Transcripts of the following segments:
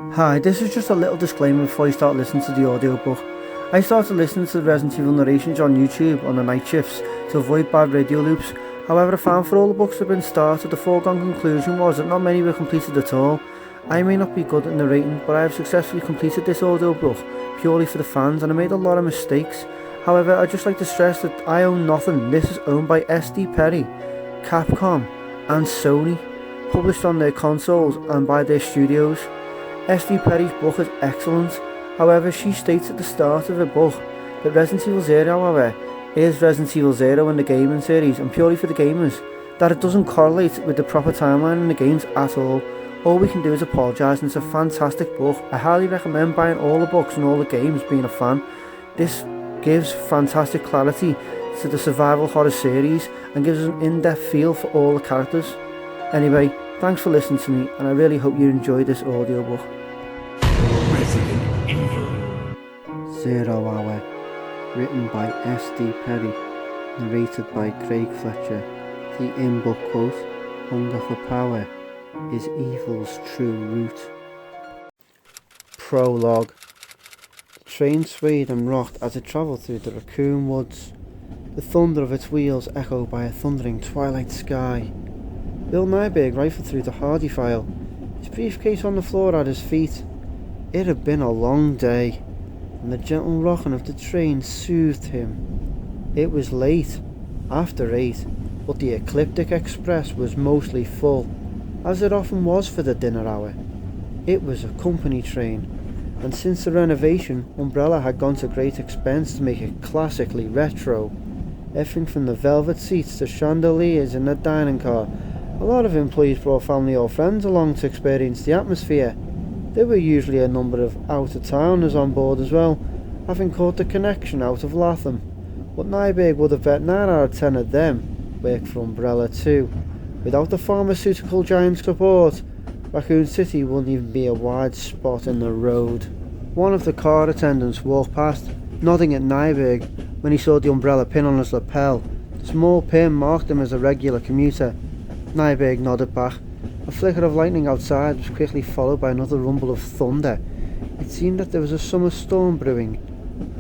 Hi, this is just a little disclaimer before you start listening to the audiobook. I started listening to the Resident Evil narrations on YouTube on the night shifts to avoid bad radio loops. However, I found for all the books that have been started, the foregone conclusion was that not many were completed at all. I may not be good at narrating, but I have successfully completed this audiobook purely for the fans, and I made a lot of mistakes. However, I'd just like to stress that I own nothing. This is owned by S.D.PERRY, Capcom and Sony, published on their consoles and by their studios. S.D.PERRY's book is excellent. However, she states at the start of her book that Resident Evil Zero Hour is Resident Evil Zero in the gaming series and purely for the gamers, that it doesn't correlate with the proper timeline in the games at all. All we can do is apologise, and it's a fantastic book. I highly recommend buying all the books and all the games, being a fan. This gives fantastic clarity to the survival horror series and gives us an in-depth feel for all the characters. Anyway, thanks for listening to me, and I really hope you enjoyed this audiobook. Resident Evil Zero Hour, written by S.D.PERRY, narrated by Craig Fletcher. The in-book quote, "Hunger for power is evil's true root." Prologue. The train swayed and rocked as it travelled through the Raccoon Woods, the thunder of its wheels echoed by a thundering twilight sky. Bill Nyberg rifled through the hardy file, his briefcase on the floor at his feet. It had been a long day, and the gentle rocking of the train soothed him. It was late, after 8, but the Ecliptic Express was mostly full, as it often was for the dinner hour. It was a company train, and since the renovation, Umbrella had gone to great expense to make it classically retro. Everything from the velvet seats to chandeliers in the dining car. A lot of employees brought family or friends along to experience the atmosphere. There were usually a number of out-of-towners on board as well, having caught the connection out of Latham. But Nyberg would have bet 9 out of 10 of them worked for Umbrella too. Without the pharmaceutical giant's support, Raccoon City wouldn't even be a wide spot in the road. One of the car attendants walked past, nodding at Nyberg when he saw the Umbrella pin on his lapel. The small pin marked him as a regular commuter. Nyberg nodded back. A flicker of lightning outside was quickly followed by another rumble of thunder. It seemed that there was a summer storm brewing.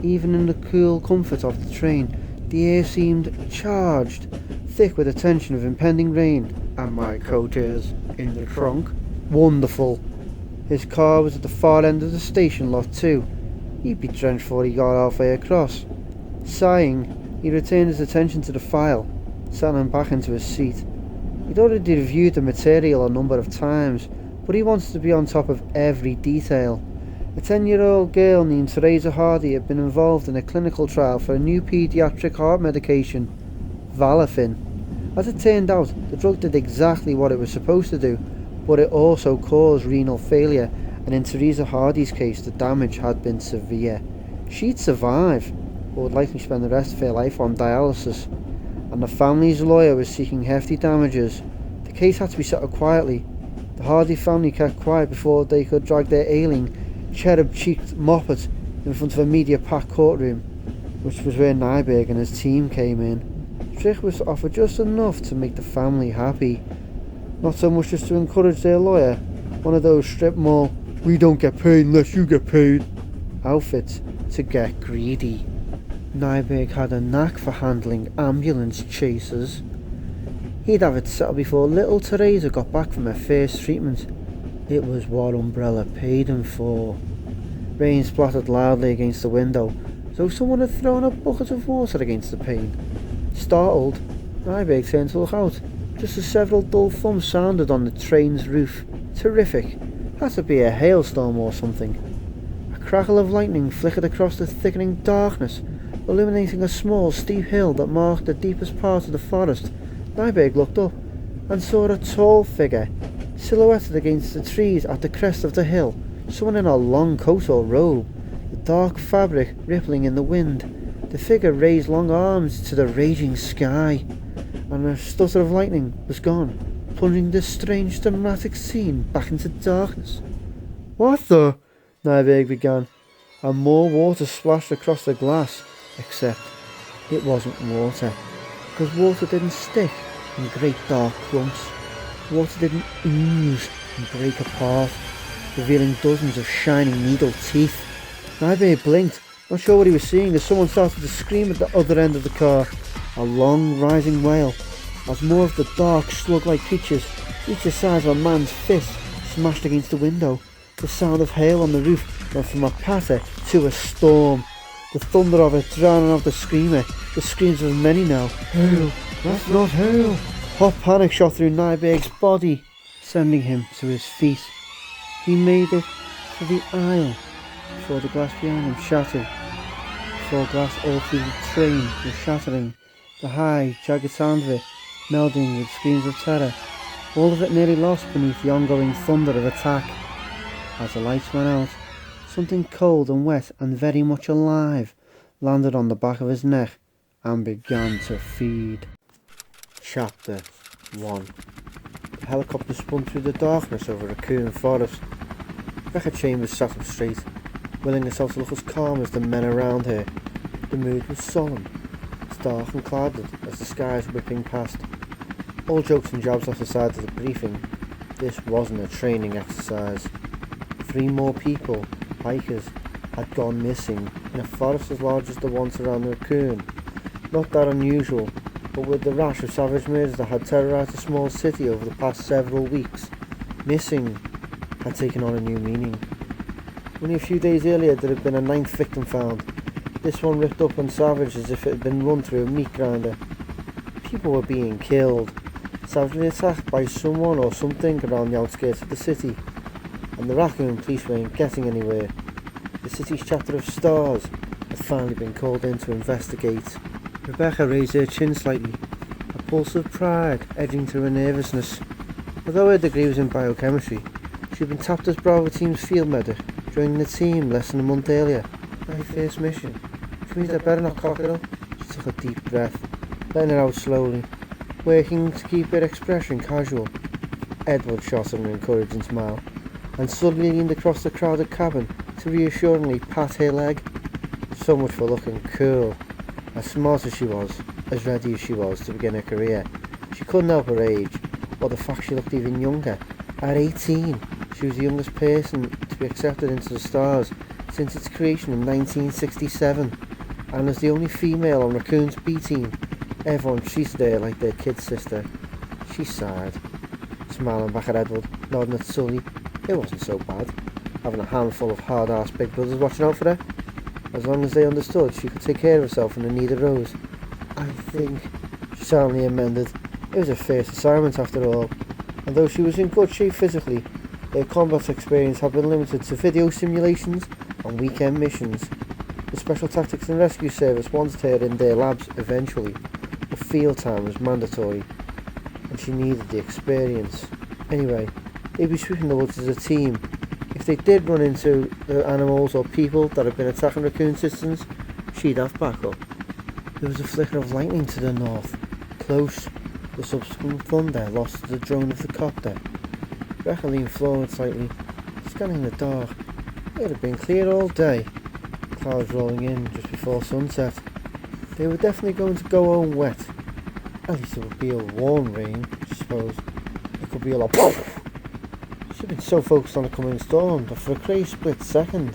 Even in the cool comfort of the train, the air seemed charged, thick with the tension of impending rain. And my coat is in the trunk. Wonderful. His car was at the far end of the station lot too. He'd be drenched before he got halfway across. Sighing, he returned his attention to the file, settling back into his seat. He'd already reviewed the material a number of times, but he wanted to be on top of every detail. A 10-year-old girl named Teresa Hardy had been involved in a clinical trial for a new paediatric heart medication, Valafin. As it turned out, the drug did exactly what it was supposed to do, but it also caused renal failure, and in Teresa Hardy's case the damage had been severe. She'd survive, but would likely spend the rest of her life on dialysis, and the family's lawyer was seeking hefty damages. The case had to be settled quietly. The Hardy family kept quiet before they could drag their ailing, cherub-cheeked moppet in front of a media-packed courtroom, which was where Nyberg and his team came in. Strick was to offer just enough to make the family happy, not so much as to encourage their lawyer, one of those strip mall, "we don't get paid unless you get paid" outfits, to get greedy. Nyberg had a knack for handling ambulance chasers. He'd have it settled before little Teresa got back from her first treatment. It was what Umbrella paid him for. Rain splattered loudly against the window, as though someone had thrown a bucket of water against the pane. Startled, Nyberg turned to look out, just as several dull thumps sounded on the train's roof. Terrific. Had to be a hailstorm or something. A crackle of lightning flickered across the thickening darkness, illuminating a small, steep hill that marked the deepest part of the forest. Nyberg looked up and saw a tall figure, silhouetted against the trees at the crest of the hill, someone in a long coat or robe, the dark fabric rippling in the wind. The figure raised long arms to the raging sky, and a stutter of lightning was gone, plunging this strange dramatic scene back into darkness. "What the?" Nyberg began, and more water splashed across the glass, except it wasn't water, because water didn't stick in great dark clumps. Water didn't ooze and break apart. revealing dozens of shining needle teeth. Nyberg blinked, not sure what he was seeing, as someone started to scream at the other end of the car, a long rising wail, as more of the dark slug-like creatures, each the size of a man's fist, smashed against the window. The sound of hail on the roof went from a patter to a storm, the thunder of it drowning out the screamer, the screams of many now. Hail! That's not hail! Hot panic shot through Nyberg's body, sending him to his feet. He made it to the aisle before the glass behind him shattered. Saw glass all through the train was shattering, the high, jagged sound of it melding with screams of terror, all of it nearly lost beneath the ongoing thunder of attack. As the lights went out, something cold and wet and very much alive landed on the back of his neck and began to feed. Chapter 1. The helicopter spun through the darkness over Raccoon Forest. Rebecca Chambers sat up straight, willing herself to look as calm as the men around her. The mood was solemn. It's dark and clouded as the sky is whipping past. All jokes and jabs off the side of the briefing. This wasn't a training exercise. 3 more people, hikers, had gone missing in a forest as large as the one surrounding Raccoon. Not that unusual, but with the rash of savage murders that had terrorised the small city over the past several weeks, missing had taken on a new meaning. Only a few days earlier there had been a 9th victim found, this one ripped up and savaged as if it had been run through a meat grinder. People were being killed, savagely attacked by someone or something around the outskirts of the city, and the Raccoon police weren't getting anywhere. The city's chapter of S.T.A.R.S had finally been called in to investigate. Rebecca raised her chin slightly, a pulse of pride edging through her nervousness. Although her degree was in biochemistry, she had been tapped as Bravo Team's field medic, joining the team less than a month earlier. My first mission. Which means I better not cock it up. She took a deep breath, letting it out slowly, working to keep her expression casual. Edward shot an encouraging smile, and suddenly leaned across the crowded cabin to reassuringly pat her leg. So much for looking cool. As smart as she was, as ready as she was to begin her career, she couldn't help her age, or the fact she looked even younger. At 18, she was the youngest person to be accepted into the S.T.A.R.S since its creation in 1967, and as the only female on Raccoon's B team, everyone treated her like their kid sister. She sighed, smiling back at Edward, nodding at Sully. It wasn't so bad, having a handful of hard-ass big brothers watching out for her. As long as they understood she could take care of herself when the need arose. I think, she silently amended, it was her first assignment after all, and though she was in good shape physically, her combat experience had been limited to video simulations and weekend missions. The Special Tactics and Rescue Service wanted her in their labs eventually, but field time was mandatory, and she needed the experience. Anyway, they'd be sweeping the woods as a team. If they did run into the animals or people that had been attacking Raccoon systems, she'd have backup. There was a flicker of lightning to the north, close. The subsequent thunder lost to the drone of the copter. Rebecca leaned forward slightly, scanning the dark. It had been clear all day, clouds rolling in just before sunset. They were definitely going to go home wet. At least it would be a warm rain, I suppose. It could be a lot. She'd been so focused on the coming storm that for a crazy split second,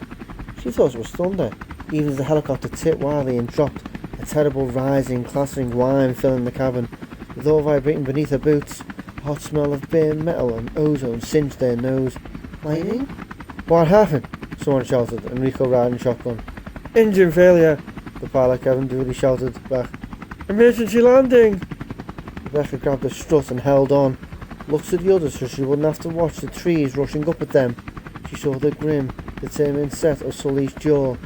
she thought it was thunder, even as the helicopter tipped wildly and dropped, a terrible rising, clattering whine filling the cabin, with all vibrating beneath her boots. A hot smell of burnt metal and ozone singed their nose. Lightning? What happened? Someone shouted, Enrico riding shotgun. Engine failure, the pilot Kevin Dooley shouted back. Emergency landing! Rebecca grabbed a strut and held on, looked at the others so she wouldn't have to watch the trees rushing up at them. She saw the grim, determined set of Sully's jaw,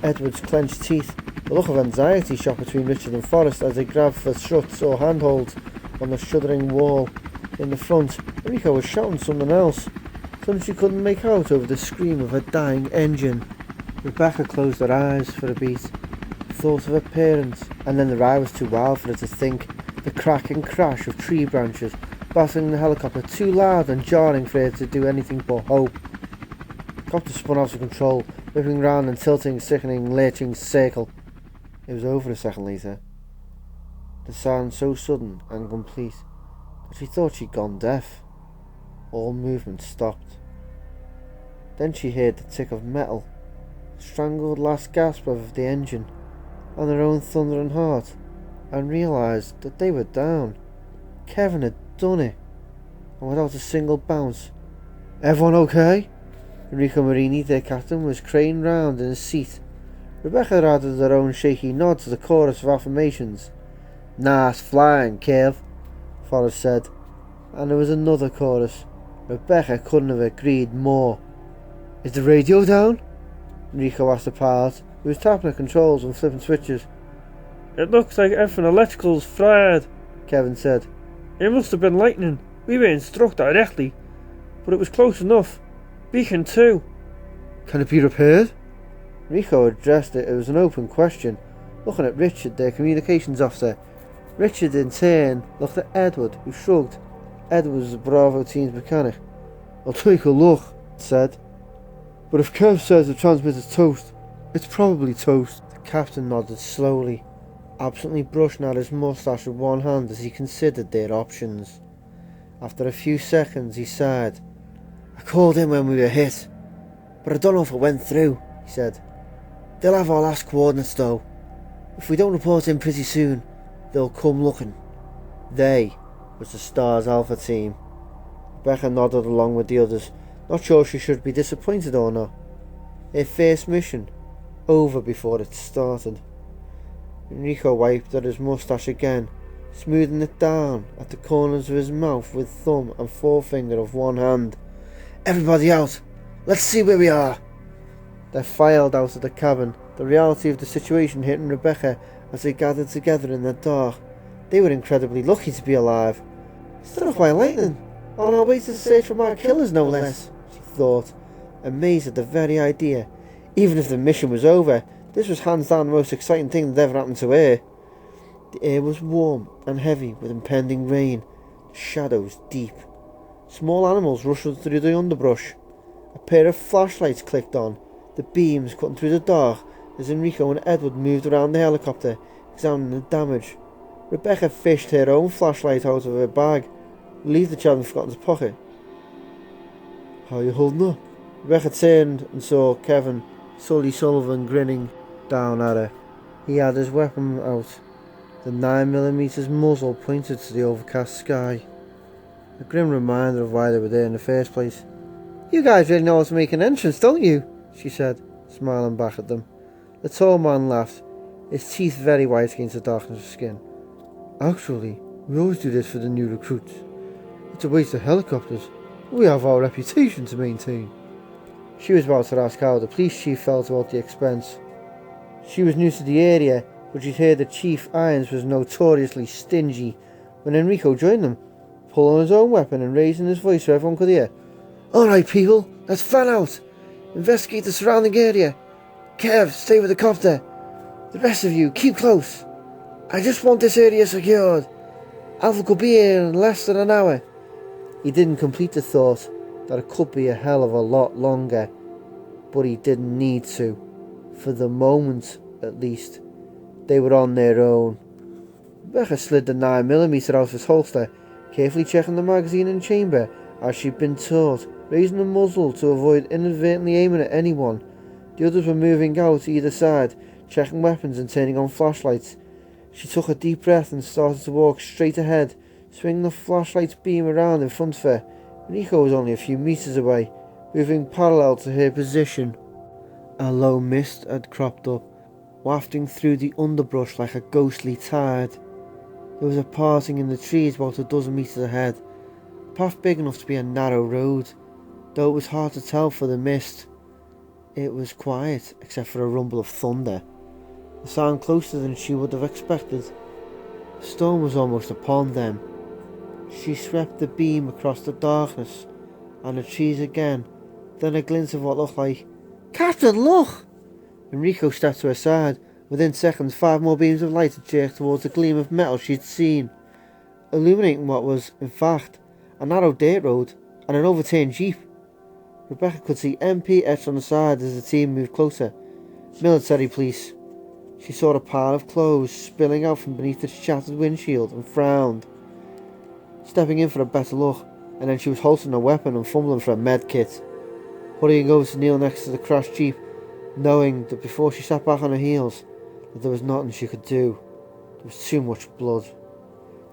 Edward's clenched teeth. The look of anxiety shot between Richard and Forrest as they grabbed for struts or handholds on the shuddering wall. In the front, Enrico was shouting something else, something she couldn't make out over the scream of a dying engine. Rebecca closed her eyes for a beat, thought of her parents, and then the ride was too wild for her to think. The crack and crash of tree branches battering the helicopter too loud and jarring for her to do anything but hope. The copter spun out of control, whipping round and tilting a sickening, lurching circle. It was over a second later. The sound so sudden and complete that she thought she'd gone deaf. All movement stopped. Then she heard the tick of metal, the strangled last gasp of the engine, and her own thundering heart, and realised that they were down. Kevin had done it, and without a single bounce. "Everyone okay?" Enrico Marini, their captain, was craned round in his seat. Rebecca added her own shaky nod to the chorus of affirmations. "Nice flying, Kev," Forrest said, and there was another chorus. Rebecca couldn't have agreed more. "Is the radio down?" Enrico asked the pilot, who was tapping the controls and flipping switches. "It looks like everything electrical's fired," Kevin said. "It must have been lightning. We weren't struck directly, but it was close enough. Beacon too." "Can it be repaired?" Enrico addressed it as an open question, looking at Richard, their communications officer. Richard in turn looked at Edward, who shrugged. Edward was the Bravo team's mechanic. "I'll take a look," he said. "But if Kev says the transmitter's toast, it's probably toast." The captain nodded slowly, absently brushing at his moustache with one hand as he considered their options. After a few seconds he sighed. "I called in when we were hit, but I don't know if it went through," he said. "They'll have our last coordinates though. If we don't report in pretty soon, they'll come looking." They was the S.T.A.R.S Alpha team. Rebecca nodded along with the others, not sure she should be disappointed or not. Their first mission over before it started. Enrico wiped at his moustache again, smoothing it down at the corners of his mouth with thumb and forefinger of one hand. "Everybody out! Let's see where we are!" They filed out of the cabin, the reality of the situation hitting Rebecca as they gathered together in the dark. They were incredibly lucky to be alive. "Struck by lightning, on our way to search for my killers, no less," she thought, amazed at the very idea. Even if the mission was over, this was hands down the most exciting thing that ever happened to her. The air was warm and heavy with impending rain, the shadows deep. Small animals rustled through the underbrush. A pair of flashlights clicked on, the beams cutting through the dark as Enrico and Edward moved around the helicopter, examining the damage. Rebecca fished her own flashlight out of her bag, relieved that she hadn't forgotten to pocket. "How are you holding up?" Rebecca turned and saw Kevin, Sully Sullivan, grinning down at her. He had his weapon out, the 9mm muzzle pointed to the overcast sky. A grim reminder of why they were there in the first place. "You guys really know how to make an entrance, don't you?" she said, smiling back at them. The tall man laughed, his teeth very white against the darkness of skin. "Actually, we always do this for the new recruits. It's a waste of helicopters. We have our reputation to maintain." She was about to ask how the police chief felt about the expense. She was new to the area, but she'd heard that Chief Irons was notoriously stingy when Enrico joined them, pulling his own weapon and raising his voice so everyone could hear. "Alright people, let's fan out. Investigate the surrounding area. Kev, stay with the copter. The rest of you, keep close. I just want this area secured. Alpha could be here in less than an hour." He didn't complete the thought that it could be a hell of a lot longer, but he didn't need to. For the moment, at least, they were on their own. Rebecca slid the 9mm out of his holster, carefully checking the magazine and chamber as she'd been taught, raising the muzzle to avoid inadvertently aiming at anyone. The others were moving out either side, checking weapons and turning on flashlights. She took a deep breath and started to walk straight ahead, swinging the flashlight's beam around in front of her. Enrico was only a few meters away, moving parallel to her position. A low mist had cropped up, wafting through the underbrush like a ghostly tide. There was a parting in the trees about a dozen meters ahead, a path big enough to be a narrow road, though it was hard to tell for the mist. It was quiet, except for a rumble of thunder, a sound closer than she would have expected. The storm was almost upon them. She swept the beam across the darkness and the trees again, then a glint of what looked like, "Captain, look!" Enrico stepped to her side. Within seconds, 5 more beams of light had jerked towards the gleam of metal she'd seen, illuminating what was, in fact, a narrow dirt road and an overturned jeep. Rebecca could see MP etched on the side as the team moved closer. Military police. She saw a pile of clothes spilling out from beneath its shattered windshield and frowned, stepping in for a better look, and then she was holding a weapon and fumbling for a med kit. hurrying over to kneel next to the crashed jeep, knowing that before she sat back on her heels, that there was nothing she could do. There was too much blood.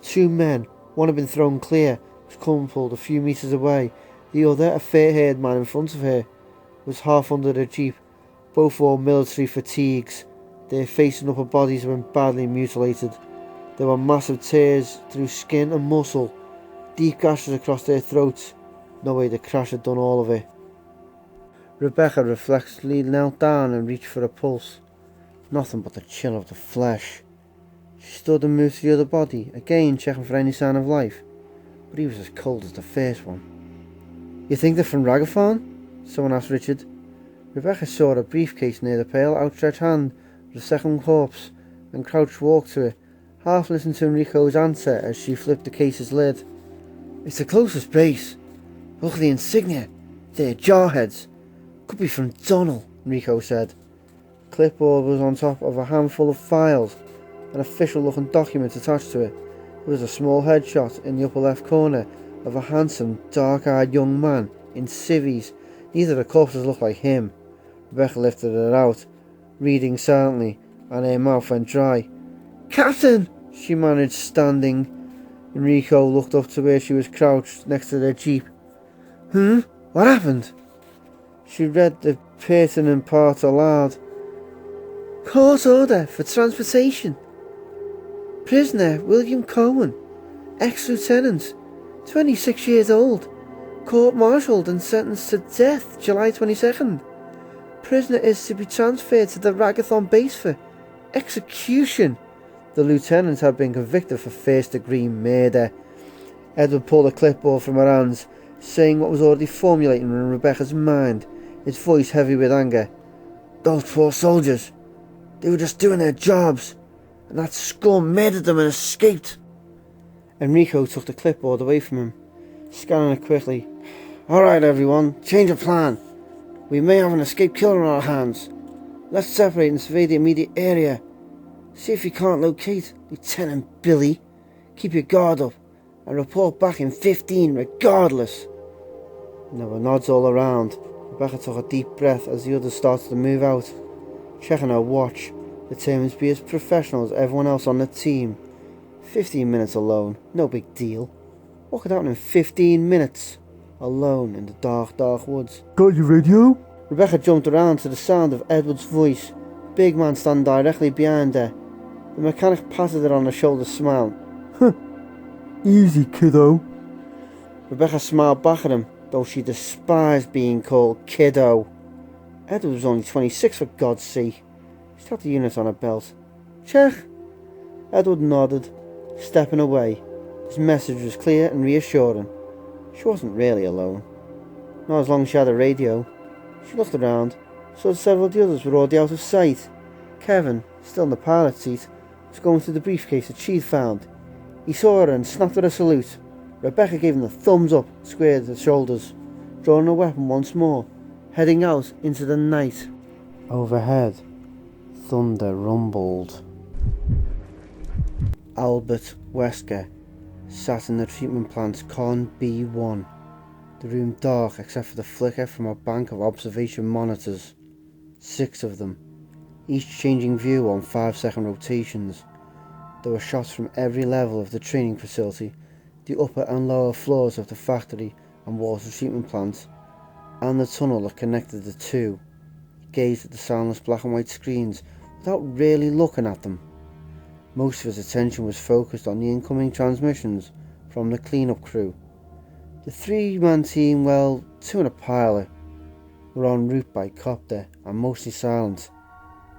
Two men, one had been thrown clear, was crumpled a few metres away. The other, a fair-haired man in front of her, was half under the jeep. Both wore military fatigues. Their face and upper bodies had been badly mutilated. There were massive tears through skin and muscle, deep gashes across their throats. No way the crash had done all of it. Rebecca reflexively knelt down and reached for a pulse. Nothing but the chill of the flesh. She stood and moved to the other body, again checking for any sign of life, but he was as cold as the first one. "You think they're from Ragathon?" someone asked Richard. Rebecca saw a briefcase near the pale, outstretched hand of the second corpse and crouched walked to it, half listening to Enrico's answer as she flipped the case's lid. "It's the closest base. Look at the insignia. They're jarheads. Could be from Donald," Enrico said. The clipboard was on top of a handful of files, an official-looking document attached to it. There was a small headshot in the upper left corner of a handsome, dark-eyed young man in civvies. Neither of the corpses looked like him. Rebecca lifted it out, reading silently, and her mouth went dry. "Captain!" she managed, standing. Enrico looked up to where she was crouched next to their jeep. What happened?" She read the pertinent part aloud. "Court order for transportation. Prisoner William Cohen, ex-lieutenant, 26 years old, court-martialed and sentenced to death July 22nd. Prisoner is to be transferred to the Ragathon base for execution." The lieutenant had been convicted for first-degree murder. Edward pulled a clipboard from her hands, saying what was already formulating in Rebecca's mind, his voice heavy with anger. "Those poor soldiers. They were just doing their jobs, and that scum murdered them and escaped." Enrico took the clipboard away from him, scanning it quickly. "Alright everyone, change of plan. We may have an escaped killer on our hands. Let's separate and survey the immediate area. See if you can't locate Lieutenant Billy. Keep your guard up and report back in 15 regardless." And there were nods all around. Rebecca took a deep breath as the others started to move out, checking her watch, determined to be as professional as everyone else on the team. 15 minutes alone, no big deal. What could happen in 15 minutes? Alone in the dark, dark woods. "Got your radio?" Rebecca jumped around to the sound of Edward's voice, big man standing directly behind her. The mechanic patted her on the shoulder, smiling. "Easy, kiddo." Rebecca smiled back at him, though she despised being called kiddo. Edward was only 26 for God's sake. She tapped the unit on her belt. "Check." Edward nodded, stepping away. His message was clear and reassuring. She wasn't really alone. Not as long as she had a radio. She looked around, saw that several of the others were already out of sight. Kevin, still in the pilot's seat, was going through the briefcase that she'd found. He saw her and snapped her a salute. Rebecca gave him the thumbs up, squared the shoulders, drawing her weapon once more, heading out into the night. Overhead, thunder rumbled. Albert Wesker sat in the treatment plant's Con B1, the room dark except for the flicker from a bank of observation monitors. 6 of them, each changing view on 5-second rotations. There were shots from every level of the training facility, the upper and lower floors of the factory and water treatment plant, and the tunnel that connected the two. He gazed at the soundless black and white screens without really looking at them. Most of his attention was focused on the incoming transmissions from the cleanup crew. The 3-man team, well, 2 and a pilot, were en route by copter and mostly silent.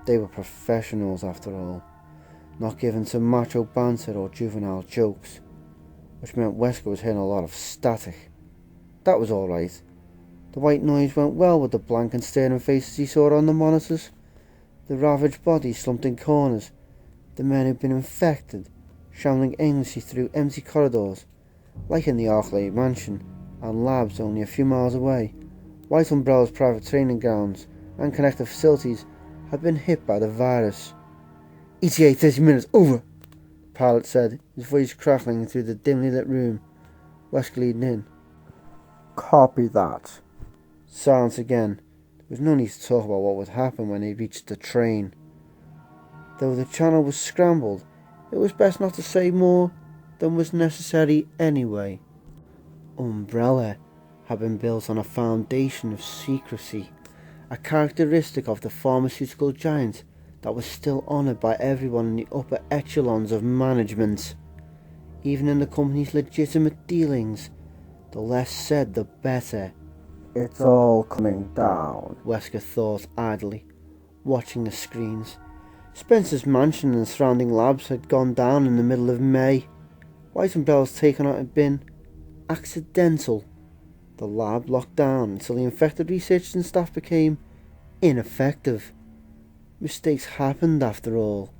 They were professionals after all, not given to macho banter or juvenile jokes, which meant Wesker was hearing a lot of static. That was alright. The white noise went well with the blank and staring faces he saw on the monitors, the ravaged bodies slumped in corners, the men who'd been infected, shambling aimlessly through empty corridors, like in the Arclay mansion, and labs only a few miles away. White Umbrella's private training grounds and connected facilities had been hit by the virus. "ETA 30 minutes, over," the pilot said, his voice crackling through the dimly lit room. Wesker leaned in. "Copy that." Silence again. There was no need to talk about what would happen when they reached the train. Though the channel was scrambled, it was best not to say more than was necessary anyway. Umbrella had been built on a foundation of secrecy, a characteristic of the pharmaceutical giant that was still honoured by everyone in the upper echelons of management. Even in the company's legitimate dealings, the less said the better. It's all coming down, Wesker thought idly, watching the screens. Spencer's mansion and surrounding labs had gone down in the middle of May. White Umbrella's take on it had been accidental. The lab locked down until the infected researchers and staff became ineffective. Mistakes happened after all,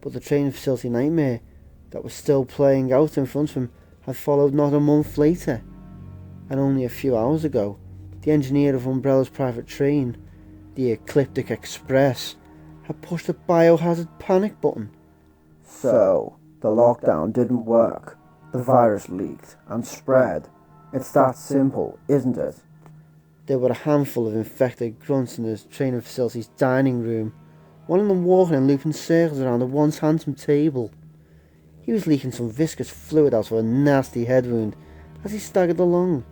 but the training facility nightmare that was still playing out in front of him had followed not a month later, and only a few hours ago, the engineer of Umbrella's private train, the Ecliptic Express, had pushed the biohazard panic button. So, the lockdown didn't work. The virus leaked and spread. It's that simple, isn't it? There were a handful of infected grunts in the training facility's dining room, one of them walking in looping circles around a once handsome table. He was leaking some viscous fluid out of a nasty head wound as he staggered along,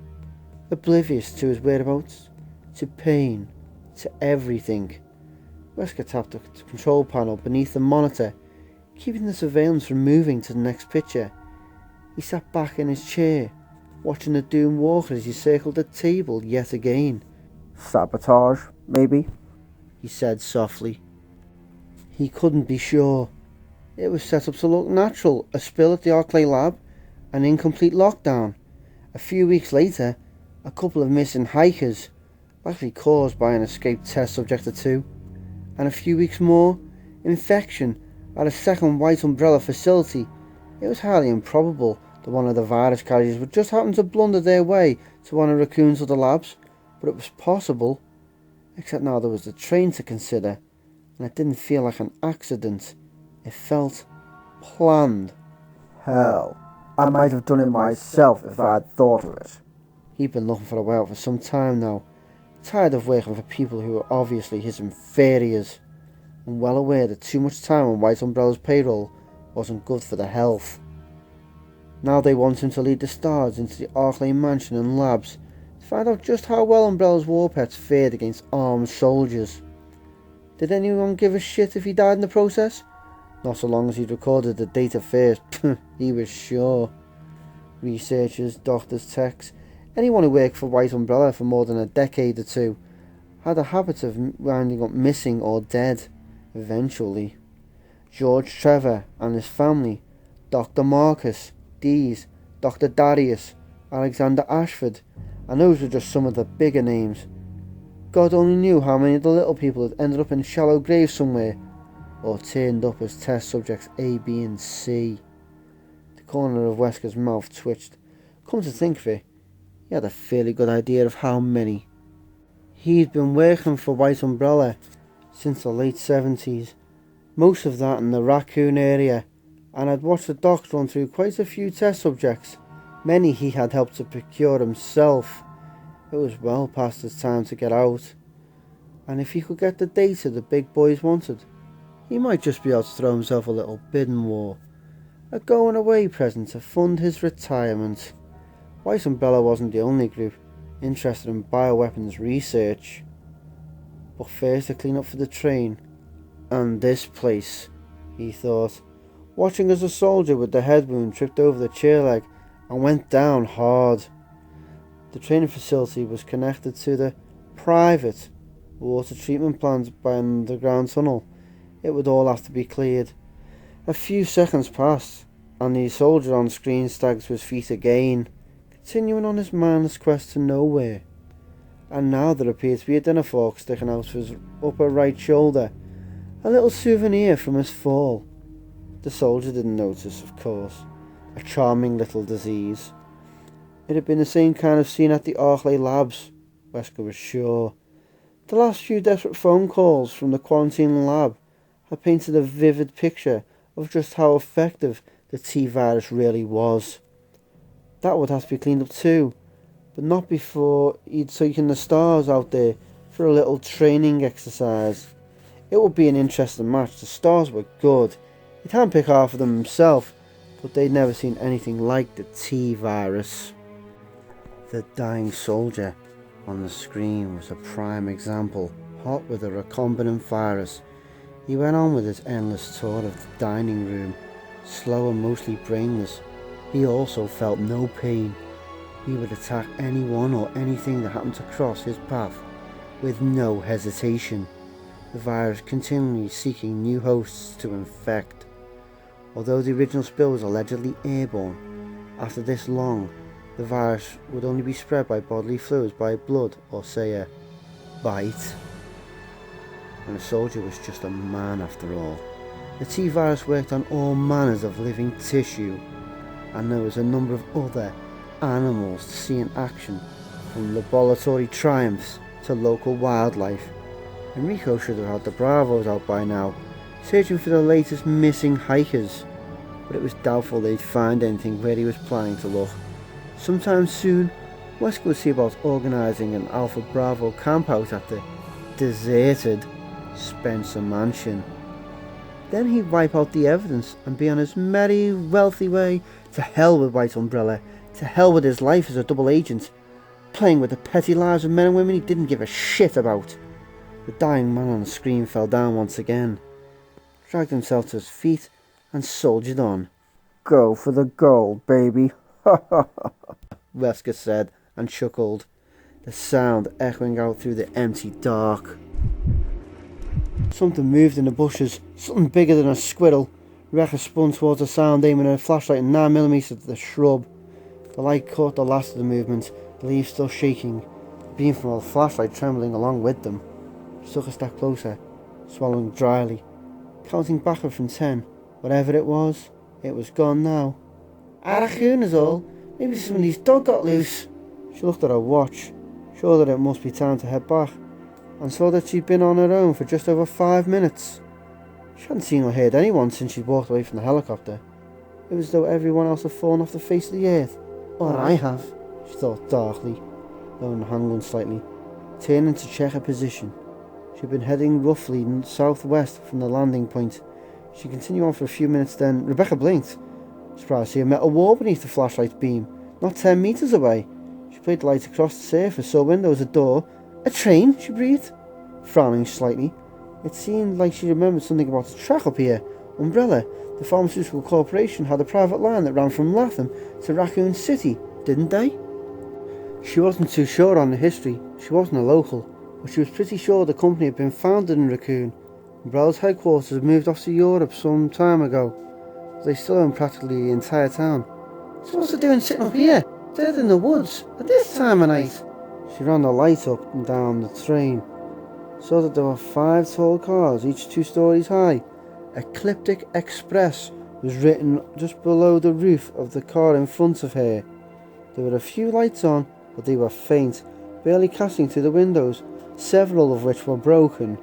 oblivious to his whereabouts, to pain, to everything. Wesker tapped the control panel beneath the monitor, keeping the surveillance from moving to the next picture. He sat back in his chair, watching the doomed walker as he circled the table yet again. Sabotage, maybe? He said softly. He couldn't be sure. It was set up to look natural, a spill at the Arclay lab, an incomplete lockdown. A few weeks later, a couple of missing hikers, likely caused by an escaped test subject or two. And a few weeks more, infection at a second White Umbrella facility. It was highly improbable that one of the virus carriers would just happen to blunder their way to one of Raccoon's other labs, but it was possible. Except now there was the train to consider, and it didn't feel like an accident. It felt planned. Hell, I might have done it myself if I'd thought of it. He'd been looking for a while for some time now, tired of working for people who were obviously his inferiors, and well aware that too much time on White Umbrella's payroll wasn't good for the health. Now they want him to lead the S.T.A.R.S into the Arclay mansion and labs to find out just how well Umbrella's war pets fared against armed soldiers. Did anyone give a shit if he died in the process? Not so long as he'd recorded the data first, he was sure. Researchers, doctors, techs, anyone who worked for White Umbrella for more than a decade or two had a habit of winding up missing or dead, eventually. George Trevor and his family, Dr. Marcus, Dees, Dr. Darius, Alexander Ashford, and those were just some of the bigger names. God only knew how many of the little people had ended up in shallow graves somewhere, or turned up as test subjects A, B and C. The corner of Wesker's mouth twitched. Come to think of it, he had a fairly good idea of how many. He'd been working for White Umbrella since the late 70s, most of that in the Raccoon area, and had watched the docs run through quite a few test subjects, many he had helped to procure himself. It was well past his time to get out, and if he could get the data the big boys wanted, he might just be able to throw himself a little bidding war, a going away present to fund his retirement. White Umbrella wasn't the only group interested in bioweapons research. But first to clean up for the train, and this place, he thought, watching as a soldier with the head wound tripped over the chair leg and went down hard. The training facility was connected to the private water treatment plant by an underground tunnel. It would all have to be cleared. A few seconds passed, and the soldier on screen staggered to his feet again, continuing on his mindless quest to nowhere. And now there appeared to be a dinner fork sticking out of his upper right shoulder, a little souvenir from his fall. The soldier didn't notice, of course. A charming little disease. It had been the same kind of scene at the Arclay labs, Wesker was sure. The last few desperate phone calls from the quarantine lab had painted a vivid picture of just how effective the T-virus really was. That would have to be cleaned up too, but not before he'd taken the stars out there for a little training exercise. It would be an interesting match. The stars were good. He'd handpick half of them himself, but they'd never seen anything like the T-virus. The dying soldier on the screen was a prime example, hot with a recombinant virus. He went on with his endless tour of the dining room, slow and mostly brainless. He also felt no pain. He would attack anyone or anything that happened to cross his path with no hesitation. The virus continually seeking new hosts to infect. Although the original spill was allegedly airborne, after this long, the virus would only be spread by bodily fluids, by blood, or say a bite. And a soldier was just a man after all. The T-virus worked on all manners of living tissue, and there was a number of other animals to see in action, from laboratory triumphs to local wildlife. Enrico should have had the Bravos out by now, searching for the latest missing hikers, but it was doubtful they'd find anything where he was planning to look. Sometime soon, Wesker would see about organising an Alpha Bravo campout at the deserted Spencer Mansion. Then he'd wipe out the evidence and be on his merry, wealthy way. To hell with White Umbrella, to hell with his life as a double agent, playing with the petty lives of men and women he didn't give a shit about. The dying man on the screen fell down once again, dragged himself to his feet and soldiered on. Go for the gold, baby. Ha ha ha, Wesker said and chuckled, the sound echoing out through the empty dark. Something moved in the bushes, something bigger than a squirrel. Rebecca spun towards the sound, aiming her flashlight 9mm at the shrub. The light caught the last of the movement, the leaves still shaking, the beam from the flashlight trembling along with them. She took a step closer, swallowing dryly, counting backward from 10. Whatever it was gone now. A raccoon is all. Maybe somebody's dog got loose. She looked at her watch, sure that it must be time to head back, and saw that she'd been on her own for just over 5 minutes. She hadn't seen or heard anyone since she'd walked away from the helicopter. It was as though everyone else had fallen off the face of the earth. Or I have, she thought darkly, lowering the handgun slightly, turning to check her position. She'd been heading roughly southwest from the landing point. She continued on for a few minutes, then Rebecca blinked, surprised to see a metal wall beneath the flashlight's beam, not 10 metres away. She played the light across the surface, saw windows, a door. A train, she breathed, frowning slightly. It seemed like she remembered something about the track up here. Umbrella, the pharmaceutical corporation, had a private line that ran from Latham to Raccoon City, didn't they? She wasn't too sure on the history. She wasn't a local, but she was pretty sure the company had been founded in Raccoon. Umbrella's headquarters had moved off to Europe some time ago, but they still own practically the entire town. So what's it doing sitting up here, dead in the woods, at this time of night? She ran the light up and down the train, saw that there were 5 tall cars, each 2 stories high. Ecliptic Express was written just below the roof of the car in front of her. There were a few lights on, but they were faint, barely casting through the windows, several of which were broken.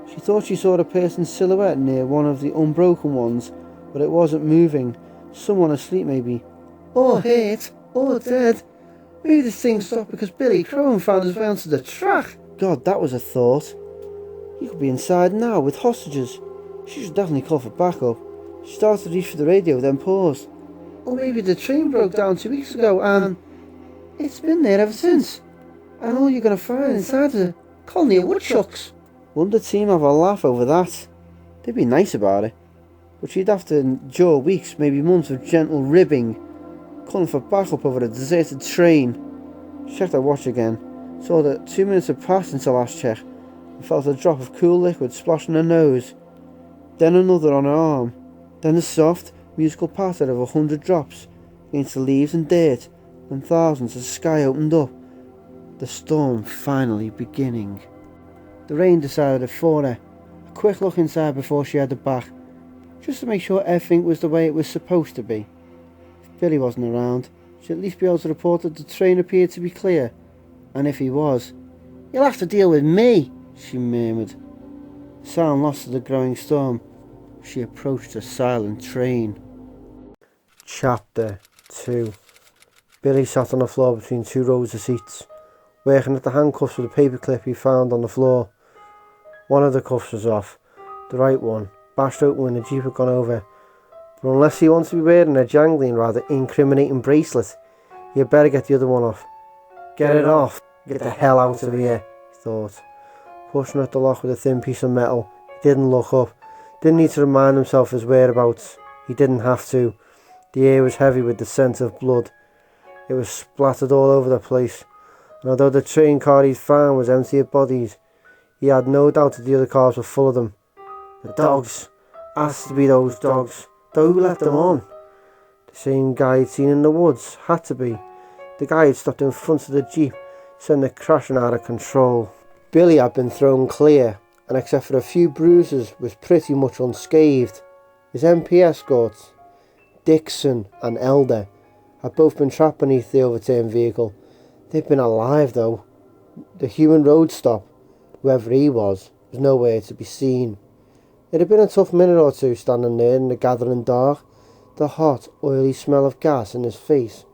She thought she saw a person's silhouette near one of the unbroken ones, but it wasn't moving. Someone asleep maybe. Or hurt, or dead. Maybe this thing stopped because Billy Crone found his way onto the track. God, that was a thought. He could be inside now with hostages. She should definitely call for backup. She started to reach for the radio, then paused. Or maybe the train broke down 2 weeks ago and it's been there ever since. And all you're going to find inside is a colony of woodchucks. Wouldn't the team have a laugh over that? They'd be nice about it, but she'd have to endure weeks, maybe months of gentle ribbing, calling for backup over a deserted train. She checked her watch again, saw that 2 minutes had passed since her last check, and felt a drop of cool liquid splash on her nose. Then another on her arm, then the soft, musical patter of 100 drops against the leaves and dirt, and thousands as the sky opened up, the storm finally beginning. The rain decided for her. A quick look inside before she headed back, just to make sure everything was the way it was supposed to be. If Billy wasn't around, she'd at least be able to report that the train appeared to be clear, and if he was, "You'll have to deal with me," she murmured. The sound lost to the growing storm. She approached a silent train. Chapter 2. Billy sat on the floor between two rows of seats, working at the handcuffs with a paperclip he found on the floor. One of the cuffs was off, the right one, bashed open when the Jeep had gone over. But unless he wants to be wearing a jangling, rather incriminating bracelet, he had better get the other one off. Get it off! Get the hell out of here, he thought. Pushing at the lock with a thin piece of metal, he didn't look up. Didn't need to remind himself his whereabouts. He didn't have to. The air was heavy with the scent of blood. It was splattered all over the place, and although the train car he'd found was empty of bodies, he had no doubt that the other cars were full of them. The dogs! Has to be those dogs. Though who let them on? The same guy he'd seen in the woods. Had to be. The guy had stopped in front of the Jeep, sending it crashing out of control. Billy had been thrown clear, and except for a few bruises, was pretty much unscathed. His MP escorts, Dixon and Elder, had both been trapped beneath the overturned vehicle. They'd been alive though. The human road stop, whoever he was nowhere to be seen. It had been a tough minute or two standing there in the gathering dark, the hot, oily smell of gas in his face,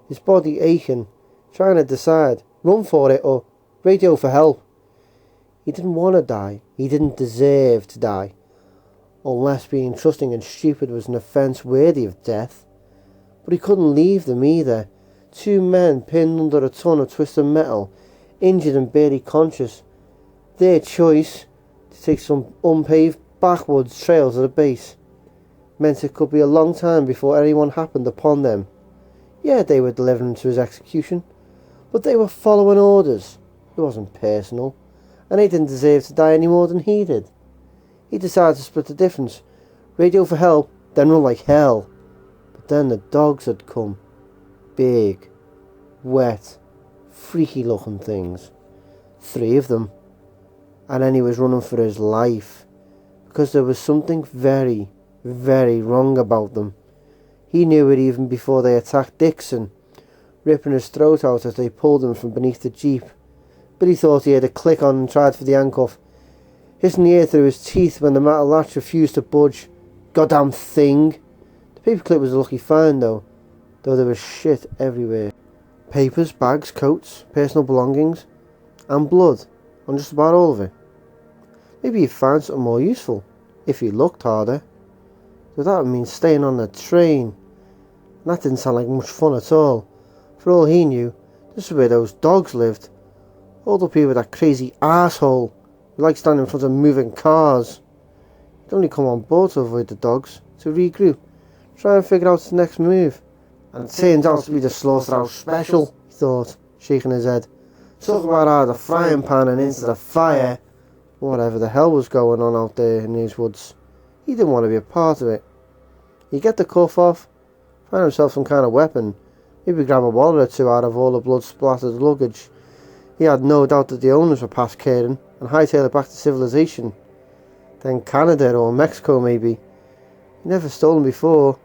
his body aching, trying to decide, run for it or radio for help. He didn't want to die. He didn't deserve to die. Unless being trusting and stupid was an offence worthy of death. But he couldn't leave them either. Two men pinned under a ton of twisted metal, injured and barely conscious. Their choice, to take some unpaved backwoods trail to the base, meant it could be a long time before anyone happened upon them. Yeah, they were delivering him to his execution, but they were following orders. It wasn't personal, and they didn't deserve to die any more than he did. He decided to split the difference, radio for help, then run like hell. But then the dogs had come. Big, wet, freaky looking things. 3 of them. And then he was running for his life, because there was something very, very wrong about them. He knew it even before they attacked Dixon, ripping his throat out as they pulled him from beneath the Jeep. But he thought he had a click on and tried for the handcuff, hissing the air through his teeth when the metal latch refused to budge. Goddamn thing! The paperclip was a lucky find though there was shit everywhere. Papers, bags, coats, personal belongings, and blood on just about all of it. Maybe he'd find something more useful, if he looked harder. So that would mean staying on the train. And that didn't sound like much fun at all. For all he knew, this was where those dogs lived. All up here with that crazy asshole who liked standing in front of moving cars. He'd only come on board to avoid the dogs, to regroup, try and figure out his next move. And it turned out to be the slaughterhouse special, he thought, shaking his head. Talk about out of the frying pan and into the fire. Whatever the hell was going on out there in these woods, he didn't want to be a part of it. He'd get the cuff off, find himself some kind of weapon, maybe grab a wallet or two out of all the blood-splattered luggage. He had no doubt that the owners were past caring, and hightail it back to civilization. Then Canada or Mexico maybe. He'd never stolen before,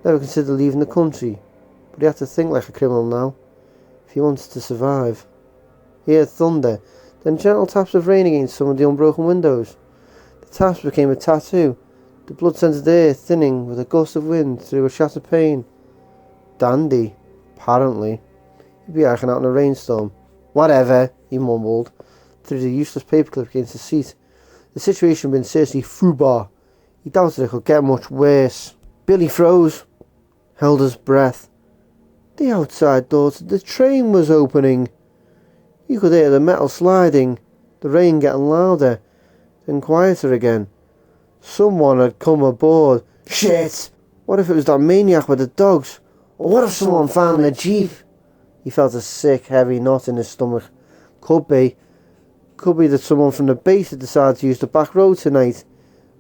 never considered leaving the country, but he had to think like a criminal now, if he wanted to survive. He heard thunder, then gentle taps of rain against some of the unbroken windows. The taps became a tattoo, the blood-scented air thinning with a gust of wind through a shattered pane. Dandy, apparently. He'd be hiking out in a rainstorm. Whatever, he mumbled, threw the useless paperclip against the seat. The situation had been seriously foobar. He doubted it could get much worse. Billy froze, held his breath. The outside door to the train was opening. You could hear the metal sliding, the rain getting louder, then quieter again. Someone had come aboard. Shit! What if it was that maniac with the dogs? Or what if someone found the Jeep? He felt a sick, heavy knot in his stomach. Could be. Could be that someone from the base had decided to use the back road tonight.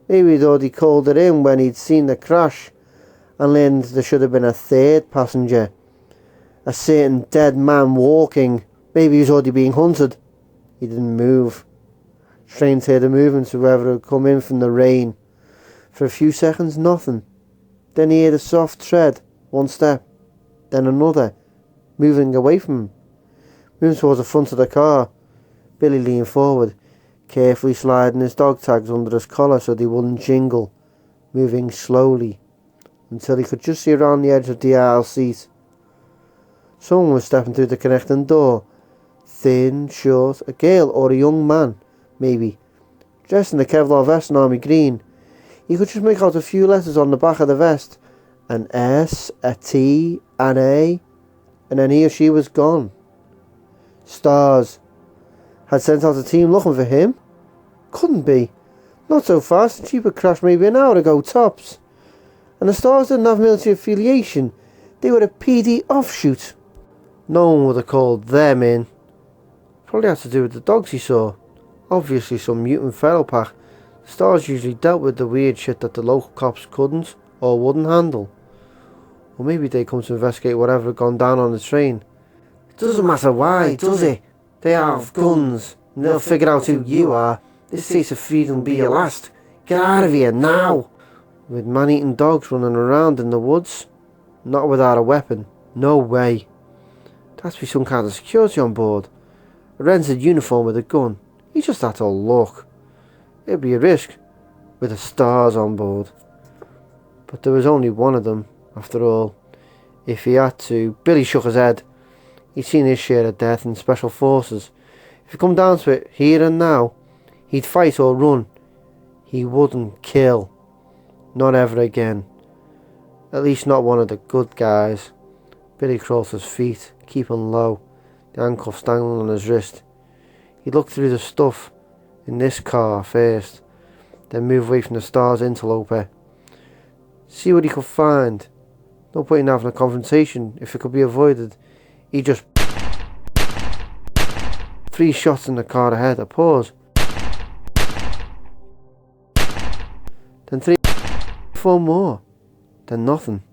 Maybe he'd already called it in when he'd seen the crash and learned there should have been a 3rd passenger. A certain dead man walking. Maybe he was already being hunted. He didn't move. Strained to hear the movements of whoever had come in from the rain. For a few seconds, nothing. Then he heard a soft tread, 1 step, then another, moving away from him. Moving towards the front of the car. Billy leaned forward, carefully sliding his dog tags under his collar so they wouldn't jingle, moving slowly, until he could just see around the edge of the aisle seat. Someone was stepping through the connecting door. Thin, short, a girl or a young man, maybe, dressed in a Kevlar vest and army green. You could just make out a few letters on the back of the vest. An S, a T, an A, and then he or she was gone. S.T.A.R.S had sent out a team looking for him? Couldn't be. Not so fast. The Jeep had crashed maybe an hour ago, tops. And the S.T.A.R.S didn't have military affiliation. They were a PD offshoot. No one would have called them in. Probably had to do with the dogs he saw. Obviously some mutant feral pack. The S.T.A.R.S usually dealt with the weird shit that the local cops couldn't or wouldn't handle. Or maybe they come to investigate whatever had gone down on the train. It doesn't matter why, does it? They have guns, and they'll figure out who you are. This taste of freedom will be your last. Get out of here, now! With man-eating dogs running around in the woods? Not without a weapon. No way. There has to be some kind of security on board. A rented uniform with a gun. He just had to look. It'd be a risk, with the S.T.A.R.S on board. But there was only one of them, after all. If he had to, Billy shook his head. He'd seen his share of death in special forces. If it come down to it, here and now, he'd fight or run. He wouldn't kill. Not ever again. At least not one of the good guys. Billy crawled to his feet, keeping low, the handcuffs dangling on his wrist. He looked through the stuff in this car first, then moved away from the S.T.A.R.S interloper. See what he could find. No point in having a confrontation if it could be avoided. He just... 3 shots in the car ahead, a pause. Then 3, 4 more. Then nothing.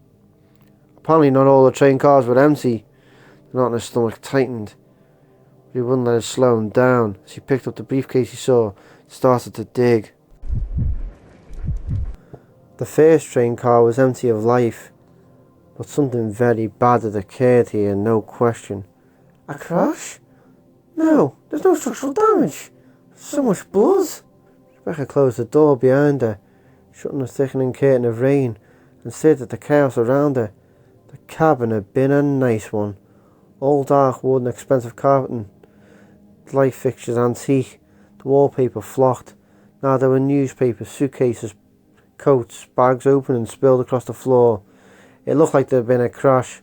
Apparently not all the train cars were empty. The knot in his stomach tightened. But he wouldn't let it slow him down. As he picked up the briefcase he saw, started to dig. The first train car was empty of life. But something very bad had occurred here, no question. A crash? No, there's no structural damage. So much blood. Rebecca closed the door behind her, shutting the thickening curtain of rain, and stared at the chaos around her. The cabin had been a nice one. All dark wood and expensive carpeting. The light fixtures antique, the wallpaper flocked. Now there were newspapers, suitcases, coats, bags open and spilled across the floor. It looked like there had been a crash,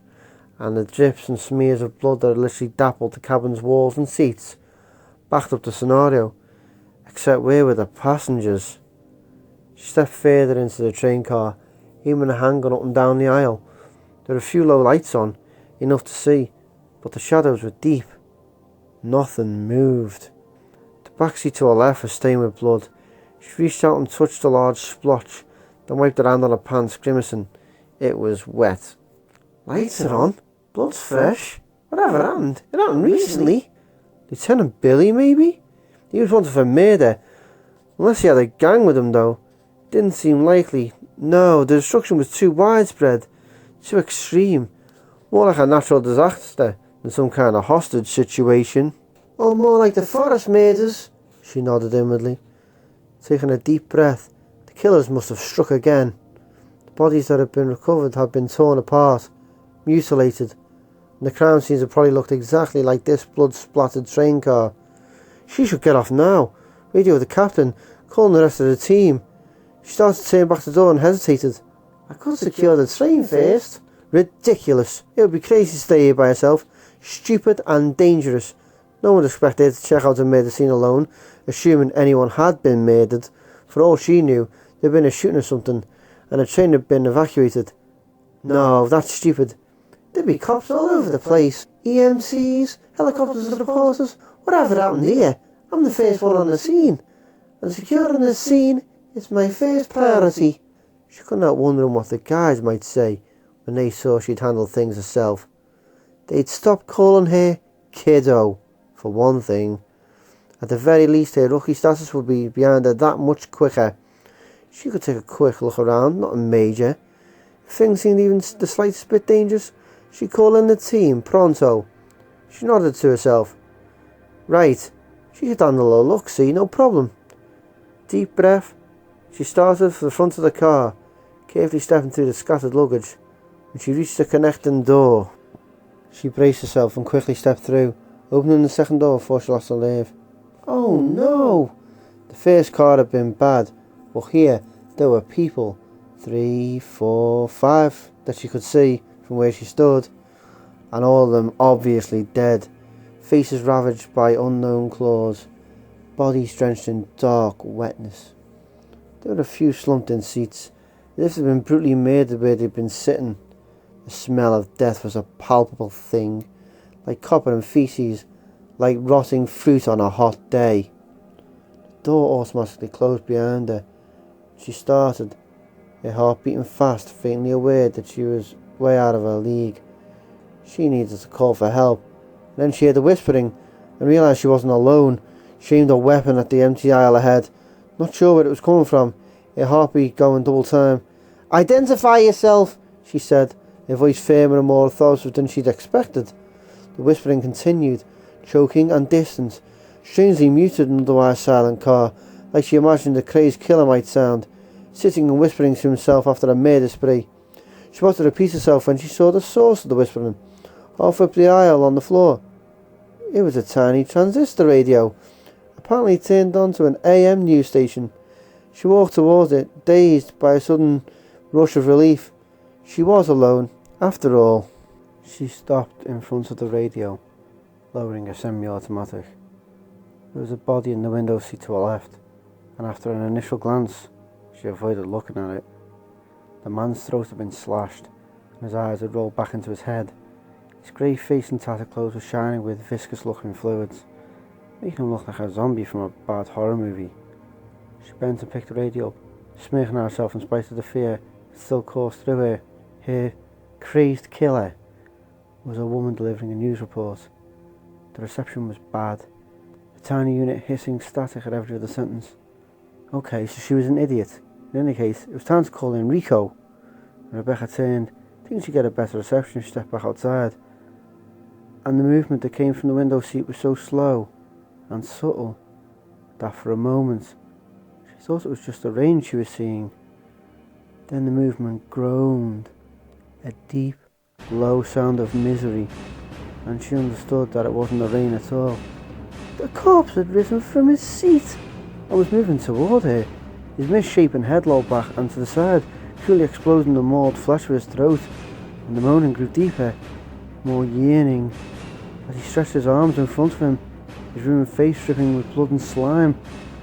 and the drips and smears of blood that had literally dappled the cabin's walls and seats backed up the scenario. Except where were the passengers? She stepped further into the train car, aiming a handgun up and down the aisle. There were a few low lights on, enough to see, but the shadows were deep. Nothing moved. The backseat to her left was stained with blood. She reached out and touched a large splotch, then wiped her hand on her pants, grimacing. It was wet. Lights are on. Blood's fresh. Whatever happened? It happened recently. Lieutenant Billy, maybe? He was wanted for murder. Unless he had a gang with him, though. Didn't seem likely. No, the destruction was too widespread. Too extreme. More like a natural disaster than some kind of hostage situation. Or more like the forest murders. She nodded inwardly. Taking a deep breath. The killers must have struck again. The bodies that had been recovered had been torn apart, mutilated, and the crime scenes had probably looked exactly like this blood-splattered train car. She should get off now. Radio the captain, calling the rest of the team. She started to turn back the door and hesitated. I could secure the train first. Ridiculous. It would be crazy to stay here by herself. Stupid and dangerous. No one would expect her to check out a murder scene alone, assuming anyone had been murdered. For all she knew, there'd been a shooting or something, and a train had been evacuated. No, that's stupid. There'd be cops all over the place. EMCs, helicopters, reporters. Whatever happened here? I'm the first one on the scene. And securing the scene is my first priority. She couldn't help wondering what the guys might say when they saw she'd handled things herself. They'd stop calling her kiddo, for one thing. At the very least, her rookie status would be behind her that much quicker. She could take a quick look around, nothing major. If things seemed even the slightest bit dangerous, she'd call in the team, pronto. She nodded to herself. Right, she could handle a look, see, no problem. Deep breath. She started for the front of the car, carefully stepping through the scattered luggage. When she reached the connecting door, She braced herself and quickly stepped through, opening the second door before she lost her nerve. Oh no! The first car had been bad, but here there were people, 3, 4, 5 that she could see from where she stood, and all of them obviously dead, faces ravaged by unknown claws, bodies drenched in dark wetness. There were a few slumped in seats, as if they'd been brutally murdered where they'd been sitting. The smell of death was a palpable thing, like copper and feces, like rotting fruit on a hot day. The door automatically closed behind her. She started, her heart beating fast, faintly aware that she was way out of her league. She needed to call for help. And then she heard the whispering and realised she wasn't alone. She aimed her weapon at the empty aisle ahead, not sure where it was coming from, her heartbeat going double time. "Identify yourself," she said, her voice firmer and more authoritative than she'd expected. The whispering continued, choking and distant, strangely muted in an otherwise silent car, like she imagined a crazed killer might sound, sitting and whispering to himself after a murder spree. She wanted to repeat herself when she saw the source of the whispering, half up the aisle on the floor. It was a tiny transistor radio, apparently turned onto an AM news station. She walked towards it, dazed by a sudden rush of relief. She was alone, after all. She stopped in front of the radio, lowering her semi-automatic. There was a body in the window seat to her left, and after an initial glance, she avoided looking at it. The man's throat had been slashed, and his eyes had rolled back into his head. His grey face and tattered clothes were shining with viscous-looking fluids, making him look like a zombie from a bad horror movie. She bent and picked the radio up, smirking at herself in spite of the fear that still coursed through her. Her crazed killer was a woman delivering a news report. The reception was bad, the tiny unit hissing static at every other sentence. Okay, so she was an idiot. In any case, it was time to call in Rico. And Rebecca turned, thinking she'd get a better reception if she stepped back outside. And the movement that came from the window seat was so slow and subtle that for a moment she thought it was just the rain she was seeing. Then the movement groaned, a deep, low sound of misery, and she understood that it wasn't the rain at all. The corpse had risen from his seat and was moving toward her, his misshapen head lolled back and to the side, truly exploding the mauled flesh of his throat, and the moaning grew deeper, more yearning, as he stretched his arms in front of him, his ruined face dripping with blood and slime.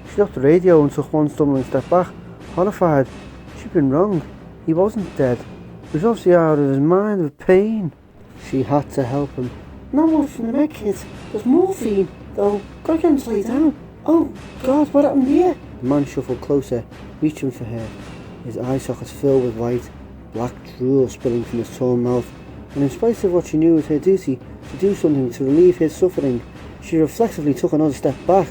She dropped the radio and took one stumbling step back, horrified. She'd been wrong. He wasn't dead. He was obviously out of his mind with pain. She had to help him. "Not much from the med kit. There's morphine, though. Gotta get him to lay down. Oh, God, what happened here?" The man shuffled closer, reaching for her, his eye sockets filled with light, black drool spilling from his torn mouth, and in spite of what she knew was her duty to do something to relieve his suffering, she reflexively took another step back.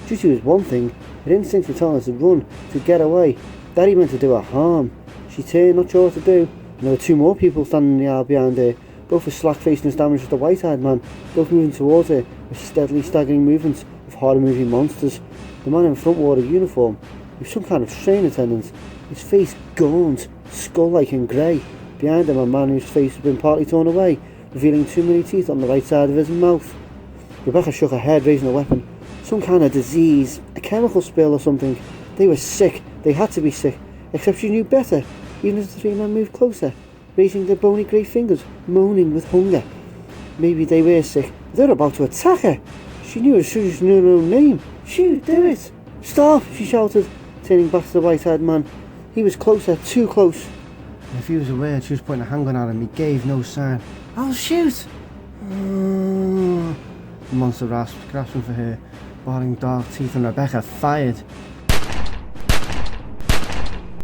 Duty was one thing, her instincts were telling her to run, to get away. That he meant to do her harm. She turned, not sure what to do, and there were two more people standing in the aisle behind her, both as slack-faced and as damaged as the white-eyed man, both moving towards her with steadily staggering movements of horror movie monsters. The man in front wore a uniform. He was some kind of train attendant, his face gaunt, skull-like and grey. Behind him a man whose face had been partly torn away, revealing too many teeth on the right side of his mouth. Rebecca shook her head, raising a weapon. Some kind of disease, a chemical spill or something. They were sick, they had to be sick, except she knew better, even as the three men moved closer, raising their bony grey fingers, moaning with hunger. Maybe they were sick, but they were about to attack her. She knew as soon as she knew her own name. She'd do it. "Stop!" she shouted, turning back to the white-eyed man. He was closer, too close. And if he was aware she was pointing a handgun at him, he gave no sign. "I'll shoot!" The monster rasped, grasping for her, baring dark teeth, and Rebecca fired.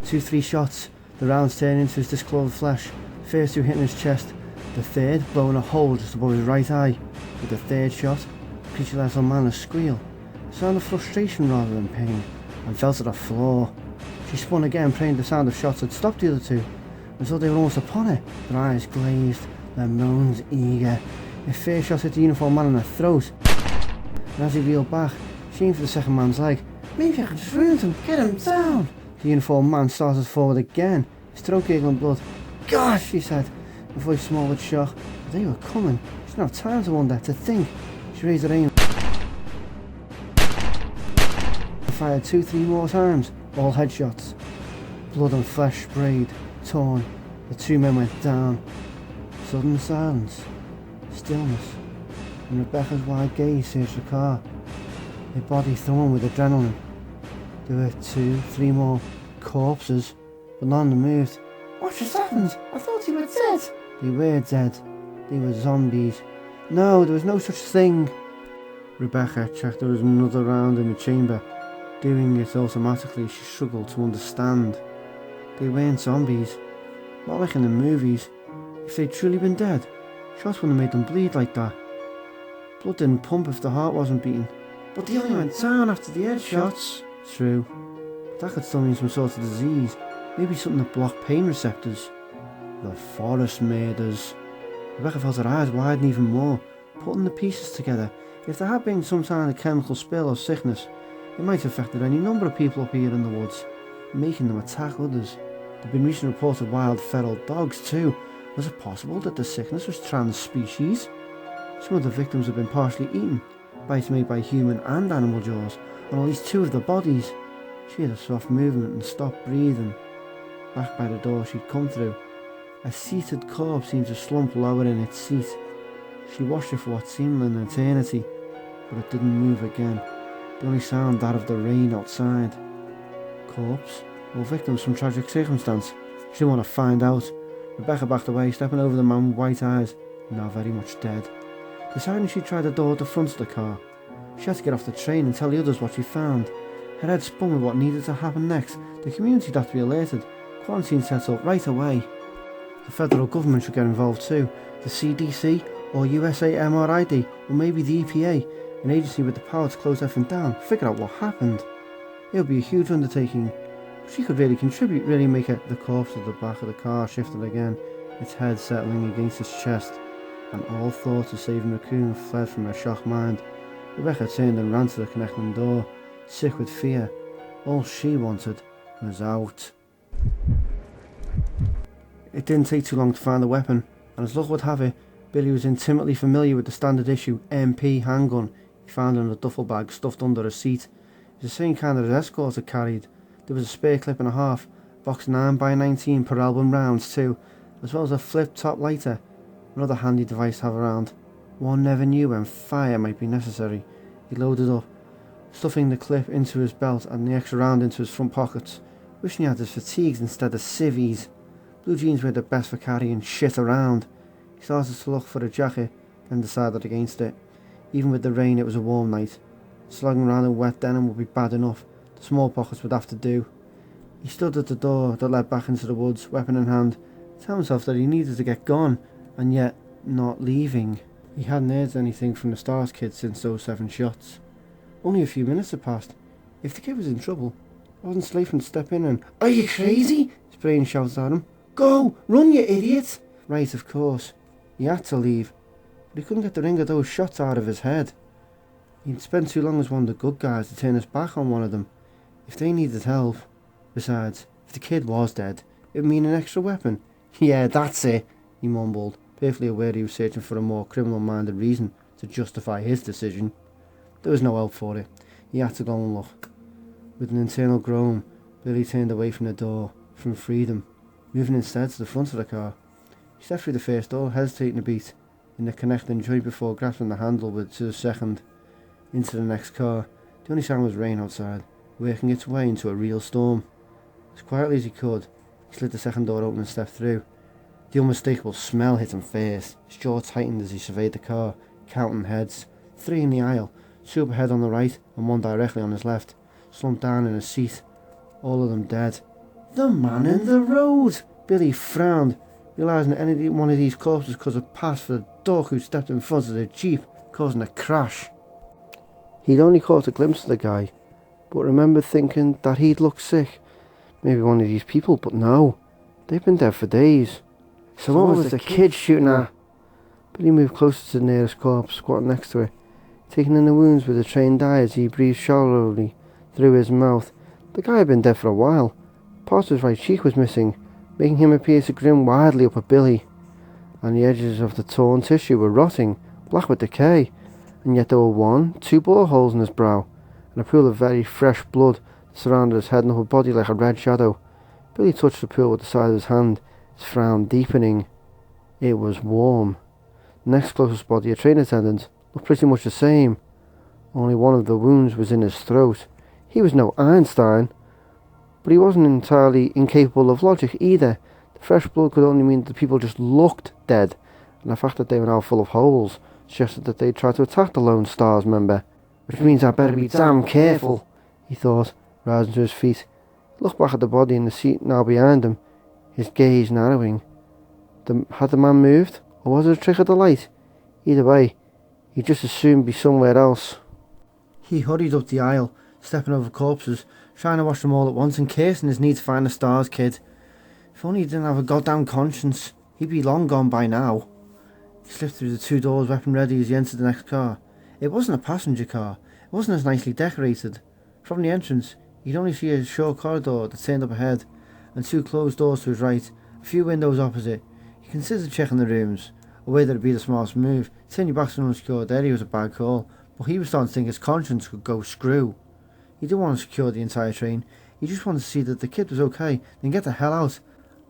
2-3 shots, the rounds turned into his discolored flesh, the first two hitting his chest, the third blowing a hole just above his right eye. With the third shot, the creature let her man a squeal, a sound of frustration rather than pain, and fell to the floor. She spun again, praying the sound of shots had stopped the other two, and so they were almost upon her, their eyes glazed, their moans eager. Her first shot hit the uniformed man in the throat, and as he reeled back, she aimed for the second man's leg. "Maybe I can just wound him, get him down!" The uniformed man started forward again, his throat giggling blood. "Gosh," she said, her voice small with shock, but they were coming. She didn't have time to wonder, to think. She raised her aim and fired 2-3 more times, all headshots. Blood and flesh sprayed, torn. The two men went down. Sudden silence, stillness, and Rebecca's wide gaze searched the car, her body thrown with adrenaline. There were 2-3 more corpses, but none of them moved. What just happened? I thought you were dead. They were dead. They were zombies. No, there was no such thing. Rebecca checked there was another round in the chamber. Doing it automatically, she struggled to understand. They weren't zombies. Not like in the movies. If they'd truly been dead, shots wouldn't have made them bleed like that. Blood didn't pump if the heart wasn't beating. But they only went down after the headshots. True. But that could still mean some sort of disease. Maybe something that blocked pain receptors. The forest murders. Rebecca felt her eyes widen even more, putting the pieces together. If there had been some kind of chemical spill or sickness, it might have affected any number of people up here in the woods, making them attack others. There have been recent reports of wild feral dogs too. Was it possible that the sickness was trans-species? Some of the victims had been partially eaten, bites made by human and animal jaws, on at least 2 of their bodies. She had a soft movement and stopped breathing. Back by the door she'd come through, a seated corpse seemed to slump lower in its seat. She watched it for what seemed an eternity, but it didn't move again. The only sound that of the rain outside. Corpse, or victim of some tragic circumstance? She didn't want to find out. Rebecca backed away, stepping over the man with white eyes, now very much dead. Deciding she'd try the door at the front of the car. She had to get off the train and tell the others what she found. Her head spun with what needed to happen next. The community had to be alerted. Quarantine set up right away. The federal government should get involved too. The CDC or USAMRID or maybe the EPA, an agency with the power to close everything down, figure out what happened. It would be a huge undertaking. She could really contribute, really make it. The corpse at the back of the car shifted again, its head settling against its chest, and all thoughts of saving Raccoon fled from her shocked mind. Rebecca turned and ran to the connecting door, sick with fear. All she wanted was out. It didn't take too long to find the weapon, and as luck would have it, Billy was intimately familiar with the standard issue MP handgun he found in a duffel bag stuffed under a seat. It was the same kind that his escort had carried. There was a spare clip and a half, box 9x19 per album rounds too, as well as a flip top lighter, another handy device to have around. One never knew when fire might be necessary. He loaded up, stuffing the clip into his belt and the extra round into his front pockets, wishing he had his fatigues instead of civvies. Blue jeans were the best for carrying shit around. He started to look for a jacket, then decided against it. Even with the rain, it was a warm night. Slogging around in wet denim would be bad enough. The small pockets would have to do. He stood at the door that led back into the woods, weapon in hand, telling himself that he needed to get gone, and yet not leaving. He hadn't heard anything from the S.T.A.R.S kid since those 7 shots. Only a few minutes had passed. If the kid was in trouble, wasn't Slayton to step in and, "Are you crazy?" His brain shouted at him. "Go! Run, you idiot!" Right, of course. He had to leave, but he couldn't get the ring of those shots out of his head. He'd spent too long as one of the good guys to turn his back on one of them. If they needed help. Besides, if the kid was dead, it would mean an extra weapon. "Yeah, that's it," he mumbled, perfectly aware he was searching for a more criminal-minded reason to justify his decision. There was no help for it. He had to go and look. With an internal groan, Billy turned away from the door, from freedom, moving instead to the front of the car. He stepped through the first door, hesitating a beat, in the connecting joint before grasping the handle to the second. Into the next car. The only sound was rain outside, working its way into a real storm. As quietly as he could, he slid the second door open and stepped through. The unmistakable smell hit him first. His jaw tightened as he surveyed the car, counting heads. 3 in the aisle, 2 up ahead on the right and 1 directly on his left, slumped down in a seat, all of them dead. The man in the road! Billy frowned, realising that any one of these corpses could have passed for the dork who stepped in front of the jeep, causing a crash. He'd only caught a glimpse of the guy, but remembered thinking that he'd looked sick. Maybe one of these people, but no. They'd been dead for days. So what was the kid shooting at? Billy moved closer to the nearest corpse, squatting next to it, taking in the wounds with a trained eye as he breathed shallowly through his mouth. The guy had been dead for a while. Part of his right cheek was missing, making him appear to grin widely up at Billy. and the edges of the torn tissue were rotting, black with decay, and yet there were 2 bullet holes in his brow, and a pool of very fresh blood surrounded his head and upper body like a red shadow. Billy touched the pool with the side of his hand, his frown deepening. It was warm. The next closest body, a train attendant, looked pretty much the same. Only one of the wounds was in his throat. He was no Einstein, but he wasn't entirely incapable of logic either. The fresh blood could only mean that the people just looked dead, and the fact that they were now full of holes suggested that they'd tried to attack the lone S.T.A.R.S member. Which means I'd better be damn careful, he thought, rising to his feet. He looked back at the body in the seat now behind him, his gaze narrowing. Had the man moved, or was it a trick of the light? Either way, he'd just as soon be somewhere else. He hurried up the aisle, stepping over corpses, trying to watch them all at once and cursing his need to find the S.T.A.R.S kid. If only he didn't have a goddamn conscience, he'd be long gone by now. He slipped through the 2 doors, weapon ready, as he entered the next car. It wasn't a passenger car. It wasn't as nicely decorated. From the entrance, you'd only see a short corridor that turned up ahead, and 2 closed doors to his right, a few windows opposite. He considered checking the rooms. A way that'd be the smartest move. Turn your back to an unsecured area was a bad call, but he was starting to think his conscience could go screw. He didn't want to secure the entire train. He just wanted to see that the kid was okay, then get the hell out.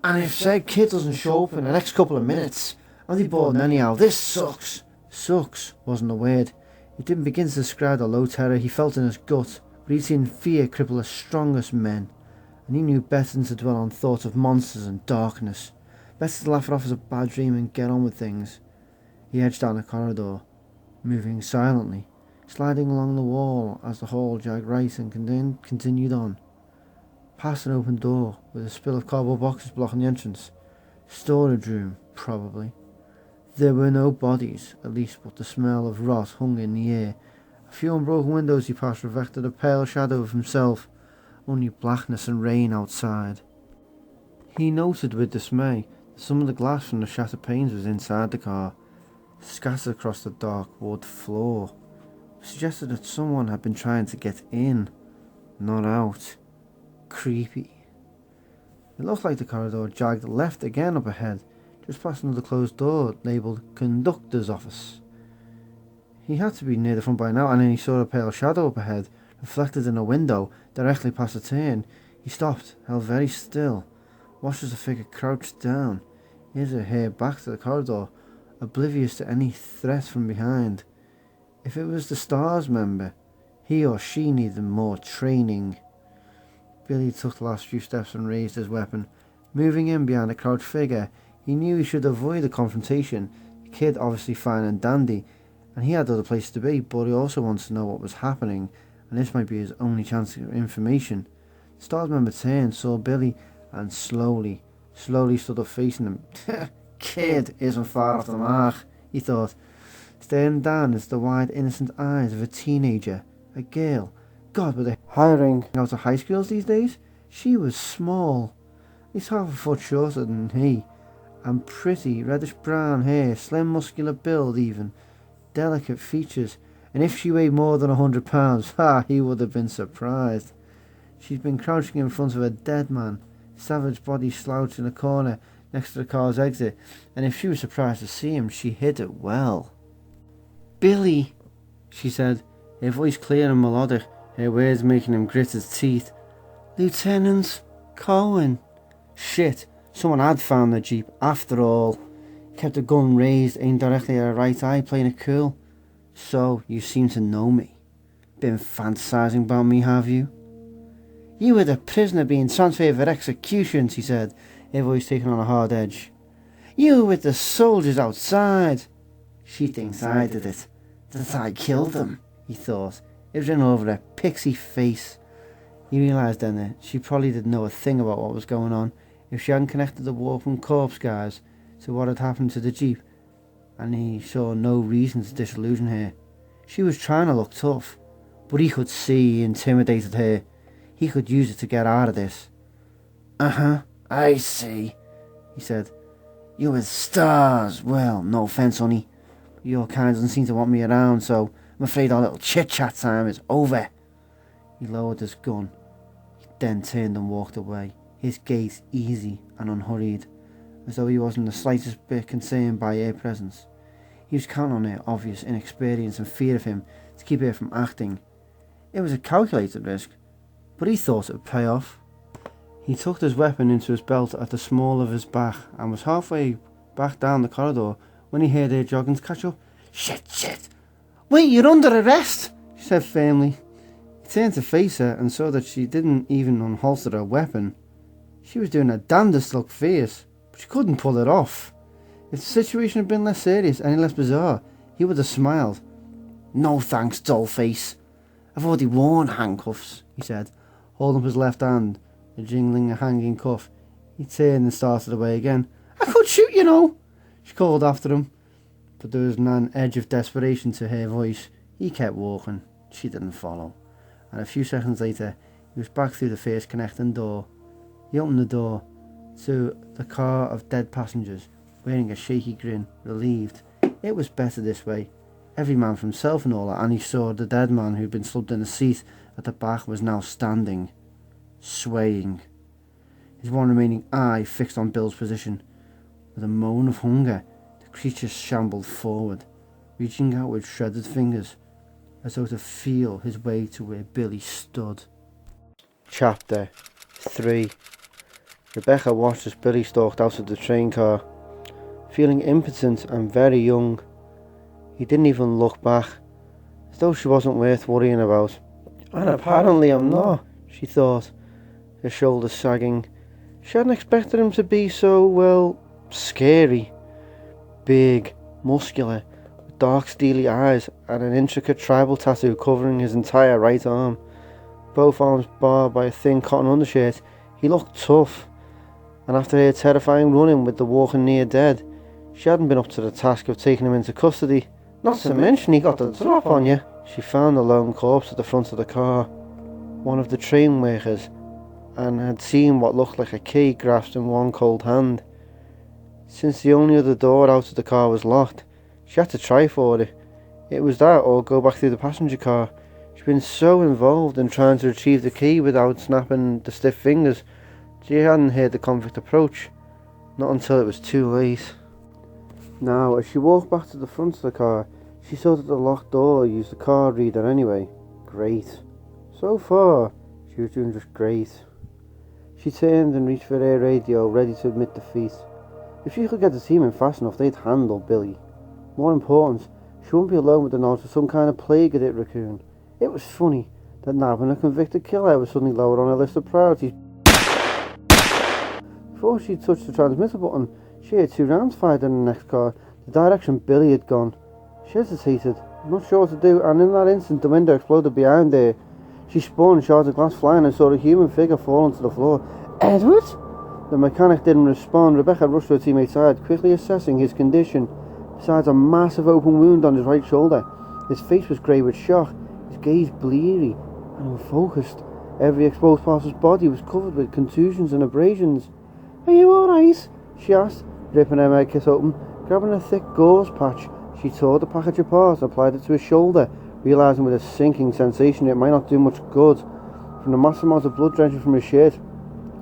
And if said kid doesn't show up in the next couple of minutes, I'm deported anyhow. This sucks. Sucks wasn't a word. It didn't begin to describe the low terror he felt in his gut, but he'd seen fear cripple the strongest men, and he knew better than to dwell on thoughts of monsters and darkness. Better to laugh it off as a bad dream and get on with things. He edged down the corridor, moving silently, sliding along the wall as the hall jagged right and continued on. Past an open door with a spill of cardboard boxes blocking the entrance. Storage room, probably. There were no bodies, at least, but the smell of rot hung in the air. A few unbroken windows he passed reflected a pale shadow of himself, only blackness and rain outside. He noted with dismay that some of the glass from the shattered panes was inside the car, scattered across the dark wood floor. It suggested that someone had been trying to get in, not out. Creepy. It looked like the corridor jagged left again up ahead, just past another closed door labelled Conductor's Office. He had to be near the front by now, and then he saw a pale shadow up ahead, reflected in a window directly past the turn. He stopped, held very still, watched as the figure crouched down, ears her hair back to the corridor, oblivious to any threat from behind. If it was the S.T.A.R.S member, he or she needed more training. Billy took the last few steps and raised his weapon. Moving in behind the crouched figure, he knew he should avoid the confrontation. The kid obviously fine and dandy, and he had other places to be, but he also wanted to know what was happening, and this might be his only chance for information. The S.T.A.R.S member turned, saw Billy, and slowly stood up facing him. Kid isn't far off the mark, he thought, staring down into the wide innocent eyes of a teenager, a girl. God, were they hiring out of high schools these days? She was small, at least half a foot shorter than he, and pretty, reddish brown hair, slim muscular build even, delicate features, and if she weighed more than 100 pounds, he would have been surprised. She'd been crouching in front of a dead man, savage body slouched in a corner next to the car's exit, and if she was surprised to see him, she hid it well. "Billy," she said, her voice clear and melodic, her words making him grit his teeth. "Lieutenant Cohen." Shit, someone had found the jeep after all. He kept the gun raised, aimed directly at her right eye, playing it cool. "So, you seem to know me. Been fantasizing about me, have you?" "You were the prisoner being transferred for execution," she said, her voice taking on a hard edge. "You were with the soldiers outside." "She thinks I did it. That I killed them," he thought. It was written over her pixie face. He realised then that she probably didn't know a thing about what was going on if she hadn't connected the warping corpse guys to what had happened to the jeep, and he saw no reason to disillusion her. She was trying to look tough, but he could see he intimidated her. He could use it to get out of this. I see," he said. "You with S.T.A.R.S. Well, no offence, honey, but your kind doesn't seem to want me around, so I'm afraid our little chit-chat time is over." He lowered his gun, then turned and walked away, his gait easy and unhurried, as though he wasn't the slightest bit concerned by her presence. He was counting on her obvious inexperience and fear of him to keep her from acting. It was a calculated risk, but he thought it would pay off. He tucked his weapon into his belt at the small of his back and was halfway back down the corridor when he heard her jogging to catch up. Shit! Wait, you're under arrest, she said firmly. He turned to face her and saw that she didn't even unholster her weapon. She was doing her damnedest to look fierce, but she couldn't pull it off. If the situation had been less serious, any less bizarre, he would have smiled. No thanks, dollface. I've already worn handcuffs, he said, holding up his left hand, jingling a hanging cuff. He turned and started away again. I could shoot, you know, she called after him, but there was an edge of desperation to her voice. He kept walking. She didn't follow, and a few seconds later, he was back through the first connecting door. He opened the door to the car of dead passengers, wearing a shaky grin, relieved. It was better this way. Every man for himself and all that, and he saw the dead man who'd been slumped in a seat at the back was now standing, swaying, his one remaining eye fixed on Bill's position. With a moan of hunger, the creature shambled forward, reaching out with shredded fingers, as though to feel his way to where Billy stood. Chapter 3. Rebecca watched as Billy stalked out of the train car, feeling impotent and very young. He didn't even look back, as though she wasn't worth worrying about. And apparently I'm not, she thought, her shoulders sagging. She hadn't expected him to be so, well, scary. Big, muscular, with dark steely eyes and an intricate tribal tattoo covering his entire right arm. Both arms barred by a thin cotton undershirt, he looked tough. And after her terrifying run-in with the walking near dead, she hadn't been up to the task of taking him into custody. Not to mention he got the drop on you. She found the lone corpse at the front of the car, one of the train workers, and had seen what looked like a key grasped in one cold hand. Since the only other door out of the car was locked, she had to try for it. It was that or go back through the passenger car. She'd been so involved in trying to retrieve the key without snapping the stiff fingers, she hadn't heard the convict approach, not until it was too late. Now, as she walked back to the front of the car, she saw that the locked door used the card reader anyway. Great. So far, she was doing just great. She turned and reached for her radio, ready to admit defeat. If she could get the team in fast enough, they'd handle Billy. More important, she wouldn't be alone with the knowledge of some kind of plague at it raccoon. It was funny that nabbing a convicted killer was suddenly lowered on her list of priorities. Before she touched the transmitter button, she heard 2 rounds fired in the next car, the direction Billy had gone. She hesitated, not sure what to do, and in that instant the window exploded behind her. She spun, shards of glass flying, and saw a human figure fall onto the floor. Edward? The mechanic didn't respond. Rebecca rushed to her teammate's side, quickly assessing his condition. Besides a massive open wound on his right shoulder, his face was grey with shock, his gaze bleary and unfocused. Every exposed part of his body was covered with contusions and abrasions. Are you alright? She asked, ripping her med kit open. Grabbing a thick gauze patch, she tore the package apart and applied it to his shoulder, realising with a sinking sensation it might not do much good. From the massive amount of blood drenching from his shirt,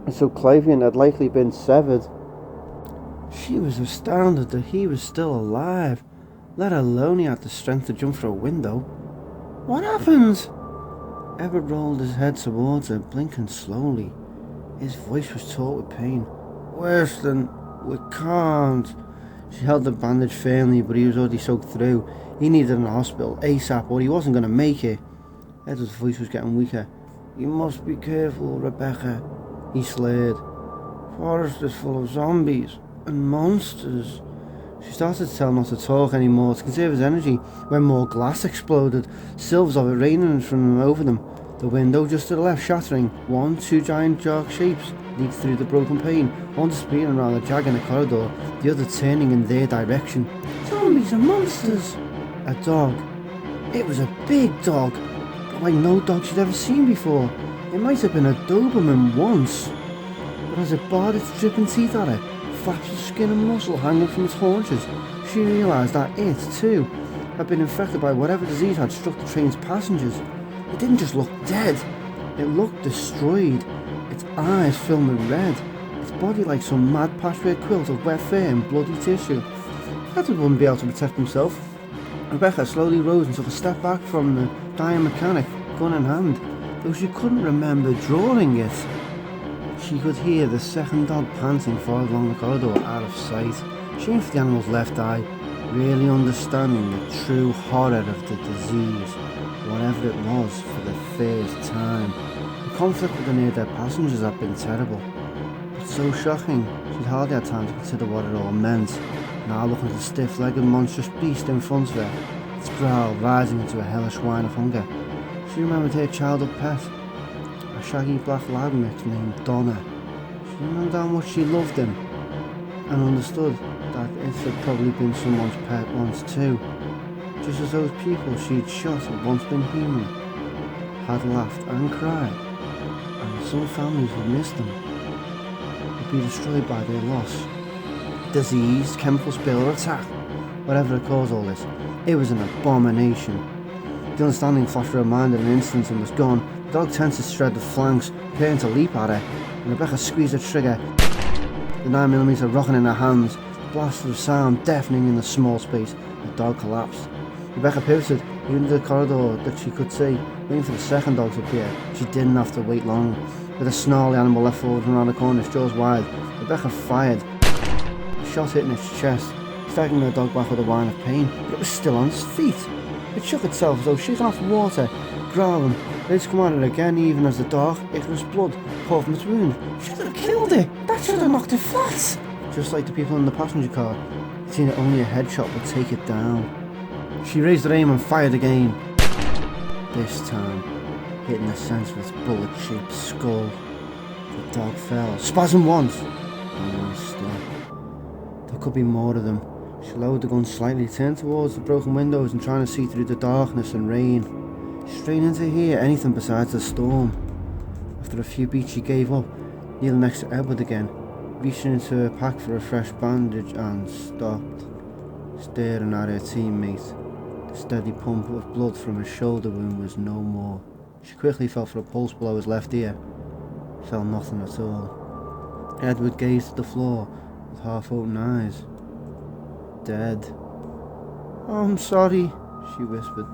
his subclavian had likely been severed. She was astounded that he was still alive, let alone he had the strength to jump through a window. What happened? Edward rolled his head towards her, blinking slowly. His voice was taut with pain. Worse than... we can't. She held the bandage firmly, but he was already soaked through. He needed an hospital ASAP, or he wasn't going to make it. Edward's voice was getting weaker. You must be careful, Rebecca, he slurred. The forest is full of zombies and monsters. She started to tell him not to talk anymore, to conserve his energy, when more glass exploded, silvers of it raining from and over them. The window just to the left shattering. 2 giant dark shapes leaped through the broken pane, one disappearing around the jag in the corridor, the other turning in their direction. Zombies and monsters! A dog. It was a big dog, but like no dog she'd ever seen before. It might have been a Doberman once, but as it barred its dripping teeth at her, flaps of skin and muscle hanging from its haunches, she realised that it, too, had been infected by whatever disease had struck the train's passengers. It didn't just look dead, it looked destroyed. Its eyes filmed with red, its body like some mad patchwork quilt of wet fur and bloody tissue. Edward wouldn't be able to protect himself. Rebecca slowly rose and took a step back from the dying mechanic, gun in hand, though she couldn't remember drawing it. She could hear the second dog panting far along the corridor, out of sight. She aimed for the animal's left eye, really understanding the true horror of the disease, whatever it was, for the first time. The conflict with the near-dead passengers had been terrible, but so shocking, she'd hardly had time to consider what it all meant. Now looking at the stiff-legged monstrous beast in front of her, its growl rising into a hellish whine of hunger, she remembered her childhood pet, a shaggy black lab mix named Donna. She remembered how much she loved him, and understood that it had probably been someone's pet once too, just as those people she'd shot had once been human, had laughed and cried, and some families would miss them, would be destroyed by their loss. Disease, chemical spill or attack, whatever had caused all this, it was an abomination. The understanding flashed through her mind in an instant and was gone. The dog tensed its shredded flanks, preparing to leap at her, and Rebecca squeezed the trigger, the 9mm rocking in her hands, the blast of sound deafening in the small space. The dog collapsed. Rebecca pivoted, even to the corridor that she could see, waiting for the second dog to appear. She didn't have to wait long. With a snarl, the animal leapt forward and around the corner, its jaws wide. Rebecca fired. The shot hit in its chest, striking the dog back with a whine of pain, but it was still on its feet. It shook itself as though shaken off water, growling, ready to come at it again, even as the dark, ichorous blood poured from its wound. Should have killed it! That should have knocked it flat! Just like the people in the passenger car, it seemed that only a headshot would take it down. She raised her aim and fired again, this time hitting the centre of its bullet-shaped skull. The dog fell, spasmed once, and then still. There could be more of them. She lowered the gun slightly, turned towards the broken windows and trying to see through the darkness and rain, straining to hear anything besides the storm. After a few beats she gave up, kneeling next to Edward again, reaching into her pack for a fresh bandage, and stopped, staring at her teammate. The steady pump of blood from his shoulder wound was no more. She quickly felt for a pulse below his left ear. Felt nothing at all. Edward gazed at the floor with half-open eyes. Dead. "Oh, I'm sorry," she whispered,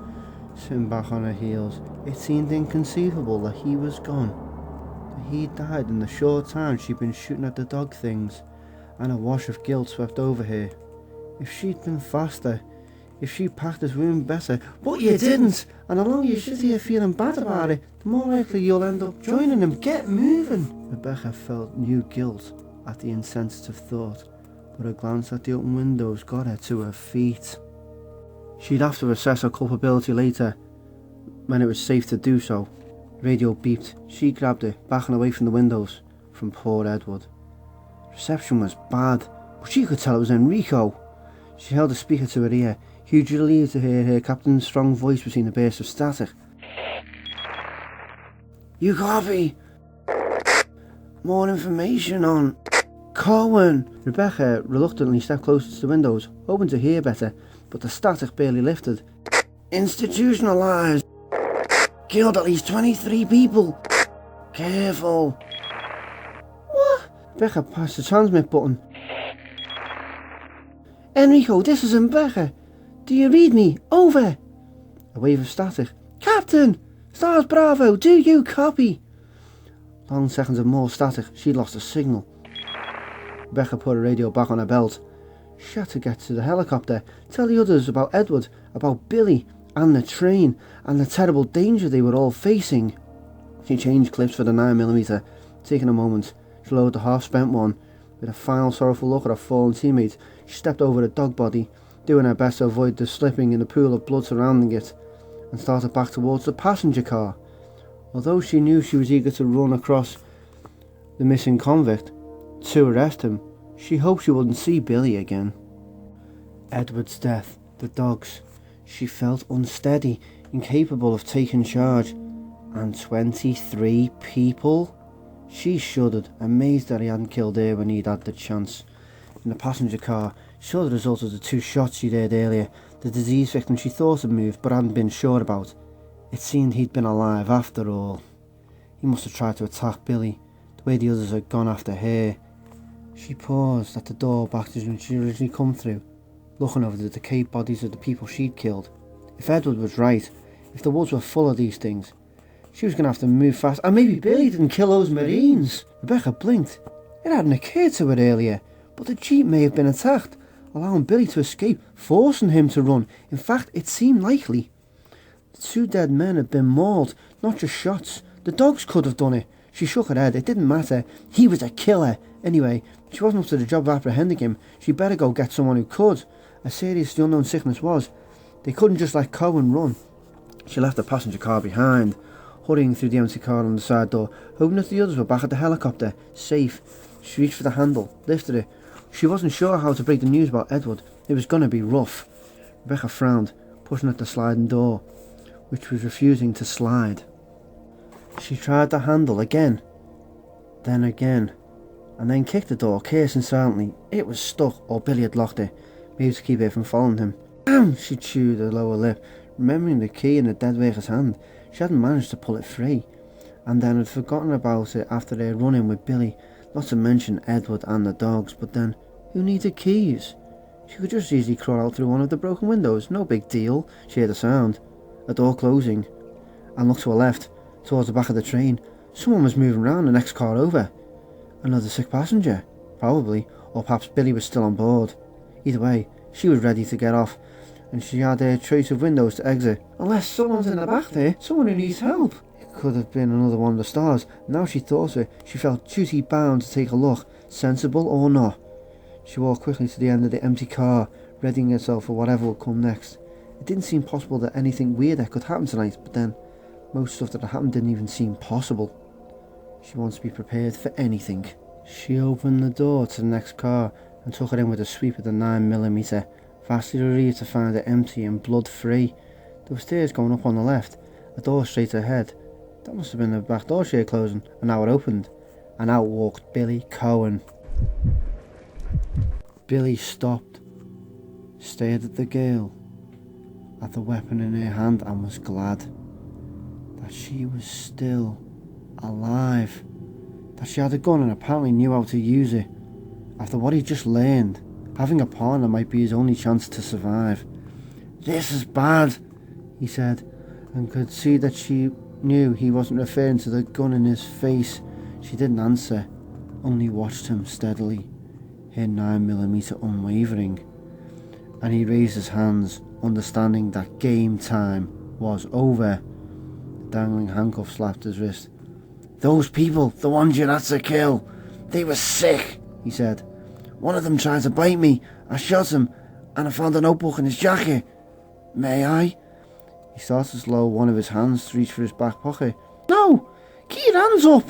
sitting back on her heels. It seemed inconceivable that he was gone, that he died in the short time she'd been shooting at the dog things, and a wash of guilt swept over her. If she'd been faster, if she packed his wound better, but you didn't, and the longer you sit here feeling bad about it, the more likely you'll end up joining him. Get moving! Rebecca felt new guilt at the insensitive thought, but a glance at the open windows got her to her feet. She'd have to assess her culpability later, when it was safe to do so. The radio beeped. She grabbed it, backing away from the windows, from poor Edward. Reception was bad, but she could tell it was Enrico. She held the speaker to her ear, hugely relieved to hear her captain's strong voice between the bursts of static. "You copy? More information on Cohen." Rebecca reluctantly stepped closer to the windows, hoping to hear better, but the static barely lifted. "Institutionalized. Killed at least 23 people. Careful." What? Rebecca pressed the transmit button. "Enrico, this is Rebecca. Do you read me? Over." A wave of static. "Captain! Stars Bravo, do you copy?" Long seconds of more static. She'd lost the signal. Rebecca put her radio back on her belt. She had to get to the helicopter, tell the others about Edward, about Billy, and the train, and the terrible danger they were all facing. She changed clips for the 9mm, taking a moment. She lowered the half-spent one. With a final sorrowful look at her fallen teammate, she stepped over the dog body, doing her best to avoid the slipping in the pool of blood surrounding it, and started back towards the passenger car. Although she knew she was eager to run across the missing convict to arrest him, she hoped she wouldn't see Billy again. Edward's death, the dog's. She felt unsteady, incapable of taking charge. And 23 people? She shuddered, amazed that he hadn't killed her when he'd had the chance. In the passenger car, she saw the result of the 2 shots she'd heard earlier, the disease victim she thought had moved but hadn't been sure about. It seemed he'd been alive after all. He must have tried to attack Billy, the way the others had gone after her. She paused at the door back to when she originally come through, looking over the decayed bodies of the people she'd killed. If Edward was right, if the woods were full of these things, she was going to have to move fast. And maybe Billy didn't kill those Marines. Rebecca blinked. It hadn't occurred to her earlier, but the jeep may have been attacked, allowing Billy to escape, forcing him to run. In fact, it seemed likely. The two dead men had been mauled, not just shots. The dogs could have done it. She shook her head. It didn't matter. He was a killer. Anyway, she wasn't up to the job of apprehending him. She'd better go get someone who could. As serious as the unknown sickness was, they couldn't just let Cohen run. She left the passenger car behind, hurrying through the empty car on the side door, hoping that the others were back at the helicopter, safe. She reached for the handle, lifted it. She wasn't sure how to break the news about Edward. It was going to be rough. Rebecca frowned, pushing at the sliding door, which was refusing to slide. She tried the handle again, then again, and then kicked the door, cursing silently. It was stuck, or Billy had locked it, maybe to keep it from following him. Damn, she chewed her lower lip, remembering the key in the dead waker's hand. She hadn't managed to pull it free, and then had forgotten about it after they had run in with Billy, not to mention Edward and the dogs. But then, who needed keys? She could just easily crawl out through one of the broken windows, no big deal. She heard a sound, a door closing, and looked to her left, towards the back of the train. Someone was moving around the next car over. Another sick passenger, probably, or perhaps Billy was still on board. Either way, she was ready to get off, and she had a choice of windows to exit. Unless someone's in the back there, someone who needs help. It could have been another one of the stars. Now she thought of it, she felt duty bound to take a look, sensible or not. She walked quickly to the end of the empty car, readying herself for whatever would come next. It didn't seem possible that anything weirder could happen tonight, but then, most stuff that had happened didn't even seem possible. She wanted to be prepared for anything. She opened the door to the next car and took it in with a sweep of the 9mm, vastly relieved to find it empty and blood-free. There were stairs going up on the left, a door straight ahead. That must have been the back door she had closing, and now it opened, and out walked Billy Cohen. Billy stopped, stared at the girl, at the weapon in her hand, and was glad that she was still alive, that she had a gun and apparently knew how to use it. After what he'd just learned, having a partner might be his only chance to survive. "This is bad," he said, and could see that she knew he wasn't referring to the gun in his face. She didn't answer, only watched him steadily, her 9mm unwavering. And he raised his hands, understanding that game time was over. The dangling handcuff slapped his wrist. "Those people, the ones you had to kill, they were sick," he said. "One of them tried to bite me. I shot him, and I found a notebook in his jacket. May I?" He started to lower one of his hands to reach for his back pocket. "No! Keep your hands up!"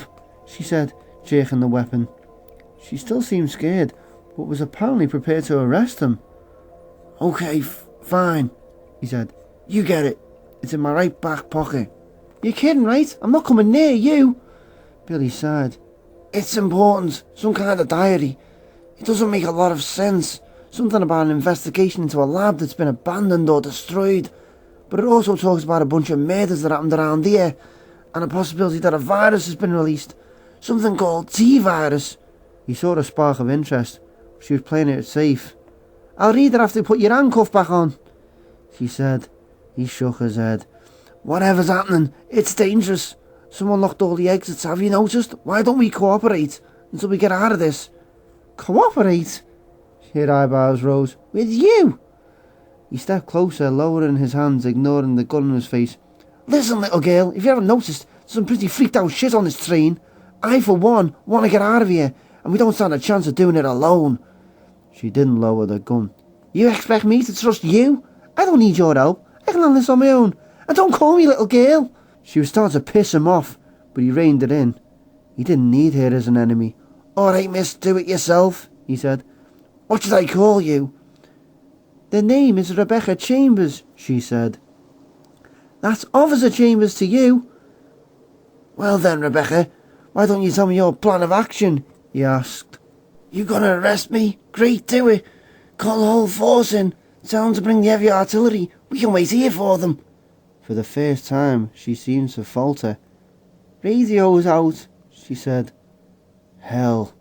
she said, jerking the weapon. She still seemed scared, but was apparently prepared to arrest him. "Okay, fine," he said. "You get it. It's in my right back pocket." "You're kidding, right? I'm not coming near you." Billy sighed. "It's important. Some kind of diary. It doesn't make a lot of sense. Something about an investigation into a lab that's been abandoned or destroyed. But it also talks about a bunch of murders that happened around here, and a possibility that a virus has been released. Something called T-virus." He saw a spark of interest. She was playing it safe. "I'll read it after you put your handcuff back on," she said. He shook his head. "Whatever's happening, it's dangerous. Someone locked all the exits, have you noticed? Why don't we cooperate until we get out of this?" "Cooperate?" Her eyebrows rose. "With you?" He stepped closer, lowering his hands, ignoring the gun in his face. "Listen, little girl, if you haven't noticed, there's some pretty freaked out shit on this train. I, for one, want to get out of here, and we don't stand a chance of doing it alone." She didn't lower the gun. "You expect me to trust you? I don't need your help. I can handle this on my own. And don't call me little girl." She was starting to piss him off, but he reined it in. He didn't need her as an enemy. "All right, miss, do it yourself," he said. "What should I call you?" "The name is Rebecca Chambers," she said. "That's Officer Chambers to you." "Well then, Rebecca, why don't you tell me your plan of action?" he asked. "You gonna arrest me? Great, do it. Call the whole force in. Tell them to bring the heavy artillery. We can wait here for them." For the first time, she seemed to falter. "Radio's out," she said. Hell.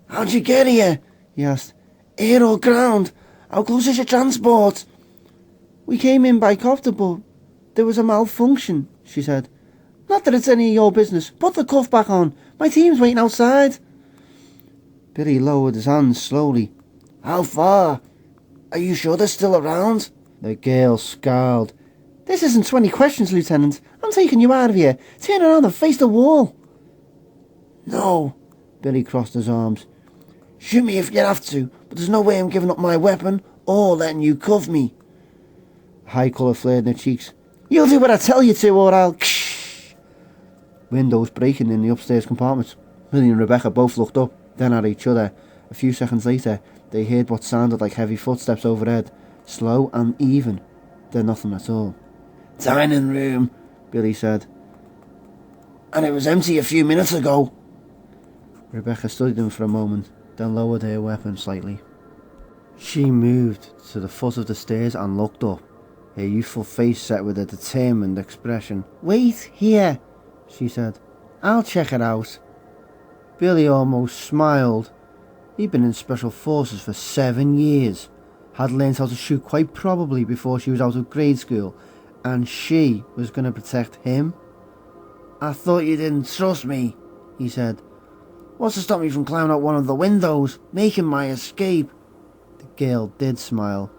How'd you get here? He asked. Air or ground? How close is your transport? We came in by copter, but there was a malfunction, she said. Not that it's any of your business. Put the cuff back on. My team's waiting outside. Billy lowered his hands slowly. How far? Are you sure they're still around? The girl scowled. This isn't 20 questions, Lieutenant. I'm taking you out of here. Turn around and face the wall. No. Billy crossed his arms. Shoot me if you have to, but there's no way I'm giving up my weapon or letting you cuff me. High colour flared in her cheeks. You'll do what I tell you to, or I'll... Windows breaking in the upstairs compartment. Billy and Rebecca both looked up, then at each other. A few seconds later, they heard what sounded like heavy footsteps overhead, slow and even, then nothing at all. Dining room, Billy said. And it was empty a few minutes ago. Rebecca studied him for a moment, then lowered her weapon slightly. She moved to the foot of the stairs and looked up, her youthful face set with a determined expression. Wait here, she said. I'll check it out. Billy almost smiled. He'd been in Special Forces for 7 years, had learned how to shoot quite probably before she was out of grade school, and she was going to protect him. I thought you didn't trust me, he said. What's to stop me from climbing out one of the windows, making my escape? The girl did smile,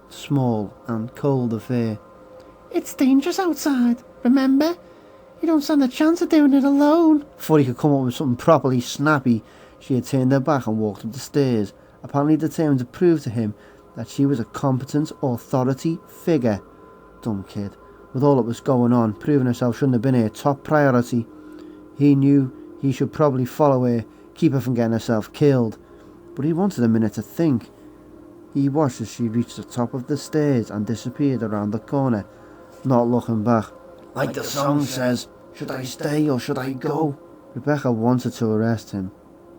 small and cold of fear. It's dangerous outside, remember? You don't stand a chance of doing it alone. Before he could come up with something properly snappy, she had turned her back and walked up the stairs, apparently determined to prove to him that she was a competent authority figure. Dumb kid. With all that was going on, proving herself shouldn't have been her top priority. He knew he should probably follow her, keep her from getting herself killed. But he wanted a minute to think. He watched as she reached the top of the stairs and disappeared around the corner, not looking back. Like the song says, should I stay or should I go? Rebecca wanted to arrest him,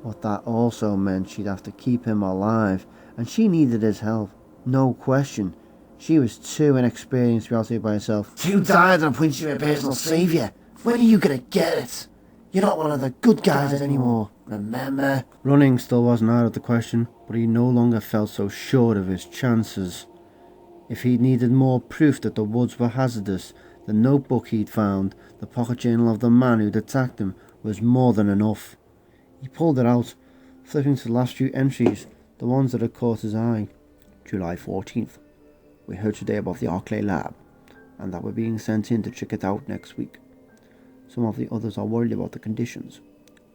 but that also meant she'd have to keep him alive, and she needed his help. No question. She was too inexperienced to be out here by herself. Too tired to appoint you a personal saviour. When are you going to get it? You're not one of the good guys anymore, remember? Running still wasn't out of the question, but he no longer felt so sure of his chances. If he needed more proof that the woods were hazardous, the notebook he'd found, the pocket journal of the man who'd attacked him, was more than enough. He pulled it out, flipping to the last few entries, the ones that had caught his eye. July 14th. We heard today about the Arclay lab, and that we're being sent in to check it out next week. Some of the others are worried about the conditions,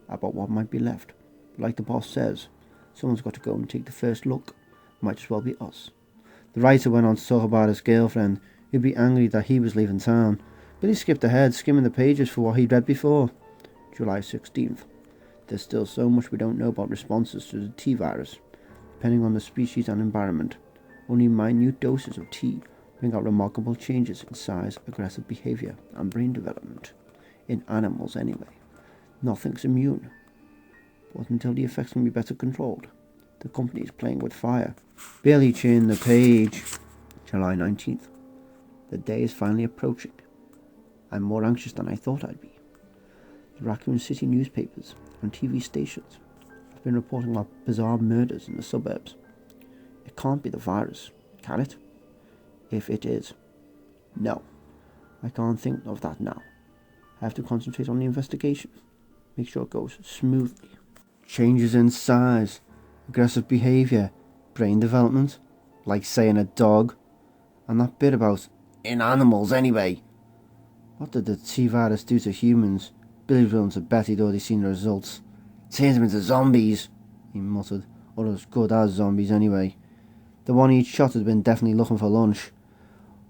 about what might be left. But like the boss says, someone's got to go and take the first look. Might as well be us. The writer went on to talk about his girlfriend, who'd be angry that he was leaving town, but he skipped ahead, skimming the pages for what he'd read before. July 16th. There's still so much we don't know about responses to the T virus, depending on the species and environment. Only minute doses of T bring out remarkable changes in size, aggressive behaviour, and brain development. In animals, anyway. Nothing's immune. But until the effects can be better controlled, the company is playing with fire. Barely turned the page. July 19th. The day is finally approaching. I'm more anxious than I thought I'd be. The Raccoon City newspapers and TV stations have been reporting about bizarre murders in the suburbs. It can't be the virus, can it? If it is, no. I can't think of that now. I have to concentrate on the investigation. Make sure it goes smoothly. Changes in size, aggressive behaviour, brain development, like saying a dog, and that bit about in animals anyway. What did the T-virus do to humans? Billy was willing to bet he'd already seen the results. Turns them into zombies, he muttered, or as good as zombies anyway. The one he'd shot had been definitely looking for lunch.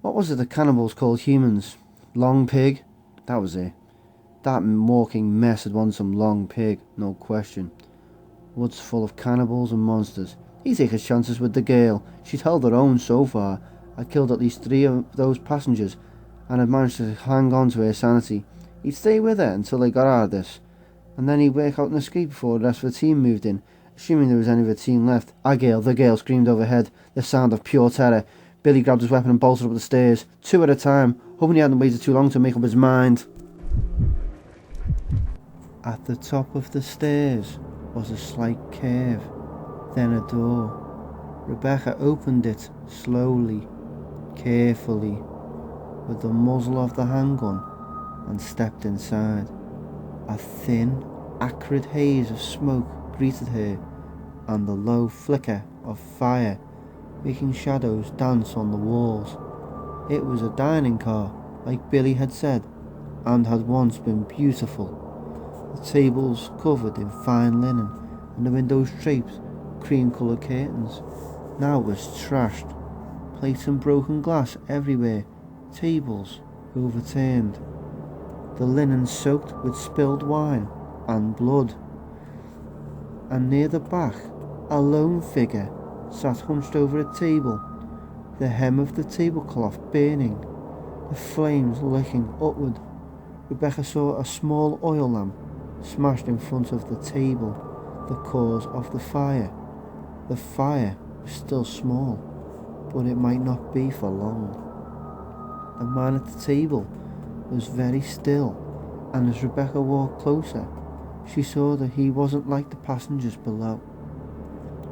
What was it the cannibals called humans? Long pig? That was it. That walking mess had wanted some long pig, no question. Woods full of cannibals and monsters. He'd take his chances with the girl. She'd held her own so far. Had killed at least 3 of those passengers, and had managed to hang on to her sanity. He'd stay with her until they got out of this, and then he'd work out an escape before the rest of the team moved in, assuming there was any of the team left. The girl screamed overhead, the sound of pure terror. Billy grabbed his weapon and bolted up the stairs, 2 at a time, hoping he hadn't waited too long to make up his mind. At the top of the stairs, was a slight curve, then a door. Rebecca opened it slowly, carefully, with the muzzle of the handgun, and stepped inside. A thin, acrid haze of smoke greeted her, and the low flicker of fire making shadows dance on the walls. It was a dining car, like Billy had said, and had once been beautiful. The tables covered in fine linen, and the windows draped with cream-coloured curtains. Now it was trashed. Plates and broken glass everywhere, tables overturned, the linen soaked with spilled wine and blood. And near the back, a lone figure sat hunched over a table, the hem of the tablecloth burning, the flames licking upward. Rebecca saw a small oil lamp smashed in front of the table, the cause of the fire. The fire was still small, but it might not be for long. The man at the table was very still, and as Rebecca walked closer, she saw that he wasn't like the passengers below.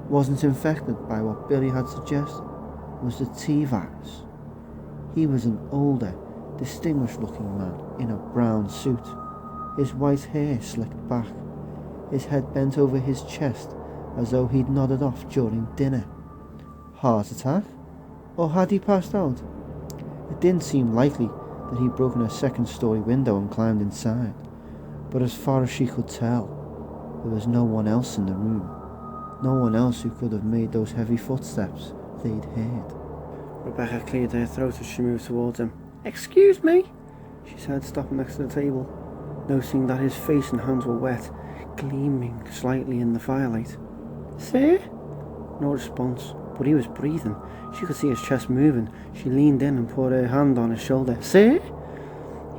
Wasn't infected by what Billy had suggested was the T-virus. He was an older, distinguished-looking man in a brown suit, his white hair slicked back, his head bent over his chest as though he'd nodded off during dinner. Heart attack? Or had he passed out? It didn't seem likely that he'd broken a second-story window and climbed inside, but as far as she could tell, there was no one else in the room, no one else who could have made those heavy footsteps they'd heard. Rebecca cleared her throat as she moved towards him. "Excuse me," she said, stopping next to the table, noticing that his face and hands were wet, gleaming slightly in the firelight. "Sir?" No response, but he was breathing. She could see his chest moving. She leaned in and put her hand on his shoulder. "Sir?"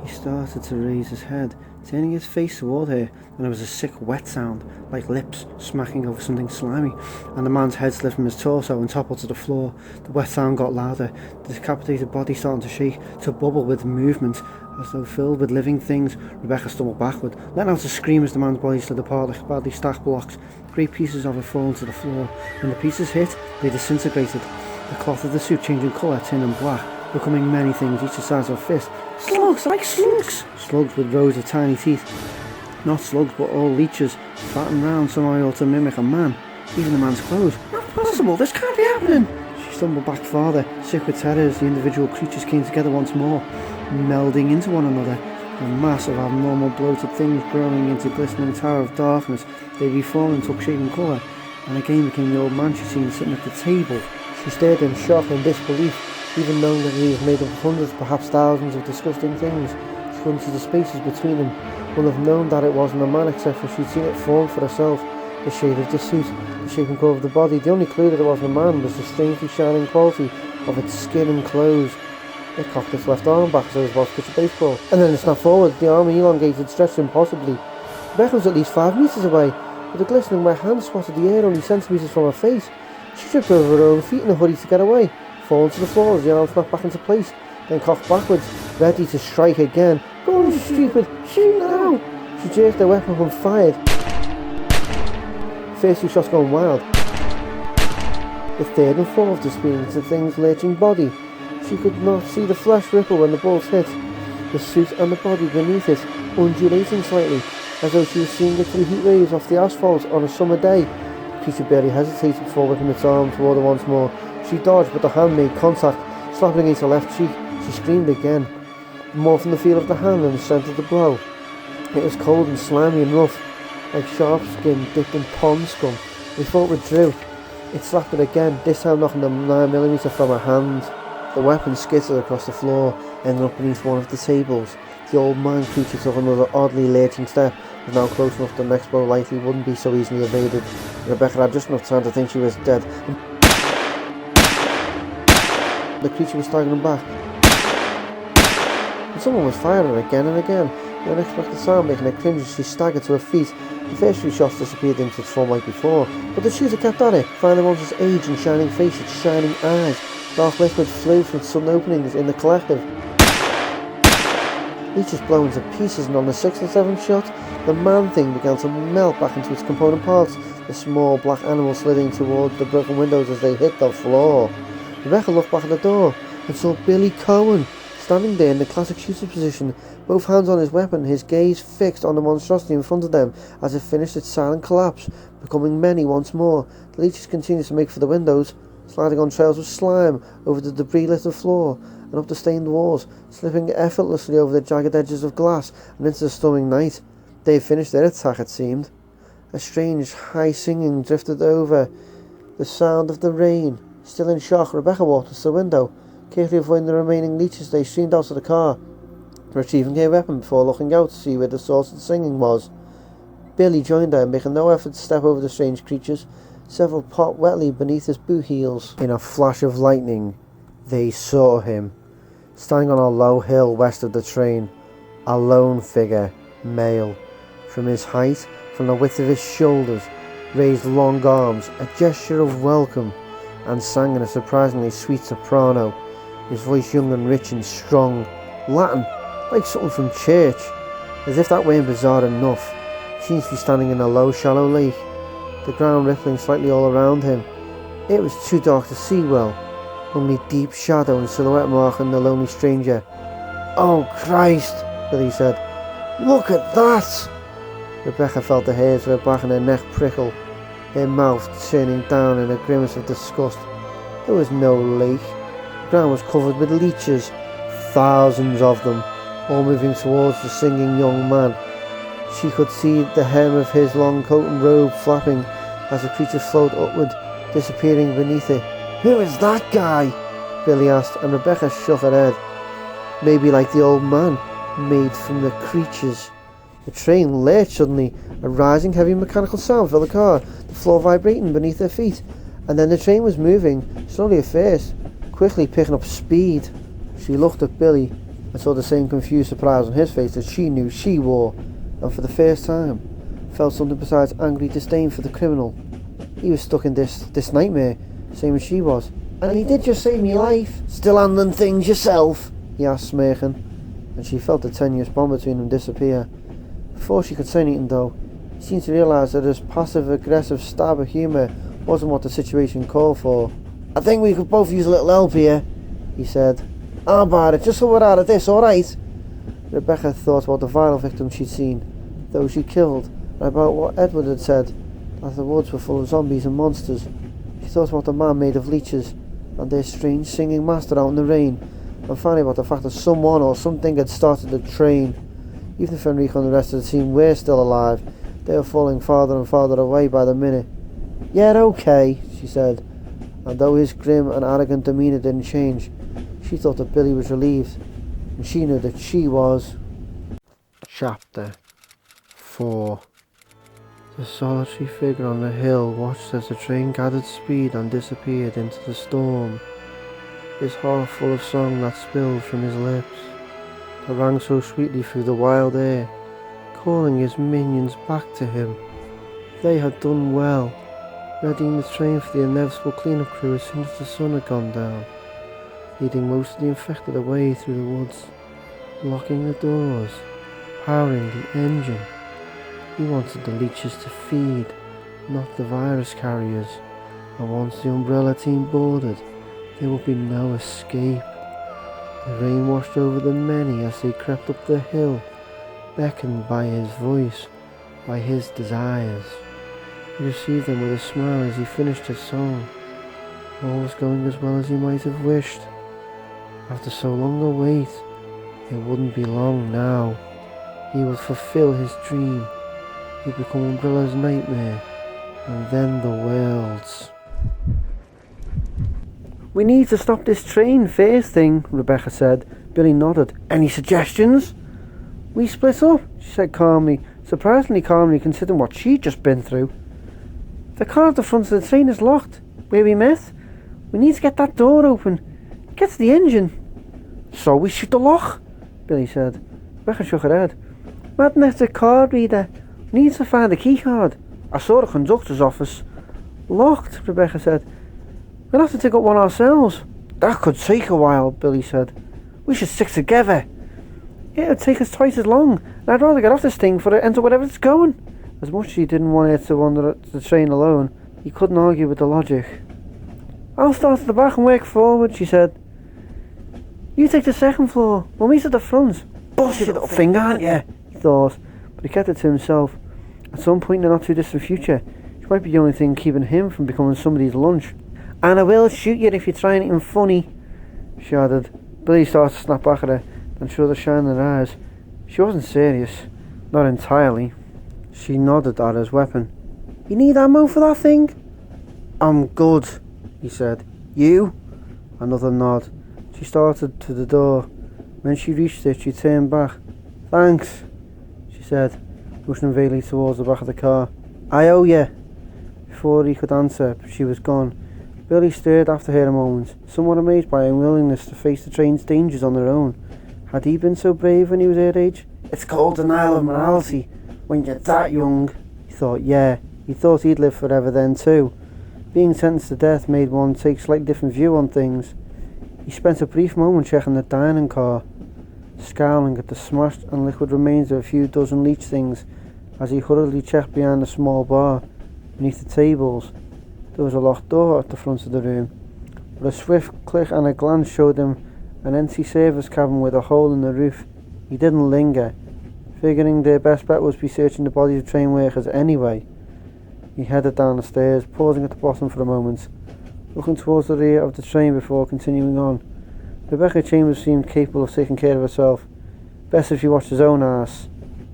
He started to raise his head, turning his face toward her, and there was a sick wet sound, like lips smacking over something slimy, and the man's head slipped from his torso and toppled to the floor. The wet sound got louder, the decapitated body starting to shake, to bubble with movement, as though filled with living things. Rebecca stumbled backward, letting out a scream as the man's body slid apart like badly stacked blocks. Great pieces of it falling to the floor. When the pieces hit, they disintegrated, the cloth of the suit changing colour, tin and black, becoming many things each the size of a fist. "Slugs, like slugs!" Slugs with rows of tiny teeth. Not slugs, but all leeches, fat and round, somehow to mimic a man. Even the man's clothes. "Not possible, this can't be happening!" She stumbled back farther, sick with terror as the individual creatures came together once more, melding into one another. A mass of abnormal bloated things growing into glistening tower of darkness. They reformed and took shape and colour, and again became the old man she'd seen sitting at the table. She stared in shock and disbelief, even knowing that he was made of hundreds, perhaps thousands of disgusting things. She couldn't see the spaces between them, wouldn't have known that it wasn't a man except for she'd seen it formed for herself. The shade of the suit, the shape and colour of the body, the only clue that it wasn't a man was the strangely shining quality of its skin and clothes. It cocked its left arm back as it was about to catch a baseball, and then it snapped forward, the arm elongated, stretched impossibly. Rebecca was at least 5 metres away, with a glistening wet hand swatted the air only centimetres from her face. She tripped over her own feet in a hurry to get away, falling to the floor as the arm snapped back into place, then cocked backwards, ready to strike again. "Go on, you stupid! Shoot now!" She jerked her weapon up and fired. First 2 shots going wild. The third and fourth disappeared the thing's lurching body. She could not see the flesh ripple when the bullets hit, the suit and the body beneath it undulating slightly, as though she was seeing it through heat rays off the asphalt on a summer day. The creature barely hesitated before whipping its arm toward her once more. She dodged, but the hand made contact, slapping against her left cheek. She screamed again, more from the feel of the hand than the strength of the blow. It was cold and slimy and rough, like sharp skin dipped in pond scum. Before it withdrew, it slapped it again, this time knocking the 9mm from her hand. The weapon skittered across the floor, ending up beneath one of the tables. The old man creature took another oddly lurching step, was now close enough the next blow likely wouldn't be so easily evaded. Rebecca had just enough time to think she was dead. The creature was staggering back, and someone was firing again and again. The unexpected sound making her cringe as she staggered to her feet. The first 3 shots disappeared into its form like before, but the shooter kept at it, finding the monster's age and shining face, its shining eyes. Dark liquid flew from sudden openings in the collective. leeches blown to pieces, and on the 6th or 7th shot, the man-thing began to melt back into its component parts. The small black animal slithering towards the broken windows as they hit the floor. Rebecca looked back at the door and saw Billy Cohen standing there in the classic shooter position, both hands on his weapon, his gaze fixed on the monstrosity in front of them as it finished its silent collapse, becoming many once more. The leeches continued to make for the windows, sliding on trails of slime over the debris-littered floor and up the stained walls, slipping effortlessly over the jagged edges of glass and into the storming night. They had finished their attack, it seemed. A strange, high singing drifted over the sound of the rain. Still in shock, Rebecca walked to the window. Carefully avoiding the remaining leeches, they streamed out to the car, retrieving her weapon before looking out to see where the source of the singing was. Billy joined her, making no effort to step over the strange creatures. Several popped wetly beneath his boot heels. In a flash of lightning, they saw him, standing on a low hill west of the train, a lone figure, male. From his height, from the width of his shoulders, raised long arms, a gesture of welcome, and sang in a surprisingly sweet soprano, his voice young and rich and strong, Latin, like something from church. As if that weren't bizarre enough, he seems to be standing in a low, shallow lake, the ground rippling slightly all around him. It was too dark to see well, only deep shadow and silhouette marking the lonely stranger. "Oh Christ," Billy said. "Look at that!" Rebecca felt the hairs of her back and her neck prickle, her mouth turning down in a grimace of disgust. There was no lake. The ground was covered with leeches, thousands of them, all moving towards the singing young man. She could see the hem of his long coat and robe flapping as the creatures flowed upward, disappearing beneath it. "Who is that guy?" Billy asked, and Rebecca shook her head. "Maybe like the old man, made from the creatures." The train lurched suddenly. A rising, heavy mechanical sound filled the car, the floor vibrating beneath their feet. And then the train was moving, slowly at first, quickly picking up speed. She looked at Billy and saw the same confused surprise on his face that she knew she wore, and for the first time felt something besides angry disdain for the criminal. He was stuck in this nightmare, same as she was. "And he did just save me life. Still handling things yourself?" he asked, smirking, and she felt the tenuous bond between them disappear. Before she could say anything though, he seemed to realise that his passive-aggressive stab of humour wasn't what the situation called for. "I think we could both use a little help here," he said. "How about it, just so we're out of this, alright?" Rebecca thought about the vile victims she'd seen, those she killed, and about what Edward had said, that the woods were full of zombies and monsters. She thought about the man made of leeches, and their strange singing master out in the rain, and finally about the fact that someone or something had started the train. Even if Enrico and the rest of the team were still alive, they were falling farther and farther away by the minute. "Yeah, okay," she said, and though his grim and arrogant demeanour didn't change, she thought that Billy was relieved, and she knew that she was. Chapter 4. The solitary figure on the hill watched as the train gathered speed and disappeared into the storm, his heart full of song that spilled from his lips, that rang so sweetly through the wild air, calling his minions back to him. They had done well, readying the train for the inevitable cleanup crew as soon as the sun had gone down, leading most of the infected away through the woods, locking the doors, powering the engine. He wanted the leeches to feed, not the virus carriers, and once the umbrella team boarded, there would be no escape. The rain washed over the many as they crept up the hill, beckoned by his voice, by his desires. He received them with a smile as he finished his song. All was going as well as he might have wished. After so long a wait, it wouldn't be long now. He would fulfill his dream. He'd become Umbrella's nightmare, and then the world's. "We need to stop this train first thing," Rebecca said. Billy nodded. "Any suggestions?" "We split up," she said calmly, surprisingly calmly considering what she'd just been through. "The car at the front of the train is locked, where we met. We need to get that door open. Get to the engine." "So we shoot the lock," Billy said. Rebecca shook her head. "Magnetic card reader. We need to find a key card. I saw the conductor's office." "Locked," Rebecca said. "We'll have to take up one ourselves." "That could take a while," Billy said. "We should stick together." It'll take us twice as long, and I'd rather get off this thing before it ends up wherever it's going. As much as he didn't want it to wander the train alone, he couldn't argue with the logic. I'll start at the back and work forward, she said. You take the second floor, we'll meet at the front. Boss, you little thing, aren't you? He thought, but he kept it to himself. At some point in the not too distant future, she might be the only thing keeping him from becoming somebody's lunch. And I will shoot you if you try anything funny, she added. Billy started to snap back at her, and showed a shine in her eyes. She wasn't serious, not entirely. She nodded at his weapon. You need ammo for that thing? I'm good, he said. You? Another nod. She started to the door. When she reached it, she turned back. Thanks, she said, pushing vaguely towards the back of the car. I owe you. Before he could answer, she was gone. Billy stared after her a moment, somewhat amazed by her unwillingness to face the train's dangers on her own. Had he been so brave when he was her age? It's called denial of morality, when you're that young. He thought, yeah, he thought he'd live forever then too. Being sentenced to death made one take a slightly different view on things. He spent a brief moment checking the dining car, scowling at the smashed and liquid remains of a few dozen leech things as he hurriedly checked behind a small bar beneath the tables. There was a locked door at the front of the room, but a swift click and a glance showed him an empty service cabin with a hole in the roof. He didn't linger, figuring their best bet was to be searching the bodies of train workers anyway. He headed down the stairs, pausing at the bottom for a moment, looking towards the rear of the train before continuing on. Rebecca Chambers seemed capable of taking care of herself. Best if she watched his own ass.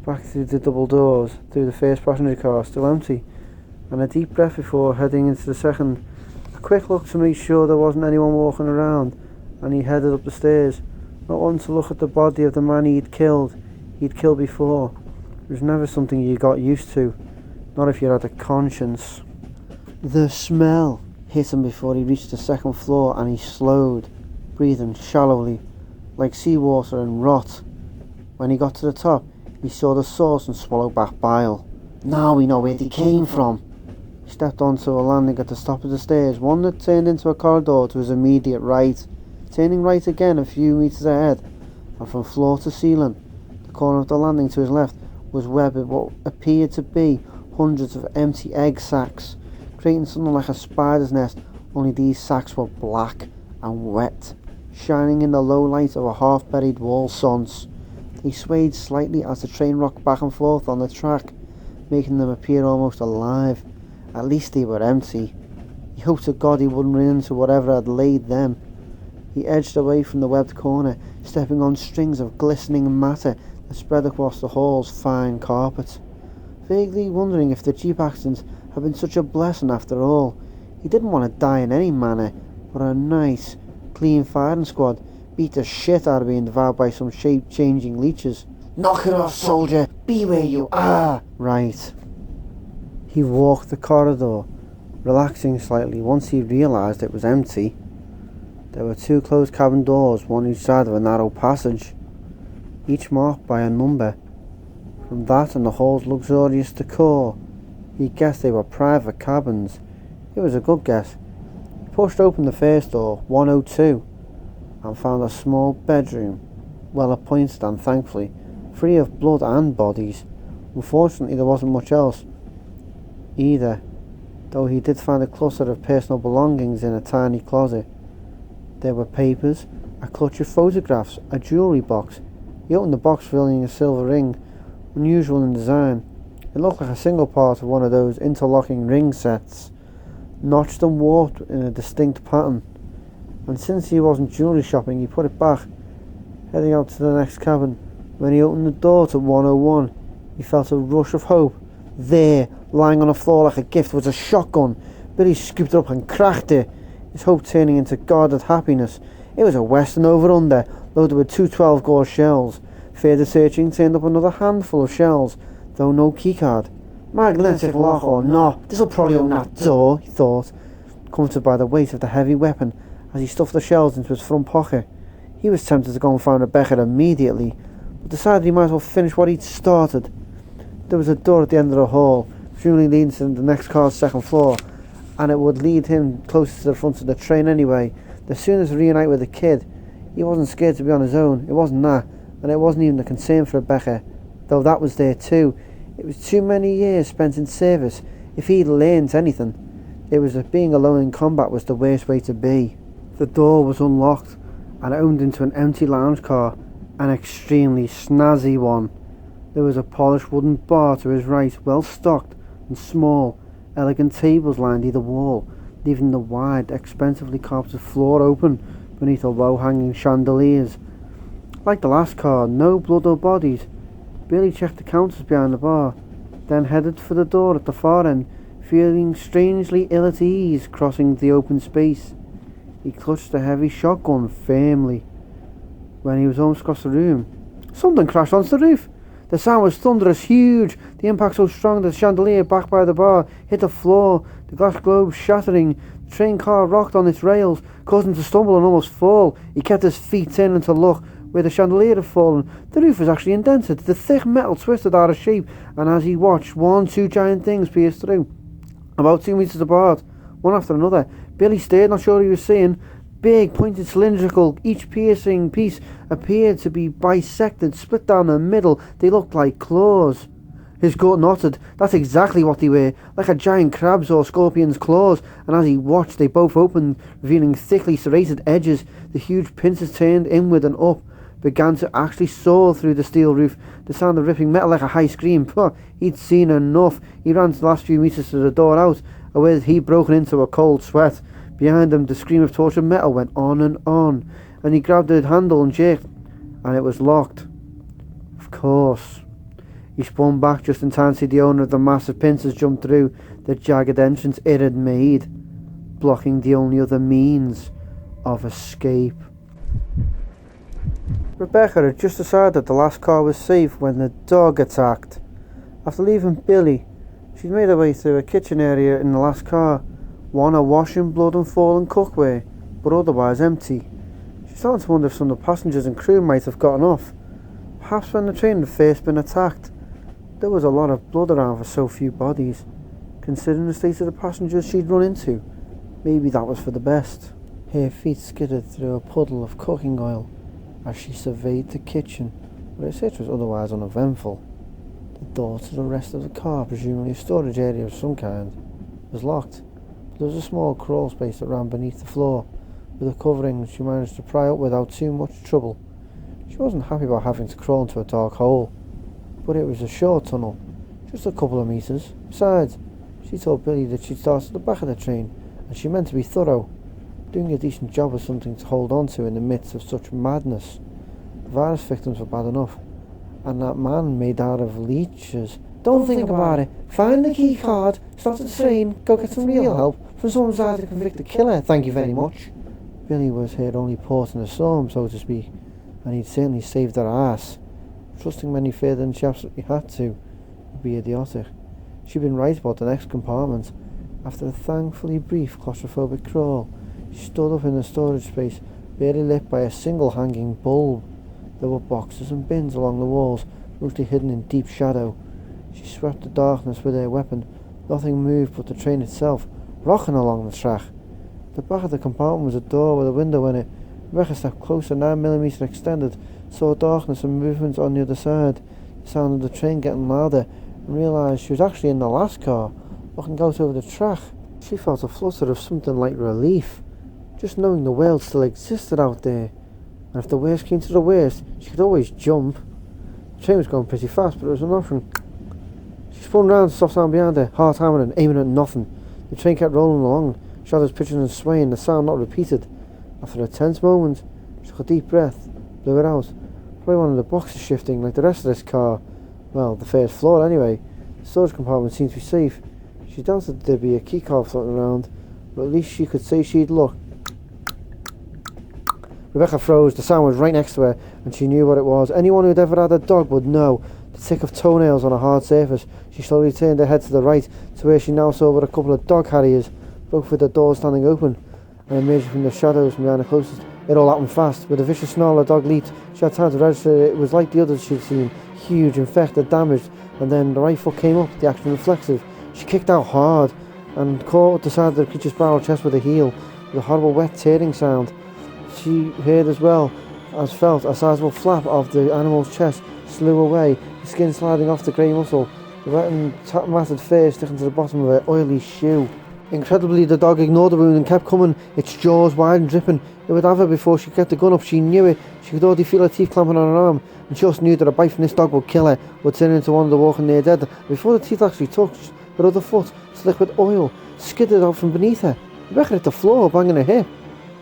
Back through the double doors, through the first passenger car, still empty, and a deep breath before heading into the second. A quick look to make sure there wasn't anyone walking around, and he headed up the stairs, not wanting to look at the body of the man he'd killed before. It was never something you got used to, not if you had a conscience. The smell hit him before he reached the second floor, and he slowed, breathing shallowly, like seawater and rot. When he got to the top, he saw the source and swallowed back bile. Now we know where they came from. He stepped onto a landing at the top of the stairs, one that turned into a corridor to his immediate right. Turning right again a few meters ahead, and from floor to ceiling, the corner of the landing to his left was webbed with what appeared to be hundreds of empty egg sacs, creating something like a spider's nest, only these sacs were black and wet, shining in the low light of a half-buried wall sconce. They swayed slightly as the train rocked back and forth on the track, making them appear almost alive. At least they were empty. He hoped to God he wouldn't run into whatever had laid them. He edged away from the webbed corner, stepping on strings of glistening matter that spread across the hall's fine carpet, vaguely wondering if the jeep accident had been such a blessing after all. He didn't want to die in any manner, but a nice, clean firing squad beat the shit out of being devoured by some shape-changing leeches. Knock it off, soldier! Be where you are! Right. He walked the corridor, relaxing slightly once he realised it was empty. There were two closed cabin doors, one each side of a narrow passage, each marked by a number. From that and the hall's luxurious decor, he guessed they were private cabins. It was a good guess. He pushed open the first door, 102, and found a small bedroom, well appointed and thankfully free of blood and bodies. Unfortunately, there wasn't much else either, though he did find a cluster of personal belongings in a tiny closet. There were papers, a clutch of photographs, a jewellery box. He opened the box, revealing a silver ring, unusual in design. It looked like a single part of one of those interlocking ring sets, notched and warped in a distinct pattern. And since he wasn't jewellery shopping, he put it back, heading out to the next cabin. When he opened the door to 101, he felt a rush of hope. There, lying on the floor like a gift, was a shotgun. Billy scooped it up and cracked it, his hope turning into guarded happiness. It was a Western over-under, loaded with 212 gauge shells. Further searching turned up another handful of shells, though no keycard. Magnetic lock or not, this'll probably open that door, he thought, comforted by the weight of the heavy weapon as he stuffed the shells into his front pocket. He was tempted to go and find Rebecca immediately, but decided he might as well finish what he'd started. There was a door at the end of the hall, presumably leading to the next car's second floor, and it would lead him closer to the front of the train anyway. The sooner to reunite with the kid. He wasn't scared to be on his own, it wasn't that. and it wasn't even a concern for Rebecca, though that was there too. It was too many years spent in service. If he'd learned anything, it was that being alone in combat was the worst way to be. The door was unlocked, and it opened into an empty lounge car, an extremely snazzy one. There was a polished wooden bar to his right, well stocked and small. Elegant tables lined either wall, leaving the wide, expensively carpeted floor open beneath the low-hanging chandeliers. Like the last car, no blood or bodies. Billy checked the counters behind the bar, then headed for the door at the far end, feeling strangely ill at ease crossing the open space. He clutched the heavy shotgun firmly. When he was almost across the room, something crashed onto the roof. The sound was thunderous, huge, the impact so strong that the chandelier backed by the bar hit the floor, the glass globe shattering. The train car rocked on its rails, causing him to stumble and almost fall. He kept his feet turning to look where the chandelier had fallen. The roof was actually indented, the thick metal twisted out of shape, and as he watched, two giant things pierced through. About 2 meters apart, one after another, Billy stared, not sure what he was seeing. Big, pointed, cylindrical, each piercing piece appeared to be bisected, split down the middle. They looked like claws. His gut knotted. That's exactly what they were, like a giant crab's or scorpion's claws, and as he watched, they both opened, revealing thickly serrated edges. The huge pincers turned inward and up, began to actually saw through the steel roof. The sound of ripping metal like a high scream. He'd seen enough. He ran the last few meters to the door out, where he'd broken into a cold sweat. Behind him, the scream of tortured metal went on, and he grabbed the handle and jerked, and it was locked. Of course. He spun back just in time to see the owner of the massive pincers jump through the jagged entrance it had made, blocking the only other means of escape. Rebecca had just decided the last car was safe when the dog attacked. After leaving Billy, she'd made her way through a kitchen area in the last car, one awash in blood and fallen cookware, but otherwise empty. She started to wonder if some of the passengers and crew might have gotten off. Perhaps when the train had first been attacked, there was a lot of blood around for so few bodies. Considering the state of the passengers she'd run into, maybe that was for the best. Her feet skidded through a puddle of cooking oil as she surveyed the kitchen, but her search was otherwise uneventful. The door to the rest of the car, presumably a storage area of some kind, was locked, but there was a small crawl space that ran beneath the floor, with a covering she managed to pry up without too much trouble. She wasn't happy about having to crawl into a dark hole, but it was a short tunnel, just a couple of meters. Besides, she told Billy that she'd started at the back of the train, and she meant to be thorough. Doing a decent job was something to hold on to in the midst of such madness. The virus victims were bad enough, and that man made out of leeches. Don't think about it. Find the key card, stop the train, go get some real help from someone who's either convicted killer. Thank you very much. Billy was her only port in the storm, so to speak, and he'd certainly saved her ass. Trusting him any further than she absolutely had to would be idiotic. She'd been right about the next compartment. After a thankfully brief claustrophobic crawl, she stood up in the storage space, barely lit by a single hanging bulb. There were boxes and bins along the walls, mostly hidden in deep shadow. She swept the darkness with her weapon. Nothing moved but the train itself, rocking along the track. At the back of the compartment was a door with a window in it. Rebecca stepped closer, 9mm extended, saw darkness and movement on the other side, the sound of the train getting louder, and realised she was actually in the last car, looking out over the track. She felt a flutter of something like relief, just knowing the world still existed out there, and if the worst came to the worst, she could always jump. The train was going pretty fast, but it was an option. She spun round, soft sound behind her, heart hammering, aiming at nothing. The train kept rolling along, shadows pitching and swaying, the sound not repeated. After a tense moment, she took a deep breath, blew it out. Probably one of the boxes shifting like the rest of this car. Well, the first floor anyway. The storage compartment seemed to be safe. She doubted there'd be a keycard floating around, but at least she could say she'd looked. Rebecca froze. The sound was right next to her, and she knew what it was. Anyone who'd ever had a dog would know. The tick of toenails on a hard surface. She slowly turned her head to the right, to where she now saw but a couple of dog harriers, both with the doors standing open, and emerging from the shadows from behind the closest. It all happened fast. With a vicious snarl, the dog leaped. She had time to register it was like the others she'd seen, huge, infected, damaged, and then the right foot came up, the action reflexive. She kicked out hard, and caught the side of the creature's barrel chest with a heel, with a horrible wet tearing sound. She heard as well as felt a sizable flap of the animal's chest slew away, the skin sliding off the grey muscle, the wet and matted fur sticking to the bottom of her oily shoe. Incredibly, the dog ignored the wound and kept coming, its jaws wide and dripping. It would have her before she could get the gun up. She knew it. She could already feel her teeth clamping on her arm, and she just knew that a bite from this dog would kill her, would turn into one of the walking near dead. Before the teeth actually touched, her other foot, slick with oil, skidded out from beneath her. Rebecca hit the floor, banging her hip,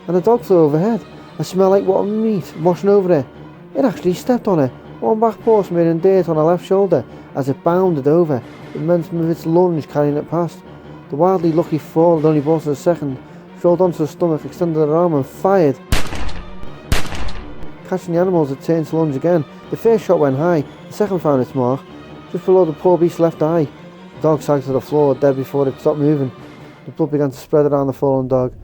and the dog flew overhead. A smell like rotten meat washing over her. It actually stepped on her, one back paw smeared in dirt on her left shoulder as it bounded over, the momentum of its lunge carrying it past. The wildly lucky fall had only brought it a second. She rolled onto the stomach, extended her arm and fired. Catching the animals, it turned to lunge again. The first shot went high, the second found its mark, just below the poor beast's left eye. The dog sagged to the floor, dead before it stopped moving. The blood began to spread around the fallen dog,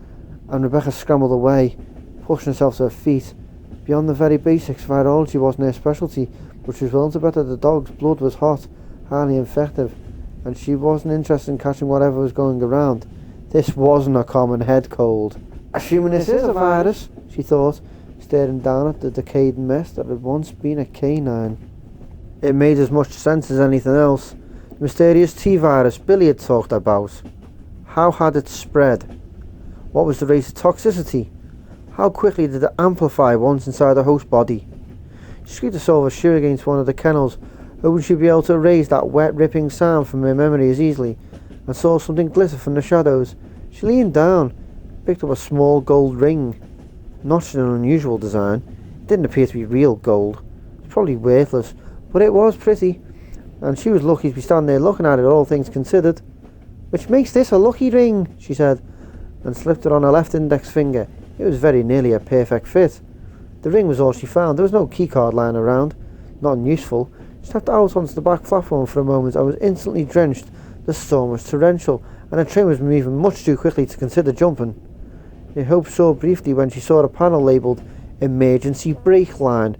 and Rebecca scrambled away, pushing herself to her feet. Beyond the very basics, virology wasn't her specialty, but she was willing to bet that the dog's blood was hot, highly infective, and she wasn't interested in catching whatever was going around. This wasn't a common head cold. Assuming this is a virus, she thought, staring down at the decayed mess that had once been a canine. It made as much sense as anything else. The mysterious T-virus Billy had talked about. How had it spread? What was the rate of toxicity? How quickly did it amplify once inside the host body? She squeaked a silver shoe against one of the kennels, hoping she'd be able to erase that wet, ripping sound from her memory as easily, and saw something glitter from the shadows. She leaned down, picked up a small gold ring, notched in an unusual design. It didn't appear to be real gold. It was probably worthless, but it was pretty, and she was lucky to be standing there looking at it, all things considered. Which makes this a lucky ring, she said, and slipped it on her left index finger. It was very nearly a perfect fit. The ring was all she found. There was no keycard lying around. Not unuseful. She stepped out onto the back platform for a moment and was instantly drenched. The storm was torrential, and the train was moving much too quickly to consider jumping. Her hope soared briefly when she saw a panel labelled Emergency Brake Line,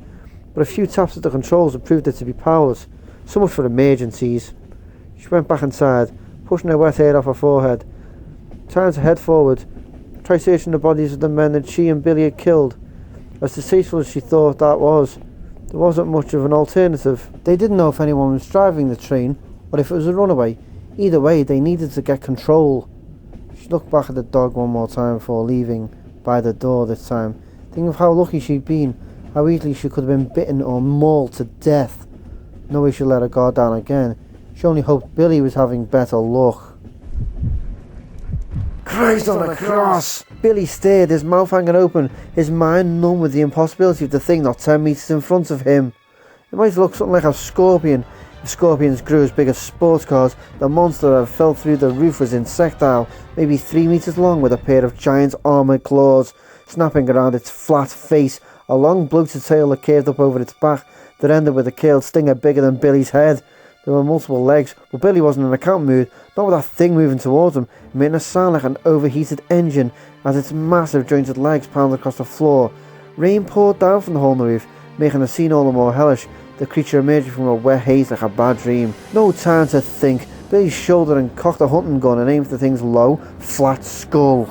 but a few taps at the controls had proved it to be powerless. So much for emergencies. She went back inside, pushing her wet hair off her forehead. Time to head forward, try searching the bodies of the men that she and Billy had killed. As distasteful as she thought that was, there wasn't much of an alternative. They didn't know if anyone was driving the train, or if it was a runaway. Either way, they needed to get control. She looked back at the dog one more time before leaving, by the door this time, thinking of how lucky she'd been, how easily she could have been bitten or mauled to death. No way she'd let her guard down again. She only hoped Billy was having better luck. Christ on a cross! Billy stared, his mouth hanging open, his mind numb with the impossibility of the thing not 10 metres in front of him. It might look something like a scorpion. If scorpions grew as big as sports cars, the monster that fell through the roof was insectile, maybe 3 metres long with a pair of giant armoured claws snapping around its flat face, a long bloated tail that curved up over its back that ended with a curled stinger bigger than Billy's head. There were multiple legs, but Billy wasn't in a camp mood, not with that thing moving towards him, making a sound like an overheated engine as its massive jointed legs pounded across the floor. Rain poured down from the hole in the roof, making the scene all the more hellish, the creature emerging from a wet haze like a bad dream. No time to think. Billy shouldered and cocked a hunting gun and aimed for the thing's low, flat skull.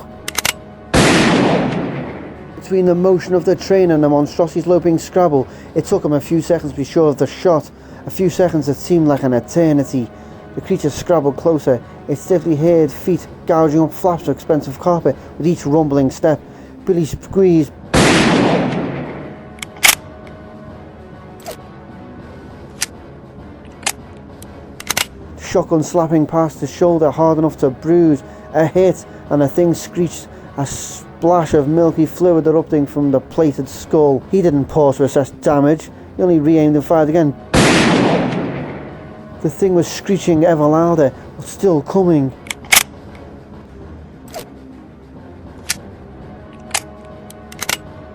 Between the motion of the train and the monstrosity's loping scrabble, it took him a few seconds to be sure of the shot. A few seconds that seemed like an eternity. The creature scrabbled closer, its stiffly haired feet gouging up flaps of expensive carpet with each rumbling step. Billy squeezed. Shotgun slapping past his shoulder hard enough to bruise. A hit, and the thing screeched, a splash of milky fluid erupting from the plated skull. He didn't pause to assess damage. He only re-aimed and fired again. The thing was screeching ever louder, but still coming.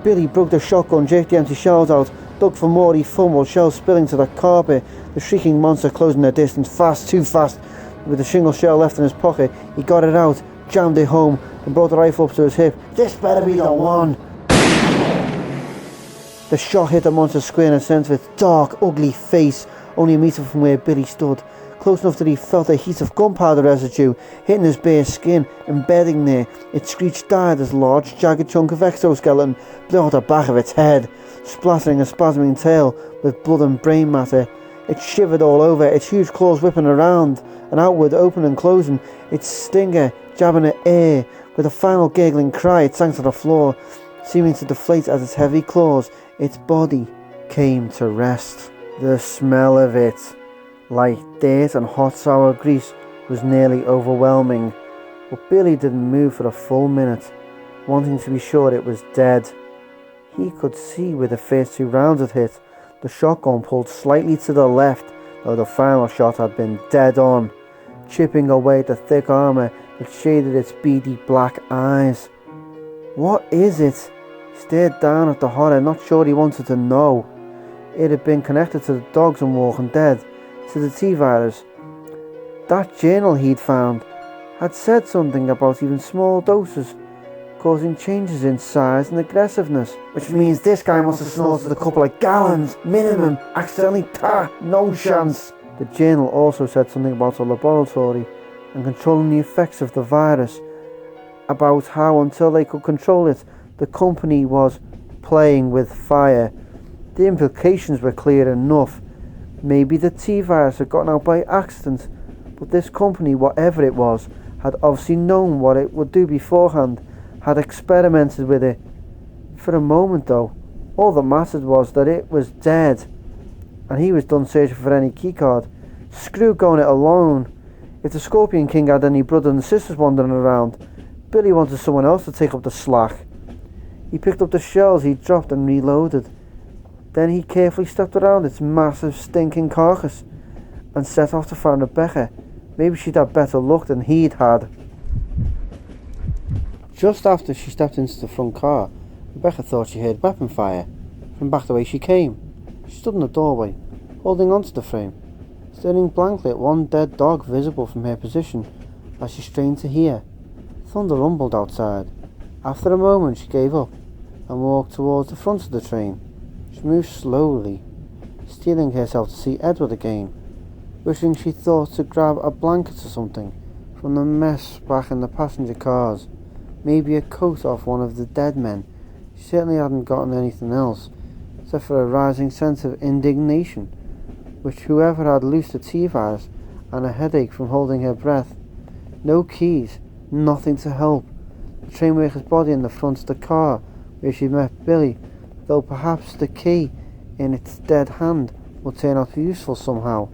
Billy broke the shotgun, jerked the empty shells out, dug for more. He fumbled, shells spilling to the carpet, the shrieking monster closing their distance, fast, too fast. With the single shell left in his pocket, he got it out, jammed it home, and brought the rifle up to his hip. This better be the one! The shot hit the monster square in the centre of its dark, ugly face, only a metre from where Billy stood. close enough that he felt a heat of gunpowder residue hitting his bare skin, embedding there. Its screech died as a large, jagged chunk of exoskeleton blew out the back of its head, splattering a spasming tail with blood and brain matter. It shivered all over, its huge claws whipping around and outward, open and closing, its stinger jabbing at air. With a final giggling cry, it sank to the floor, seeming to deflate as its heavy claws, its body, came to rest. The smell of it, like dirt and hot sour grease, was nearly overwhelming, but Billy didn't move for a full minute, wanting to be sure it was dead. He could see where the first 2 rounds had hit. The shotgun pulled slightly to the left, though the final shot had been dead on, chipping away at the thick armour that shaded its beady black eyes. What is it? He stared down at the horror, not sure he wanted to know. It had been connected to the dogs and Walking Dead, to the T-virus. That journal he'd found had said something about even small doses causing changes in size and aggressiveness, which means this guy must have snorted a couple of gallons minimum. Accidentally, no chance. The journal also said something about a laboratory and controlling the effects of the virus, about how until they could control it, the company was playing with fire. The implications were clear enough. Maybe the T-virus had gotten out by accident, but this company, whatever it was, had obviously known what it would do beforehand, had experimented with it. For a moment though, all that mattered was that it was dead, and he was done searching for any keycard. Screw going it alone. If the Scorpion King had any brothers and sisters wandering around, Billy wanted someone else to take up the slack. He picked up the shells he'd dropped and reloaded. Then he carefully stepped around its massive stinking carcass and set off to find Rebecca. Maybe she'd had better luck than he'd had. Just after she stepped into the front car, Rebecca thought she heard weapon fire from back the way she came. She stood in the doorway, holding onto the frame, staring blankly at one dead dog visible from her position as she strained to hear. Thunder rumbled outside. After a moment she gave up and walked towards the front of the train. She moved slowly, steeling herself to see Edward again, wishing she thought to grab a blanket or something from the mess back in the passenger cars. Maybe a coat off one of the dead men. She certainly hadn't gotten anything else, except for a rising sense of indignation, which whoever had loosed the T-virus, and a headache from holding her breath. No keys, nothing to help. The train worker's body in the front of the car where she met Billy, though perhaps the key in its dead hand would turn out useful somehow.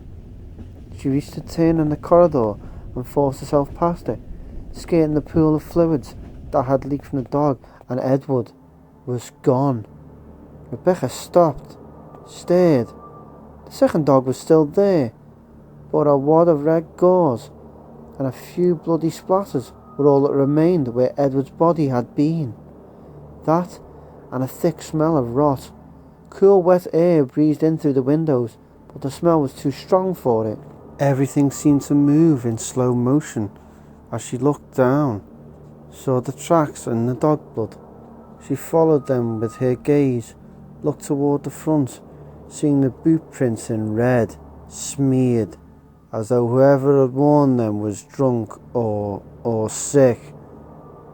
She reached a turn in the corridor and forced herself past it, skirting the pool of fluids that had leaked from the dog, and Edward was gone. Rebecca stopped, stared. The second dog was still there, but a wad of red gauze and a few bloody splatters were all that remained where Edward's body had been. That and a thick smell of rot. Cool wet air breezed in through the windows, but the smell was too strong for it. Everything seemed to move in slow motion as she looked down, saw the tracks in the dog blood. She followed them with her gaze, looked toward the front, seeing the boot prints in red, smeared, as though whoever had worn them was drunk or sick.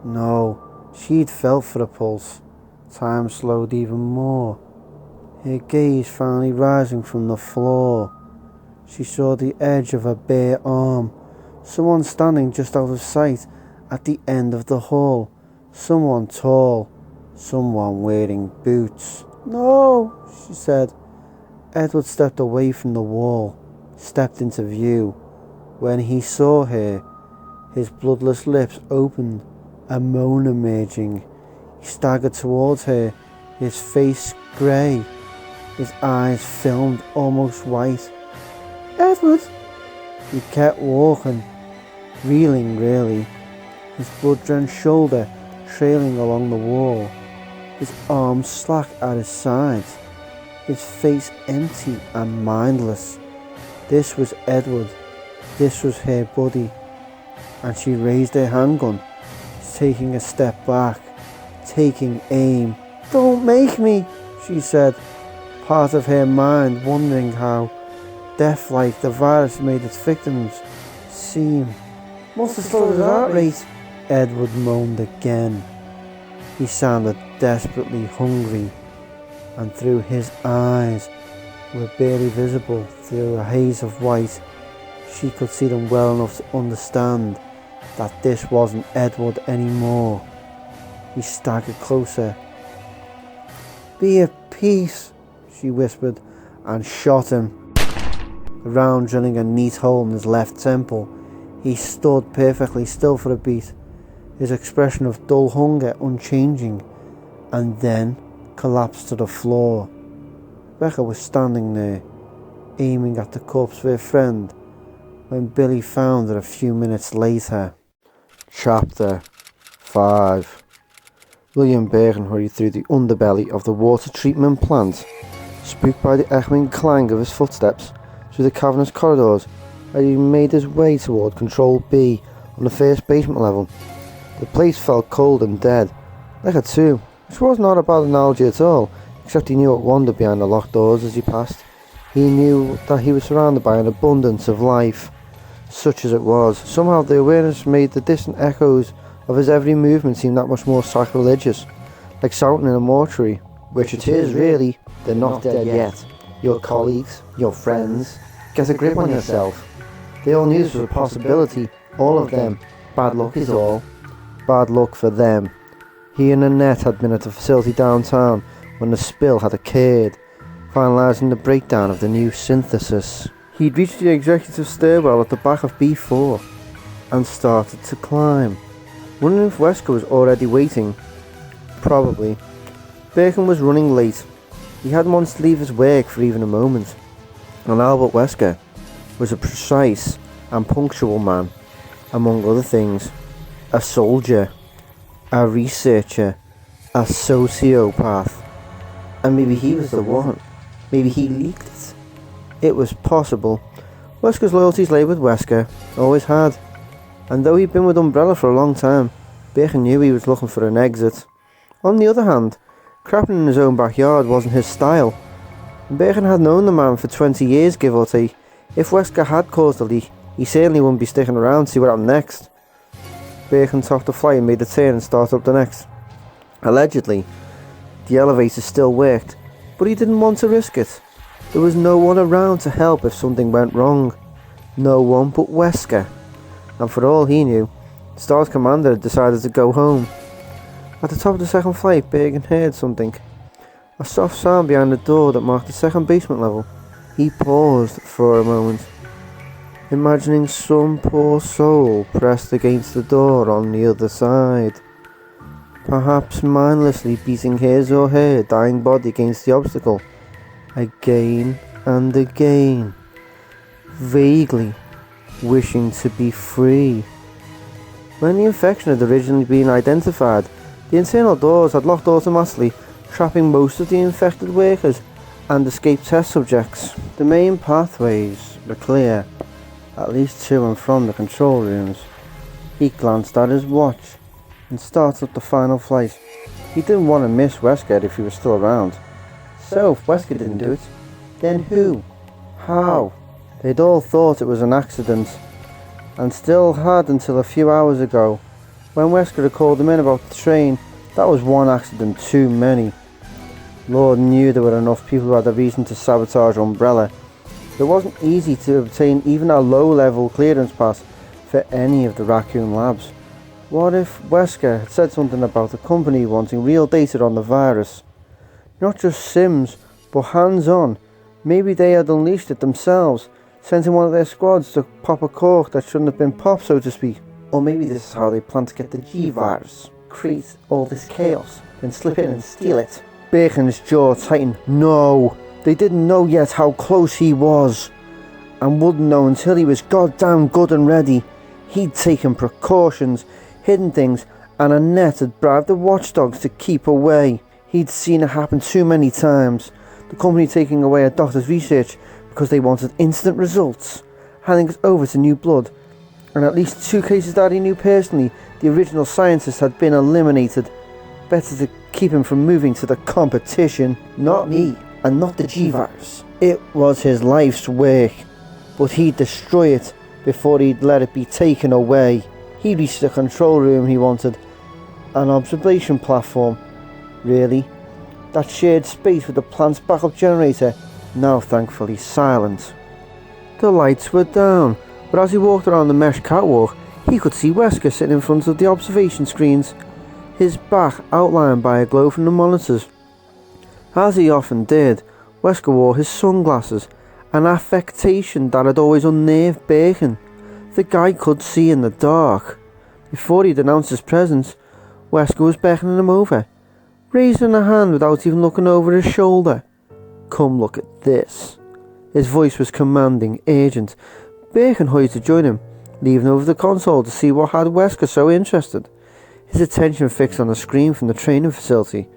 No, she'd felt for a pulse. Time slowed even more. Her gaze finally rising from the floor. She saw the edge of a bare arm. Someone standing just out of sight at the end of the hall. Someone tall. Someone wearing boots. No, she said. Edward stepped away from the wall, stepped into view. When he saw her, his bloodless lips opened, a moan emerging. He staggered towards her, his face grey, his eyes filmed almost white. Edward! He kept walking, reeling really, his blood-drenched shoulder trailing along the wall, his arms slack at his sides, his face empty and mindless. This was Edward, this was her body, and she raised her handgun, taking a step back, taking aim. Don't make me, she said, part of her mind wondering how death-like the virus made its victims seem. Must have slowed his heart rate. Edward moaned again. He sounded desperately hungry, and through his eyes were barely visible through a haze of white. She could see them well enough to understand that this wasn't Edward anymore. He staggered closer. "Be at peace," she whispered, and shot him, the round drilling a neat hole in his left temple. He stood perfectly still for a beat, his expression of dull hunger unchanging, and then collapsed to the floor. Rebecca was standing there, aiming at the corpse of her friend, when Billy found her a few minutes later. Chapter 5. William Bergen hurried through the underbelly of the water treatment plant, spooked by the echoing clang of his footsteps through the cavernous corridors as he made his way toward Control B on the first basement level. The place felt cold and dead, like a tomb, which was not a bad analogy at all, except he knew what wandered behind the locked doors as he passed. He knew that he was surrounded by an abundance of life, such as it was. Somehow the awareness made the distant echoes of his every movement seem that much more sacrilegious, like shouting in a mortuary, which it is really. They're not dead yet. Your colleagues, your friends, get a grip on yourself. They all knew this was a possibility, all of them. Bad luck is all. Bad luck for them. He and Annette had been at the facility downtown when the spill had occurred, finalising the breakdown of the new synthesis. He'd reached the executive stairwell at the back of B4 and started to climb, wondering if Wesker was already waiting. Probably. Bergen was running late. He hadn't wanted to leave his work for even a moment. And Albert Wesker was a precise and punctual man, among other things. A soldier, a researcher, a sociopath. And maybe he was the one. Maybe he leaked it. It was possible. Wesker's loyalties lay with Wesker, always had. And though he'd been with Umbrella for a long time, Bergen knew he was looking for an exit. On the other hand, crapping in his own backyard wasn't his style. Bergen had known the man for 20 years, give or take. If Wesker had caused the leak, he certainly wouldn't be sticking around to see what happened next. Bergen topped the flight and made the turn and started up the next. Allegedly, the elevator still worked, but he didn't want to risk it. There was no one around to help if something went wrong. No one but Wesker. And for all he knew, the S.T.A.R.S commander had decided to go home. At the top of the second flight, Bergen heard something. A soft sound behind the door that marked the second basement level. He paused for a moment, imagining some poor soul pressed against the door on the other side, perhaps mindlessly beating his or her dying body against the obstacle, again and again, vaguely wishing to be free. When the infection had originally been identified, the internal doors had locked automatically, trapping most of the infected workers and escape test subjects. The main pathways were clear, at least to and from the control rooms. He glanced at his watch and started up the final flight. He didn't want to miss Wesker if he was still around. So if Wesker didn't do it, then who? How? They'd all thought it was an accident, and still had until a few hours ago. When Wesker had called them in about the train, that was one accident too many. Lord knew there were enough people who had a reason to sabotage Umbrella. It wasn't easy to obtain even a low-level clearance pass for any of the Raccoon labs. What if Wesker had said something about the company wanting real data on the virus? Not just Sims, but hands-on. Maybe they had unleashed it themselves, sent in one of their squads to pop a cork that shouldn't have been popped, so to speak. Or maybe this is how they plan to get the G-virus, create all this chaos, then slip in and steal it. Bergen's jaw tightened. No, they didn't know yet how close he was, and wouldn't know until he was goddamn good and ready. He'd taken precautions, hidden things, and Annette had bribed the watchdogs to keep away. He'd seen it happen too many times. The company taking away a doctor's research because they wanted instant results, handing it over to new blood. And at least 2 cases that he knew personally, the original scientist had been eliminated. Better to keep him from moving to the competition. Not me, and not the G-virus. It was his life's work. but he'd destroy it before he'd let it be taken away. He reached the control room he wanted. An observation platform, really. That shared space with the plant's backup generator, now thankfully silent. The lights were down, but as he walked around the mesh catwalk, he could see Wesker sitting in front of the observation screens, his back outlined by a glow from the monitors. As he often did, Wesker wore his sunglasses, an affectation that had always unnerved Bacon. The guy could see in the dark. Before he'd announced his presence, Wesker was beckoning him over, raising a hand without even looking over his shoulder. "Come look at this." His voice was commanding, urgent. Bacon hurried to join him, leaving over the console to see what had Wesker so interested. His attention fixed on the screen from the training facility,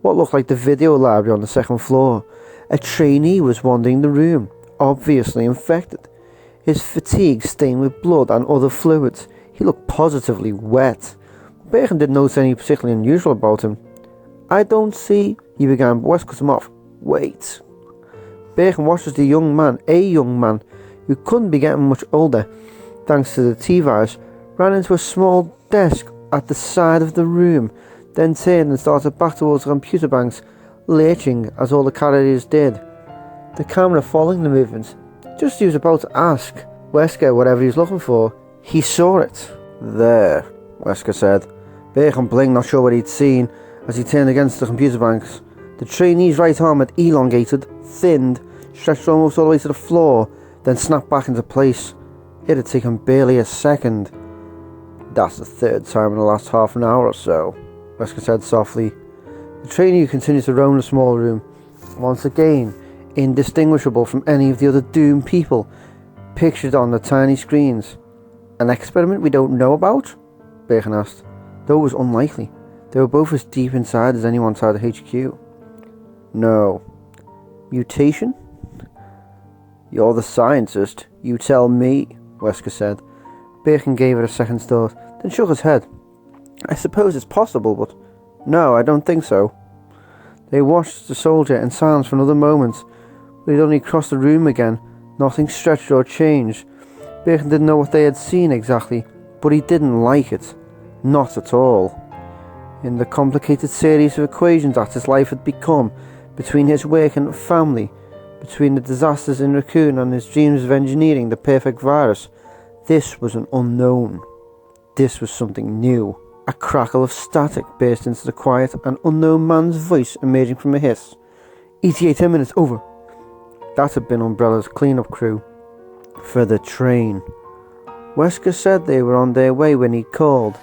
what looked like the video library on the second floor. A trainee was wandering the room, obviously infected. His fatigue stained with blood and other fluids. He looked positively wet. Bacon didn't notice anything particularly unusual about him. "I don't see," he began, but West cut him off. "Wait." Bacon watched as a young man who couldn't be getting much older, thanks to the T-virus, ran into a small desk at the side of the room, then turned and started back towards the computer banks, lurching as all the carriers did, the camera following the movement. Just as he was about to ask Wesker whatever he was looking for, he saw it. "There," Wesker said. Bacon blinked, not sure what he'd seen, as he turned against the computer banks. The trainee's right arm had elongated, thinned, stretched almost all the way to the floor, then snapped back into place. It had taken barely a second. "That's the third time in the last half an hour or so," Wesker said softly. The trainee continued to roam the small room, once again indistinguishable from any of the other doomed people pictured on the tiny screens. "An experiment we don't know about?" Bacon asked, though it was unlikely. They were both as deep inside as anyone inside the HQ. "No." "Mutation?" "You're the scientist, you tell me," Wesker said. Bacon gave it a second's thought, then shook his head. "I suppose it's possible, but no, I don't think so." They watched the soldier in silence for another moment, but he'd only crossed the room again. Nothing stretched or changed. Bacon didn't know what they had seen exactly, but he didn't like it. Not at all. In the complicated series of equations that his life had become, between his work and family, between the disasters in Raccoon and his dreams of engineering the perfect virus, this was an unknown. This was something new. A crackle of static burst into the quiet, an unknown man's voice emerging from a hiss. "ETA 10 minutes, over." That had been Umbrella's cleanup crew for the train. Wesker said they were on their way when he called.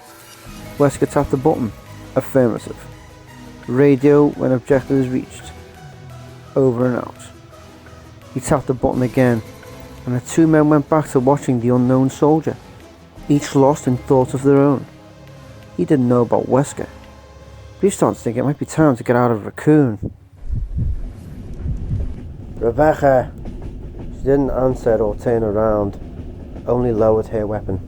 Wesker tapped the button. Affirmative. Radio when objective is reached. Over and out. He tapped the button again, and the two men went back to watching the unknown soldier, each lost in thoughts of their own. He didn't know about Wesker, but he started to think it might be time to get out of Raccoon. "Rebecca!" She didn't answer or turn around, only lowered her weapon.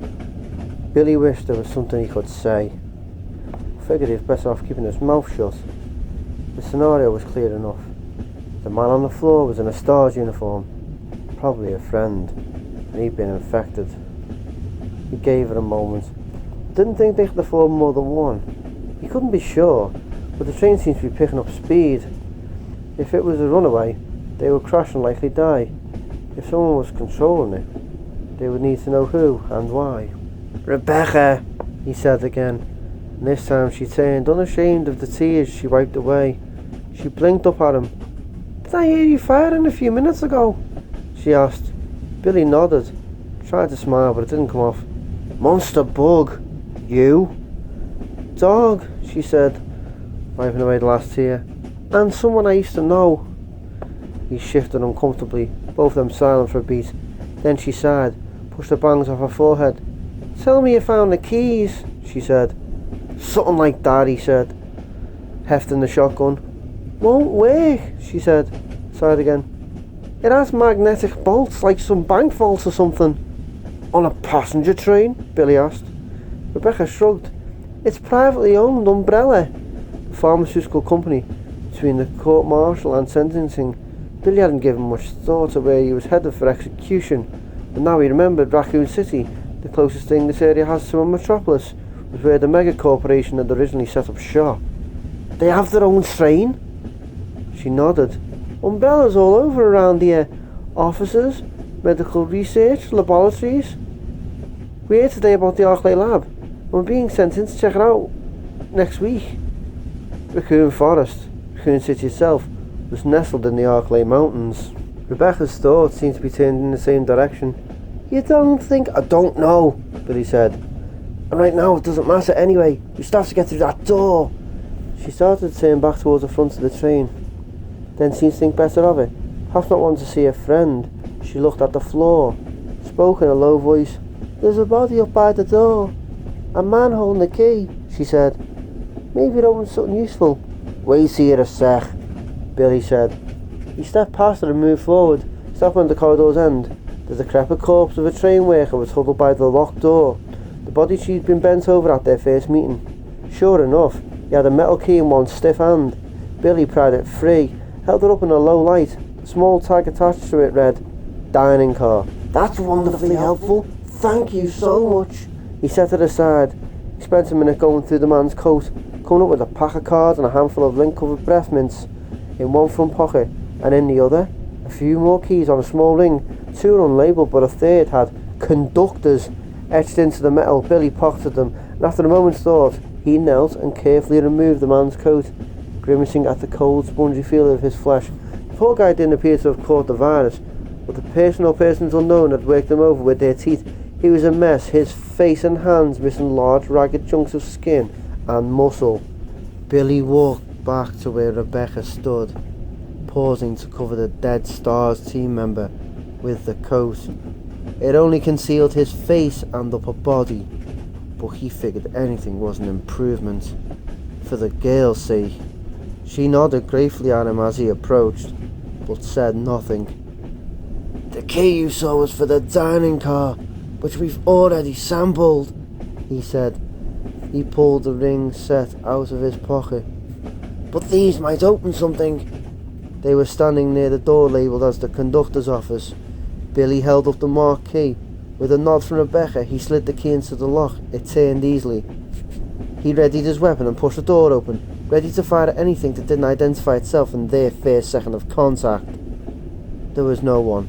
Billy wished there was something he could say. Figured he was better off keeping his mouth shut. The scenario was clear enough. The man on the floor was in a S.T.A.R.S uniform, probably a friend, and he'd been infected. He gave it a moment. Didn't think they could afford more than one. He couldn't be sure, but the train seemed to be picking up speed. If it was a runaway, they would crash and likely die. If someone was controlling it, they would need to know who and why. "Rebecca," he said again, and this time she turned, unashamed of the tears she wiped away. She blinked up at him. "Did I hear you firing a few minutes ago?" she asked. Billy nodded, tried to smile, but it didn't come off. "Monster bug. You?" "Dog," she said, wiping away the last tear. "And someone I used to know." He shifted uncomfortably, both of them silent for a beat. Then she sighed, pushed the bangs off her forehead. "Tell me you found the keys," she said. "Something like that," he said, hefting the shotgun. "Won't work," she said, sighed again. "It has magnetic bolts, like some bank vaults or something." "On a passenger train?" Billy asked. Rebecca shrugged. "It's privately owned Umbrella, a pharmaceutical company. Between the court-martial and sentencing, Billy hadn't given much thought to where he was headed for execution, and now he remembered Raccoon City, the closest thing this area has to a metropolis, was where the mega corporation had originally set up shop. They have their own train? She nodded. Umbrellas all over around here. Offices, medical research, laboratories. We heard today about the Arclay lab, and we're being sent in to check it out next week. Raccoon Forest, Raccoon City itself, was nestled in the Arclay Mountains. Rebecca's thoughts seemed to be turned in the same direction. You don't think... I don't know, Billy said. And right now it doesn't matter anyway. We still have to get through that door. She started to turn back towards the front of the train, then seemed to think better of it. Perhaps not wanting to see a friend, she looked at the floor, spoke in a low voice. There's a body up by the door. A man holding the key, she said. Maybe it opens something useful. Wait here a sec, Billy said. He stepped past her and moved forward, stopping at the corridor's end. The decrepit corpse of a train worker was huddled by the locked door, the body she'd been bent over at their first meeting. Sure enough, he had a metal key in one stiff hand. Billy pried it free, held it up in a low light. A small tag attached to it read, Dining Car. That's wonderfully helpful. Thank you so much. He set it aside. He spent a minute going through the man's coat, coming up with a pack of cards and a handful of lint-covered breath mints in one front pocket, and in the other, a few more keys on a small ring. Two were unlabelled, but a third had conductors etched into the metal. Billy pocketed them, and after a moment's thought, he knelt and carefully removed the man's coat, grimacing at the cold, spongy feel of his flesh. The poor guy didn't appear to have caught the virus, but the person or persons unknown had worked him over with their teeth. He was a mess, his face and hands missing large, ragged chunks of skin and muscle. Billy walked back to where Rebecca stood, pausing to cover the dead S.T.A.R.S team member with the coat. It only concealed his face and upper body, but he figured anything was an improvement. For the girl's sake. She nodded gratefully at him as he approached, but said nothing. The key you saw was for the dining car, which we've already sampled, he said. He pulled the ring set out of his pocket. But these might open something. They were standing near the door labelled as the conductor's office. Billy held up the marked key. With a nod from Rebecca, he slid the key into the lock. It turned easily. He readied his weapon and pushed the door open, ready to fire at anything that didn't identify itself in their first second of contact. There was no one.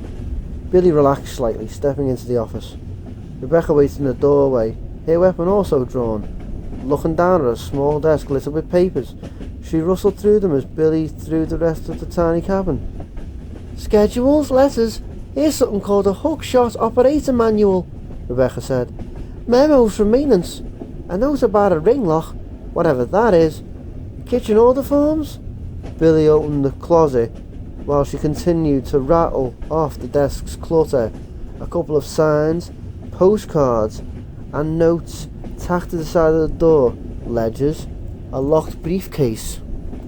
Billy relaxed slightly, stepping into the office. Rebecca waited in the doorway, her weapon also drawn, looking down at a small desk littered with papers. She rustled through them as Billy through the rest of the tiny cabin. Schedules, letters. Here's something called a hookshot operator manual, Rebecca said. Memos from maintenance. A note about a ring lock, whatever that is. Kitchen order forms? Billy opened the closet while she continued to rattle off the desk's clutter. A couple of signs, postcards, and notes tacked to the side of the door. Ledgers. A locked briefcase.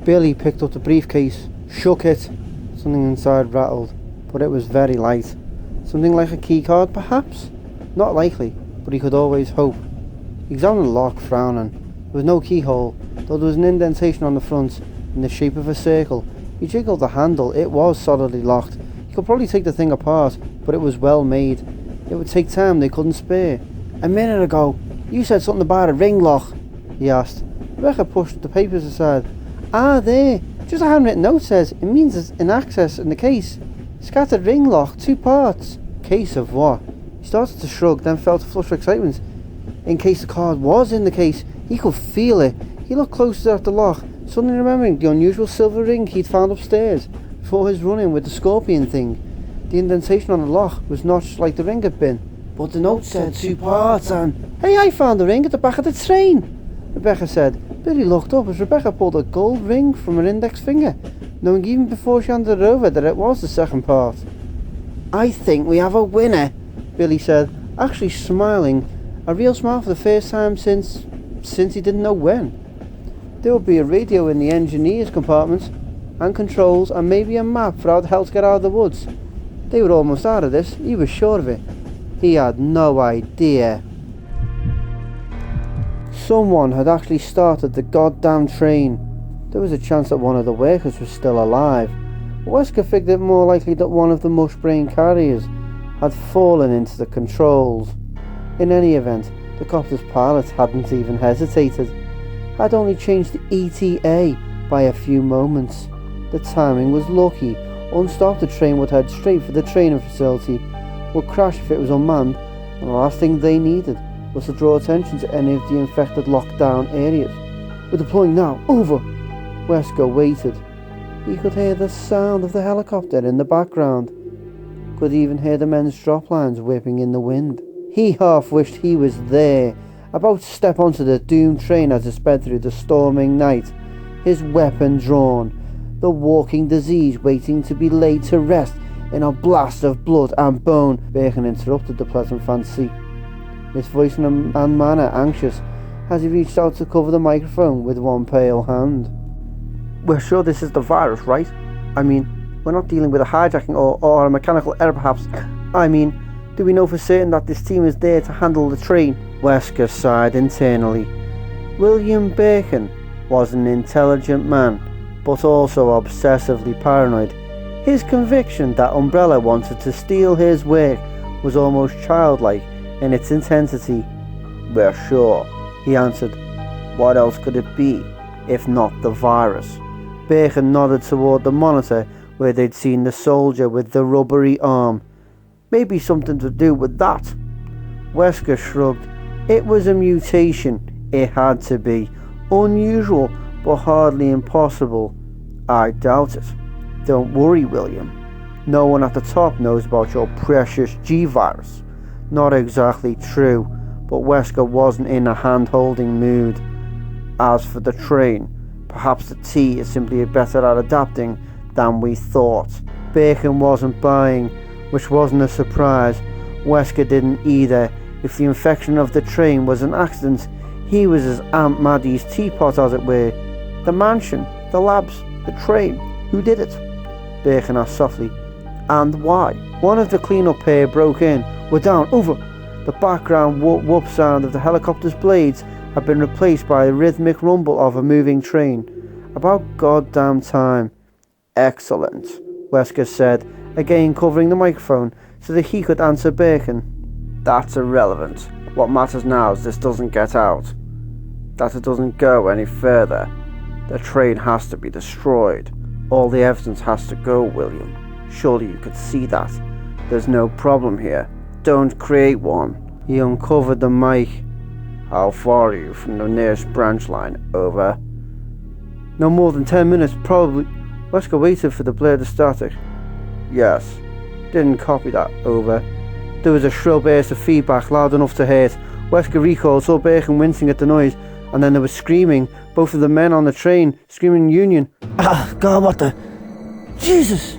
Billy picked up the briefcase, shook it. Something inside rattled, but it was very light. Something like a keycard, perhaps? Not likely, but he could always hope. He examined the lock, frowning. There was no keyhole, though there was an indentation on the front in the shape of a circle. He jiggled the handle. It was solidly locked. He could probably take the thing apart, but it was well made. It would take time they couldn't spare. A minute ago, you said something about a ring lock, he asked. Rebecca pushed the papers aside. Ah, there. Just a handwritten note says it means it's in access in the case. Scattered ring lock, 2 parts. Case of what? He started to shrug, then felt a flush of excitement. In case the card was in the case, he could feel it. He looked closer at the lock, suddenly remembering the unusual silver ring he'd found upstairs before his run-in with the scorpion thing. The indentation on the lock was notched like the ring had been, but the note said 2 parts and... Hey, I found the ring at the back of the train, Rebecca said. Billy looked up as Rebecca pulled a gold ring from her index finger, knowing even before she handed it over that it was the second part. I think we have a winner, Billy said, actually smiling, a real smile for the first time since he didn't know when. There would be a radio in the engineer's compartment, and controls, and maybe a map for how the hell to get out of the woods. They were almost out of this, he was sure of it. He had no idea. Someone had actually started the goddamn train. There was a chance that one of the workers was still alive. Wesker figured it more likely that one of the mush-brain carriers had fallen into the controls. In any event, the copter's pilot hadn't even hesitated, had only changed the ETA by a few moments. The timing was lucky. Unstopped, the train would head straight for the training facility, would crash if it was unmanned, and the last thing they needed was to draw attention to any of the infected lockdown areas. "We're deploying now, over!" Wesker waited. He could hear the sound of the helicopter in the background, could even hear the men's drop lines whipping in the wind. He half wished he was there, about to step onto the doomed train as it sped through the storming night, his weapon drawn, the walking disease waiting to be laid to rest in a blast of blood and bone. Bacon interrupted the pleasant fancy, his voice and manner anxious as he reached out to cover the microphone with one pale hand. "We're sure this is the virus, right? I mean, we're not dealing with a hijacking or a mechanical error perhaps. I mean, do we know for certain that this team is there to handle the train?" Wesker sighed internally. William Bacon was an intelligent man, but also obsessively paranoid. His conviction that Umbrella wanted to steal his work was almost childlike in its intensity. "We're sure," he answered. "What else could it be, if not the virus?" Bacon nodded toward the monitor where they'd seen the soldier with the rubbery arm. "Maybe something to do with that." Wesker shrugged. It was a mutation. It had to be. Unusual, but hardly impossible. "I doubt it." "Don't worry, William. No one at the top knows about your precious G-virus." Not exactly true, but Wesker wasn't in a hand-holding mood. "As for the train, perhaps the T is simply better at adapting than we thought." Bacon wasn't buying, which wasn't a surprise. Wesker didn't either. If the infection of the train was an accident, he was as Aunt Maddie's teapot, as it were. "The mansion, the labs, the train, who did it?" Bacon asked softly. "And why?" One of the clean-up pair broke in. "We're down, over!" The background whoop-whoop sound of the helicopter's blades had been replaced by the rhythmic rumble of a moving train. "About goddamn time." "Excellent," Wesker said, again covering the microphone so that he could answer Bacon. "That's irrelevant. What matters now is this doesn't get out, that it doesn't go any further. The train has to be destroyed. All the evidence has to go, William. Surely you could see that. There's no problem here. Don't create one." He uncovered the mic. "How far are you from the nearest branch line? Over." "No more than 10 minutes, probably." Wesker waited for the blare to static. "Yes. Didn't copy that. Over." There was a shrill burst of feedback, loud enough to hurt. Wesker recalled, saw Bacon wincing at the noise, and then there was screaming. Both of the men on the train screaming union. "Ah, God, what the... Jesus!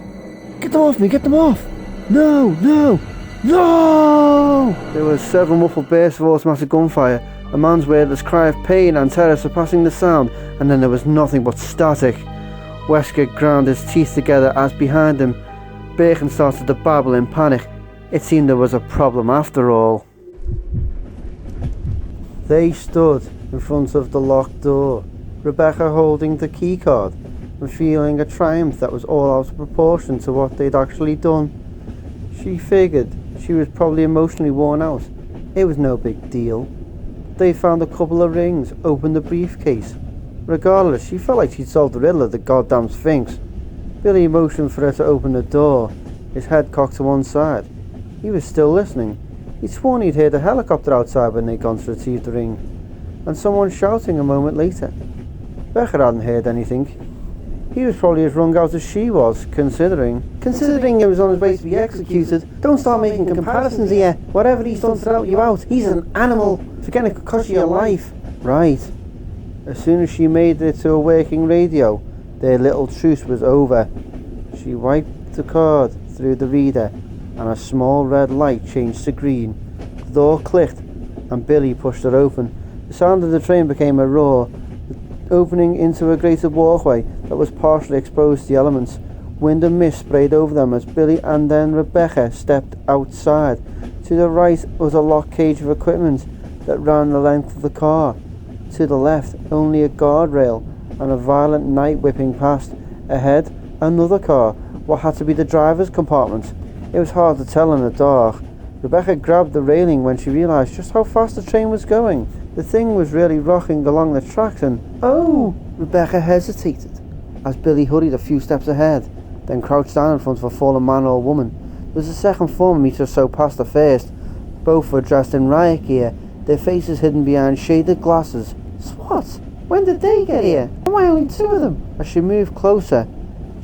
Get them off me, get them off! No, no, no!" There was several muffled bursts of automatic gunfire, a man's wordless cry of pain and terror surpassing the sound, and then there was nothing but static. Wesker ground his teeth together as behind him, Bacon started to babble in panic. It seemed there was a problem after all. They stood in front of the locked door, Rebecca holding the keycard and feeling a triumph that was all out of proportion to what they'd actually done. She figured she was probably emotionally worn out. It was no big deal. They found a couple of rings, opened the briefcase. Regardless, she felt like she'd solved the riddle of the goddamn Sphinx. Billy motioned for her to open the door, his head cocked to one side. He was still listening. He'd sworn he'd heard a helicopter outside when they'd gone to retrieve the ring, and someone shouting a moment later. Becker hadn't heard anything. He was probably as wrung out as she was, considering he was on his way to be executed. Don't start making comparisons here. Whatever he's done to help you out, he's an animal. Forgetting it could cost you your life. Right. As soon as she made it to a working radio, their little truce was over. She wiped the card through the reader, and a small red light changed to green. The door clicked, and Billy pushed it open. The sound of the train became a roar, opening into a grated walkway that was partially exposed to the elements. Wind and mist sprayed over them as Billy and then Rebecca stepped outside. To the right was a locked cage of equipment that ran the length of the car. To the left, only a guardrail and a violent night whipping past. Ahead, another car, what had to be the driver's compartment. It was hard to tell in the dark. Rebecca grabbed the railing when she realised just how fast the train was going. The thing was really rocking along the tracks and... Oh! Rebecca hesitated as Billy hurried a few steps ahead, then crouched down in front of a fallen man or woman. There was a second 4 meters or so past the first. Both were dressed in riot gear, their faces hidden behind shaded glasses. Swat! When did they get here? Why only 2 of them? As she moved closer,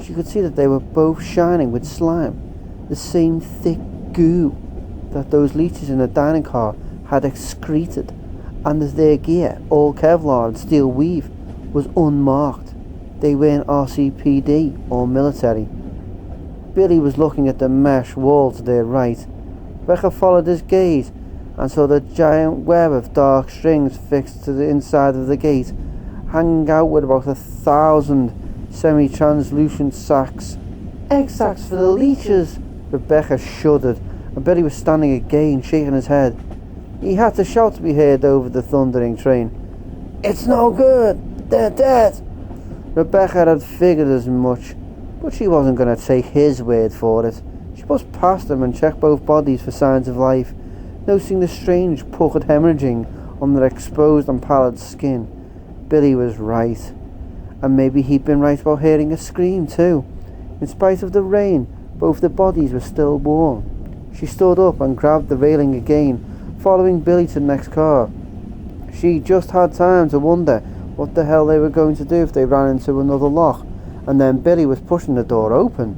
she could see that they were both shining with slime, the same thick goo that those leeches in the dining car had excreted, and as their gear, all Kevlar and steel weave, was unmarked. They weren't RCPD or military. Billy was looking at the mesh wall to their right. Rebecca followed his gaze and saw the giant web of dark strings fixed to the inside of the gate, hanging out with about 1,000 semi-translucent sacks. Egg sacks for the leeches! Rebecca shuddered, and Billy was standing again, shaking his head. He had to shout to be heard over the thundering train. It's no good! They're dead! Rebecca had figured as much, but she wasn't going to take his word for it. She buzzed past them and checked both bodies for signs of life, noticing the strange puckered hemorrhaging on their exposed and pallid skin. Billy was right, and maybe he'd been right about hearing a scream too. In spite of the rain, both the bodies were still warm. She stood up and grabbed the railing again, following Billy to the next car. She just had time to wonder what the hell they were going to do if they ran into another lock, and then Billy was pushing the door open.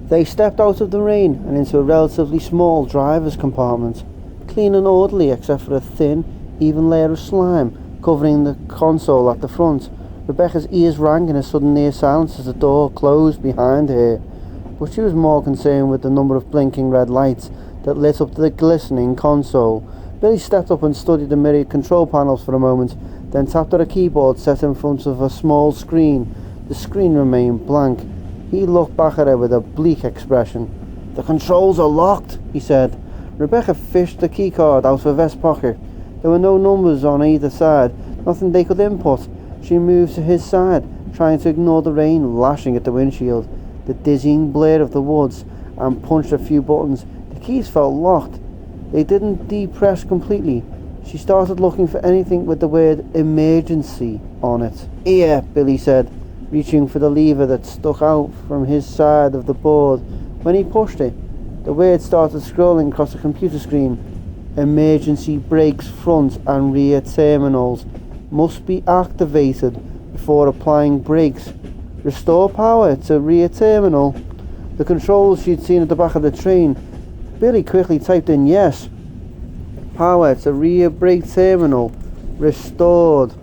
They stepped out of the rain and into a relatively small driver's compartment, clean and orderly except for a thin, even layer of slime covering the console at the front. Rebecca's ears rang in a sudden near silence as the door closed behind her, but she was more concerned with the number of blinking red lights that lit up the glistening console. Billy stepped up and studied the myriad control panels for a moment, then tapped at a keyboard set in front of a small screen. The screen remained blank. He looked back at her with a bleak expression. The controls are locked, he said. Rebecca fished the keycard out of her vest pocket. There were no numbers on either side, nothing they could input. She moved to his side, trying to ignore the rain lashing at the windshield, the dizzying blare of the woods, and punched a few buttons. The keys felt locked. They didn't depress completely. She started looking for anything with the word emergency on it. Here, Billy said, reaching for the lever that stuck out from his side of the board. When he pushed it, the word started scrolling across the computer screen. Emergency brakes front and rear terminals must be activated before applying brakes. Restore power to rear terminal. The controls she'd seen at the back of the train. Billy quickly typed in yes. Power to rear brake terminal restored.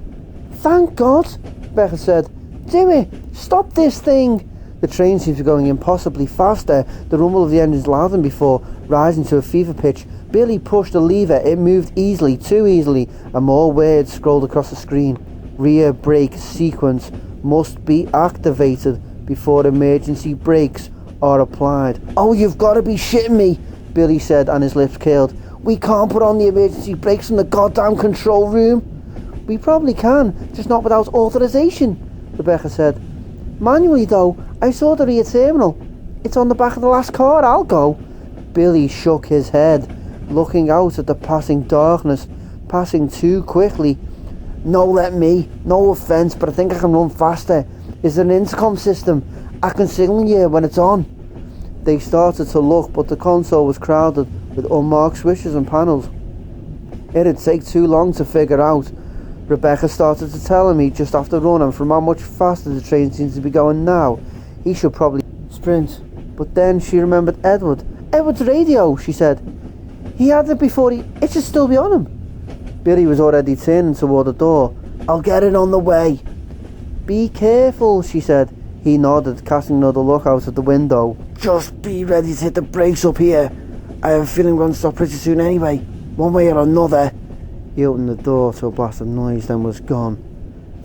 Thank God, Becca said. Do it! Stop this thing! The train seemed to be going impossibly faster, the rumble of the engines louder than before, rising to a fever pitch. Billy pushed the lever, it moved easily, too easily, and more words scrolled across the screen. Rear brake sequence must be activated before emergency brakes are applied. Oh, you've got to be shitting me, Billy said, and his lips curled. We can't put on the emergency brakes in the goddamn control room. We probably can, just not without authorization, Rebecca said. Manually though, I saw the rear terminal. It's on the back of the last car, I'll go. Billy shook his head, looking out at the passing darkness, passing too quickly. No, let me. No offence, but I think I can run faster. Is there an intercom system? I can signal you when it's on. They started to look, but the console was crowded with unmarked switches and panels. It'd take too long to figure out. Rebecca started to tell him he'd just have to run, and from how much faster the train seems to be going now, he should probably sprint. But then she remembered Edward. Edward's radio, she said. He had it before it should still be on him. Billy was already turning toward the door. I'll get it on the way. Be careful, she said. He nodded, casting another look out of the window. Just be ready to hit the brakes up here. I have a feeling we're going to stop pretty soon anyway, one way or another. He opened the door to a blast of noise, then was gone.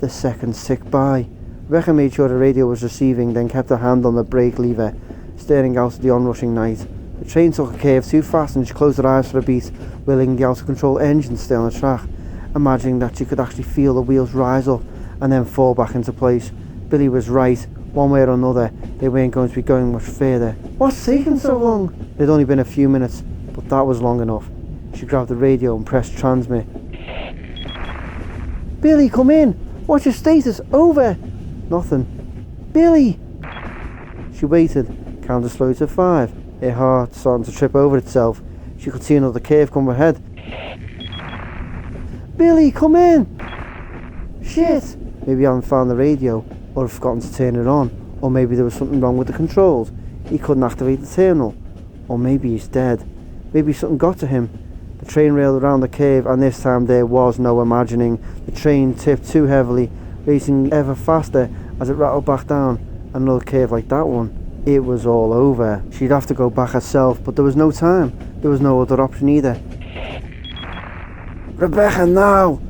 The seconds ticked by. Rebecca made sure the radio was receiving, then kept her hand on the brake lever, staring out at the onrushing night. The train took a curve too fast and she closed her eyes for a beat, willing the out-of-control engine to stay on the track, imagining that she could actually feel the wheels rise up and then fall back into place. Billy was right. One way or another, they weren't going to be going much further. What's taking so long? It'd only been a few minutes, but that was long enough. She grabbed the radio and pressed transmit. Billy, come in! What's your status? Over! Nothing. Billy! She waited, counted slowly to 5. Her heart starting to trip over itself. She could see another curve come ahead. Billy, come in! Shit! Maybe he hadn't found the radio, or had forgotten to turn it on, or maybe there was something wrong with the controls. He couldn't activate the terminal. Or maybe he's dead. Maybe something got to him. The train railed around the curve, and this time there was no imagining. The train tipped too heavily, racing ever faster as it rattled back down. Another curve like that one. It was all over. She'd have to go back herself, but there was no time. There was no other option either. Rebecca, now!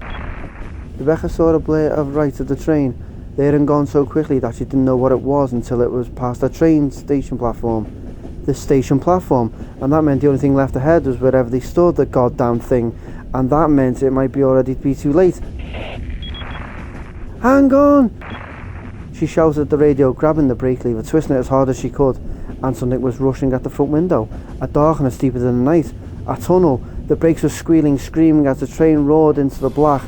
Rebecca saw the blare of lights of the train. They had gone so quickly that she didn't know what it was until it was past the train station platform. The station platform, and that meant the only thing left ahead was wherever they stored the goddamn thing, and that meant it might be already be too late. Hang on! She shouted at the radio, grabbing the brake lever, twisting it as hard as she could, and something was rushing at the front window. A darkness deeper than the night. A tunnel. The brakes were squealing, screaming as the train roared into the black,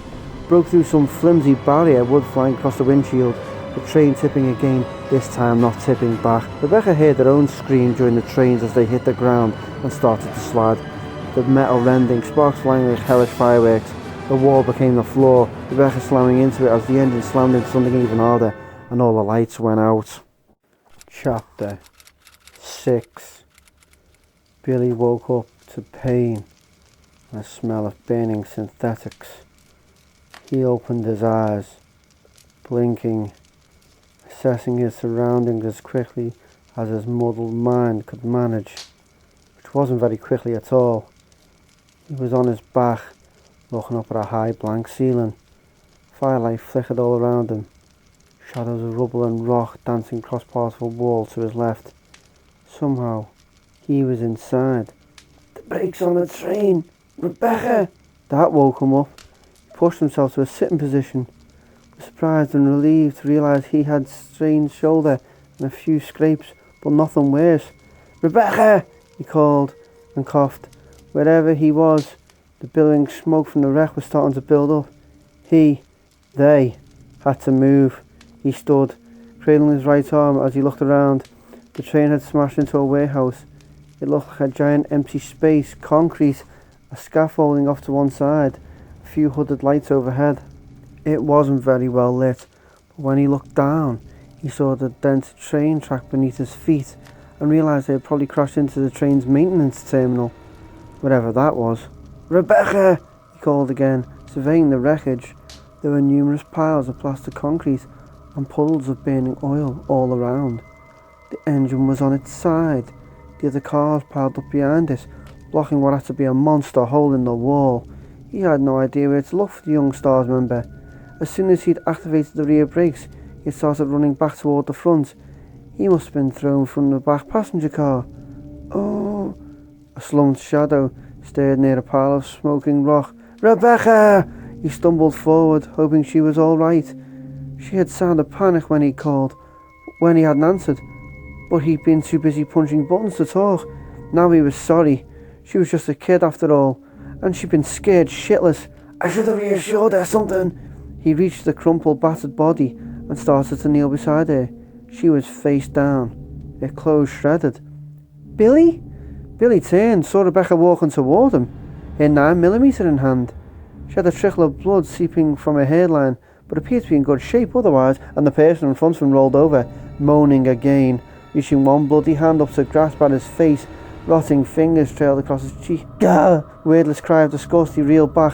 broke through some flimsy barrier, wood flying across the windshield. The train tipping again, this time not tipping back. Rebecca heard her own scream during the trains as they hit the ground and started to slide. The metal rending, sparks flying like hellish fireworks. The wall became the floor, Rebecca slamming into it as the engine slammed into something even harder, and all the lights went out. Chapter 6. Billy woke up to pain and a smell of burning synthetics. He opened his eyes, blinking, assessing his surroundings as quickly as his muddled mind could manage, which wasn't very quickly at all. He was on his back, looking up at a high blank ceiling. Firelight flickered all around him, shadows of rubble and rock dancing across parts of a wall to his left. Somehow, he was inside. The brakes on the train! Rebecca! That woke him up. He pushed himself to a sitting position, surprised and relieved to realise he had strained shoulder and a few scrapes, but nothing worse. Rebecca! He called and coughed. Wherever he was, the billowing smoke from the wreck was starting to build up. They had to move. He stood, cradling his right arm as he looked around. The train had smashed into a warehouse. It looked like a giant empty space, concrete, a scaffolding off to one side, a few hooded lights overhead. It wasn't very well lit, but when he looked down, he saw the dented train track beneath his feet and realised they had probably crashed into the train's maintenance terminal, whatever that was. Rebecca! He called again, surveying the wreckage. There were numerous piles of plastic concrete and puddles of burning oil all around. The engine was on its side. The other cars piled up behind it, blocking what had to be a monster hole in the wall. He had no idea where to look for the young S.T.A.R.S member. As soon as he'd activated the rear brakes, he started running back toward the front. He must have been thrown from the back passenger car. Oh! A slumped shadow stared near a pile of smoking rock. Rebecca! He stumbled forward, hoping she was all right. She had sounded panicked when he called, when he hadn't answered, but he'd been too busy punching buttons to talk. Now he was sorry. She was just a kid after all, and she'd been scared shitless. I should have reassured her something. He reached the crumpled, battered body and started to kneel beside her. She was face down, her clothes shredded. Billy? Billy turned, saw Rebecca walking toward him, her 9mm in hand. She had a trickle of blood seeping from her hairline, but appeared to be in good shape otherwise, and the person in front of him rolled over, moaning again, reaching one bloody hand up to grasp at his face. Rotting fingers trailed across his cheek. Gah! Wordless cry of disgust. He reeled back,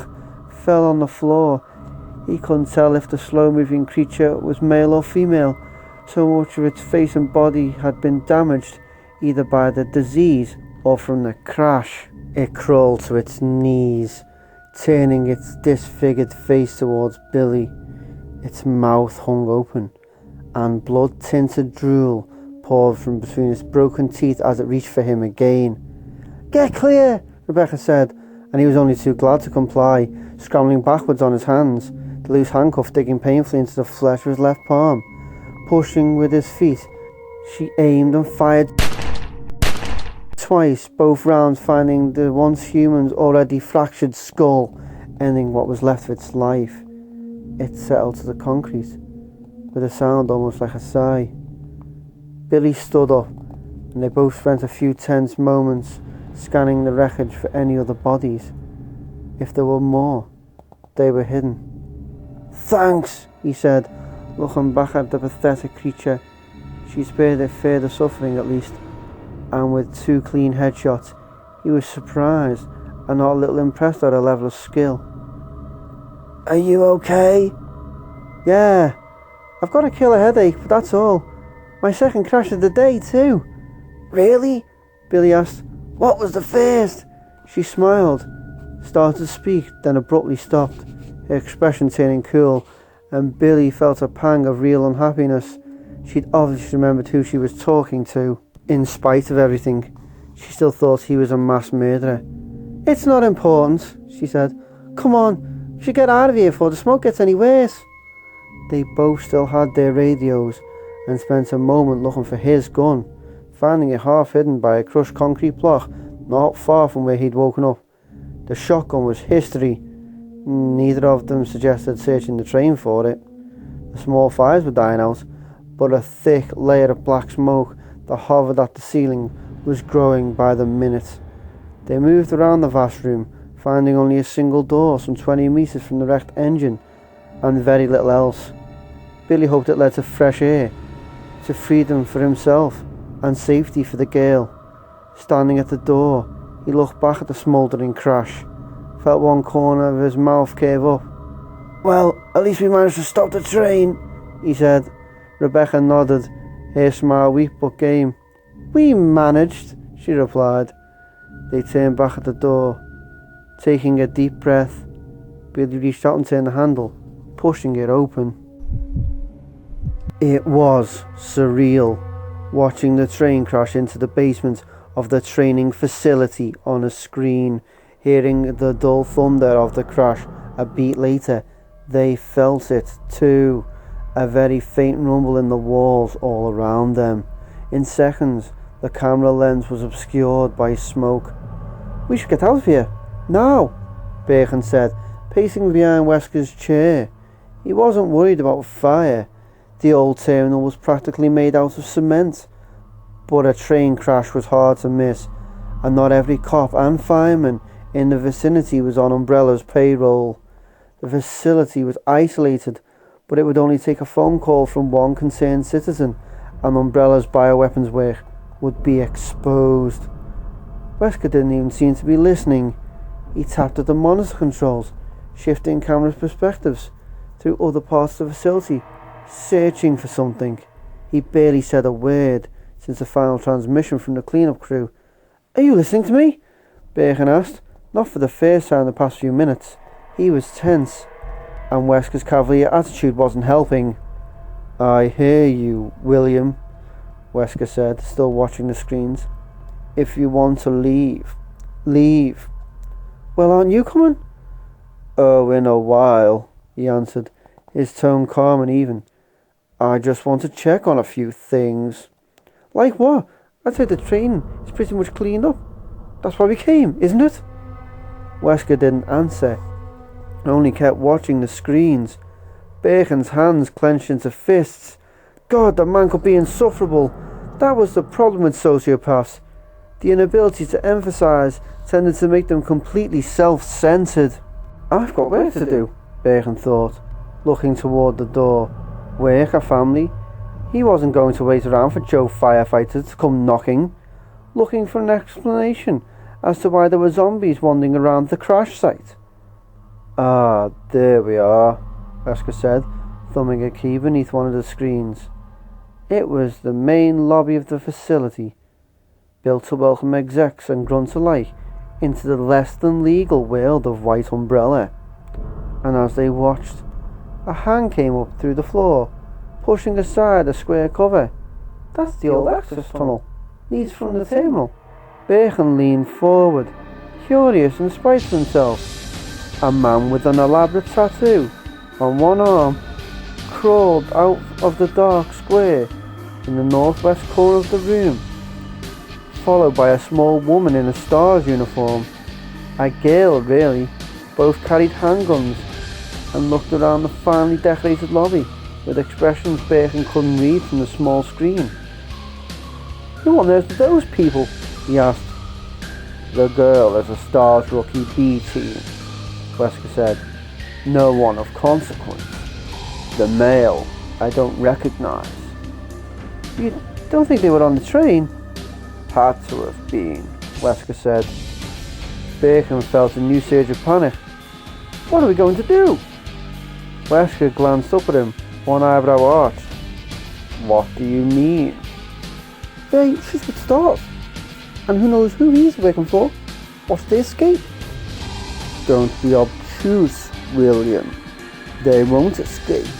fell on the floor. He couldn't tell if the slow-moving creature was male or female. So much of its face and body had been damaged, either by the disease or from the crash. It crawled to its knees, turning its disfigured face towards Billy. Its mouth hung open, and blood-tinted drool poured from between its broken teeth as it reached for him again. Get clear, Rebecca said, and he was only too glad to comply, scrambling backwards on his hands, the loose handcuff digging painfully into the flesh of his left palm. pushing with his feet. She aimed and fired twice, both rounds finding the once human's already fractured skull, ending what was left of its life. It settled to the concrete, with a sound almost like a sigh. Billy stood up, and they both spent a few tense moments scanning the wreckage for any other bodies. If there were more, they were hidden. "Thanks," he said, looking back at the pathetic creature. She spared it further suffering at least, and with 2 clean headshots, he was surprised and not a little impressed at her level of skill. "Are you okay?" "Yeah, I've got a killer headache, but that's all. My second crash of the day too." "Really?" Billy asked. "What was the first?" She smiled, started to speak, then abruptly stopped, her expression turning cool, and Billy felt a pang of real unhappiness. She'd obviously remembered who she was talking to. In spite of everything, she still thought he was a mass murderer. "It's not important," she said. "Come on, we should get out of here before the smoke gets any worse." They both still had their radios, and spent a moment looking for his gun, finding it half hidden by a crushed concrete block not far from where he'd woken up. The shotgun was history. Neither of them suggested searching the train for it. The small fires were dying out, but a thick layer of black smoke that hovered at the ceiling was growing by the minute. They moved around the vast room, finding only a single door some 20 metres from the wrecked engine, and very little else. Billy hoped it led to fresh air, to freedom for himself, and safety for the girl. Standing at the door, he looked back at the smouldering crash, felt one corner of his mouth curve up. "Well, at least we managed to stop the train," he said. Rebecca nodded, her smile weak but game. "We managed," she replied. They turned back at the door. Taking a deep breath, Billy reached out and turned the handle, pushing it open. It was surreal, watching the train crash into the basement of the training facility on a screen. Hearing the dull thunder of the crash a beat later, they felt it too, a very faint rumble in the walls all around them. In seconds, the camera lens was obscured by smoke. "We should get out of here, now," Bergen said, pacing behind Wesker's chair. He wasn't worried about fire. The old terminal was practically made out of cement, but a train crash was hard to miss, and not every cop and fireman in the vicinity was on Umbrella's payroll. The facility was isolated, but it would only take a phone call from one concerned citizen, and Umbrella's bioweapons work would be exposed. Wesker didn't even seem to be listening. He tapped at the monitor controls, shifting camera perspectives through other parts of the facility, searching for something. He barely said a word since the final transmission from the cleanup crew. "Are you listening to me?" Bergen asked, not for the first time in the past few minutes. He was tense, and Wesker's cavalier attitude wasn't helping. "I hear you, William," Wesker said, still watching the screens. "If you want to leave, leave." "Well, aren't you coming?" "Oh, in a while," he answered, his tone calm and even. "I just want to check on a few things." "Like what? I'd say the train is pretty much cleaned up. That's why we came, isn't it?" Wesker didn't answer, only kept watching the screens. Bergen's hands clenched into fists. God, the man could be insufferable. That was the problem with sociopaths. The inability to emphasize tended to make them completely self-centered. "I've got work to do," Bergen thought, looking toward the door. Work, a family. He wasn't going to wait around for Joe Firefighter to come knocking, looking for an explanation as to why there were zombies wandering around the crash site. "Ah, there we are," Wesker said, thumbing a key beneath one of the screens. It was the main lobby of the facility, built to welcome execs and grunts alike into the less than legal world of White Umbrella. And as they watched, a hand came up through the floor, pushing aside a square cover. "That's the old access tunnel. Leads from the terminal." Bergen leaned forward, curious in spite of himself. A man with an elaborate tattoo on one arm crawled out of the dark square in the northwest corner of the room, followed by a small woman in a S.T.A.R.S uniform. A girl, really. Both carried handguns and looked around the finely decorated lobby with expressions Bacon couldn't read from the small screen. "Who on earth are those people?" he asked. "The girl is a S.T.A.R.S rookie B team," Wesker said. "No one of consequence. The male I don't recognize." "You don't think they were on the train?" "Had to have been," Wesker said. Bacon felt a new surge of panic. "What are we going to do?" Wesker glanced up at him, one eyebrow arched. "What do you mean?" She's with S.T.A.R.S. And who knows who he's working for? What's the escape?" "Don't be obtuse, William. They won't escape.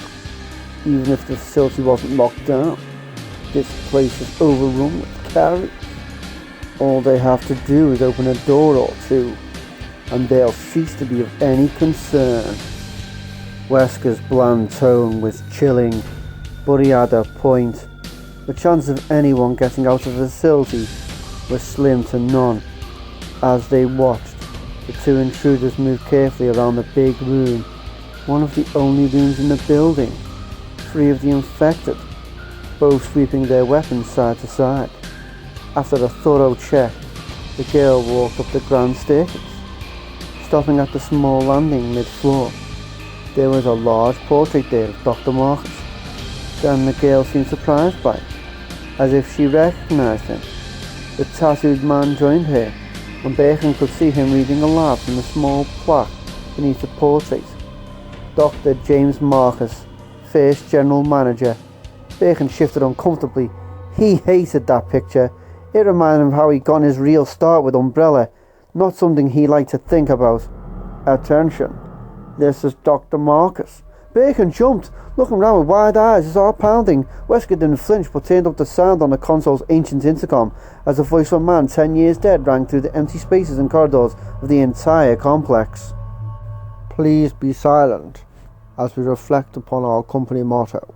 Even if the facility wasn't locked down. This place is overrun with carriers. All they have to do is open a door or two, and they'll cease to be of any concern." Wesker's bland tone was chilling, but he had a point. The chance of anyone getting out of the facility was slim to none. As they watched, the two intruders moved carefully around the big room, one of the only rooms in the building, free of the infected, both sweeping their weapons side to side. After a thorough check, the girl walked up the grand staircase, stopping at the small landing mid-floor. There was a large portrait there of Dr. Marcus. Then the girl seemed surprised by it, as if she recognized him. The tattooed man joined her, and Bacon could see him reading aloud from the small plaque beneath the portrait. "Dr. James Marcus, first general manager." Bacon shifted uncomfortably. He hated that picture. It reminded him of how he got his real start with Umbrella, not something he liked to think about. "Attention, this is Dr. Marcus." Bacon jumped, looking round with wide eyes, his heart pounding. Wesker didn't flinch, but turned up the sound on the console's ancient intercom as the voice of a man 10 years dead rang through the empty spaces and corridors of the entire complex. "Please be silent as we reflect upon our company motto.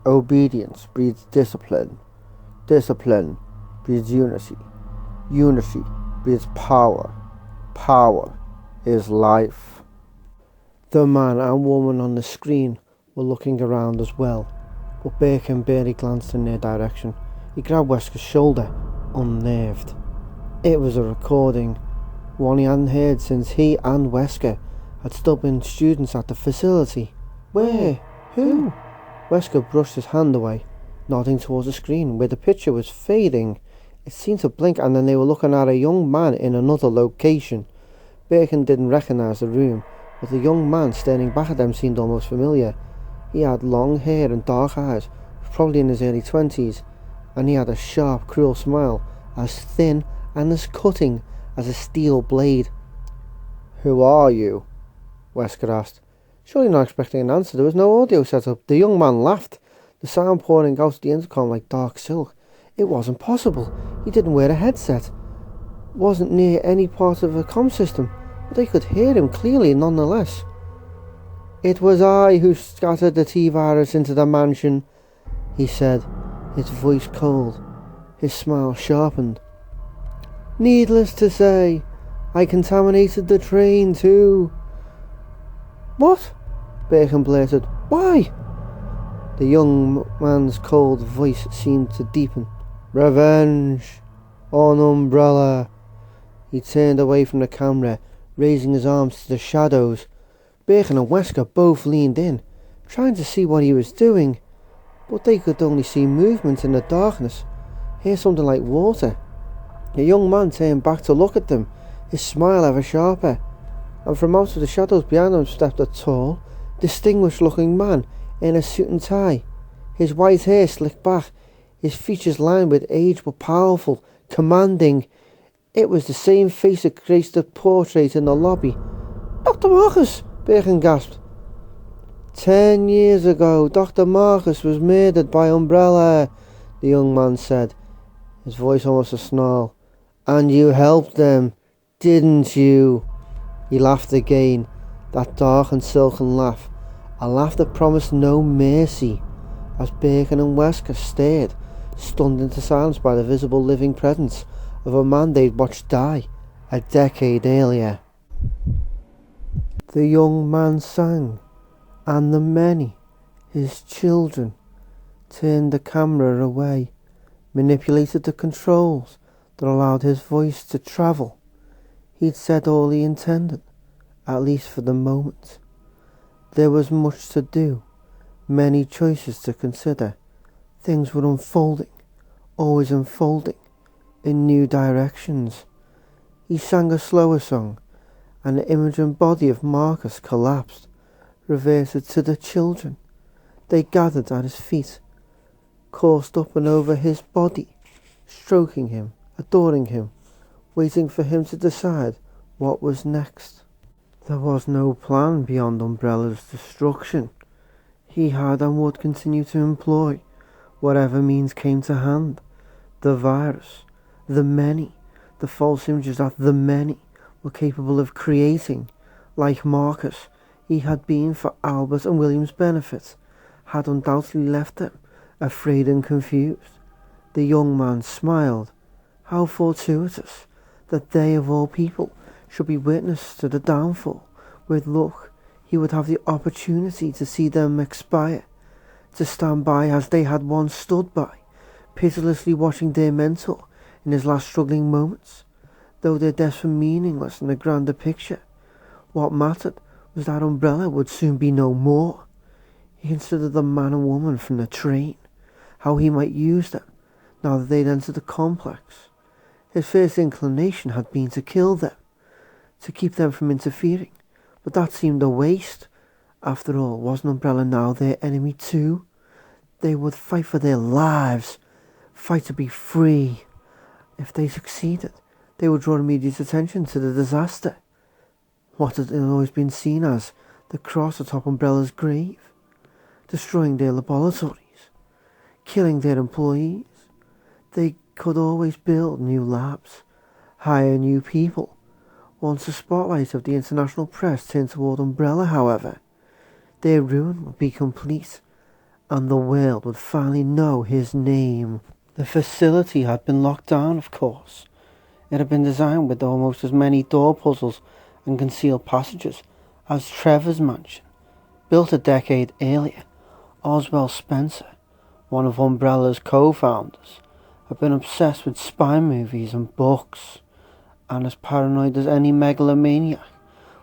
Obedience breeds discipline. Discipline breeds unity. Unity breeds power. Power is life." The man and woman on the screen were looking around as well, but Bacon barely glanced in their direction. He grabbed Wesker's shoulder, unnerved. It was a recording, one he hadn't heard since he and Wesker had still been students at the facility. "Where? Who?" Wesker brushed his hand away, nodding towards the screen where the picture was fading. It seemed to blink, and then they were looking at a young man in another location. Bacon didn't recognize the room, but the young man staring back at them seemed almost familiar. He had long hair and dark eyes, probably in his early 20s, and he had a sharp, cruel smile, as thin and as cutting as a steel blade. "Who are you?" Wesker asked. Surely not expecting an answer. There was no audio set up. The young man laughed, the sound pouring out of the intercom like dark silk. It wasn't possible. He didn't wear a headset. Wasn't near any part of a comm system, but they could hear him clearly nonetheless. "It was I who scattered the T-virus into the mansion," he said, his voice cold, his smile sharpened. "Needless to say, I contaminated the train too." "What?" Bacon blurted. "Why?" The young man's cold voice seemed to deepen. "Revenge on Umbrella." He turned away from the camera, raising his arms to the shadows. Bacon and Wesker both leaned in, trying to see what he was doing, but they could only see movement in the darkness, hear something like water. The young man turned back to look at them, his smile ever sharper, and from out of the shadows behind them stepped a tall, distinguished-looking man in a suit and tie, his white hair slicked back, his features lined with age but powerful, commanding. It was the same face that graced the portrait in the lobby. "Dr. Marcus!" Bacon gasped. 10 years ago, Dr. Marcus was murdered by Umbrella," the young man said, his voice almost a snarl. "And you helped them, didn't you?" He laughed again, that dark and silken laugh, a laugh that promised no mercy, as Birkin and Wesker stared, stunned into silence by the visible living presence of a man they'd watched die a decade earlier. The young man sang, and the many, his children, turned the camera away, manipulated the controls that allowed his voice to travel. He'd said all he intended, at least for the moment. There was much to do, many choices to consider. Things were unfolding, always unfolding, in new directions. He sang a slower song, and the image and body of Marcus collapsed, reverted to the children. They gathered at his feet, coursed up and over his body, stroking him, adoring him, waiting for him to decide what was next. There was no plan beyond Umbrella's destruction. He had and would continue to employ whatever means came to hand. The virus, the many, the false images that the many were capable of creating. Like Marcus, he had been for Albert and William's benefit, had undoubtedly left them afraid and confused. The young man smiled. How fortuitous that they of all people should be witness to the downfall. With luck, he would have the opportunity to see them expire, to stand by as they had once stood by, pitilessly watching their mentor in his last struggling moments. Though their deaths were meaningless in the grander picture, what mattered was that Umbrella would soon be no more. He considered the man and woman from the train, how he might use them now that they'd entered the complex. His first inclination had been to kill them, to keep them from interfering, but that seemed a waste. After all, wasn't Umbrella now their enemy too? They would fight for their lives, fight to be free. If they succeeded, they would draw immediate attention to the disaster. What had always been seen as the cross atop Umbrella's grave, destroying their laboratories, killing their employees. They could always build new labs, hire new people. Once the spotlight of the international press turned toward Umbrella, however, their ruin would be complete, and the world would finally know his name. The facility had been locked down, of course. It had been designed with almost as many door puzzles and concealed passages as Trevor's mansion. Built a decade earlier, Oswald Spencer, one of Umbrella's co-founders, had been obsessed with spy movies and books, and as paranoid as any megalomaniac,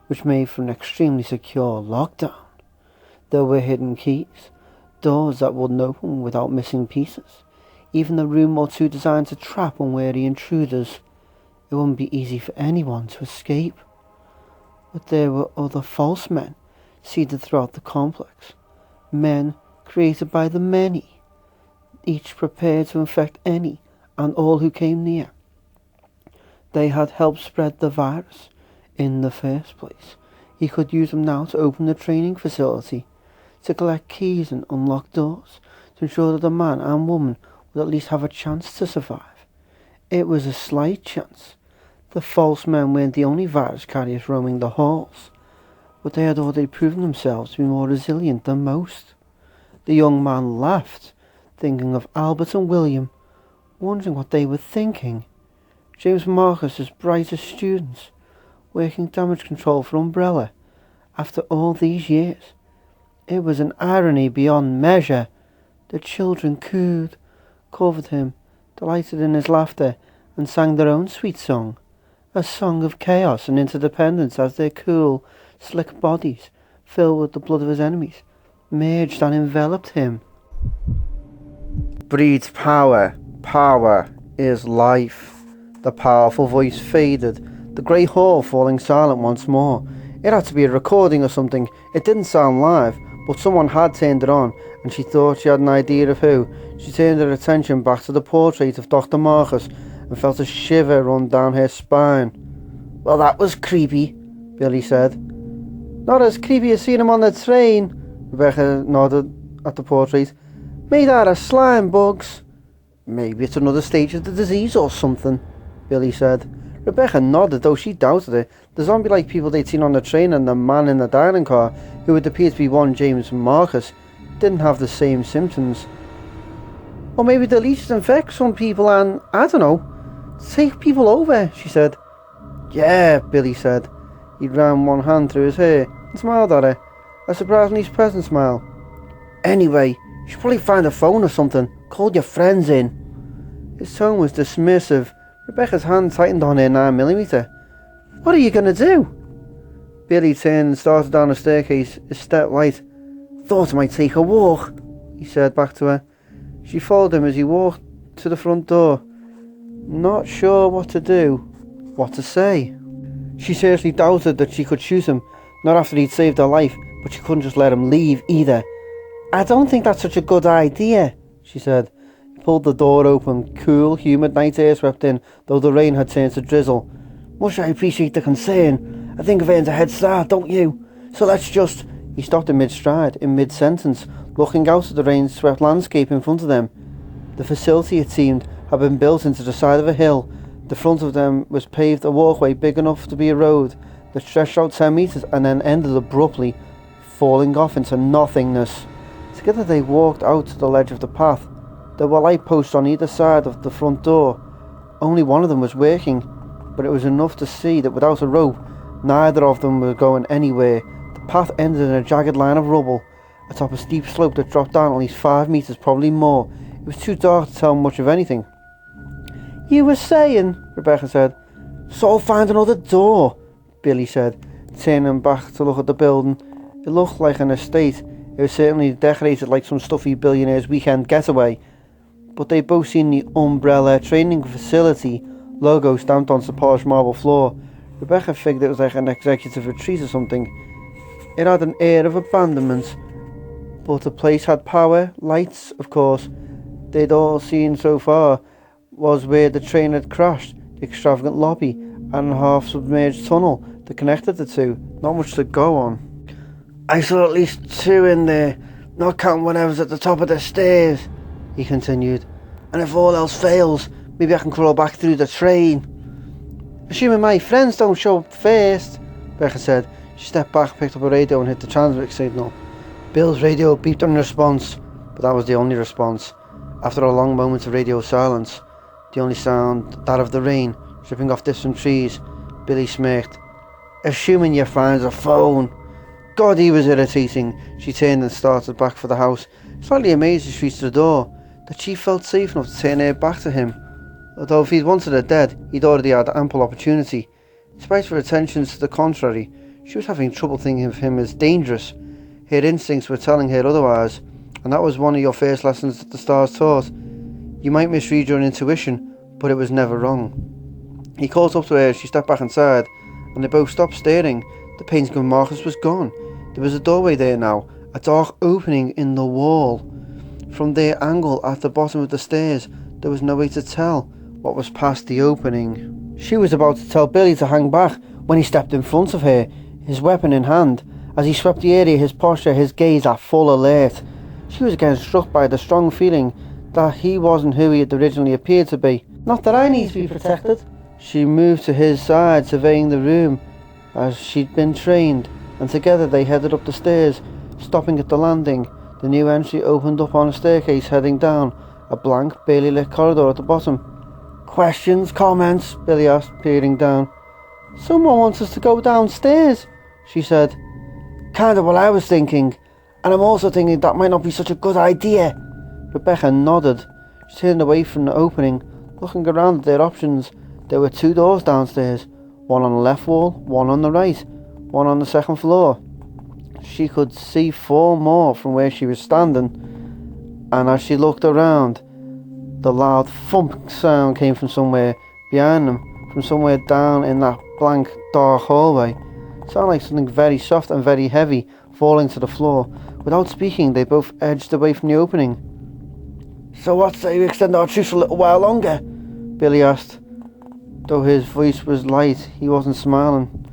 which made for an extremely secure lockdown. There were hidden keys, doors that wouldn't open without missing pieces, even a room or two designed to trap unwary intruders. It wouldn't be easy for anyone to escape. But there were other false men seeded throughout the complex, men created by the many, each prepared to infect any and all who came near. They had helped spread the virus in the first place. He could use them now to open the training facility, to collect keys and unlock doors, to ensure that the man and woman would at least have a chance to survive. It was a slight chance. The false men weren't the only virus carriers roaming the halls, but they had already proven themselves to be more resilient than most. The young man laughed, thinking of Albert and William, wondering what they were thinking. James Marcus's brightest students, working damage control for Umbrella, after all these years. It was an irony beyond measure. The children cooed, covered him, delighted in his laughter, and sang their own sweet song, a song of chaos and interdependence as their cool, slick bodies, filled with the blood of his enemies, merged and enveloped him. Breeds power. Power is life. The powerful voice faded, the grey hall falling silent once more. It had to be a recording or something. It didn't sound live, but someone had turned it on, and she thought she had an idea of who. She turned her attention back to the portrait of Dr. Marcus and felt a shiver run down her spine. "Well, that was creepy," Billy said. "Not as creepy as seeing him on the train," Rebecca nodded at the portrait. "Made out of slime bugs." "Maybe it's another stage of the disease or something," Billy said. Rebecca nodded, though she doubted it. The zombie-like people they'd seen on the train and the man in the dining car, who would appear to be one James Marcus, didn't have the same symptoms. Or maybe the leeches infect some people and, I don't know, take people over, she said. Yeah, Billy said. He ran one hand through his hair and smiled at her, a surprisingly pleasant smile. Anyway, you should probably find a phone or something. Call your friends in. His tone was dismissive. Rebecca's hand tightened on her 9mm. What are you going to do? Billy turned and started down the staircase, his step light. Thought I might take a walk, he said back to her. She followed him as he walked to the front door. Not sure what to do, what to say. She seriously doubted that she could shoot him, not after he'd saved her life, but she couldn't just let him leave either. I don't think that's such a good idea, she said. He pulled the door open. Cool, humid night air swept in, though the rain had turned to drizzle. Much I appreciate the concern. I think I've earned a head start, don't you? So let's just... He stopped in mid-stride, in mid-sentence, looking out at the rain-swept landscape in front of them. The facility, it seemed, had been built into the side of a hill. The front of them was paved a walkway big enough to be a road that stretched out 10 metres and then ended abruptly, falling off into nothingness. Together they walked out to the ledge of the path. There were light posts on either side of the front door. Only one of them was working, but it was enough to see that without a rope, neither of them were going anywhere. The path ended in a jagged line of rubble, atop a steep slope that dropped down at least 5 metres, probably more. It was too dark to tell much of anything. You were saying, Rebecca said. So I'll find another door, Billy said, turning back to look at the building. It looked like an estate. It was certainly decorated like some stuffy billionaire's weekend getaway. But they'd both seen the Umbrella Training Facility logo stamped onto the polished marble floor. Rebecca figured it was like an executive retreat or something. It had an air of abandonment, but the place had power, lights, of course. They'd all seen so far was where the train had crashed, the extravagant lobby, and a half-submerged tunnel that connected the two. Not much to go on. I saw at least 2 in there, not counting whatever's at the top of the stairs, he continued. And if all else fails, maybe I can crawl back through the train. Assuming my friends don't show up first, Becca said. She stepped back, picked up a radio and hit the transmit signal. Bill's radio beeped in response, but that was the only response. After a long moment of radio silence, the only sound, that of the rain, dripping off distant trees, Billy smirked. Assuming you find a phone. God, he was irritating. She turned and started back for the house, slightly amazed as she reached the door, that she felt safe enough to turn her back to him. Although if he'd wanted her dead, he'd already had ample opportunity. Despite her attentions to the contrary, she was having trouble thinking of him as dangerous. Her instincts were telling her otherwise, and that was one of your first lessons that the stars taught. You might misread your intuition, but it was never wrong. He caught up to her as she stepped back inside, and they both stopped staring. The painting of Marcus was gone. There was a doorway there now, a dark opening in the wall. From their angle at the bottom of the stairs, there was no way to tell what was past the opening. She was about to tell Billy to hang back when he stepped in front of her, his weapon in hand. As he swept the area, his posture, his gaze at full alert. She was again struck by the strong feeling that he wasn't who he had originally appeared to be. Not that I need to be protected. She moved to his side, surveying the room as she'd been trained, and together they headed up the stairs, stopping at the landing. The new entry opened up on a staircase heading down a blank, barely lit corridor at the bottom. Questions, comments? Billy asked, peering down. Someone wants us to go downstairs, she said. Kind of what I was thinking, and I'm also thinking that might not be such a good idea. Rebecca nodded. She turned away from the opening, looking around at their options. There were 2 doors downstairs, one on the left wall, one on the right, one on the second floor. She could see 4 more from where she was standing, and as she looked around, the loud thump sound came from somewhere behind them, from somewhere down in that blank, dark hallway. It sounded like something very soft and very heavy falling to the floor. Without speaking, they both edged away from the opening. So what say we extend our truce for a little while longer? Billy asked. Though his voice was light, he wasn't smiling.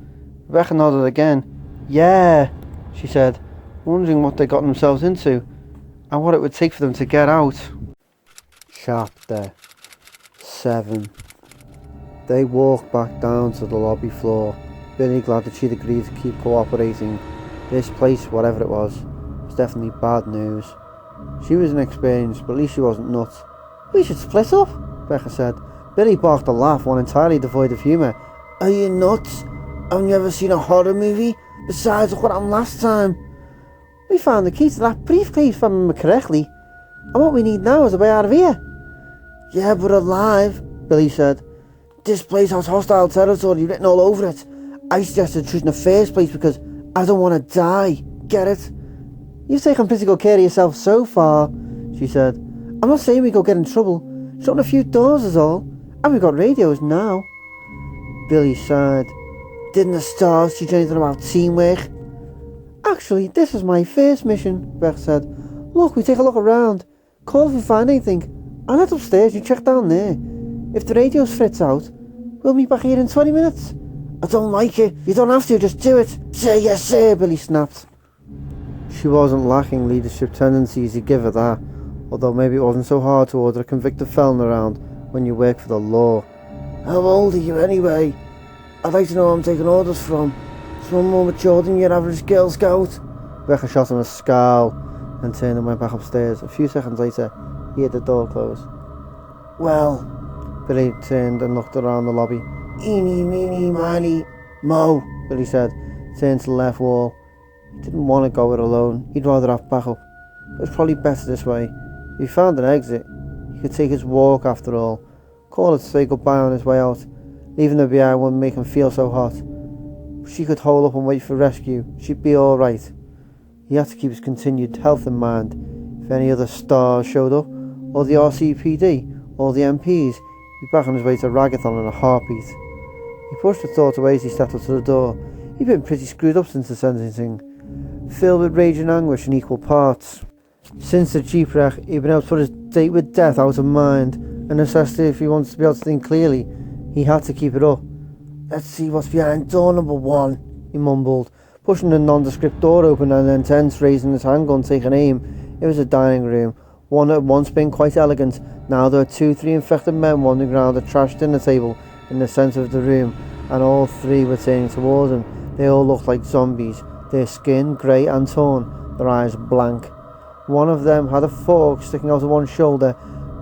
Rebecca nodded again. Yeah, she said, wondering what they got themselves into, and what it would take for them to get out. Chapter 7. They walked back down to the lobby floor, Billy glad that she'd agreed to keep cooperating. This place, whatever it was definitely bad news. She was inexperienced, but at least she wasn't nuts. "We should split up," Becca said. Billy barked a laugh, one entirely devoid of humour. "Are you nuts? Haven't you ever seen a horror movie? Besides, look what happened last time. We found the key to that briefcase, if I remember correctly. And what we need now is a way out of here." "Yeah, but alive," Billy said. "This place has hostile territory written all over it. I suggested truth in the first place because I don't want to die. Get it?" "You've taken pretty good care of yourself so far," she said. "I'm not saying we go get in trouble. Just open a few doors is all. And we've got radios now." Billy sighed. "Didn't the S.T.A.R.S teach anything about teamwork?" "Actually, this is my first mission," Beth said. "Look, we take a look around. Call if we find anything. And head upstairs, you check down there. If the radio's fits out, we'll meet back here in 20 minutes. "I don't like it. You don't have to, just do it." "Say yes, sir," Billy snapped. She wasn't lacking leadership tendencies, you give her that. Although maybe it wasn't so hard to order a convicted felon around when you work for the law. "How old are you anyway? I'd like to know who I'm taking orders from. Someone more mature than your average Girl Scout?" Becca shot him a scowl and turned and went back upstairs. A few seconds later, he heard the door close. "Well," Billy turned and looked around the lobby. "Eeny, meeny, miny, mo," Billy said, turned to the left wall. He didn't want to go it alone. He'd rather have backup. It was probably better this way. If he found an exit, he could take his walk after all. Call it to say goodbye on his way out. Leaving her behind wouldn't make him feel so hot. She could hold up and wait for rescue. She'd be alright. He had to keep his continued health in mind. If any other stars showed up, or the RCPD, or the MPs, he'd be back on his way to Ragathon in a heartbeat. He pushed the thought away as he stepped up to the door. He'd been pretty screwed up since the sentencing, filled with rage and anguish in equal parts. Since the jeep wreck, he'd been able to put his date with death out of mind, a necessity if he wanted to be able to think clearly. He had to keep it up. "Let's see what's behind door number 1, he mumbled, pushing the nondescript door open and then tense, raising his handgun, taking aim. It was a dining room, one that had once been quite elegant. Now there were 2-3 infected men wandering around a trashed dinner table in the centre of the room, and all 3 were turning towards him. They all looked like zombies, their skin grey and torn, their eyes blank. One of them had a fork sticking out of one shoulder.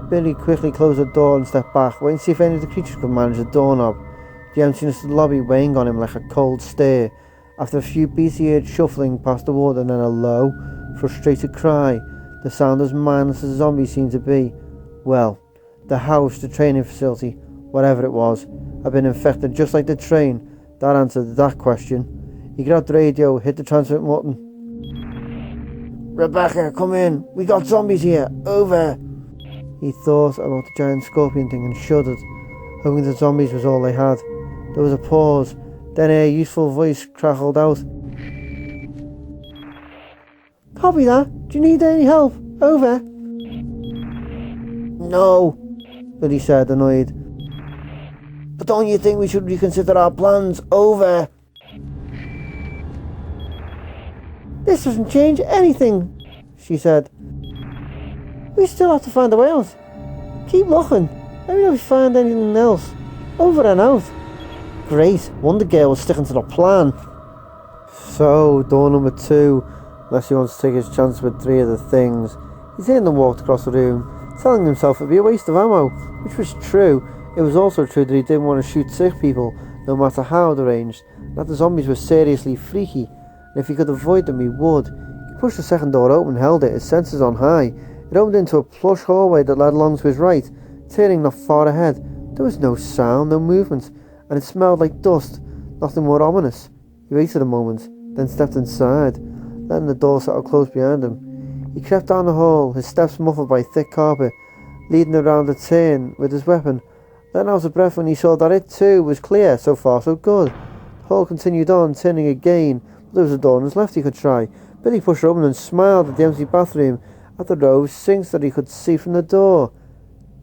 Billy quickly closed the door and stepped back, waiting to see if any of the creatures could manage the doorknob. The emptiness of the lobby weighing on him like a cold stare. After a few beats he heard shuffling past the ward and then a low, frustrated cry. The sound as mindless as the zombies seemed to be. Well, the house, the training facility, whatever it was, had been infected just like the train. That answered that question. He grabbed the radio, hit the transmit button. "Rebecca, come in. We got zombies here. Over." He thought about the giant scorpion thing and shuddered, hoping the zombies was all they had. There was a pause, then a useful voice crackled out. "Copy that. Do you need any help? Over." "No," Billy said, annoyed. "But don't you think we should reconsider our plans? Over." "This doesn't change anything," she said. "We still have to find a way out. Keep looking. Let me know if you find anything else. Over and out." Great, Wonder Girl was sticking to the plan. So, door number 2, unless he wants to take his chance with 3 of the things. He turned and walked across the room, telling himself it'd be a waste of ammo, which was true. It was also true that he didn't want to shoot sick people, no matter how deranged, and that the zombies were seriously freaky, and if he could avoid them he would. He pushed the second door open and held it, his senses on high. It opened into a plush hallway that led along to his right, turning not far ahead. There was no sound, no movement, and it smelled like dust, nothing more ominous. He waited a moment, then stepped inside, letting the door settle close behind him. He crept down the hall, his steps muffled by thick carpet, leading around a turn with his weapon, then out of breath when he saw that it too was clear. So far so good. The hall continued on, turning again, but there was a door on his left he could try. Billy pushed it open and smiled at the empty bathroom, at the row of sinks that he could see from the door.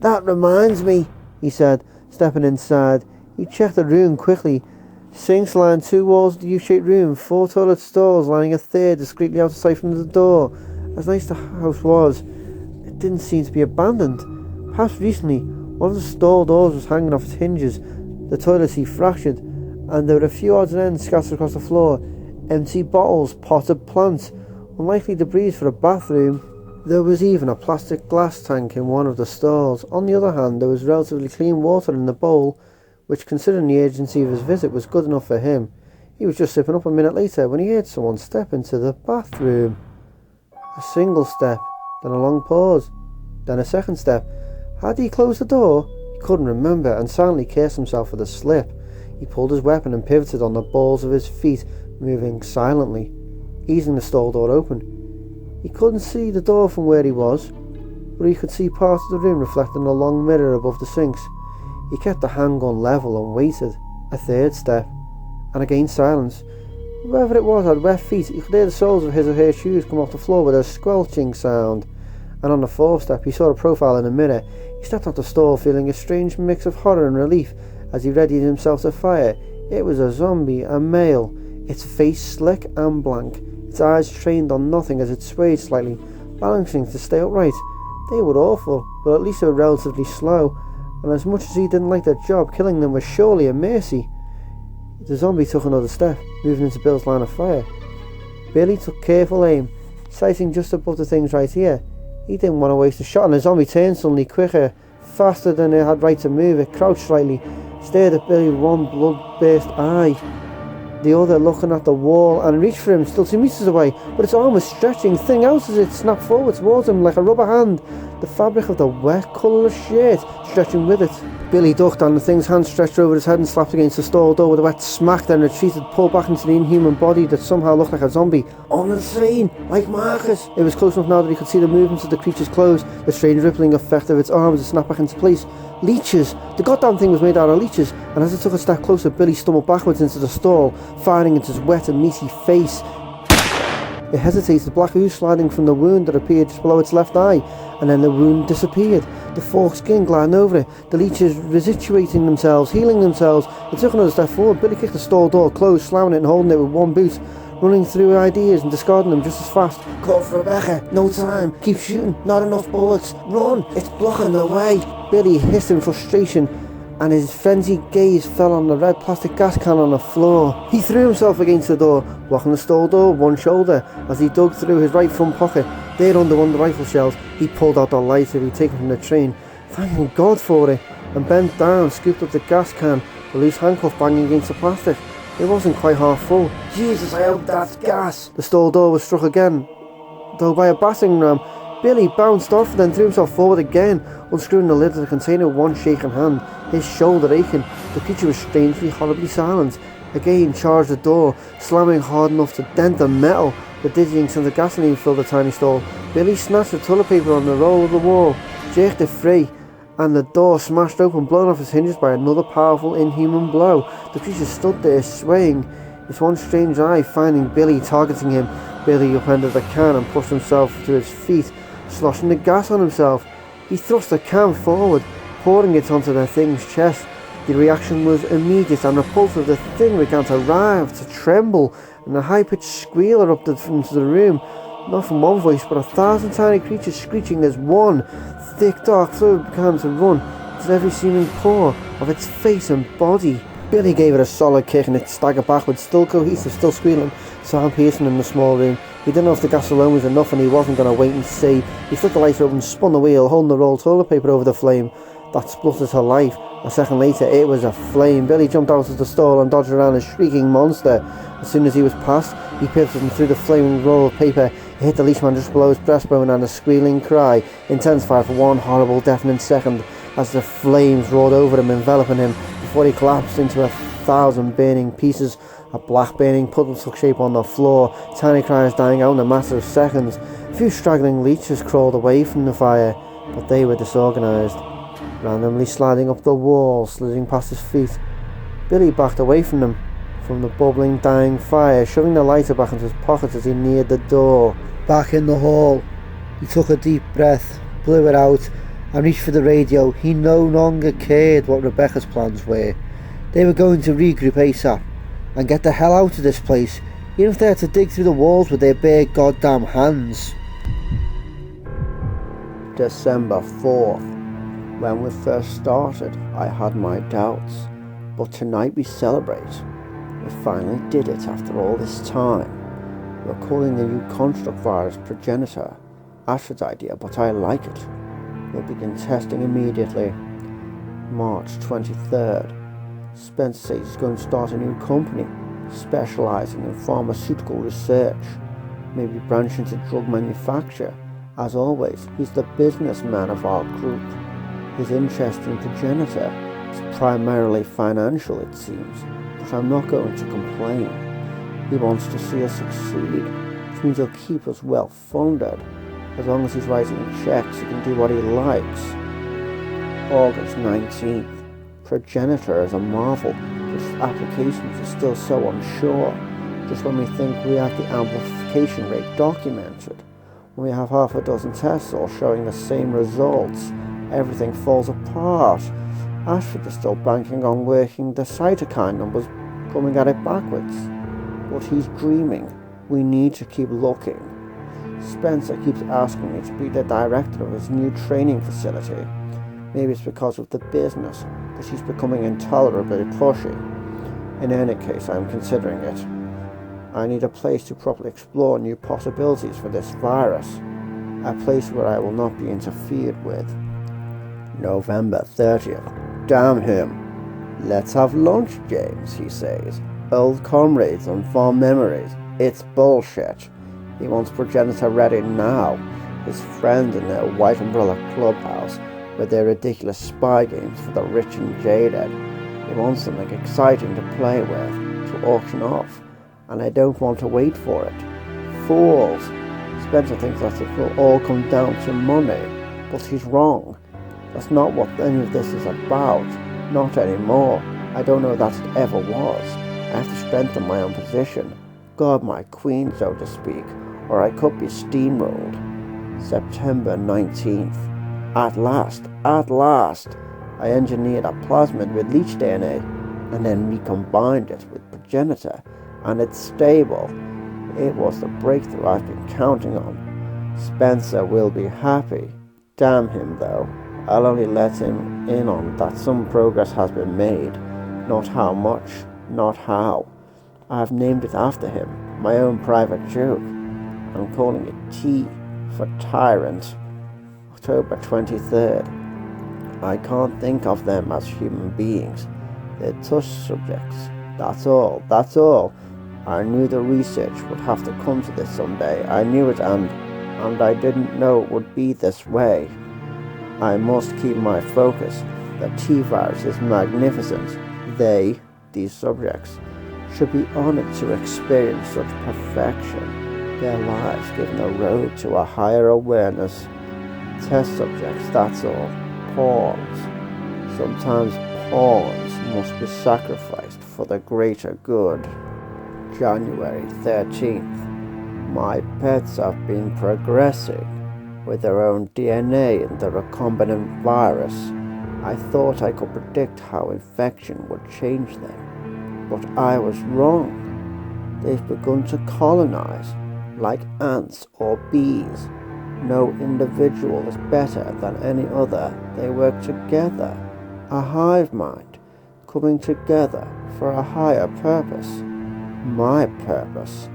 "That reminds me," he said, stepping inside. He checked the room quickly. Sinks lined 2 walls of the U-shaped room, 4 toilet stalls lining a third discreetly out of sight from the door. As nice the house was, it didn't seem to be abandoned. Perhaps recently, one of the stall doors was hanging off its hinges, The toilet seat fractured, and there were a few odds and ends scattered across the floor. Empty bottles, potted plants, unlikely debris for a bathroom. There was even a plastic glass tank in one of the stalls. On the other hand, there was relatively clean water in the bowl, which, considering the urgency of his visit, was good enough for him. He was just sipping up a minute later when he heard someone step into the bathroom. A single step, then a long pause, then a second step. Had he closed the door? He couldn't remember, and silently cursed himself for the slip. He pulled his weapon and pivoted on the balls of his feet, moving silently, easing the stall door open. He couldn't see the door from where he was, but he could see part of the room reflected in a long mirror above the sinks. He kept the handgun level and waited. A third step, and again silence. Whoever it was had wet feet. He could hear the soles of his or her shoes come off the floor with a squelching sound. And on the fourth step, he saw a profile in a mirror. He stepped out the stall, feeling a strange mix of horror and relief as he readied himself to fire. It was a zombie, a male, its face slick and blank, its eyes trained on nothing as it swayed slightly, balancing to stay upright. They were awful, but at least they were relatively slow, and as much as he didn't like their job, killing them was surely a mercy. The zombie took another step, moving into Bill's line of fire. Billy took careful aim, sighting just above the things right here. He didn't want to waste a shot, and the zombie turned suddenly, quicker, faster than it had right to move. It crouched slightly, stared at Billy with one blood-burst eye, the other looking at the wall, and reached for him, still 2 meters away, but its arm was stretching thin out as it snapped forward towards him like a rubber hand, the fabric of the wet, colourless shirt stretching with it. Billy ducked, and the thing's hand stretched over his head and slapped against the stall door with a wet smack, then retreated, pulled back into the inhuman body that somehow looked like a zombie. On the scene, like Marcus. It was close enough now that he could see the movements of the creature's clothes, the strange rippling effect of its arms as it snapped back into place. Leeches! The goddamn thing was made out of leeches, and as it took a step closer, Billy stumbled backwards into the stall, firing into its wet and meaty face. It hesitated, black ooze sliding from the wound that appeared just below its left eye, and then the wound disappeared, the forked skin gliding over it, the leeches resituating themselves, healing themselves. It took another step forward. Billy kicked the stall door closed, slamming it and holding it with one boot, running through ideas and discarding them just as fast. Call for Rebecca, no time, keep shooting, not enough bullets, run, it's blocking the way. Billy hissed in frustration, and his frenzied gaze fell on the red plastic gas can on the floor. He threw himself against the door, blocking the stall door with one shoulder. As he dug through his right front pocket, there under one of the rifle shells, he pulled out the lighter he'd taken from the train, thanking God for it, and bent down, scooped up the gas can, the loose handcuff banging against the plastic. It wasn't quite half full. Jesus, I hope that's gas. The stall door was struck again, though by a battering ram. Billy bounced off and then threw himself forward again, unscrewing the lid of the container with one shaking hand, his shoulder aching. The creature was strangely, horribly silent. Again charged the door, slamming hard enough to dent the metal. The dizzying scent of gasoline filled the tiny stall. Billy snatched the toilet paper on the roll of the wall, jerked it free, and the door smashed open, blown off its hinges by another powerful, inhuman blow. The creature stood there, swaying, its one strange eye finding Billy, targeting him. Billy upended the can and pushed himself to his feet, sloshing the gas on himself. He thrust the can forward, pouring it onto the thing's chest. The reaction was immediate and repulsive. The thing began to writhe, to tremble, and a high-pitched squeal erupted into the room. Not from one voice, but 1,000 tiny creatures screeching as one. Thick, dark fluid began to run into every seeming pore of its face and body. Billy gave it a solid kick and it staggered backwards, still cohesive, still squealing, sound piercing in the small room. He didn't know if the gas alone was enough, and he wasn't going to wait and see. He flipped the lighter open, spun the wheel, holding the rolled toilet paper over the flame. That spluttered to life. A second later, it was a flame. Billy jumped out of the stall and dodged around a shrieking monster. As soon as he was past, he pivoted and threw the flaming roll of paper. It hit the leechman just below his breastbone, and a squealing cry intensified for one horrible, deafening second as the flames roared over him, enveloping him, before he collapsed into 1,000 burning pieces. A black burning puddle took shape on the floor, tiny cries dying out in a matter of seconds. A few straggling leeches crawled away from the fire, but they were disorganised, randomly sliding up the wall, sliding past his feet. Billy backed away from them, from the bubbling, dying fire, shoving the lighter back into his pocket as he neared the door. Back in the hall, he took a deep breath, blew it out, and reached for the radio. He no longer cared what Rebecca's plans were. They were going to regroup ASAP and get the hell out of this place, even if they had to dig through the walls with their bare goddamn hands. December 4th. When we first started, I had my doubts, But tonight we celebrate. We finally did it after all this time. We're calling the new construct virus Progenitor. Ashford's idea, but I like it. We'll begin testing immediately. March 23rd. Spencer says he's going to start a new company, specializing in pharmaceutical research. Maybe branch into drug manufacture. As always, he's the businessman of our group. His interest in Progenitor is primarily financial, it seems, but I'm not going to complain. He wants to see us succeed, which means he'll keep us well funded. As long as he's writing checks, he can do what he likes. August 19th. Progenitor is a marvel, but its applications are still so unsure. Just when we think we have the amplification rate documented, when we have half a dozen tests all showing the same results, everything falls apart. Ashford is still banking on working the cytokine numbers, coming at it backwards. But he's dreaming. We need to keep looking. Spencer keeps asking me to be the director of his new training facility. Maybe it's because of the business, but he's becoming intolerably pushy. In any case, I'm considering it. I need a place to properly explore new possibilities for this virus. A place where I will not be interfered with. November 30th. Damn him. Let's have lunch, James, he says. Old comrades and fond memories. It's bullshit. He wants Progenitor ready now. His friends in their White Umbrella clubhouse with their ridiculous spy games for the rich and jaded. He wants something exciting to play with, to auction off, and I don't want to wait for it. Fools! Spencer thinks that it will all come down to money, but he's wrong. That's not what any of this is about. Not anymore. I don't know that it ever was. I have to strengthen my own position, guard my queen, so to speak, or I could be steamrolled. September 19th. At last, I engineered a plasmid with leech DNA, and then recombined it with Progenitor, and it's stable. It was the breakthrough I've been counting on. Spencer will be happy. Damn him, though. I'll only let him in on that some progress has been made. Not how much, not how. I've named it after him, my own private joke. I'm calling it T for Tyrant. October 23rd. I can't think of them as human beings. They're test subjects. That's all. I knew the research would have to come to this someday. I knew it, and I didn't know it would be this way. I must keep my focus. The T-virus is magnificent. These subjects, should be honored to experience such perfection. Their lives given the road to a higher awareness. Test subjects, that's all. Pawns. Sometimes pawns must be sacrificed for the greater good. January 13th. My pets have been progressing with their own DNA in the recombinant virus. I thought I could predict how infection would change them, but I was wrong. They've begun to colonize, like ants or bees. No individual is better than any other. They work together. A hive mind, coming together for a higher purpose. My purpose.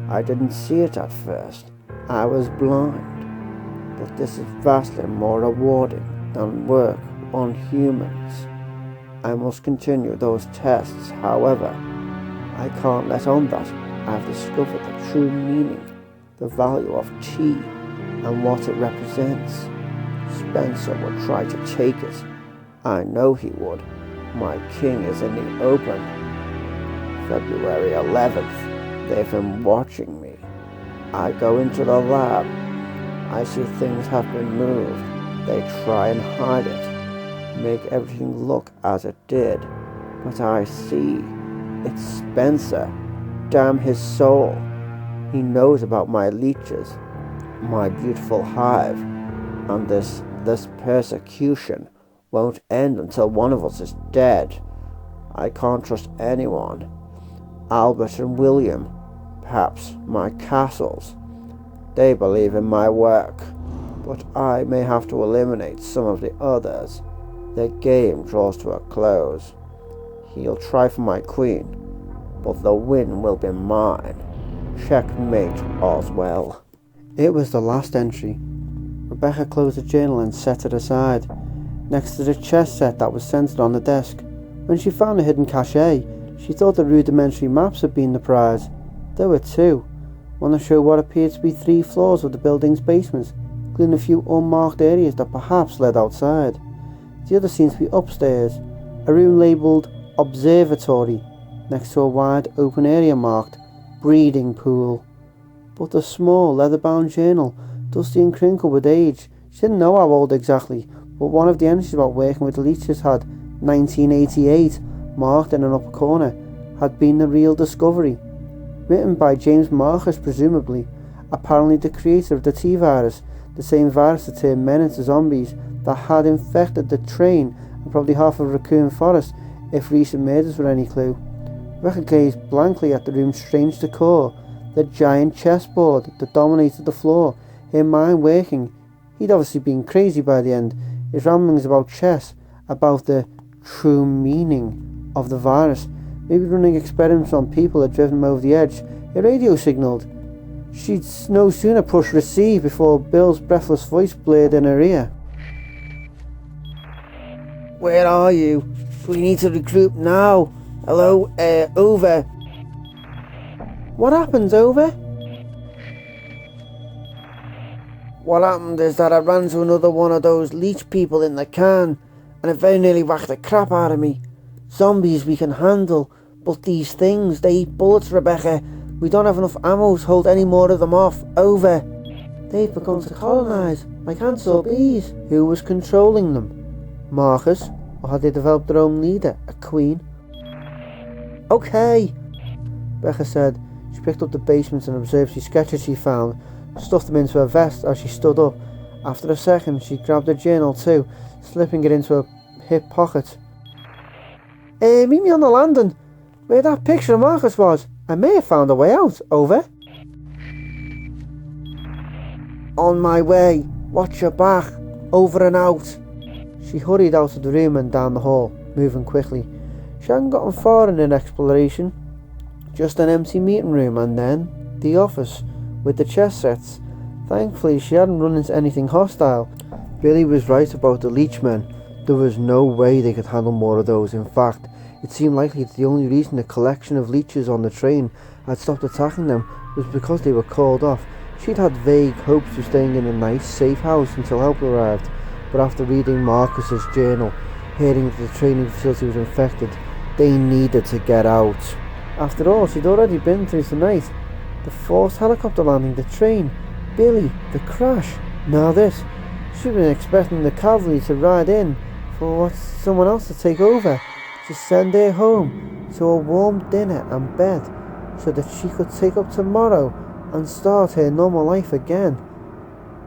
I didn't see it at first. I was blind. But this is vastly more rewarding than work on humans. I must continue those tests, however. I can't let on that I've discovered the true meaning, the value of tea, and what it represents. Spencer would try to take it. I know he would. My king is in the open. February 11th. They've been watching me. I go into the lab. I see things have been moved. They try and hide it, make everything look as it did. But I see. It's Spencer. Damn his soul. He knows about my leeches, my beautiful hive, and this persecution won't end until one of us is dead. I can't trust anyone. Albert and William, perhaps my castles. They believe in my work, but I may have to eliminate some of the others. The game draws to a close. He'll try for my queen, but the win will be mine. Checkmate, Oswell. It was the last entry. Rebecca closed the journal and set it aside, next to the chess set that was centered on the desk. When she found the hidden cachet, she thought the rudimentary maps had been the prize. There were two. One to show what appeared to be 3 floors of the building's basements, including a few unmarked areas that perhaps led outside. The other seemed to be upstairs, a room labelled Observatory, next to a wide open area marked Breeding Pool. But the small leather-bound journal, dusty and crinkled with age, she didn't know how old exactly, but one of the entries about working with leeches had 1988 marked in an upper corner, had been the real discovery. Written by James Marcus, presumably, apparently the creator of the T-virus, the same virus that turned men into zombies, that had infected the train and probably half of Raccoon Forest, if recent murders were any clue. Rebecca gazed blankly at the room's strange decor, the giant chessboard that dominated the floor, her mind working. He'd obviously been crazy by the end, his ramblings about chess, about the true meaning of the virus, maybe running experiments on people had driven him over the edge. Her radio signalled. She'd no sooner pushed receive before Bill's breathless voice blared in her ear. Where are you? We need to regroup now. Hello, over. What happened, over? What happened is that I ran into another one of those leech people in the can, and it very nearly whacked the crap out of me. Zombies we can handle, but these things, they eat bullets, Rebecca. We don't have enough ammo to hold any more of them off. Over. They've begun to colonise, like ants or bees. Who was controlling them? Marcus? Or had they developed their own leader, a queen? Okay, Rebecca said. She picked up the basements and observatory sketches she found, stuffed them into her vest as she stood up. After a second, she grabbed a journal too, slipping it into her hip pocket. Meet me on the landing, where that picture of Marcus was. I may have found a way out. Over. On my way. Watch your back. Over and out. She hurried out of the room and down the hall, moving quickly. She hadn't gotten far in her exploration. Just an empty meeting room and then the office with the chess sets. Thankfully she hadn't run into anything hostile. Billy was right about the leech men. There was no way they could handle more of those. In fact, it seemed likely that the only reason the collection of leeches on the train had stopped attacking them was because they were called off. She'd had vague hopes of staying in a nice, safe house until help arrived, but after reading Marcus's journal, hearing that the training facility was infected, they needed to get out. After all, she'd already been through tonight. The forced helicopter landing, the train, Billy, the crash. Now this. She'd been expecting the cavalry to ride in for someone else to take over, to send her home to a warm dinner and bed so that she could take up tomorrow and start her normal life again.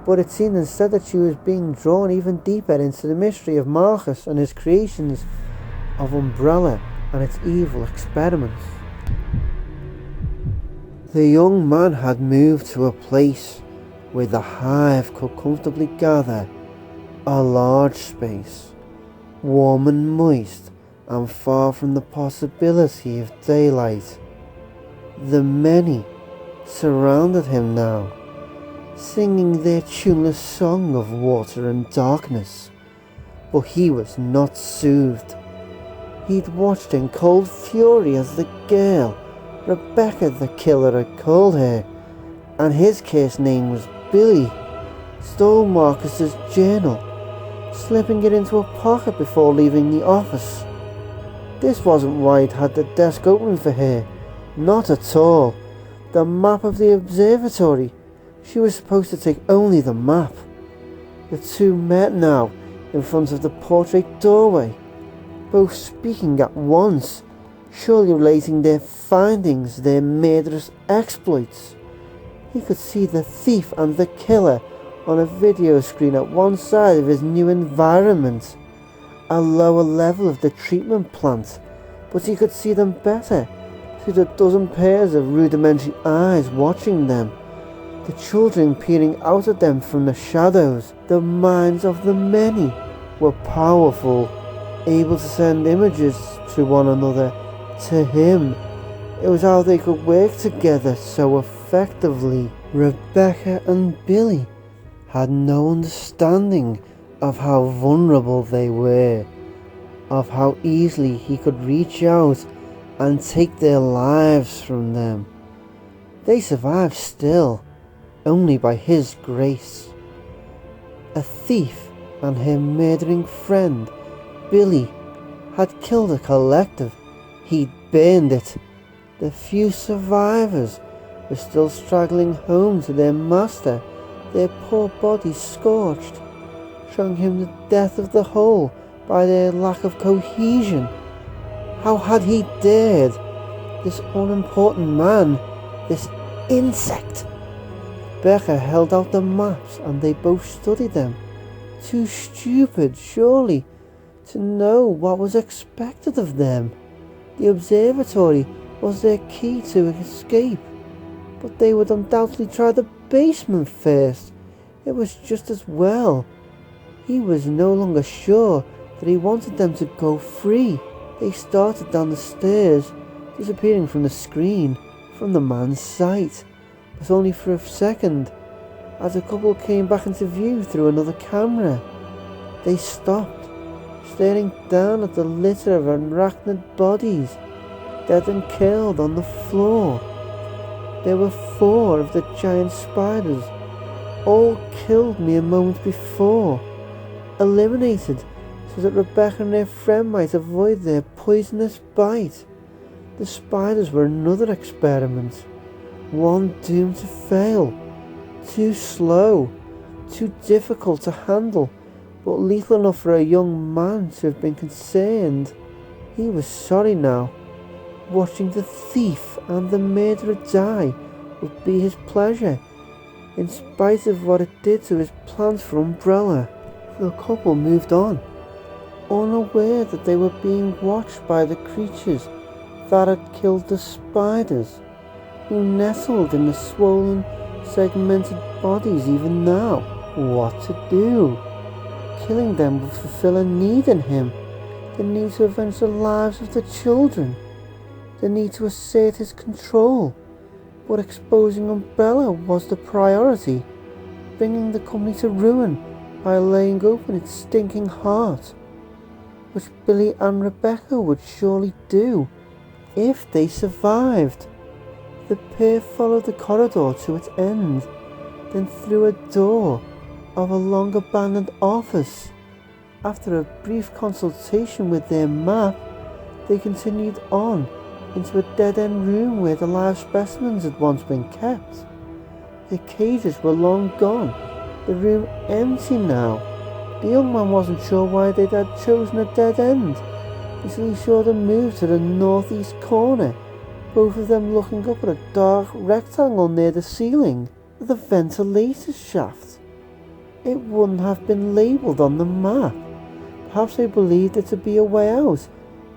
But it seemed instead that she was being drawn even deeper into the mystery of Marcus and his creations, of Umbrella and its evil experiments. The young man had moved to a place where the hive could comfortably gather, a large space, warm and moist and far from the possibility of daylight. The many surrounded him now, singing their tuneless song of water and darkness, but he was not soothed. He'd watched in cold fury as the girl, Rebecca the killer had called her, and his case name was Billy, stole Marcus's journal, slipping it into a pocket before leaving the office. This wasn't why he'd had the desk open for her, not at all. The map of the observatory. She was supposed to take only the map. The two met now in front of the portrait doorway, both speaking at once, surely relating their findings, their murderous exploits. He could see the thief and the killer on a video screen at one side of his new environment, a lower level of the treatment plant, but he could see them better through the dozen pairs of rudimentary eyes watching them, the children peering out at them from the shadows. The minds of the many were powerful, able to send images to one another, to him. It was how they could work together so effectively. Rebecca and Billy had no understanding of how vulnerable they were, of how easily he could reach out and take their lives from them. They survived still, only by his grace. A thief and her murdering friend, Billy, had killed a collective. He'd burned it. The few survivors were still straggling home to their master, their poor bodies scorched, showing him the death of the whole by their lack of cohesion. How had he dared? This unimportant man, this insect. Rebecca held out the maps and they both studied them. Too stupid, surely, to know what was expected of them. The observatory was their key to escape, but they would undoubtedly try the basement first. It was just as well. He was no longer sure that he wanted them to go free. They started down the stairs, disappearing from the screen, from the man's sight, but only for a second, as a couple came back into view through another camera. They stopped, staring down at the litter of arachnid bodies, dead and killed on the floor. There were 4 of the giant spiders, all killed mere moments before, eliminated so that Rebecca and her friend might avoid their poisonous bite. The spiders were another experiment, one doomed to fail, too slow, too difficult to handle, but lethal enough for a young man to have been concerned. He was sorry now. Watching the thief and the murderer die would be his pleasure, in spite of what it did to his plans for Umbrella. The couple moved on, unaware that they were being watched by the creatures that had killed the spiders, who nestled in the swollen, segmented bodies even now. What to do? Killing them would fulfill a need in him, the need to avenge the lives of the children, the need to assert his control. But exposing Umbrella was the priority, bringing the company to ruin by laying open its stinking heart, which Billy and Rebecca would surely do if they survived. The pair followed the corridor to its end, then through a door of a long abandoned office. After a brief consultation with their map, they continued on into a dead-end room where the live specimens had once been kept. The cages were long gone, the room empty now. The young man wasn't sure why they had chosen a dead end, until he saw them move to the northeast corner, both of them looking up at a dark rectangle near the ceiling with a ventilator shaft. It wouldn't have been labelled on the map. Perhaps they believed it to be a way out.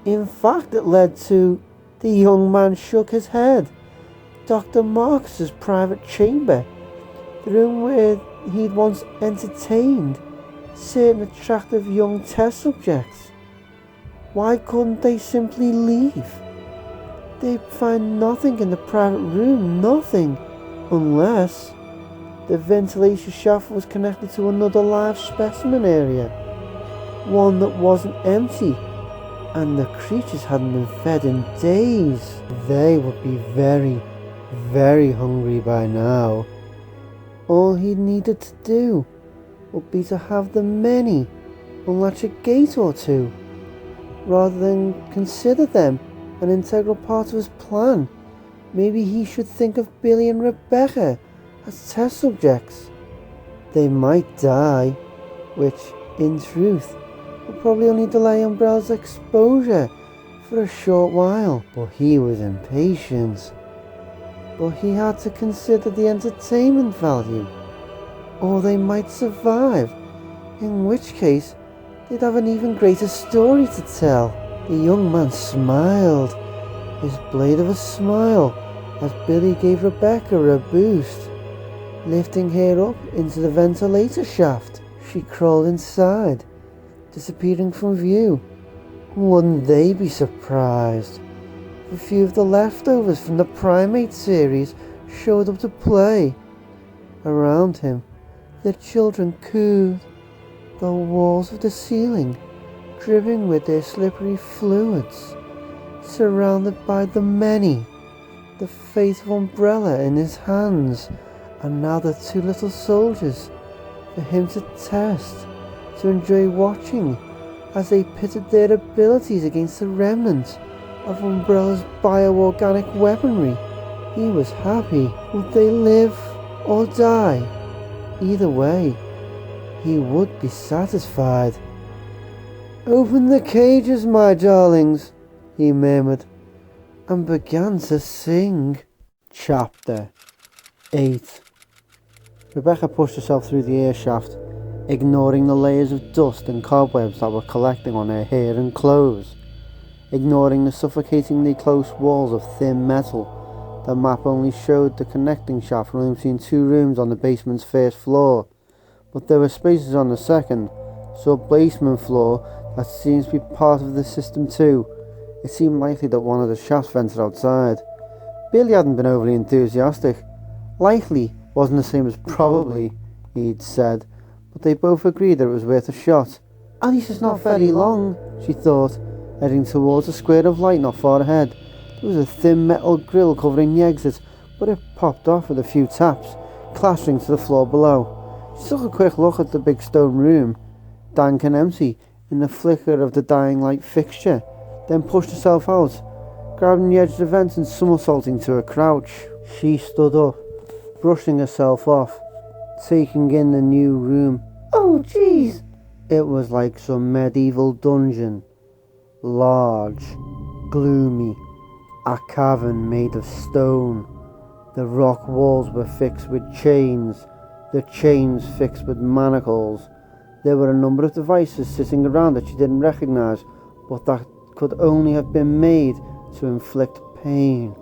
In fact, it led to... The young man shook his head. Dr. Marcus's private chamber, the room where he'd once entertained certain attractive young test subjects. Why couldn't they simply leave? They'd find nothing in the private room, nothing, unless the ventilation shaft was connected to another live specimen area, one that wasn't empty, and the creatures hadn't been fed in days. They would be very, very hungry by now. All he needed to do would be to have the many unlatch a gate or two, rather than consider them an integral part of his plan. Maybe he should think of Billy and Rebecca as test subjects. They might die, which, in truth, would probably only delay Umbrella's exposure for a short while. But he was impatient. But he had to consider the entertainment value. Or they might survive, in which case they'd have an even greater story to tell. The young man smiled, his blade of a smile, as Billy gave Rebecca a boost, lifting her up into the ventilator shaft. She crawled inside, disappearing from view, Wouldn't they be surprised? A few of the leftovers from the primate series showed up to play. Around him, the children cooed, the walls of the ceiling dripping with their slippery fluids, surrounded by the many, the faithful umbrella in his hands, and now the two little soldiers for him to test, to enjoy watching as they pitted their abilities against the remnants of Umbrella's bioorganic weaponry. He was happy. Would they live or die? Either way, he would be satisfied. "Open the cages, my darlings," he murmured, and began to sing. Chapter 8. Rebecca pushed herself through the air shaft, ignoring the layers of dust and cobwebs that were collecting on her hair and clothes, ignoring the suffocatingly close walls of thin metal. The map only showed the connecting shaft running between two rooms on the basement's first floor, but there were spaces on the second, sub-basement floor that seemed to be part of the system too. It seemed likely that one of the shafts vented outside. Billy hadn't been overly enthusiastic. Likely wasn't the same as probably, he'd said, but they both agreed that it was worth a shot. At least it's not very long, she thought, heading towards a square of light not far ahead. There was a thin metal grill covering the exit, but it popped off with a few taps, clattering to the floor below. She took a quick look at the big stone room, dank and empty in the flicker of the dying light fixture, then pushed herself out, grabbing the edge of the vent and somersaulting to a crouch. She stood up, brushing herself off, taking in the new room. Oh jeez! It was like some medieval dungeon. Large, gloomy, a cavern made of stone. The rock walls were fixed with chains, the chains fixed with manacles. There were a number of devices sitting around that she didn't recognise, but that could only have been made to inflict pain.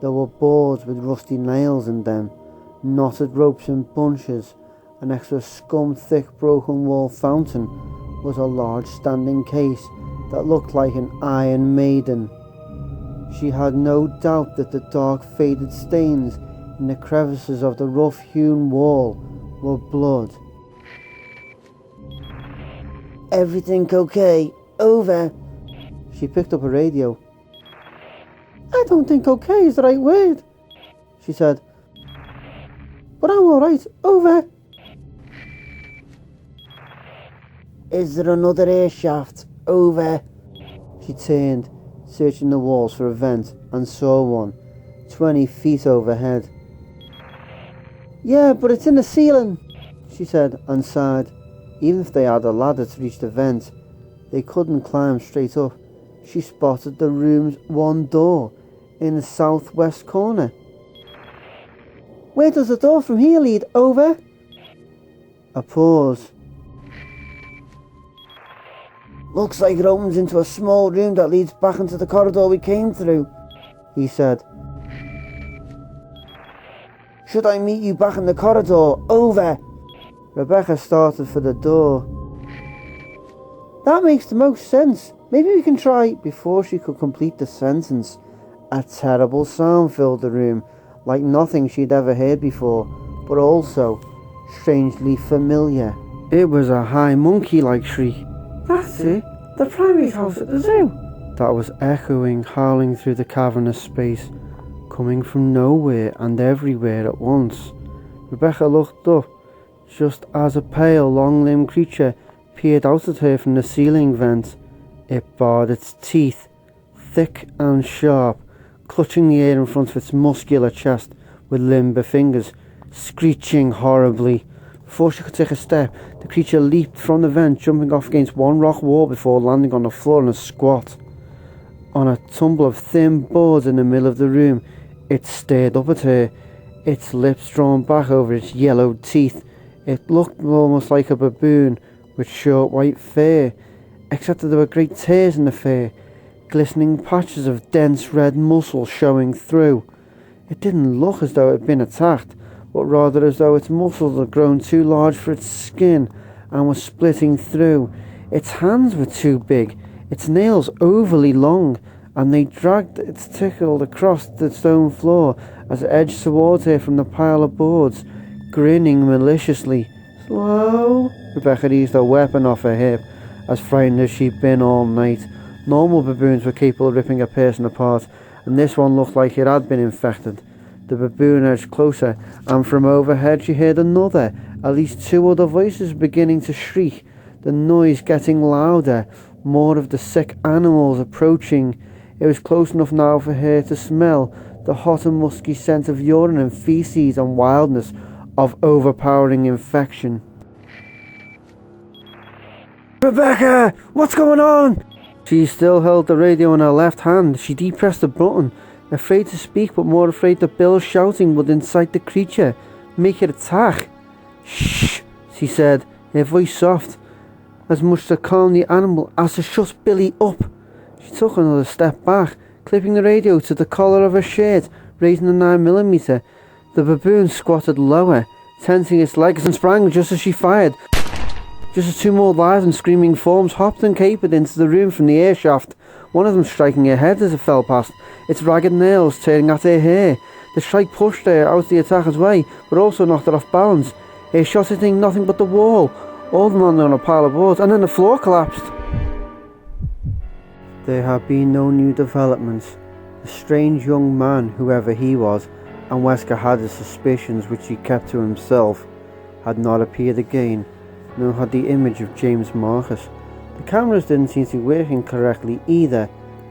There were boards with rusty nails in them, knotted ropes in bunches. Next to a scum-thick broken wall fountain was a large standing case that looked like an Iron Maiden. She had no doubt that the dark faded stains in the crevices of the rough-hewn wall were blood. Everything okay? Over. She picked up a radio. I don't think okay is the right word, she said. But I'm alright. Over. Is there another air shaft? Over. She turned, searching the walls for a vent, and saw one, 20 feet overhead. Yeah, but it's in the ceiling, she said, and sighed. Even if they had a ladder to reach the vent, they couldn't climb straight up. She spotted the room's one door in the southwest corner. Where does the door from here lead? Over. A pause. Looks like it opens into a small room that leads back into the corridor we came through, he said. Should I meet you back in the corridor? Over. Rebecca started for the door. That makes the most sense. Maybe we can try. Before she could complete the sentence, a terrible sound filled the room, like nothing she'd ever heard before, but also strangely familiar. It was a high monkey-like shriek. That's it, the primate house at the zoo, that was echoing, howling through the cavernous space, coming from nowhere and everywhere at once. Rebecca looked up, just as a pale, long-limbed creature peered out at her from the ceiling vent. It bared its teeth, thick and sharp, clutching the air in front of its muscular chest with limber fingers, screeching horribly. Before she could take a step, the creature leaped from the vent, jumping off against one rock wall before landing on the floor in a squat. On a tumble of thin boards in the middle of the room, it stared up at her, its lips drawn back over its yellowed teeth. It looked almost like a baboon with short white fur, except that there were great tears in the fur, glistening patches of dense red muscle showing through. It didn't look as though it had been attacked, but rather as though its muscles had grown too large for its skin and were splitting through. Its hands were too big, its nails overly long, and they dragged its tickle across the stone floor as it edged towards her from the pile of boards, grinning maliciously. "Slow?" Rebecca eased her weapon off her hip, as frightened as she'd been all night. Normal baboons were capable of ripping a person apart, and this one looked like it had been infected. The baboon edged closer, and from overhead she heard another, at least two other voices beginning to shriek, the noise getting louder, more of the sick animals approaching. It was close enough now for her to smell the hot and musky scent of urine and feces and wildness of overpowering infection. "Rebecca! What's going on?" She still held the radio in her left hand. She depressed the button, afraid to speak but more afraid that Bill's shouting would incite the creature, make it attack. "Shh," she said, her voice soft, as much to calm the animal as to shut Billy up. She took another step back, clipping the radio to the collar of her shirt, raising the 9mm. The baboon squatted lower, tensing its legs, and sprang just as she fired. Just as two more live and screaming forms hopped and capered into the room from the air shaft, one of them striking her head as it fell past, its ragged nails tearing at her hair. The strike pushed her out of the attacker's way, but also knocked her off balance. Her shot hitting nothing but the wall, all the men on a pile of boards, and then the floor collapsed. There had been no new developments. The strange young man, whoever he was, and Wesker had his suspicions which he kept to himself, had not appeared again, nor had the image of James Marcus. The cameras didn't seem to be working correctly either,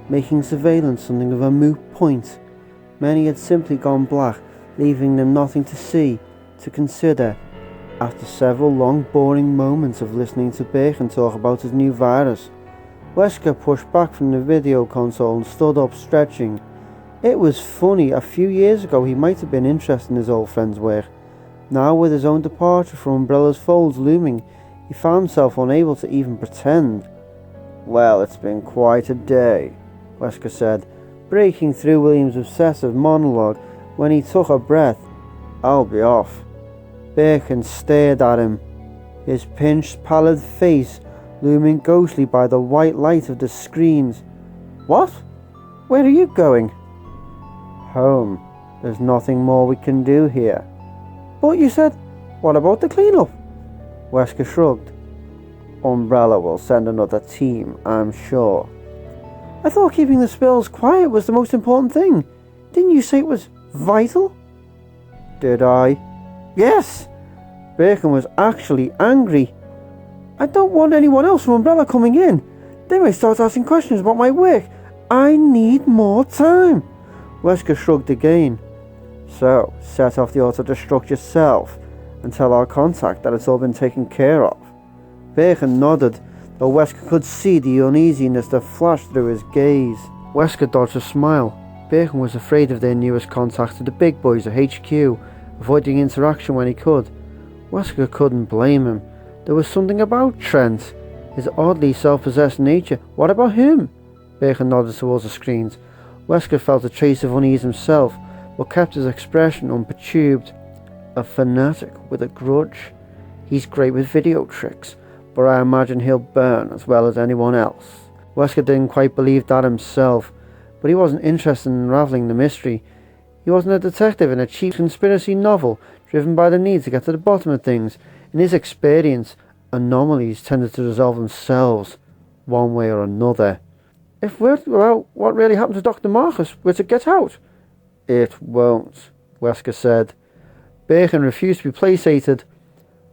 making surveillance something of a moot point. Many had simply gone black, leaving them nothing to see, to consider. After several long boring moments of listening to Bacon talk about his new virus, Wesker pushed back from the video console and stood up, stretching. It was funny, a few years ago he might have been interested in his old friend's work. Now, with his own departure from Umbrella's folds looming, he found himself unable to even pretend. "Well, it's been quite a day," Wesker said, breaking through William's obsessive monologue when he took a breath. "I'll be off." Bacon stared at him, his pinched, pallid face looming ghostly by the white light of the screens. "What? Where are you going?" "Home. There's nothing more we can do here." "But you said, what about the cleanup?" Wesker shrugged. "Umbrella will send another team, I'm sure." "I thought keeping the spills quiet was the most important thing. Didn't you say it was vital?" "Did I?" "Yes." Bacon was actually angry. "I don't want anyone else from Umbrella coming in. They may start asking questions about my work. I need more time." Wesker shrugged again. "So, set off the auto-destruct yourself and tell our contact that it's all been taken care of." Bacon nodded, though Wesker could see the uneasiness that flashed through his gaze. Wesker dodged a smile. Bacon was afraid of their newest contact to the big boys at HQ, avoiding interaction when he could. Wesker couldn't blame him. There was something about Trent, his oddly self-possessed nature. What about him? Bacon nodded towards the screens. Wesker felt a trace of unease himself, but kept his expression unperturbed. A fanatic with a grudge. He's great with video tricks, but I imagine he'll burn as well as anyone else. Wesker didn't quite believe that himself, but he wasn't interested in unravelling the mystery. He wasn't a detective in a cheap conspiracy novel, driven by the need to get to the bottom of things. In his experience, anomalies tended to resolve themselves, one way or another. If word about what really happened to Dr. Marcus were to get out, it won't, Wesker said. Bacon refused to be placated.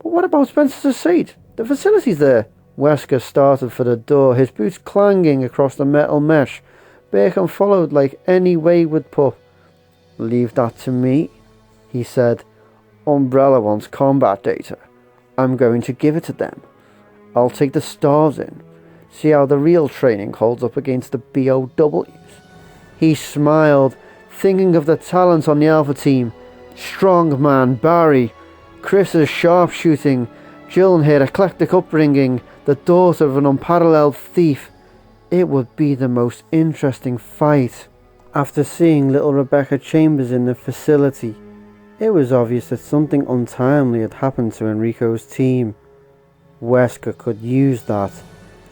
But what about Spencer's estate? The facilities there? Wesker started for the door, his boots clanging across the metal mesh. Bacon followed like any wayward pup. Leave that to me, he said. Umbrella wants combat data. I'm going to give it to them. I'll take the stars in. See how the real training holds up against the BOWs. He smiled, thinking of the talent on the Alpha team. Strongman Barry, Chris's sharpshooting, Jill and her eclectic upbringing, the daughter of an unparalleled thief. It would be the most interesting fight. After seeing little Rebecca Chambers in the facility, it was obvious that something untimely had happened to Enrico's team. Wesker could use that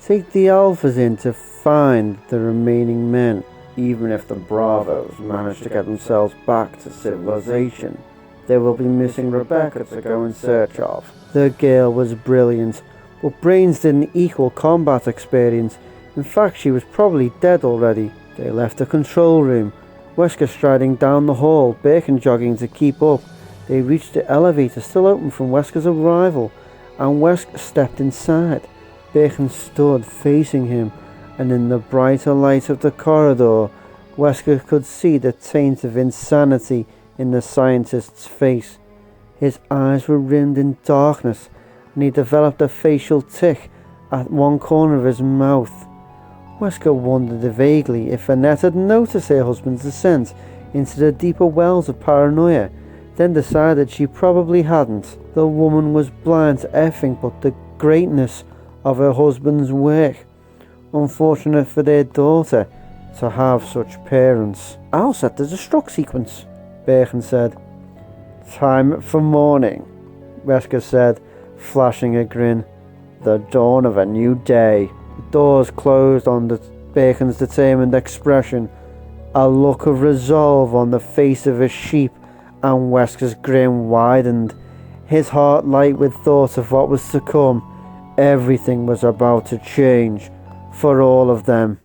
take the Alphas in to find the remaining men, even if the Bravos manage to get themselves back to civilization. They will be missing Rebecca to go in search of. The girl was brilliant, but brains didn't equal combat experience. In fact, she was probably dead already. They left the control room, Wesker striding down the hall, Bacon jogging to keep up. They reached the elevator, still open from Wesker's arrival, and Wesker stepped inside. Bacon stood facing him, and in the brighter light of the corridor, Wesker could see the taint of insanity in the scientist's face. His eyes were rimmed in darkness, and he developed a facial tic at one corner of his mouth. Wesker wondered vaguely if Annette had noticed her husband's descent into the deeper wells of paranoia, then decided she probably hadn't. The woman was blind to everything but the greatness of her husband's work. Unfortunate for their daughter to have such parents. "I'll set the destruct sequence," Bacon said. "Time for morning," Wesker said, flashing a grin. "The dawn of a new day." The doors closed on Bacon's determined expression, a look of resolve on the face of a sheep, and Wesker's grin widened, his heart light with thought of what was to come. Everything was about to change, for all of them.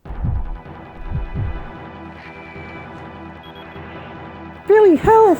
"Billy, help!"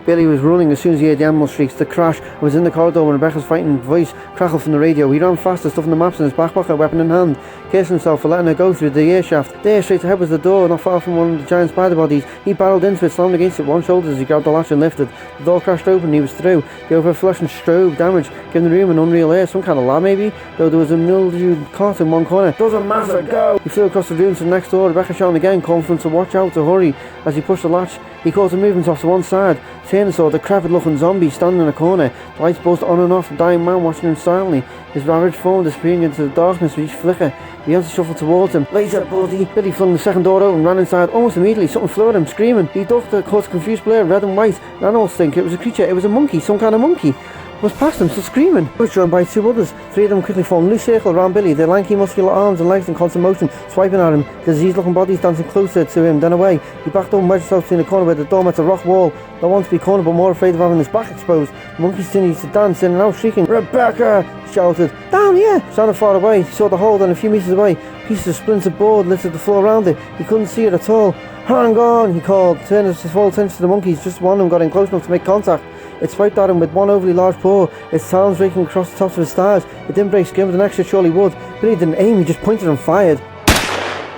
Billy was running as soon as he heard the animal shrieks. The crash was in the corridor when Rebecca's frightened voice crackled from the radio. He ran faster, stuffing the maps in his back pocket, weapon in hand, cursing himself for letting her go through the air shaft. There, straight ahead, was the door, not far from one of the giant spider bodies. He barreled into it, slammed against it, one shoulder as he grabbed the latch and lifted. The door crashed open, he was through. The overflushing strobe damage, giving the room an unreal air, some kind of lab maybe, though there was a mildewed cot in one corner. "Doesn't matter, go!" He flew across the room to the next door, Rebecca shouting again, calling for him to watch out, to hurry. As he pushed the latch, he caught a movement off to one side. Turning saw a decrepit-looking zombie standing in a corner. The lights buzzed on and off, a dying man watching him silently, his ravaged form disappearing into the darkness with each flicker. He began to shuffle towards him. "Later, buddy!" Billy flung the second door open and ran inside. Almost immediately, something flew at him, screaming. He ducked, caught a confused blur, red and white. An animal stink. It was a creature. It was a monkey, some kind of monkey. Was past him, still screaming. He was joined by two others. Three of them quickly formed a loose circle around Billy, their lanky muscular arms and legs in constant motion, swiping at him, diseased-looking bodies dancing closer to him, then away. He backed up and wedged himself in the corner where the door met a rock wall. Not one to be cornered, but more afraid of having his back exposed. The monkey continued to dance in and out, shrieking, "Rebecca!" he shouted. "Down here!" Sounded far away. He saw the hole, then a few metres away. Pieces of splintered board littered the floor around it. He couldn't see it at all. "Hang on!" he called, turning his full attention to the monkeys. Just one of them got in close enough to make contact. It swiped at him with one overly large paw, its talons raking across the tops of his thighs. It didn't break skin, but the next shot surely would. Billy didn't aim, he just pointed and fired.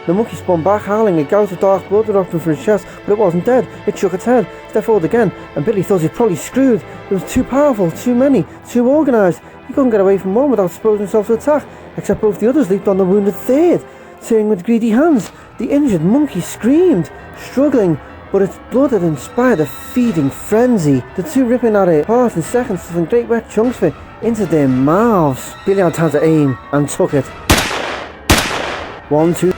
The monkey spun back, howling. A gout of dark blood erupted from his chest, but it wasn't dead. It shook its head, stepped forward again, and Billy thought he'd probably screwed. It was too powerful, too many, too organised. He couldn't get away from one without exposing himself to attack, except both the others leaped on the wounded third, tearing with greedy hands. The injured monkey screamed, struggling, but its blood had inspired a feeding frenzy. The two ripping at it apart in seconds, stuffing great wet chunks of it into their mouths. Billy had time to aim, and took it. 1, 2,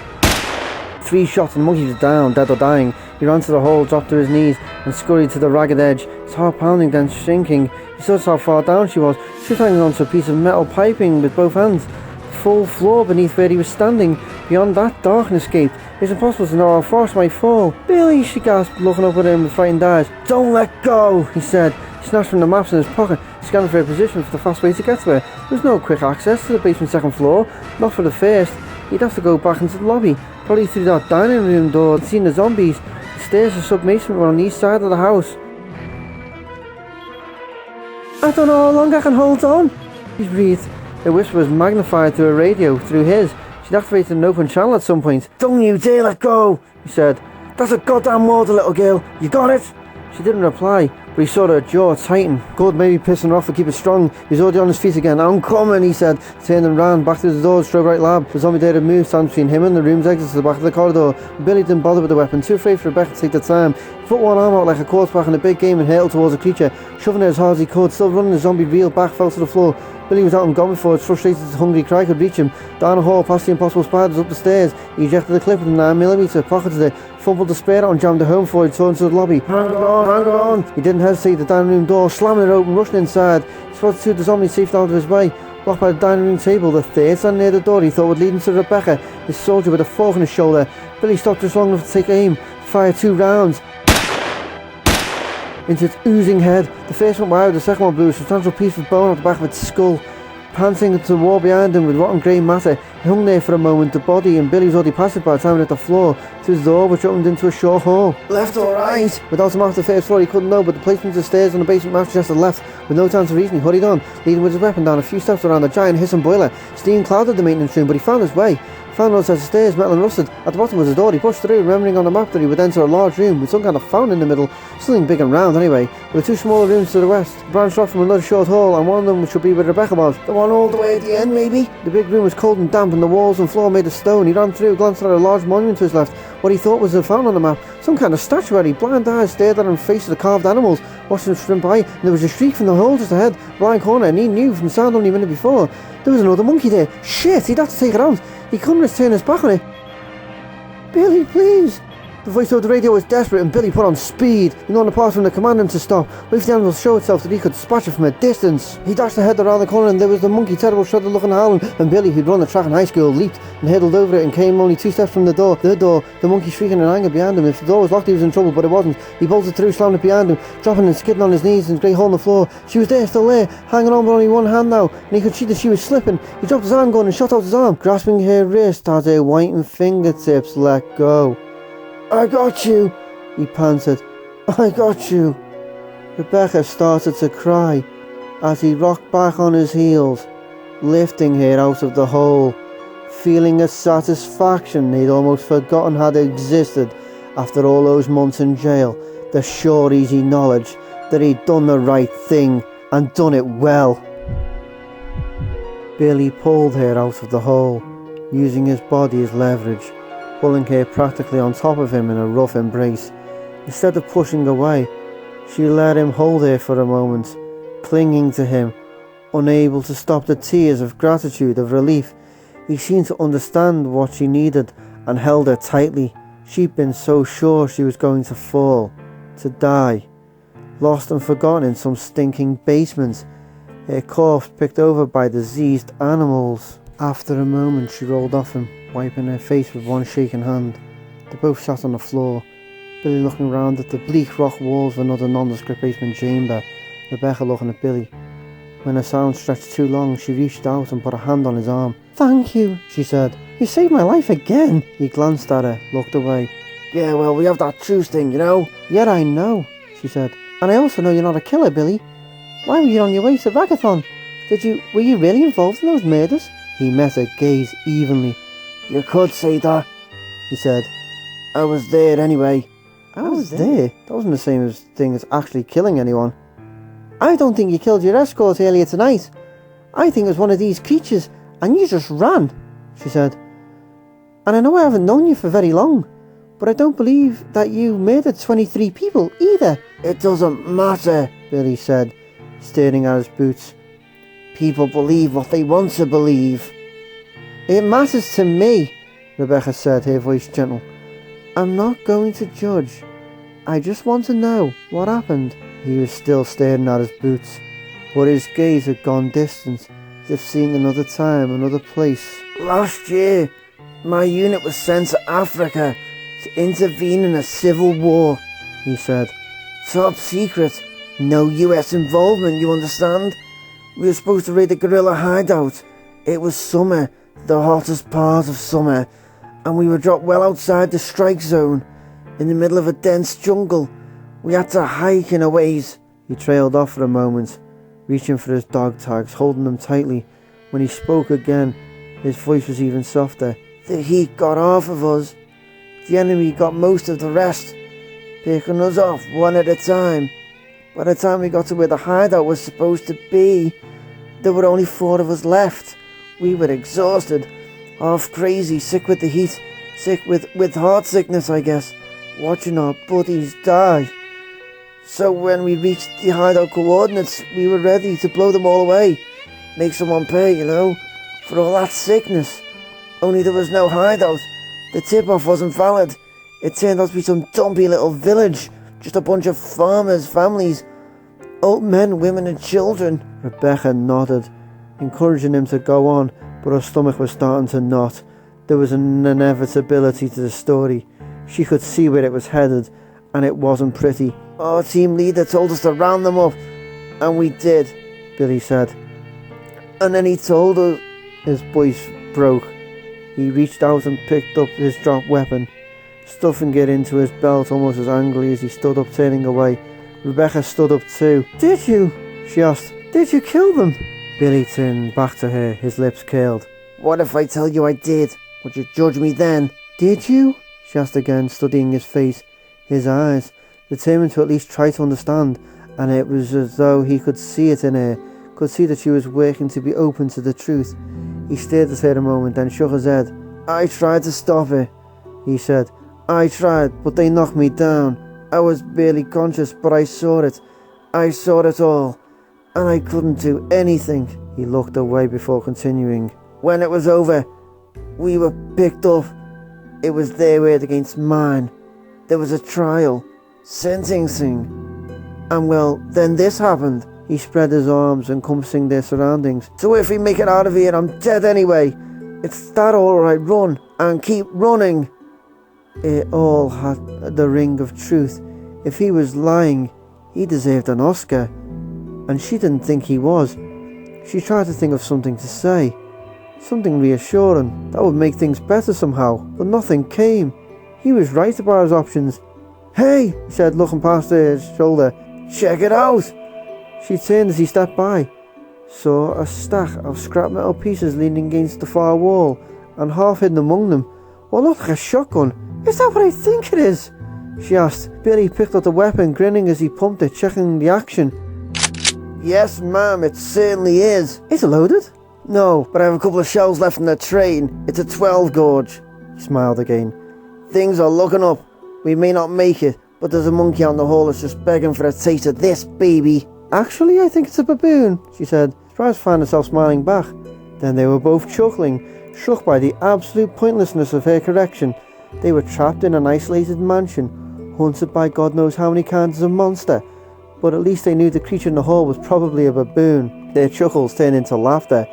3 shots, and the monkey was down, dead or dying. He ran to the hole, dropped to his knees, and scurried to the ragged edge, his heart pounding, then shrinking. He saw how far down she was. She was hanging onto a piece of metal piping with both hands. Full floor beneath where he was standing. Beyond that, darkness gaped. It was impossible to know how far she might fall. "Billy!" she gasped, looking up at him with frightened eyes. "Don't let go!" he said. He snatched from the maps in his pocket, scanning for a position for the fast way to get to her. There was no quick access to the basement second floor, not for the first. He'd have to go back into the lobby, probably through that dining room door. He'd seen the zombies. The stairs to sub-basement were on the east side of the house. "I don't know how long I can hold on," he breathed. Her whisper was magnified through a radio, through his. She'd activated an open channel at some point. "Don't you dare let go," he said. "That's a goddamn order, little girl. You got it?" She didn't reply, but he saw her jaw tighten. Good, maybe pissing her off to keep it strong. He was already on his feet again. "I'm coming," he said, turned and ran back to the door, strode right lab. The zombie there had moved, standing between him and the room's exit to the back of the corridor. Billy didn't bother with the weapon, too afraid for Rebecca to take the time. He put one arm out like a quarterback in a big game and hurtled towards the creature, shoving it as hard as he could. Still running, the zombie reeled back, fell to the floor. Billy was out and gone before its frustrated hungry cry could reach him. Down the hall, past the impossible spiders, up the stairs. He ejected the clip with a 9mm, pocketed it, fumbled the spare out and jammed it home before he turned to the lobby. Hang on! He didn't hesitate, the dining room door, slamming it open, rushing inside. He spotted two of the zombies safely out of his way. Walked by the dining room table. The third standing near the door he thought would lead into Rebecca, his soldier with a fork in his shoulder. Billy stopped just long enough to take aim, fire 2 rounds into its oozing head. The first went wide, the second one blew a substantial piece of bone off the back of its skull. Panting into the wall behind him with rotten grey matter, he hung there for a moment. The body and Billy was already past it by the time it hit the floor, to his door which opened into a short hall. Left or right? Without a map of the first floor he couldn't know, but the placement of the stairs on the basement map suggested left. With no time to reason he hurried on, leading with his weapon down a few steps around the giant hissing boiler. Steam clouded the maintenance room, but he found his way. Found no sets of stairs, metal and rusted. At the bottom was a door. He pushed through, remembering on the map that he would enter a large room with some kind of fountain in the middle. Something big and round anyway. There were 2 smaller rooms to the west, branched off from another short hall, and one of them should be where Rebecca was. The one all the way at the end, maybe? The big room was cold and damp, and the walls and floor made of stone. He ran through, glanced at a large monument to his left, what he thought was a fountain on the map. Some kind of statuary. Blind eyes stared at him, faces of the carved animals, watching him sprint by, and there was a shriek from the hole just ahead, blind corner, and he knew from the sound only a minute before. There was another monkey there. Shit, he'd have to take it out. He couldn't just turn his back on it. Billy, please! The voice over the radio was desperate, and Billy put on speed. He knew on the part from to command him to stop. Wait for the animal to show itself that he could dispatch it from a distance. He dashed ahead around the corner, and there was the monkey, terrible, shuddered looking howling, and Billy, who'd run the track in high school, leaped and hurtled over it and came only 2 steps from the door. The monkey shrieking in anger behind him. If the door was locked he was in trouble, but it wasn't. He bolted through, slammed it behind him, dropping and skidding on his knees in the great hole in the floor. She was there, still there, hanging on with only one hand now, and he could see that she was slipping. He dropped his arm gun and shot out his arm, grasping her wrist as her whitened fingertips let go. I got you, he panted. I got you. Rebecca started to cry as he rocked back on his heels, lifting her out of the hole, feeling a satisfaction he'd almost forgotten had existed after all those months in jail, the sure easy knowledge that he'd done the right thing and done it well. Billy pulled her out of the hole, using his body as leverage, pulling her practically on top of him in a rough embrace. Instead of pushing away, she let him hold her for a moment, clinging to him, unable to stop the tears of gratitude, of relief. He seemed to understand what she needed and held her tightly. She'd been so sure she was going to fall, to die, lost and forgotten in some stinking basement, her corpse picked over by diseased animals. After a moment she rolled off him, wiping her face with one shaking hand. They both sat on the floor, Billy looking round at the bleak rock walls of another nondescript basement chamber, Rebecca looking at Billy. When her sound stretched too long, she reached out and put a hand on his arm. Thank you, she said. You saved my life again. He glanced at her, looked away. Yeah, well, we have that truce thing, you know. Yeah, I know, she said. And I also know you're not a killer, Billy. Why were you on your way to Ragathon? Were you really involved in those murders? He met her gaze evenly. You could say that, he said. I was there anyway. I was there? That wasn't the same thing as actually killing anyone. I don't think you killed your escort earlier tonight. I think it was one of these creatures, and you just ran, she said. And I know I haven't known you for very long, but I don't believe that you murdered 23 people either. It doesn't matter, Billy said, staring at his boots. People believe what they want to believe. It matters to me, Rebecca said, her voice gentle. I'm not going to judge. I just want to know what happened. He was still staring at his boots, but his gaze had gone distant, as if seeing another time, another place. Last year, my unit was sent to Africa to intervene in a civil war, he said. Top secret. No US involvement, you understand? We were supposed to raid a guerrilla hideout. It was summer, the hottest part of summer, and we were dropped well outside the strike zone, in the middle of a dense jungle. We had to hike in a ways. He trailed off for a moment, reaching for his dog tags, holding them tightly. When he spoke again, his voice was even softer. The heat got half of us. The enemy got most of the rest, picking us off one at a time. By the time we got to where the hideout was supposed to be, there were only 4 of us left. We were exhausted, half crazy, sick with the heat, sick with heart sickness, I guess, watching our buddies die. So when we reached the hideout coordinates, we were ready to blow them all away, make someone pay, you know, for all that sickness. Only there was no hideout. The tip-off wasn't valid. It turned out to be some dumpy little village, just a bunch of farmers, families, old men, women and children. Rebecca nodded, encouraging him to go on, but her stomach was starting to knot. There was an inevitability to the story. She could see where it was headed, and it wasn't pretty. Our team leader told us to round them up, and we did, Billy said. And then he told us... His voice broke. He reached out and picked up his dropped weapon, stuffing it into his belt almost as angrily as he stood up, turning away. Rebecca stood up too. Did you? She asked. Did you kill them? Billy turned back to her, his lips curled. What if I tell you I did? Would you judge me then? Did you? She asked again, studying his face, his eyes, determined to at least try to understand, and it was as though he could see it in her, could see that she was working to be open to the truth. He stared at her a moment, then shook his head. I tried to stop it, he said. I tried, but they knocked me down. I was barely conscious, but I saw it. I saw it all, and I couldn't do anything. He looked away before continuing. When it was over, we were picked up. It was their word against mine. There was a trial, sentencing. And well, then this happened. He spread his arms, encompassing their surroundings. So if we make it out of here, I'm dead anyway. It's that alright, run, and keep running. It all had the ring of truth. If he was lying, he deserved an Oscar. And she didn't think he was. She tried to think of something to say. Something reassuring, that would make things better somehow, but nothing came. He was right about his options. Hey, he said, looking past her shoulder. Check it out! She turned as he stepped by, saw a stack of scrap metal pieces leaning against the far wall, and half hidden among them, what looked like a shotgun. Is that what I think it is? She asked. Billy picked up the weapon, grinning as he pumped it, checking the action. Yes, ma'am, it certainly is. Is it loaded? No, but I have a couple of shells left in the train. It's a 12 gauge. He smiled again. Things are looking up. We may not make it, but there's a monkey out in the hall that's just begging for a taste of this, baby. Actually, I think it's a baboon, she said, surprised to find herself smiling back. Then they were both chuckling, struck by the absolute pointlessness of her correction. They were trapped in an isolated mansion, haunted by God knows how many kinds of monster, but at least they knew the creature in the hall was probably a baboon. Their chuckles turned into laughter.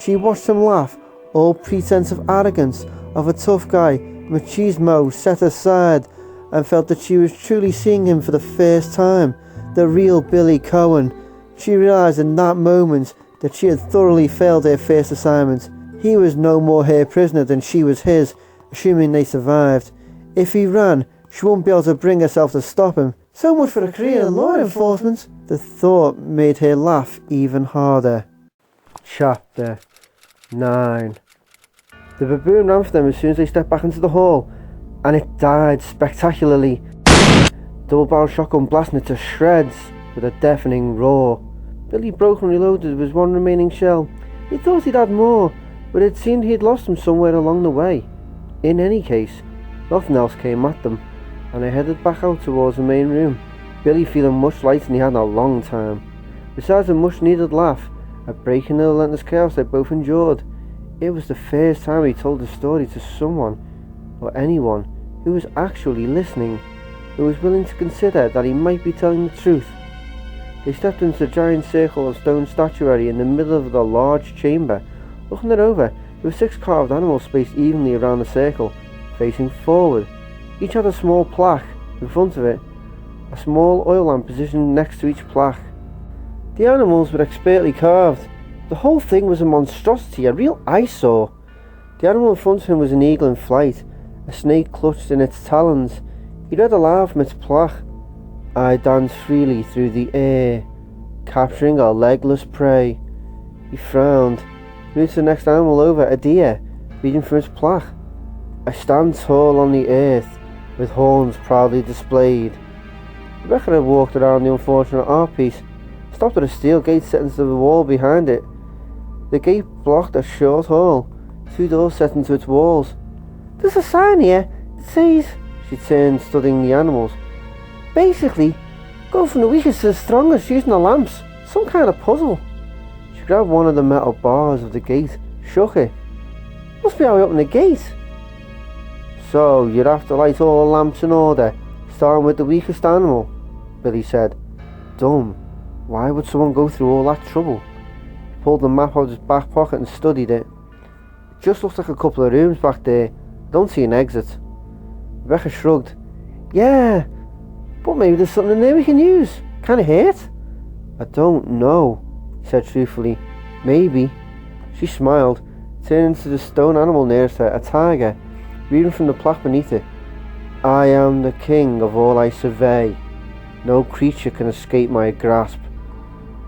She watched him laugh, all pretense of arrogance, of a tough guy, machismo set aside, and felt that she was truly seeing him for the first time, the real Billy Cohen. She realised in that moment that she had thoroughly failed her first assignment. He was no more her prisoner than she was his, assuming they survived. If he ran, she wouldn't be able to bring herself to stop him. So much for a career in law enforcement. The thought made her laugh even harder. Chapter 9. The baboon ran for them as soon as they stepped back into the hall, and it died spectacularly. Double-barrel shotgun blasting it to shreds with a deafening roar. Billy broke and reloaded with one remaining shell. He thought he'd had more, but it seemed he'd lost them somewhere along the way. In any case, nothing else came at them, and they headed back out towards the main room, Billy feeling much lighter than he had in a long time. Besides a much-needed laugh, a break in the relentless chaos they both endured. It was the first time he told the story to someone, or anyone, who was actually listening, who was willing to consider that he might be telling the truth. They stepped into the giant circle of stone statuary in the middle of the large chamber. Looking it over, there were 6 carved animals spaced evenly around the circle, facing forward. Each had a small plaque in front of it, a small oil lamp positioned next to each plaque. The animals were expertly carved. The whole thing was a monstrosity, a real eyesore. The animal in front of him was an eagle in flight, a snake clutched in its talons. He read aloud from its plaque, I dance freely through the air, capturing our legless prey. He frowned, moved to the next animal over, a deer, reading from its plaque. I stand tall on the earth, with horns proudly displayed. Rebecca had walked around the unfortunate art piece, stopped at a steel gate set into the wall behind it. The gate blocked a short hall, 2 doors set into its walls. There's a sign here, it says... She turned, studying the animals. Basically, go from the weakest to the strongest using the lamps. Some kind of puzzle. She grabbed one of the metal bars of the gate, shook it. Must be how we open the gate. So, you'd have to light all the lamps in order, starting with the weakest animal, Billy said. Dumb. Why would someone go through all that trouble? pulled the map out of his back pocket and studied it. It just looks like a couple of rooms back there. I don't see an exit. Rebecca shrugged. Yeah, but maybe there's something in there we can use. Can it hurt? I don't know, he said truthfully. Maybe. She smiled, turning to the stone animal nearest her, a tiger, reading from the plaque beneath it. I am the king of all I survey. No creature can escape my grasp.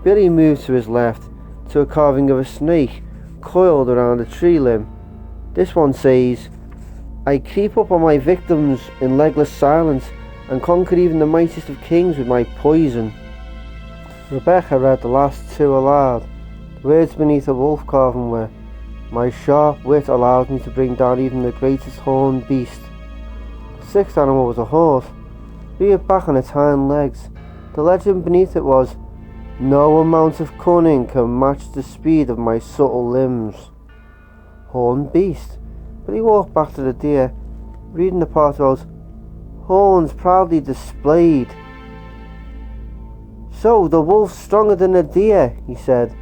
Billy moved to his left, to a carving of a snake coiled around a tree limb. This one says, I creep up on my victims in legless silence and conquer even the mightiest of kings with my poison. Rebecca read the last two aloud. The words beneath the wolf carving were, my sharp wit allows me to bring down even the greatest horned beast. The sixth animal was a horse, reared back on its hind legs. The legend beneath it was, no amount of cunning can match the speed of my subtle limbs. Horned beast. But he walked back to the deer, reading the part about horns proudly displayed. So the wolf's stronger than the deer, he said.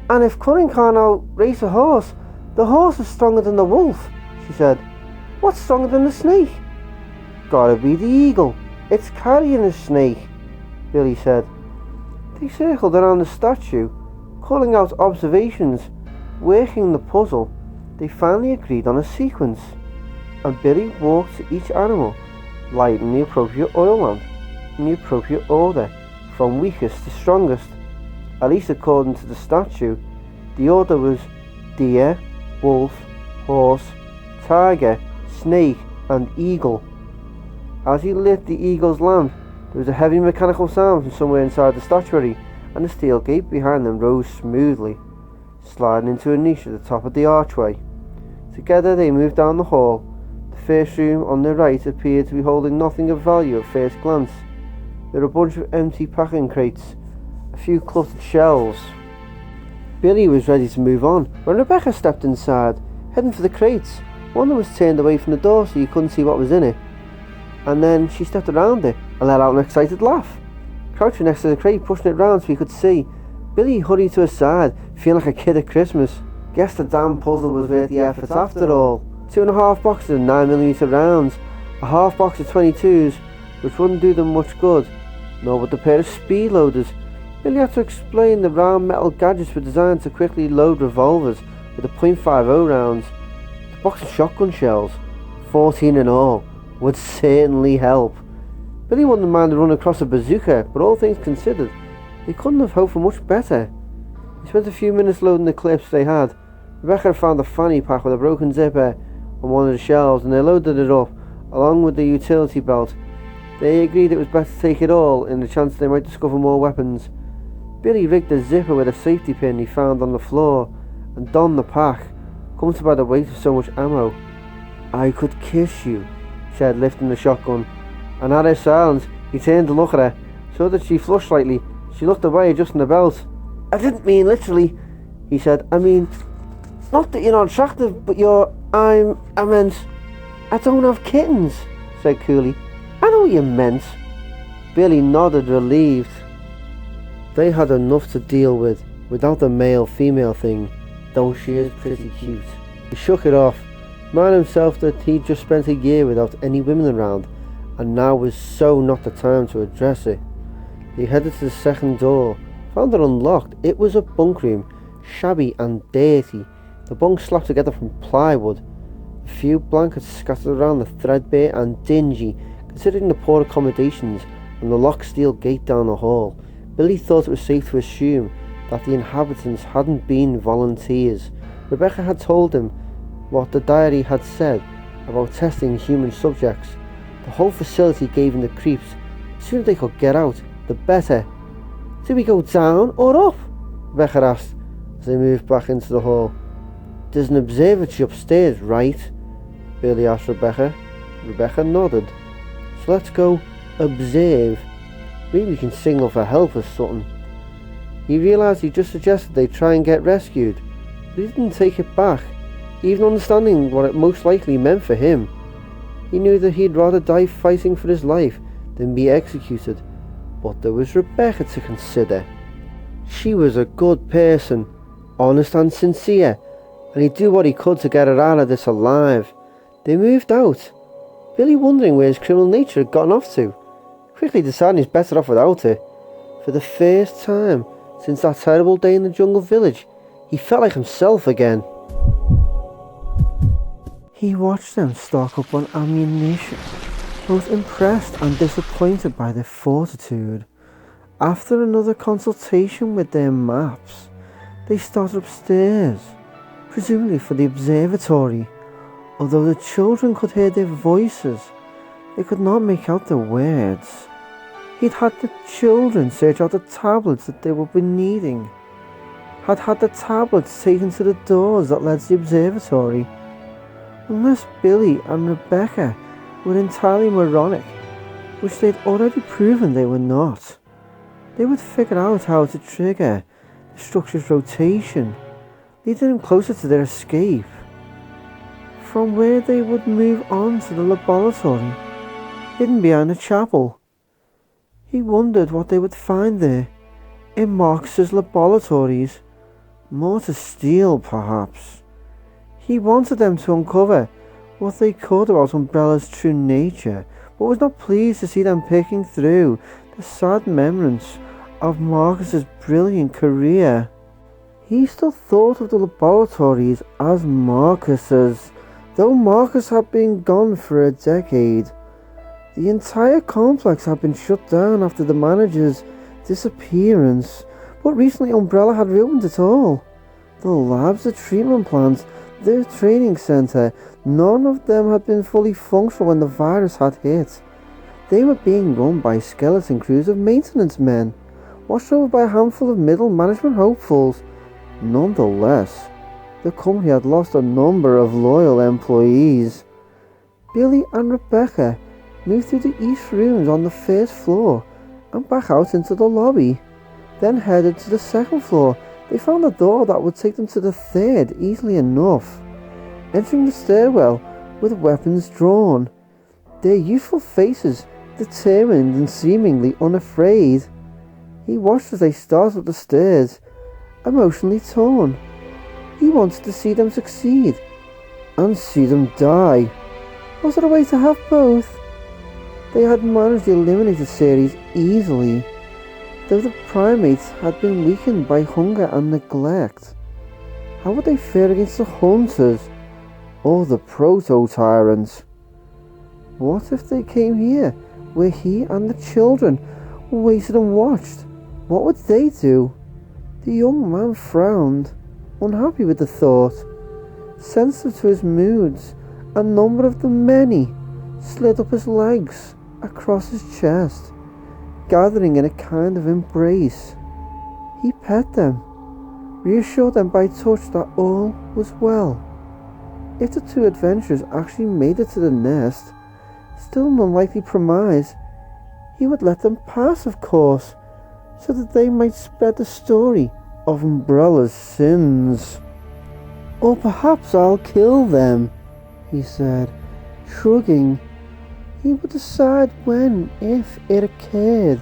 And if cunning can't outrace a horse, the horse is stronger than the wolf, she said. What's stronger than the snake? Gotta be the eagle. It's carrying a snake, Billy said. They circled around the statue, calling out observations, working the puzzle. They finally agreed on a sequence, and Billy walked to each animal, lighting the appropriate oil lamp, in the appropriate order, from weakest to strongest. At least according to the statue, the order was deer, wolf, horse, tiger, snake, and eagle. As he lit the eagle's lamp, there was a heavy mechanical sound from somewhere inside the statuary, and the steel gate behind them rose smoothly, sliding into a niche at the top of the archway. Together they moved down the hall. The first room on the right appeared to be holding nothing of value at first glance. There were a bunch of empty packing crates, a few cluttered shelves. Billy was ready to move on when Rebecca stepped inside, heading for the crates. One of them was turned away from the door so you couldn't see what was in it. And then she stepped around it and let out an excited laugh. Crouching next to the crate, pushing it round so he could see, Billy hurried to his side, feeling like a kid at Christmas. Guess the damn puzzle was worth the effort after all. 2.5 boxes of 9mm rounds, a half box of 22s, which wouldn't do them much good, nor would the pair of speed loaders. Billy had to explain the round metal gadgets were designed to quickly load revolvers with the .50 rounds. The box of shotgun shells, 14 in all, would certainly help. Billy wouldn't mind a run across a bazooka, but all things considered, they couldn't have hoped for much better. They spent a few minutes loading the clips they had. Rebecca found a fanny pack with a broken zipper on one of the shelves, and they loaded it up, along with the utility belt. They agreed it was better to take it all, in the chance they might discover more weapons. Billy rigged the zipper with a safety pin he found on the floor, and donned the pack, comforted by the weight of so much ammo. I could kiss you, she said, lifting the shotgun, and at her silence, he turned to look at her, so that she flushed slightly. She looked away, adjusting the belt. I didn't mean literally, he said. I mean, not that you're not attractive, but I meant, I don't have kittens, said coolly. I know what you meant. Billy nodded, relieved. They had enough to deal with, without the male-female thing, though she is pretty cute. He shook it off, reminded himself that he'd just spent a year without any women around, and now was so not the time to address it. He headed to the second door, found it unlocked. It was a bunk room, shabby and dirty, the bunks slapped together from plywood, a few blankets scattered around the threadbare and dingy, considering the poor accommodations and the locked steel gate down the hall. Billy thought it was safe to assume that the inhabitants hadn't been volunteers. Rebecca had told him what the diary had said about testing human subjects. The whole facility gave him the creeps. The sooner they could get out, the better. Do we go down or up? Rebecca asked as they moved back into the hall. There's an observatory upstairs, right? Billy asked Rebecca. Rebecca nodded. So let's go observe. Maybe we can signal for help or something. He realised he just suggested they try and get rescued, but he didn't take it back, even understanding what it most likely meant for him. He knew that he'd rather die fighting for his life than be executed, but there was Rebecca to consider. She was a good person, honest and sincere, and he'd do what he could to get her out of this alive. They moved out, Billy wondering where his criminal nature had gotten off to, quickly deciding he's better off without her. For the first time since that terrible day in the jungle village, he felt like himself again. He watched them stock up on ammunition, both impressed and disappointed by their fortitude. After another consultation with their maps, they started upstairs, presumably for the observatory. Although the children could hear their voices, they could not make out the words. He'd had the children search out the tablets that they would be needing, had the tablets taken to the doors that led to the observatory. Unless Billy and Rebecca were entirely moronic, which they'd already proven they were not, they would figure out how to trigger the structure's rotation, leading them closer to their escape, from where they would move on to the laboratory, hidden behind a chapel. He wondered what they would find there, in Marcus's laboratories. More to steal, perhaps. He wanted them to uncover what they could about Umbrella's true nature, but was not pleased to see them picking through the sad memories of Marcus's brilliant career. He still thought of the laboratories as Marcus's, though Marcus had been gone for a decade. The entire complex had been shut down after the manager's disappearance, but recently Umbrella had reopened it all. The labs, the treatment plants, the training centre, none of them had been fully functional when the virus had hit. They were being run by skeleton crews of maintenance men, watched over by a handful of middle management hopefuls. Nonetheless, the company had lost a number of loyal employees. Billy and Rebecca moved through the east rooms on the first floor and back out into the lobby, then headed to the second floor. They found a door that would take them to the third easily enough, entering the stairwell with weapons drawn, their youthful faces determined and seemingly unafraid. He watched as they started up the stairs, emotionally torn. He wanted to see them succeed and see them die. Was there a way to have both? They had managed the eliminated series easily, though the primates had been weakened by hunger and neglect. How would they fare against the hunters or the proto-tyrants? What if they came here, where he and the children waited and watched? What would they do? The young man frowned, unhappy with the thought. Sensitive to his moods, a number of the many slid up his legs, across his chest, gathering in a kind of embrace. He pet them, reassured them by touch that all was well. If the two adventurers actually made it to the nest, still an unlikely premise, he would let them pass, of course, so that they might spread the story of Umbrella's sins. Or perhaps I'll kill them, he said, shrugging. He would decide when, if it occurred.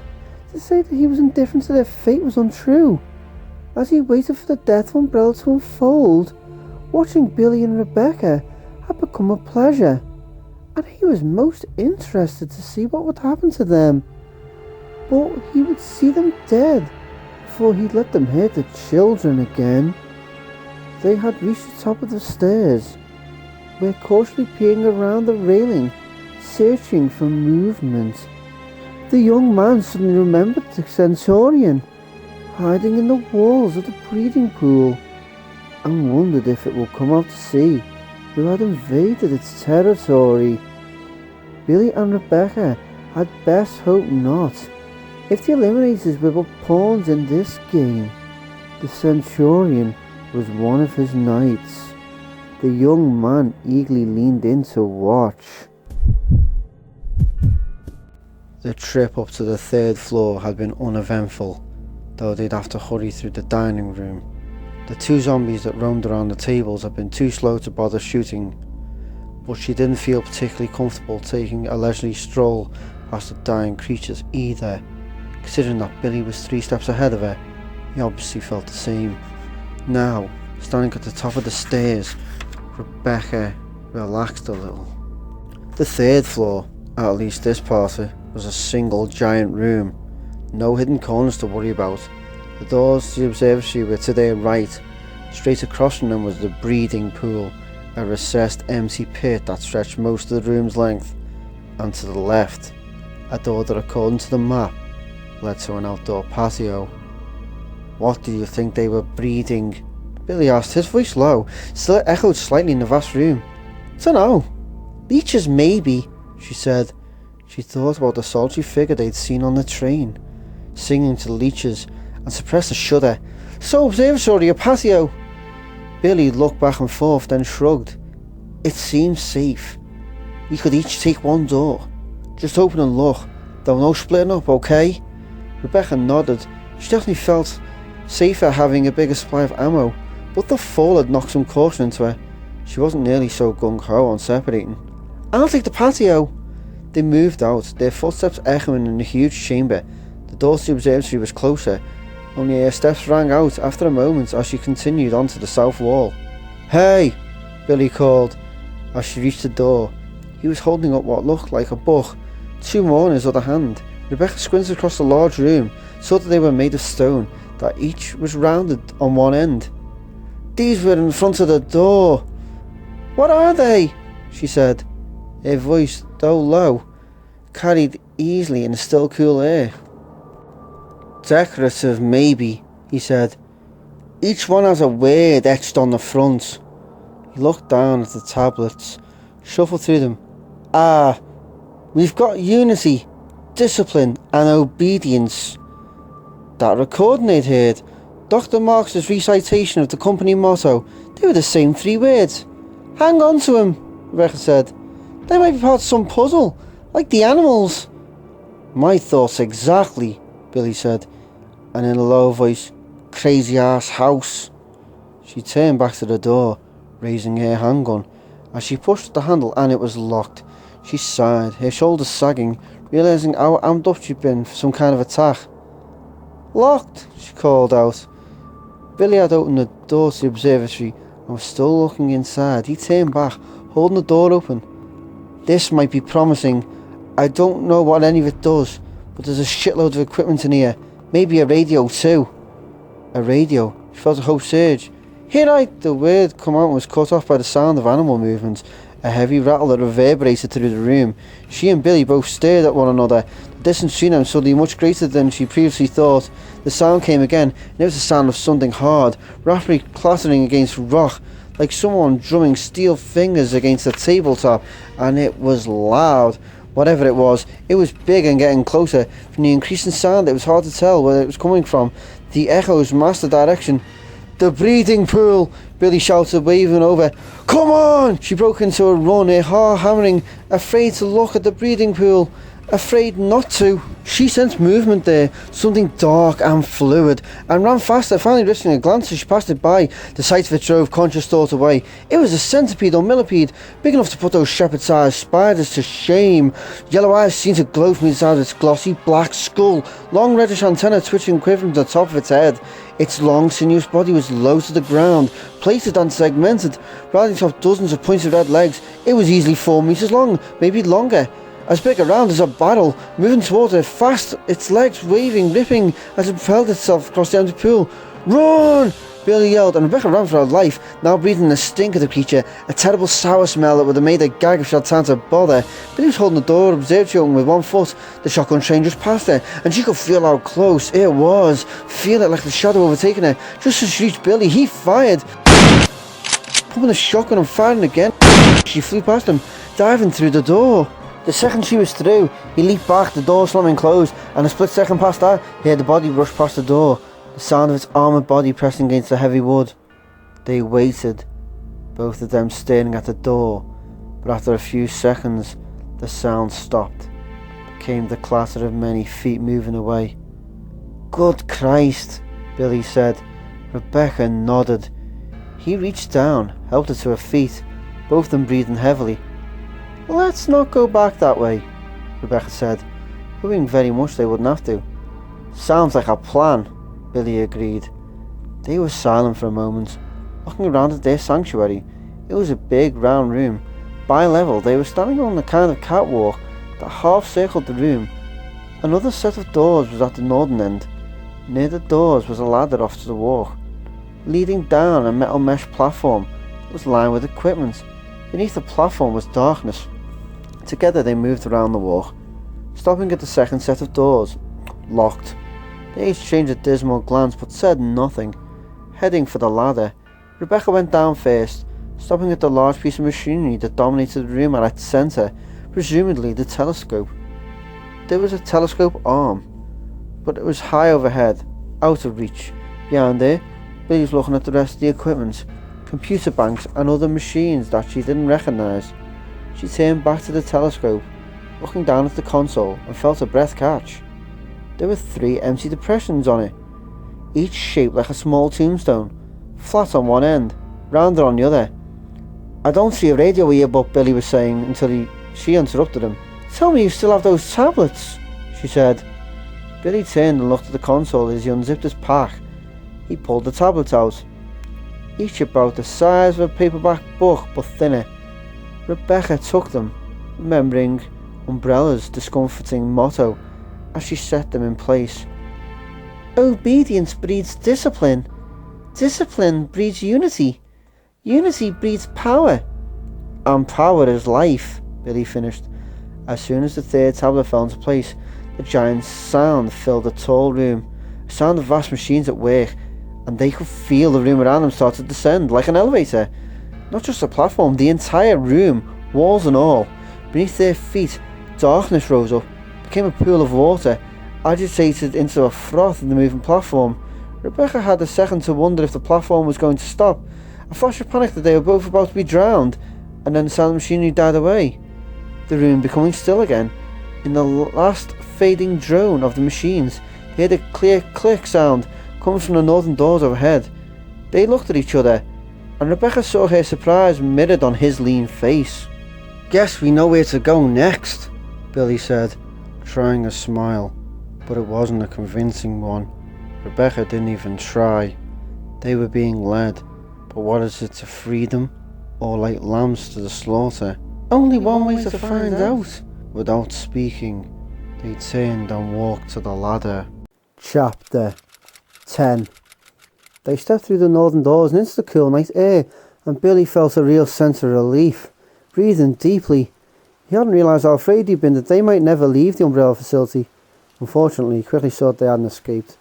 To say that he was indifferent to their fate was untrue. As he waited for the death of Umbrella to unfold, watching Billy and Rebecca had become a pleasure, and he was most interested to see what would happen to them. But he would see them dead before he'd let them hurt the children again. They had reached the top of the stairs, were cautiously peering around the railing, searching for movement. The young man suddenly remembered the Centaurian, hiding in the walls of the breeding pool, and wondered if it would come out to see who had invaded its territory. Billy and Rebecca had best hope not. If the Eliminators were but pawns in this game, the Centaurian was one of his knights. The young man eagerly leaned in to watch. The trip up to the third floor had been uneventful, though they'd have to hurry through the dining room. The two zombies that roamed around the tables had been too slow to bother shooting, but she didn't feel particularly comfortable taking a leisurely stroll past the dying creatures either, considering that Billy was 3 steps ahead of her, He obviously felt the same. Now, standing at the top of the stairs, Rebecca relaxed a little. The third floor, at least this part of it, was a single giant room. No hidden corners to worry about. The doors to the observatory were to their right. Straight across from them was the breeding pool, a recessed empty pit that stretched most of the room's length. And to the left, a door that, according to the map, led to an outdoor patio. What do you think they were breeding? Billy asked, his voice low, still it echoed slightly in the vast room. Dunno. Leeches maybe, she said. She thought about the solitary figure they'd seen on the train, singing to the leeches, and suppressed a shudder. So observatory or patio? Billy looked back and forth, then shrugged. It seems safe. We could each take one door. Just open and look, though no splitting up, okay? Rebecca nodded. She definitely felt safer having a bigger supply of ammo, but the fall had knocked some caution into her. She wasn't nearly so gung-ho on separating. I'll take the patio. They moved out, their footsteps echoing in the huge chamber. The door to the observatory was closer, only her steps rang out after a moment as she continued onto the south wall. Hey! Billy called as she reached the door. He was holding up what looked like a book, two more in his other hand. Rebecca squinted across the large room, saw that they were made of stone, that each was rounded on one end. These were in front of the door. What are they? She said. Her voice, though low, carried easily in the still cool air. Decorative maybe, he said. Each one has a word etched on the front. He looked down at the tablets, shuffled through them. Ah, we've got unity, discipline and obedience. That recording they'd heard, Dr. Marx's recitation of the company motto, they were the same three words. Hang on to him, Rebecca said. They might be part of some puzzle, like the animals. My thoughts exactly, Billy said, and in a low voice, crazy ass house. She turned back to the door, raising her handgun. As she pushed the handle and it was locked, she sighed, her shoulders sagging, realising how amped up she'd been for some kind of attack. Locked, she called out. Billy had opened the door to the observatory and was still looking inside. He turned back, holding the door open. This might be promising. I don't know what any of it does, but there's a shitload of equipment in here. Maybe a radio too. A radio? She felt a hope surge. Here the word come out and was cut off by the sound of animal movement. A heavy rattle that reverberated through the room. She and Billy both stared at one another. The distance between them suddenly much greater than she previously thought. The sound came again, and it was the sound of something hard, rapidly clattering against rock, like someone drumming steel fingers against a tabletop, and it was loud. Whatever it was big and getting closer. From the increasing sound, it was hard to tell where it was coming from. The echoes masked the direction. The breeding pool, Billy shouted, waving over. Come on! She broke into a run, her heart hammering, afraid to look at the breeding pool, afraid not to. She sensed movement there, something dark and fluid, and ran faster, finally risking a glance as she passed it by. The sight of it drove conscious thought away. It was a centipede or millipede, big enough to put those shepherd-sized spiders to shame. Yellow eyes seemed to glow from inside its glossy black skull, long reddish antennae twitching and quivering to the top of its head. Its long, sinuous body was low to the ground, plated and segmented, riding atop dozens of pointed red legs. It was easily 4 meters long, maybe longer. As big around as a barrel, moving towards her fast, its legs waving, ripping as it propelled itself across the empty pool. Run! Billy yelled, and Rebecca ran for her life, now breathing the stink of the creature, a terrible sour smell that would have made her gag if she had time to bother. Billy was holding the door of the observatory open with one foot. The shotgun train just passed her, and she could feel how close it was. Feel it like the shadow overtaking her. Just as she reached Billy, he fired. Pumping the shotgun and firing again. She flew past him, diving through the door. The second she was through, he leaped back, the door slamming closed, and a split second past that, he heard the body rush past the door, the sound of its armoured body pressing against the heavy wood. They waited, both of them staring at the door, but after a few seconds, the sound stopped. Came the clatter of many feet moving away. Good Christ, Billy said. Rebecca nodded. He reached down, helped her to her feet, both of them breathing heavily. Let's not go back that way, Rebecca said, hoping very much they wouldn't have to. Sounds like a plan. Billy agreed. They were silent for a moment, looking around at their sanctuary. It was a big round room. Bi-level, they were standing on a kind of catwalk that half-circled the room. Another set of doors was at the northern end. Near the doors was a ladder off to the walk, leading down a metal mesh platform that was lined with equipment. Beneath the platform was darkness. Together they moved around the walk, stopping at the second set of doors, locked. They exchanged a dismal glance but said nothing. Heading for the ladder, Rebecca went down first, stopping at the large piece of machinery that dominated the room at its centre, presumably the telescope. There was a telescope arm, but it was high overhead, out of reach. Behind there, Billy was looking at the rest of the equipment, computer banks and other machines that she didn't recognise. She turned back to the telescope, looking down at the console, and felt her breath catch. There were 3 empty depressions on it, each shaped like a small tombstone, flat on one end, rounded on the other. "I don't see a radio earbud," Billy was saying, until she interrupted him. "Tell me you still have those tablets," she said. Billy turned and looked at the console as he unzipped his pack. He pulled the tablets out, each about the size of a paperback book but thinner. Rebecca took them, remembering Umbrella's discomforting motto as she set them in place. "Obedience breeds discipline. Discipline breeds unity. Unity breeds power. And power is life," Billy finished. As soon as the 3rd tablet fell into place, the giant sound filled the tall room, a sound of vast machines at work, and they could feel the room around them start to descend like an elevator. Not just the platform, the entire room, walls and all. Beneath their feet, darkness rose up, became a pool of water, agitated into a froth in the moving platform. Rebecca had a second to wonder if the platform was going to stop, a flash of panic that they were both about to be drowned, and then the sound of machinery died away, the room becoming still again. In the last fading drone of the machines, they heard a clear click sound coming from the northern doors overhead. They looked at each other, and Rebecca saw her surprise mirrored on his lean face. "Guess we know where to go next," Billy said, trying a smile, but it wasn't a convincing one. Rebecca didn't even try. They were being led, but what is it, to freedom, or like lambs to the slaughter? Only one way to find out. Without speaking, they turned and walked to the ladder. Chapter 10. They stepped through the northern doors and into the cool night air, and Billy felt a real sense of relief, breathing deeply. He hadn't realised how afraid he'd been that they might never leave the Umbrella facility. Unfortunately, he quickly saw that they hadn't escaped.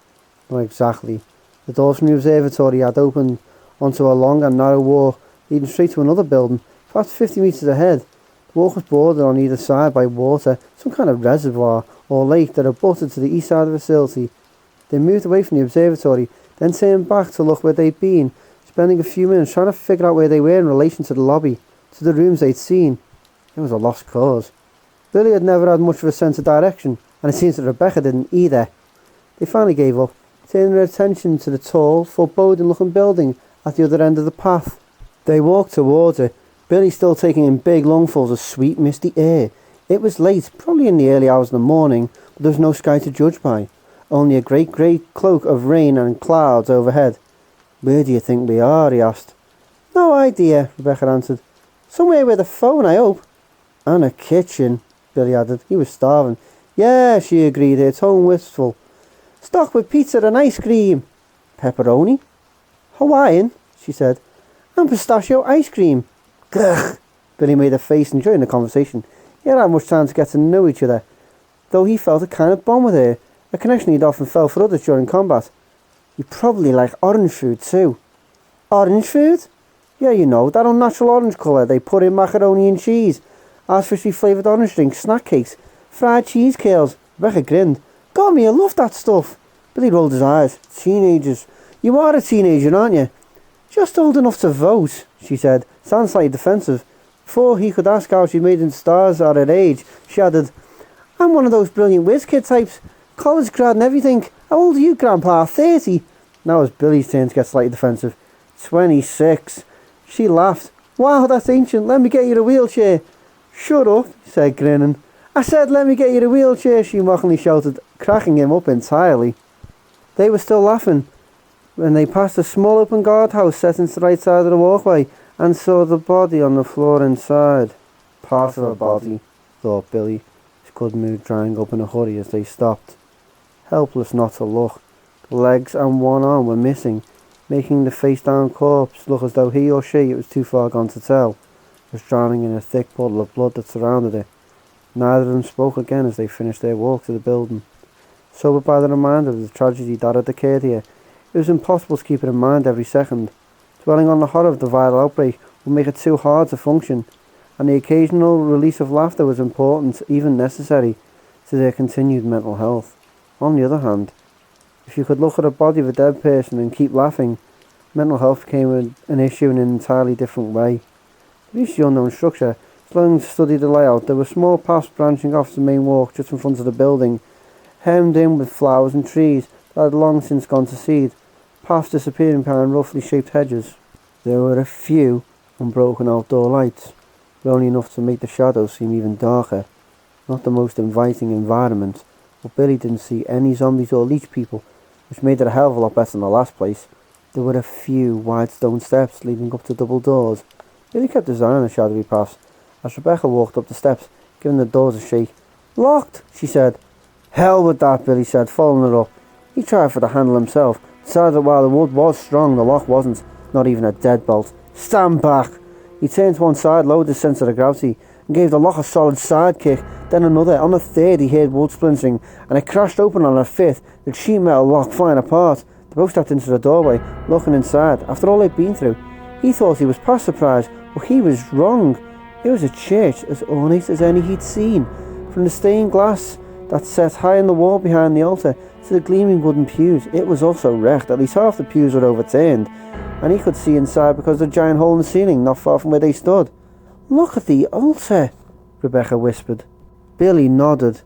Not exactly. The doors from the observatory had opened onto a long and narrow walk leading straight to another building, perhaps 50 metres ahead. The walk was bordered on either side by water, some kind of reservoir or lake that abutted to the east side of the facility. They moved away from the observatory, then turned back to look where they'd been, spending a few minutes trying to figure out where they were in relation to the lobby, to the rooms they'd seen. It was a lost cause. Billy had never had much of a sense of direction, and it seems that Rebecca didn't either. They finally gave up, turning their attention to the tall, foreboding-looking building at the other end of the path. They walked towards it, Billy still taking in big lungfuls of sweet, misty air. It was late, probably in the early hours of the morning, but there was no sky to judge by. Only a great grey cloak of rain and clouds overhead. "Where do you think we are?" he asked. "No idea," Rebecca answered. "Somewhere with a phone, I hope." "And a kitchen," Billy added. He was starving. "Yeah," she agreed, her tone wistful. "Stocked with pizza and ice cream." "Pepperoni?" "Hawaiian," she said. "And pistachio ice cream." "Gugh!" Billy made a face, enjoying the conversation. He hadn't had much time to get to know each other, though he felt a kind of bond with her, a connection he'd often felt for others during combat. "You probably like orange food too." "Orange food?" "Yeah, you know, that unnatural orange colour they put in macaroni and cheese. Artificially flavoured orange drinks, snack cakes, fried cheese curls." Rebecca grinned. "God, me, I love that stuff." Billy rolled his eyes. "Teenagers. You are a teenager, aren't you?" "Just old enough to vote," she said, sounding slightly defensive. Before he could ask how she made it into S.T.A.R.S at her age, she added, "I'm one of those brilliant whiz kid types. College grad and everything. How old are you, Grandpa? 30? Now it was Billy's turn to get slightly defensive. 26. She laughed. "Wow, that's ancient. Let me get you a wheelchair." "Shut up," he said, grinning. "I said let me get you a wheelchair," she mockingly shouted, cracking him up entirely. They were still laughing when they passed a small open guardhouse set into the right side of the walkway and saw the body on the floor inside. Part of a body, thought Billy, his good mood drying up in a hurry as they stopped. Helpless not to look, the legs and one arm were missing, making the face-down corpse look as though he or she, it was too far gone to tell, was drowning in a thick puddle of blood that surrounded it. Neither of them spoke again as they finished their walk to the building. Sobered by the reminder of the tragedy that had occurred here, it was impossible to keep it in mind every second. Dwelling on the horror of the viral outbreak would make it too hard to function, and the occasional release of laughter was important, even necessary, to their continued mental health. On the other hand, if you could look at a body of a dead person and keep laughing, mental health became an issue in an entirely different way. To reach the unknown structure, Sloan studied the layout. There were small paths branching off the main walk just in front of the building, hemmed in with flowers and trees that had long since gone to seed, paths disappearing behind roughly shaped hedges. There were a few unbroken outdoor lights, but only enough to make the shadows seem even darker. Not the most inviting environment, but Billy didn't see any zombies or leech people, which made it a hell of a lot better than the last place. There were a few wide stone steps leading up to double doors. Billy kept his eye on the shadowy paths as Rebecca walked up the steps, giving the doors a shake. "Locked," she said. "Hell with that," Billy said, following her up. He tried for the handle himself, decided that while the wood was strong, the lock wasn't, not even a deadbolt. "Stand back!" He turned to one side, lowered his sense of gravity, and gave the lock a solid side kick, then another. On the third he heard wood splintering, and it crashed open on a fifth, the sheet metal lock flying apart. They both stepped into the doorway, looking inside. After all they'd been through, he thought he was past surprise, but he was wrong. It was a church as ornate as any he'd seen, from the stained glass that set high in the wall behind the altar to the gleaming wooden pews. It was also wrecked. At least half the pews were overturned, and he could see inside because of the giant hole in the ceiling not far from where they stood. "Look at the altar," Rebecca whispered. Billy nodded.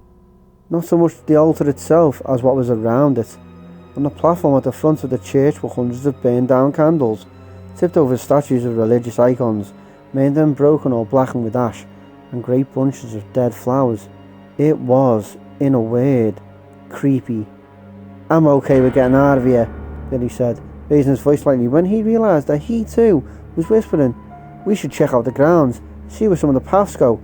Not so much the altar itself as what was around it. On the platform at the front of the church were hundreds of burned down candles, tipped over statues of religious icons, many of them broken or blackened with ash, and great bunches of dead flowers. It was, in a word, creepy. "I'm okay with getting out of here," Billy said, raising his voice slightly when he realised that he too was whispering. "We should check out the grounds, see where some of the paths go."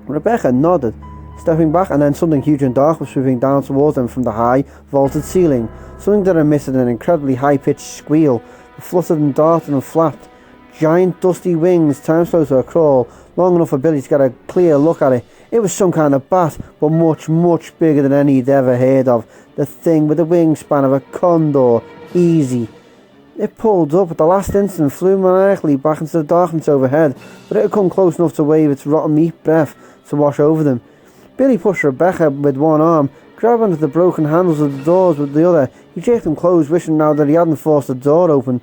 Rebecca nodded, stepping back, and then something huge and dark was swooping down towards them from the high, vaulted ceiling, something that emitted an incredibly high-pitched squeal. It fluttered and darted and flapped. Giant dusty wings, time slow to a crawl, long enough for Billy to get a clear look at it. It was some kind of bat, but much, much bigger than any he'd ever heard of. The thing with the wingspan of a condor. Easy. It pulled up at the last instant, flew maniacally back into the darkness overhead, but it had come close enough to wave its rotten meat breath to wash over them. Billy pushed Rebecca with one arm, grabbed onto the broken handles of the doors with the other. He jerked them closed, wishing now that he hadn't forced the door open.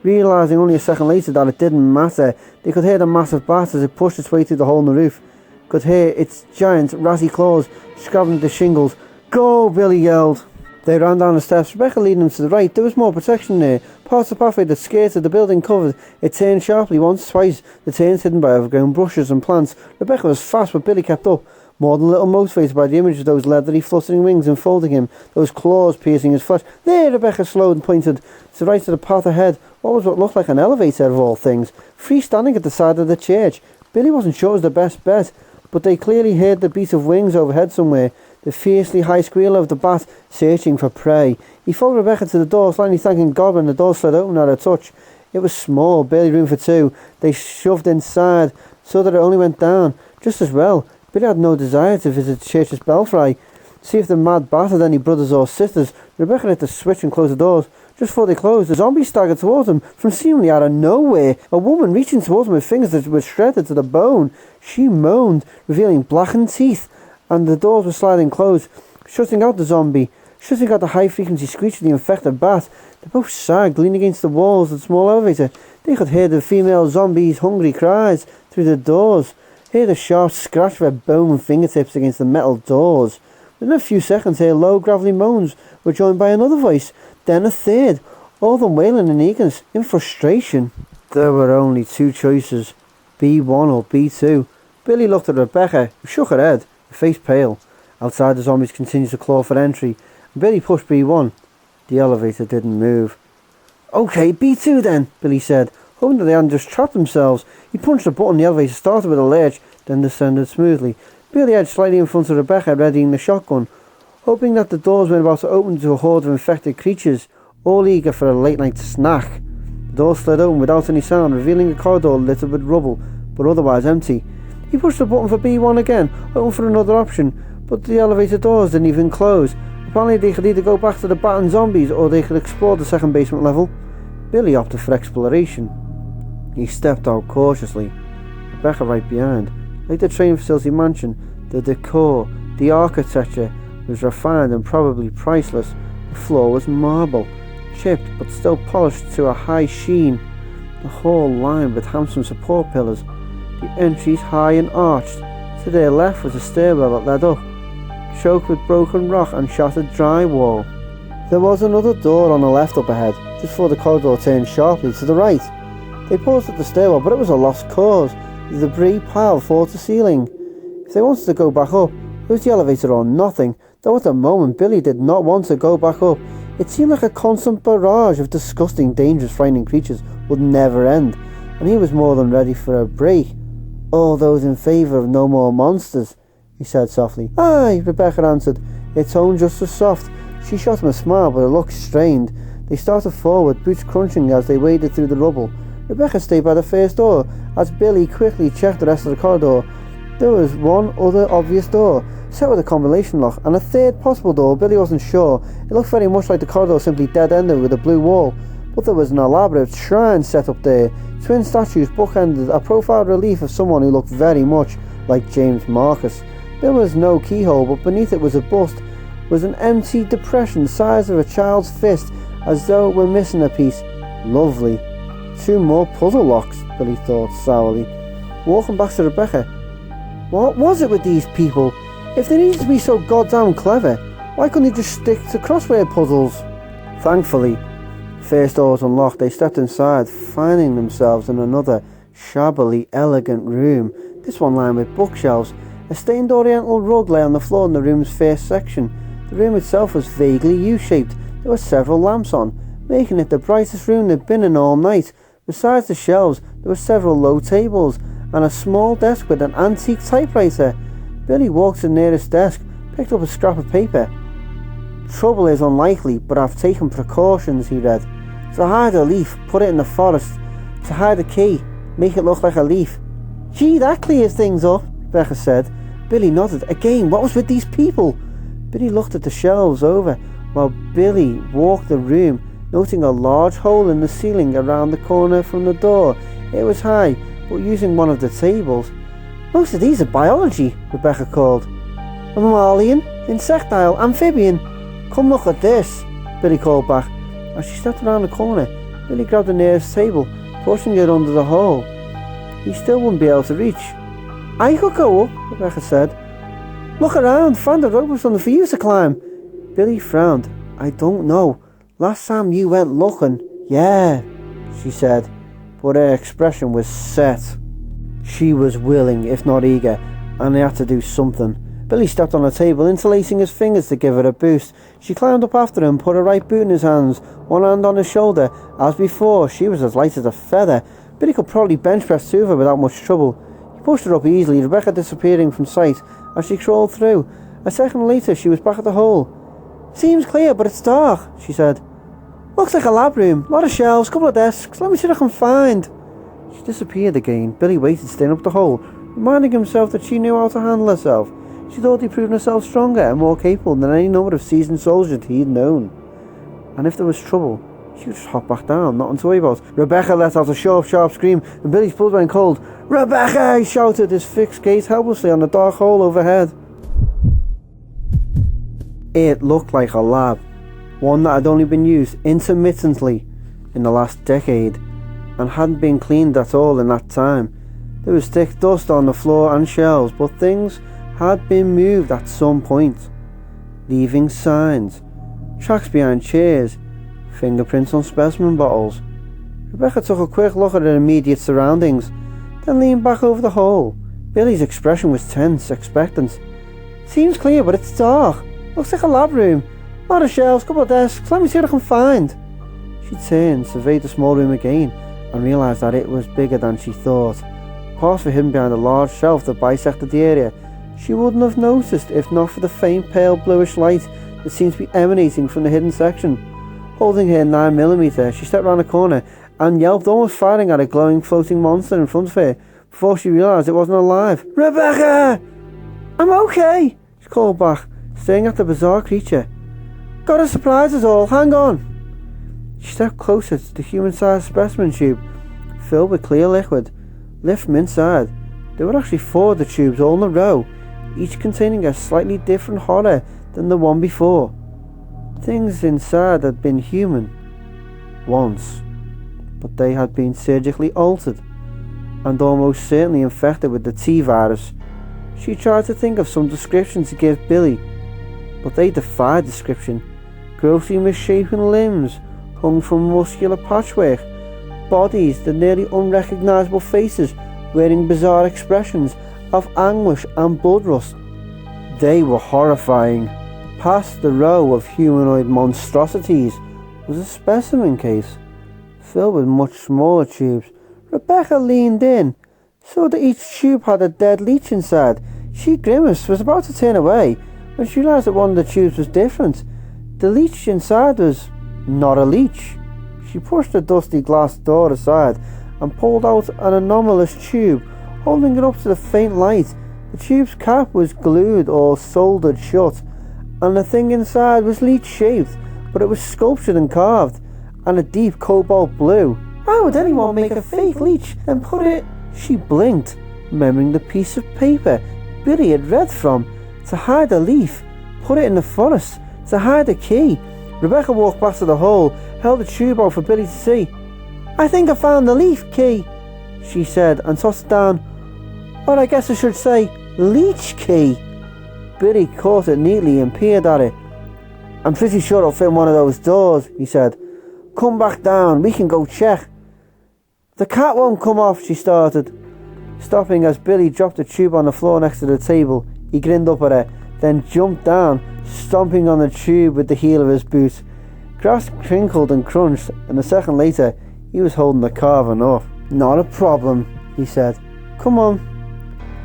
Realising only a second later that it didn't matter, they could hear the massive bat as it pushed its way through the hole in the roof. Could hear its giant, ratty claws scrabbling the shingles. "Go!" Billy yelled. They ran down the steps, Rebecca leading them to the right. There was more protection there. Parts of the pathway that skirted the building covered. It turned sharply once, twice, the turns hidden by overgrown bushes and plants. Rebecca was fast, but Billy kept up, more than a little motivated by the image of those leathery, fluttering wings enfolding him, those claws piercing his flesh. "There!" Rebecca slowed and pointed to the right of the path ahead. What was what looked like an elevator of all things, freestanding at the side of the church. Billy wasn't sure it was the best bet, but they clearly heard the beat of wings overhead somewhere, the fiercely high squeal of the bat searching for prey. He followed Rebecca to the door, slightly thanking God when the door slid open at her touch. It was small, barely room for two. They shoved inside, so that it only went down. Just as well. Billy had no desire to visit the church's belfry, see if the mad bat had any brothers or sisters. Rebecca hit the switch and closed the doors. Just before they closed, the zombie staggered towards them from seemingly out of nowhere. A woman reaching towards them with fingers that were shredded to the bone. She moaned, revealing blackened teeth, and the doors were sliding closed, shutting out the zombie, shutting out the high-frequency screech of the infected bat. They both sagged, leaning against the walls of the small elevator. They could hear the female zombie's hungry cries through the doors, hear the sharp scratch of her bone fingertips against the metal doors. Within a few seconds, their low, gravelly moans were joined by another voice, then a third, all of them wailing in eagerness, in frustration. There were only two choices, B1 or B2. Billy looked at Rebecca, who shook her head, her face pale. Outside, the zombies continued to claw for entry, and Billy pushed B1. The elevator didn't move. "Okay, B2 then," Billy said, hoping that they hadn't just trapped themselves. He punched a button, the elevator started with a lurch, then descended smoothly. Billy edged slightly in front of Rebecca, readying the shotgun, hoping that the doors weren't about to open to a horde of infected creatures, all eager for a late-night snack. The door slid open without any sound, revealing a corridor littered with rubble, but otherwise empty. He pushed the button for B1 again, hoping for another option, but the elevator doors didn't even close. Apparently they could either go back to the bat and zombies, or they could explore the second basement level. Billy opted for exploration. He stepped out cautiously, Rebecca right behind. Like the training facility mansion, the decor, the architecture was refined and probably priceless. The floor was marble, chipped but still polished to a high sheen. The hall lined with handsome support pillars, the entries high and arched. To their left was a stairwell that led up, choked with broken rock and shattered drywall. There was another door on the left up ahead, just before the corridor turned sharply to the right. They paused at the stairwell, but it was a lost cause. The debris piled floor to ceiling. If they wanted to go back up, it was the elevator or nothing, though at the moment Billy did not want to go back up. It seemed like a constant barrage of disgusting, dangerous, frightening creatures would never end, and he was more than ready for a break. "All those in favour of no more monsters," he said softly. "Aye," Rebecca answered, her tone just as soft. She shot him a smile, but it looked strained. They started forward, boots crunching as they waded through the rubble. Rebecca stayed by the first door, as Billy quickly checked the rest of the corridor. There was one other obvious door, set with a combination lock, and a third possible door. Billy wasn't sure. It looked very much like the corridor simply dead-ended with a blue wall, but there was an elaborate shrine set up there. Twin statues bookended a profile relief of someone who looked very much like James Marcus. There was no keyhole, but beneath it was a bust, was an empty depression the size of a child's fist, as though it were missing a piece. Lovely. 2 more puzzle locks, Billy thought sourly. Walking back to Rebecca. What was it with these people? If they needed to be so goddamn clever, why couldn't they just stick to crossword puzzles? Thankfully, the first door was unlocked. They stepped inside, finding themselves in another shabbily elegant room, this one lined with bookshelves. A stained oriental rug lay on the floor in the room's first section. The room itself was vaguely U-shaped. There were several lamps on, making it the brightest room they'd been in all night. Besides the shelves, there were several low tables and a small desk with an antique typewriter. Billy walked to the nearest desk, picked up a scrap of paper. "Trouble is unlikely, but I've taken precautions," he read. "To hide a leaf, put it in the forest. To hide a key, make it look like a leaf." "Gee, that clears things up," Rebecca said. Billy nodded. Again, what was with these people? Billy looked at the shelves over, while Billy walked the room, noting a large hole in the ceiling around the corner from the door. It was high, but using one of the tables. "Most of these are biology," Rebecca called. "A mammalian, insectile, amphibian. Come look at this," Billy called back. As she stepped around the corner, Billy grabbed the nearest table, pushing it under the hole. He still wouldn't be able to reach. "I could go up," Rebecca said. "Look around, find a rope or something for you to climb." Billy frowned. "I don't know. Last time you went looking." "Yeah," she said, but her expression was set. She was willing, if not eager, and they had to do something. Billy stepped on the table, interlacing his fingers to give it a boost. She climbed up after him, put her right boot in his hands, one hand on his shoulder. As before, she was as light as a feather. Billy could probably bench press 2 of her without much trouble. He pushed her up easily, Rebecca disappearing from sight as she crawled through. A second later, she was back at the hole. "Seems clear, but it's dark," she said. "Looks like a lab room. Lot of shelves, couple of desks. Let me see what I can find." She disappeared again. Billy waited, staring up the hole, reminding himself that she knew how to handle herself. She thought he'd proven herself stronger and more capable than any number of seasoned soldiers he'd known. And if there was trouble, she would just hop back down, nothing to worry about. Rebecca let out a sharp scream, and Billy's blood ran cold. "Rebecca!" he shouted, his fixed gaze helplessly on the dark hole overhead. It looked like a lab, one that had only been used intermittently in the last decade, and hadn't been cleaned at all in that time. There was thick dust on the floor and shelves, but things had been moved at some point, leaving signs, tracks behind chairs, fingerprints on specimen bottles. Rebecca took a quick look at her immediate surroundings, then leaned back over the hole. Billy's expression was tense, expectant. "Seems clear, but it's dark. Looks like a lab room. A lot of shelves, couple of desks, let me see what I can find. She turned, surveyed the small room again, and realised that it was bigger than she thought. Parts were hidden behind a large shelf that bisected the area. She wouldn't have noticed if not for the faint pale bluish light that seemed to be emanating from the hidden section. Holding her 9mm, she stepped round the corner and yelped, almost firing at a glowing floating monster in front of her, before she realised it wasn't alive. "Rebecca! I'm okay," she called back, staring at the bizarre creature. "Got a surprise is all, hang on." She stepped closer to the human-sized specimen tube, filled with clear liquid. Lit from inside, there were actually 4 of the tubes all in a row, each containing a slightly different horror than the one before. Things inside had been human once, but they had been surgically altered and almost certainly infected with the T-virus. She tried to think of some description to give Billy, but they defied description. Grossly misshapen limbs hung from muscular patchwork, bodies, the nearly unrecognisable faces wearing bizarre expressions of anguish and bloodlust. They were horrifying. Past the row of humanoid monstrosities was a specimen case, filled with much smaller tubes. Rebecca leaned in, saw that each tube had a dead leech inside. She grimaced, was about to turn away, when she realised that one of the tubes was different. The leech inside was not a leech. She pushed the dusty glass door aside and pulled out an anomalous tube, holding it up to the faint light. The tube's cap was glued or soldered shut, and the thing inside was leech-shaped, but it was sculptured and carved, and a deep cobalt blue. Why would anyone make a fake leech and put it... She blinked, remembering the piece of paper Billy had read from. To hide a leaf, put it in the forest, to hide a key. Rebecca walked back to the hole, held the tube out for Billy to see. "I think I found the leaf key," she said, and tossed it down. "Or I guess I should say, leech key." Billy caught it neatly and peered at it. "I'm pretty sure it'll fit in one of those doors," he said. "Come back down, we can go check." "The cat won't come off," she started, stopping as Billy dropped the tube on the floor next to the table. He grinned up at her, then jumped down, stomping on the tube with the heel of his boot. Grass crinkled and crunched, and a second later, he was holding the carving up. "Not a problem," he said. "Come on."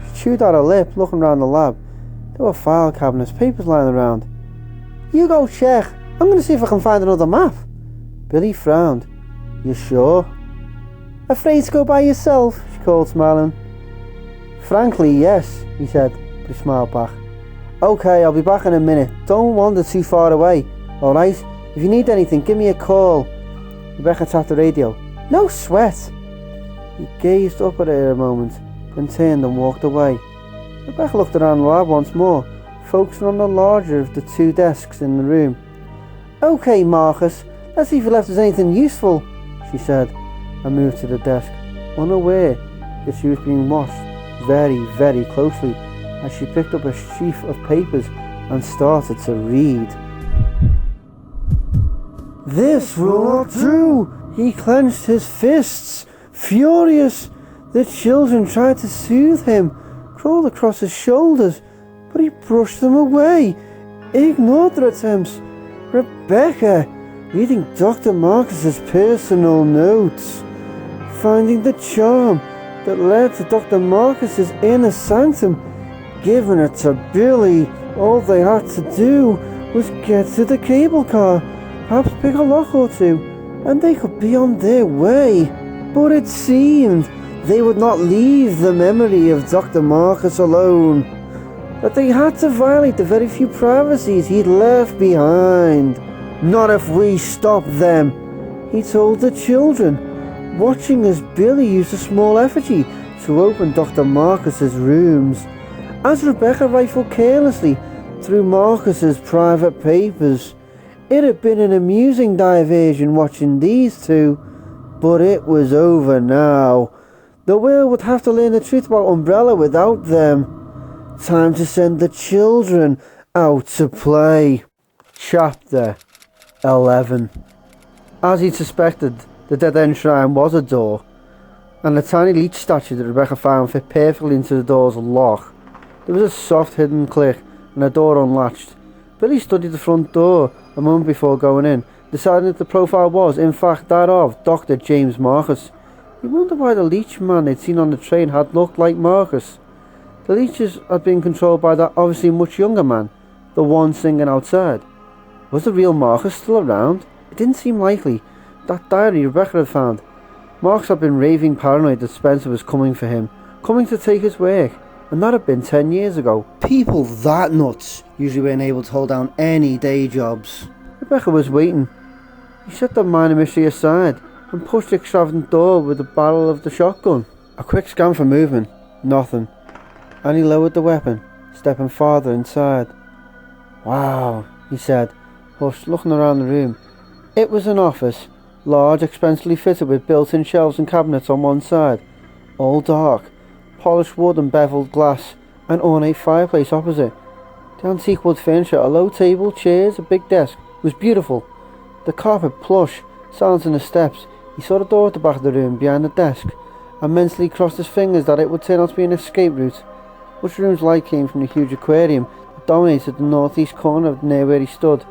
She chewed out her lip, looking round the lab. There were file cabinets, papers lying around. "You go check. I'm going to see if I can find another map." Billy frowned. "You sure?" "Afraid to go by yourself?" she called, smiling. "Frankly, yes," he said, but he smiled back. "Okay, I'll be back in a minute. Don't wander too far away, alright? If you need anything, give me a call." Rebecca tapped the radio. "No sweat." He gazed up at her a moment, then turned and walked away. Rebecca looked around the lab once more, focusing on the larger of the 2 desks in the room. "Okay, Marcus, let's see if you left us anything useful," she said, and moved to the desk, unaware that she was being watched very, very closely as she picked up a sheaf of papers and started to read. "This will not do!" He clenched his fists, furious. The children tried to soothe him, crawled across his shoulders, but he brushed them away, ignored their attempts. Rebecca, reading Dr. Marcus's personal notes, finding the charm that led to Dr. Marcus's inner sanctum, giving it to Billy. All they had to do was get to the cable car, perhaps pick a lock or 2, and they could be on their way. But it seemed they would not leave the memory of Dr. Marcus alone, that they had to violate the very few privacies he'd left behind. "Not if we stop them," he told the children, watching as Billy used a small effigy to open Dr. Marcus's rooms. As Rebecca rifled carelessly through Marcus's private papers, it had been an amusing diversion watching these 2, but it was over now. The world would have to learn the truth about Umbrella without them. Time to send the children out to play. Chapter 11. As he'd suspected, the dead-end shrine was a door, and the tiny leech statue that Rebecca found fit perfectly into the door's lock. There was a soft hidden click, and the door unlatched. Billy studied the front door, a moment before going in, deciding that the profile was, in fact, that of Dr. James Marcus. He wondered why the leech man they'd seen on the train had looked like Marcus. The leeches had been controlled by that obviously much younger man, the one singing outside. Was the real Marcus still around? It didn't seem likely. That diary Rebecca had found. Marcus had been raving paranoid that Spencer was coming for him, coming to take his work, and that had been 10 years ago. People that nuts usually weren't able to hold down any day jobs. Rebecca was waiting. He set the minor mystery aside and pushed the extravagant door with the barrel of the shotgun. A quick scan for movement. Nothing. And he lowered the weapon, stepping farther inside. "Wow," he said, hushed, looking around the room. It was an office, large, expensively fitted with built-in shelves and cabinets on one side. All dark, polished wood and beveled glass, an ornate fireplace opposite. The antique wood furniture, a low table, chairs, a big desk, was beautiful. The carpet plush, silencing the steps. He saw the door at the back of the room, behind the desk, and mentally crossed his fingers that it would turn out to be an escape route. Which room's light came from the huge aquarium that dominated the northeast corner near where he stood,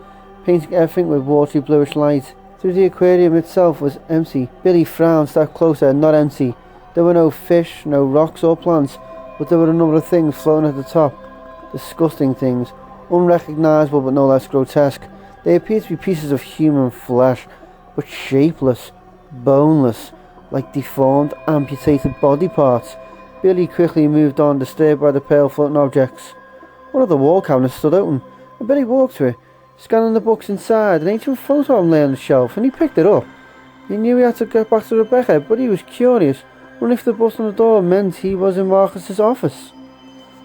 painting everything with watery bluish light. Through the aquarium itself was empty. Billy frowned, stepped closer. Not empty. There were no fish, no rocks or plants, but there were a number of things floating at the top. Disgusting things, unrecognisable but no less grotesque. They appeared to be pieces of human flesh, but shapeless, boneless, like deformed, amputated body parts. Billy quickly moved on, disturbed by the pale floating objects. One of the wall cabinets stood open, and Billy walked to it, scanning the books inside. An ancient photo album lay on the shelf, and he picked it up. He knew he had to get back to Rebecca, but he was curious, wondering if the button on the door meant he was in Marcus's office.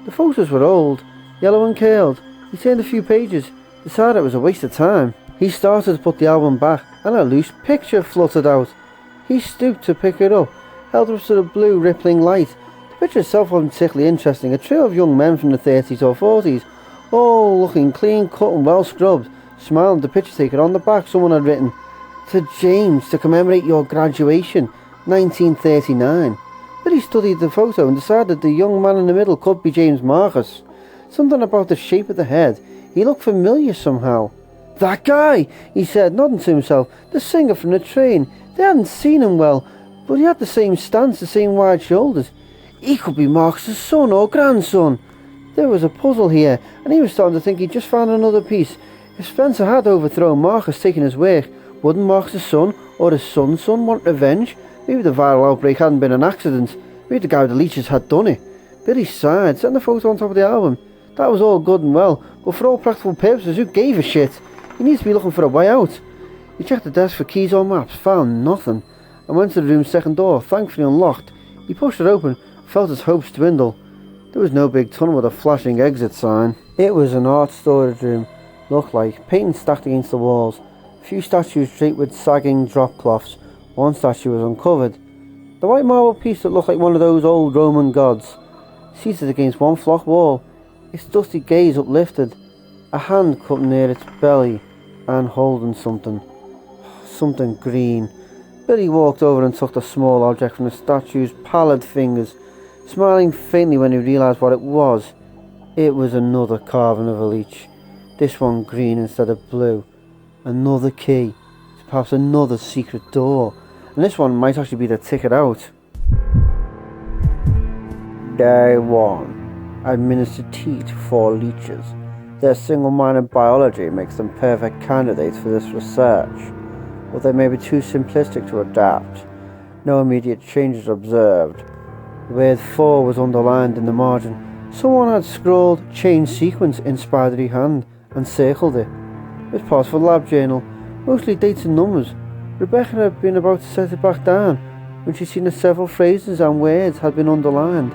The photos were old, yellow and curled. He turned a few pages, decided it was a waste of time. He started to put the album back, and a loose picture fluttered out. He stooped to pick it up, held it up to the blue, rippling light. The picture itself wasn't particularly interesting. A trio of young men from the 30s or 40s, all looking clean cut and well scrubbed, smiling at the picture taker. On the back someone had written, "To James, to commemorate your graduation, 1939. But he studied the photo and decided the young man in the middle could be James Marcus. Something about the shape of the head. He looked familiar somehow. "That guy," he said, nodding to himself. "The singer from the train. They hadn't seen him well, but he had the same stance, the same wide shoulders. He could be Marcus's son or grandson." There was a puzzle here, and he was starting to think he'd just found another piece. If Spencer had overthrown Marcus, taking his work, wouldn't Marcus's son or his son's son want revenge? Maybe the viral outbreak hadn't been an accident. Maybe the guy with the leeches had done it. Billy sighed, setting the photo on top of the album. That was all good and well, but for all practical purposes, who gave a shit? He needs to be looking for a way out. He checked the desk for keys or maps, found nothing, and went to the room's second door, thankfully unlocked. He pushed it open, felt his hopes dwindle. There was no big tunnel with a flashing exit sign. It was an art storage room, looked like, paintings stacked against the walls. A few statues draped with sagging drop cloths. One statue was uncovered. The white marble piece that looked like one of those old Roman gods, seated against one flock wall, its dusty gaze uplifted, a hand cupped near its belly and holding something. Something green. Billy walked over and took the small object from the statue's pallid fingers, smiling faintly when he realised what it was. It was another carving of a leech, this one green instead of blue. Another key, perhaps another secret door, and this one might actually be the ticket out. Day 1. Administer tea to 4 leeches. Their single-minded biology makes them perfect candidates for this research, but they may be too simplistic to adapt. No immediate changes observed. The word 4 was underlined in the margin. Someone had scrawled chain sequence in spidery hand and circled it. It was part of a lab journal, mostly dates and numbers. Rebecca had been about to set it back down when she'd seen that several phrases and words had been underlined.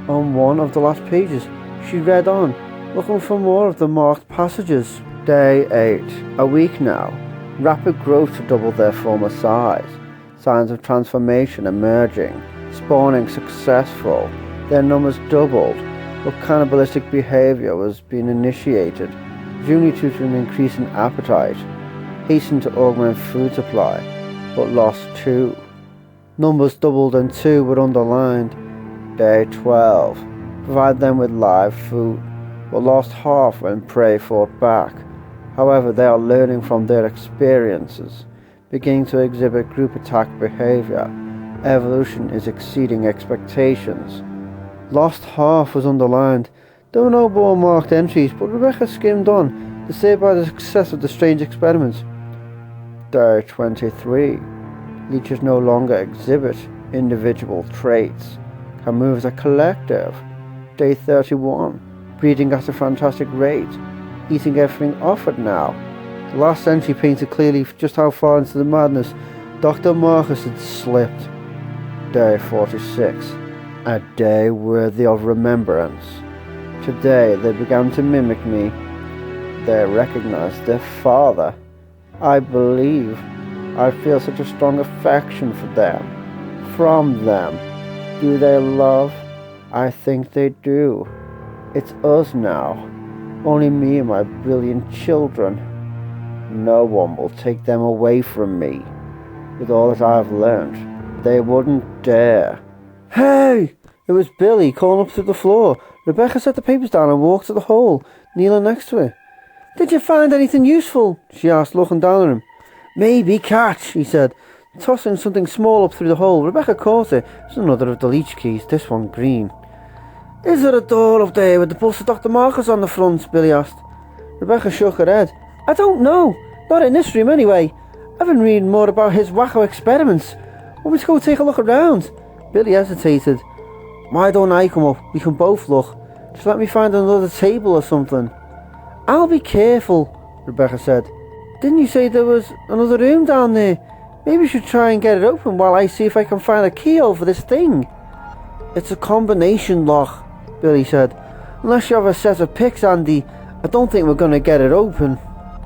On one of the last pages, she read on, looking for more of the marked passages. Day 8. A week now. Rapid growth to double their former size. Signs of transformation emerging. Spawning successful. Their numbers doubled, but cannibalistic behaviour was being initiated, presumably due to an increase in appetite. Hastened to augment food supply, but lost 2. Numbers doubled and 2 were underlined. Day 12. Provide them with live food, but lost half when prey fought back. However, they are learning from their experiences, beginning to exhibit group attack behavior. Evolution is exceeding expectations. Lost half was underlined. There were no more marked entries, but Rebecca skimmed on, disturbed by the success of the strange experiments. Day 23. Leeches no longer exhibit individual traits, can move as a collective. Day 31. Breeding at a fantastic rate, eating everything offered now. The last entry painted clearly just how far into the madness Dr. Marcus had slipped. Day 46. A day worthy of remembrance. Today they began to mimic me. They recognized their father. I believe I feel such a strong affection for them. From them. Do they love? I think they do. It's us now. Only me and my brilliant children. No one will take them away from me. With all that I have learned, they wouldn't dare. Hey! It was Billy calling up through the floor. Rebecca set the papers down and walked to the hole, kneeling next to it. Did you find anything useful? She asked, looking down at him. Maybe catch, he said, tossing something small up through the hole. Rebecca caught it. It was another of the leech keys, this one green. Is there a door up there with the bust of Dr. Marcus on the front? Billy asked. Rebecca shook her head. I don't know. Not in this room anyway. I've been reading more about his wacko experiments. Want me to go take a look around? Billy hesitated. Why don't I come up? We can both look. Just let me find another table or something. I'll be careful, Rebecca said. Didn't you say there was another room down there? Maybe you should try and get it open while I see if I can find a key over this thing. It's a combination lock, Billy said. Unless you have a set of picks, Andy, I don't think we're going to get it open.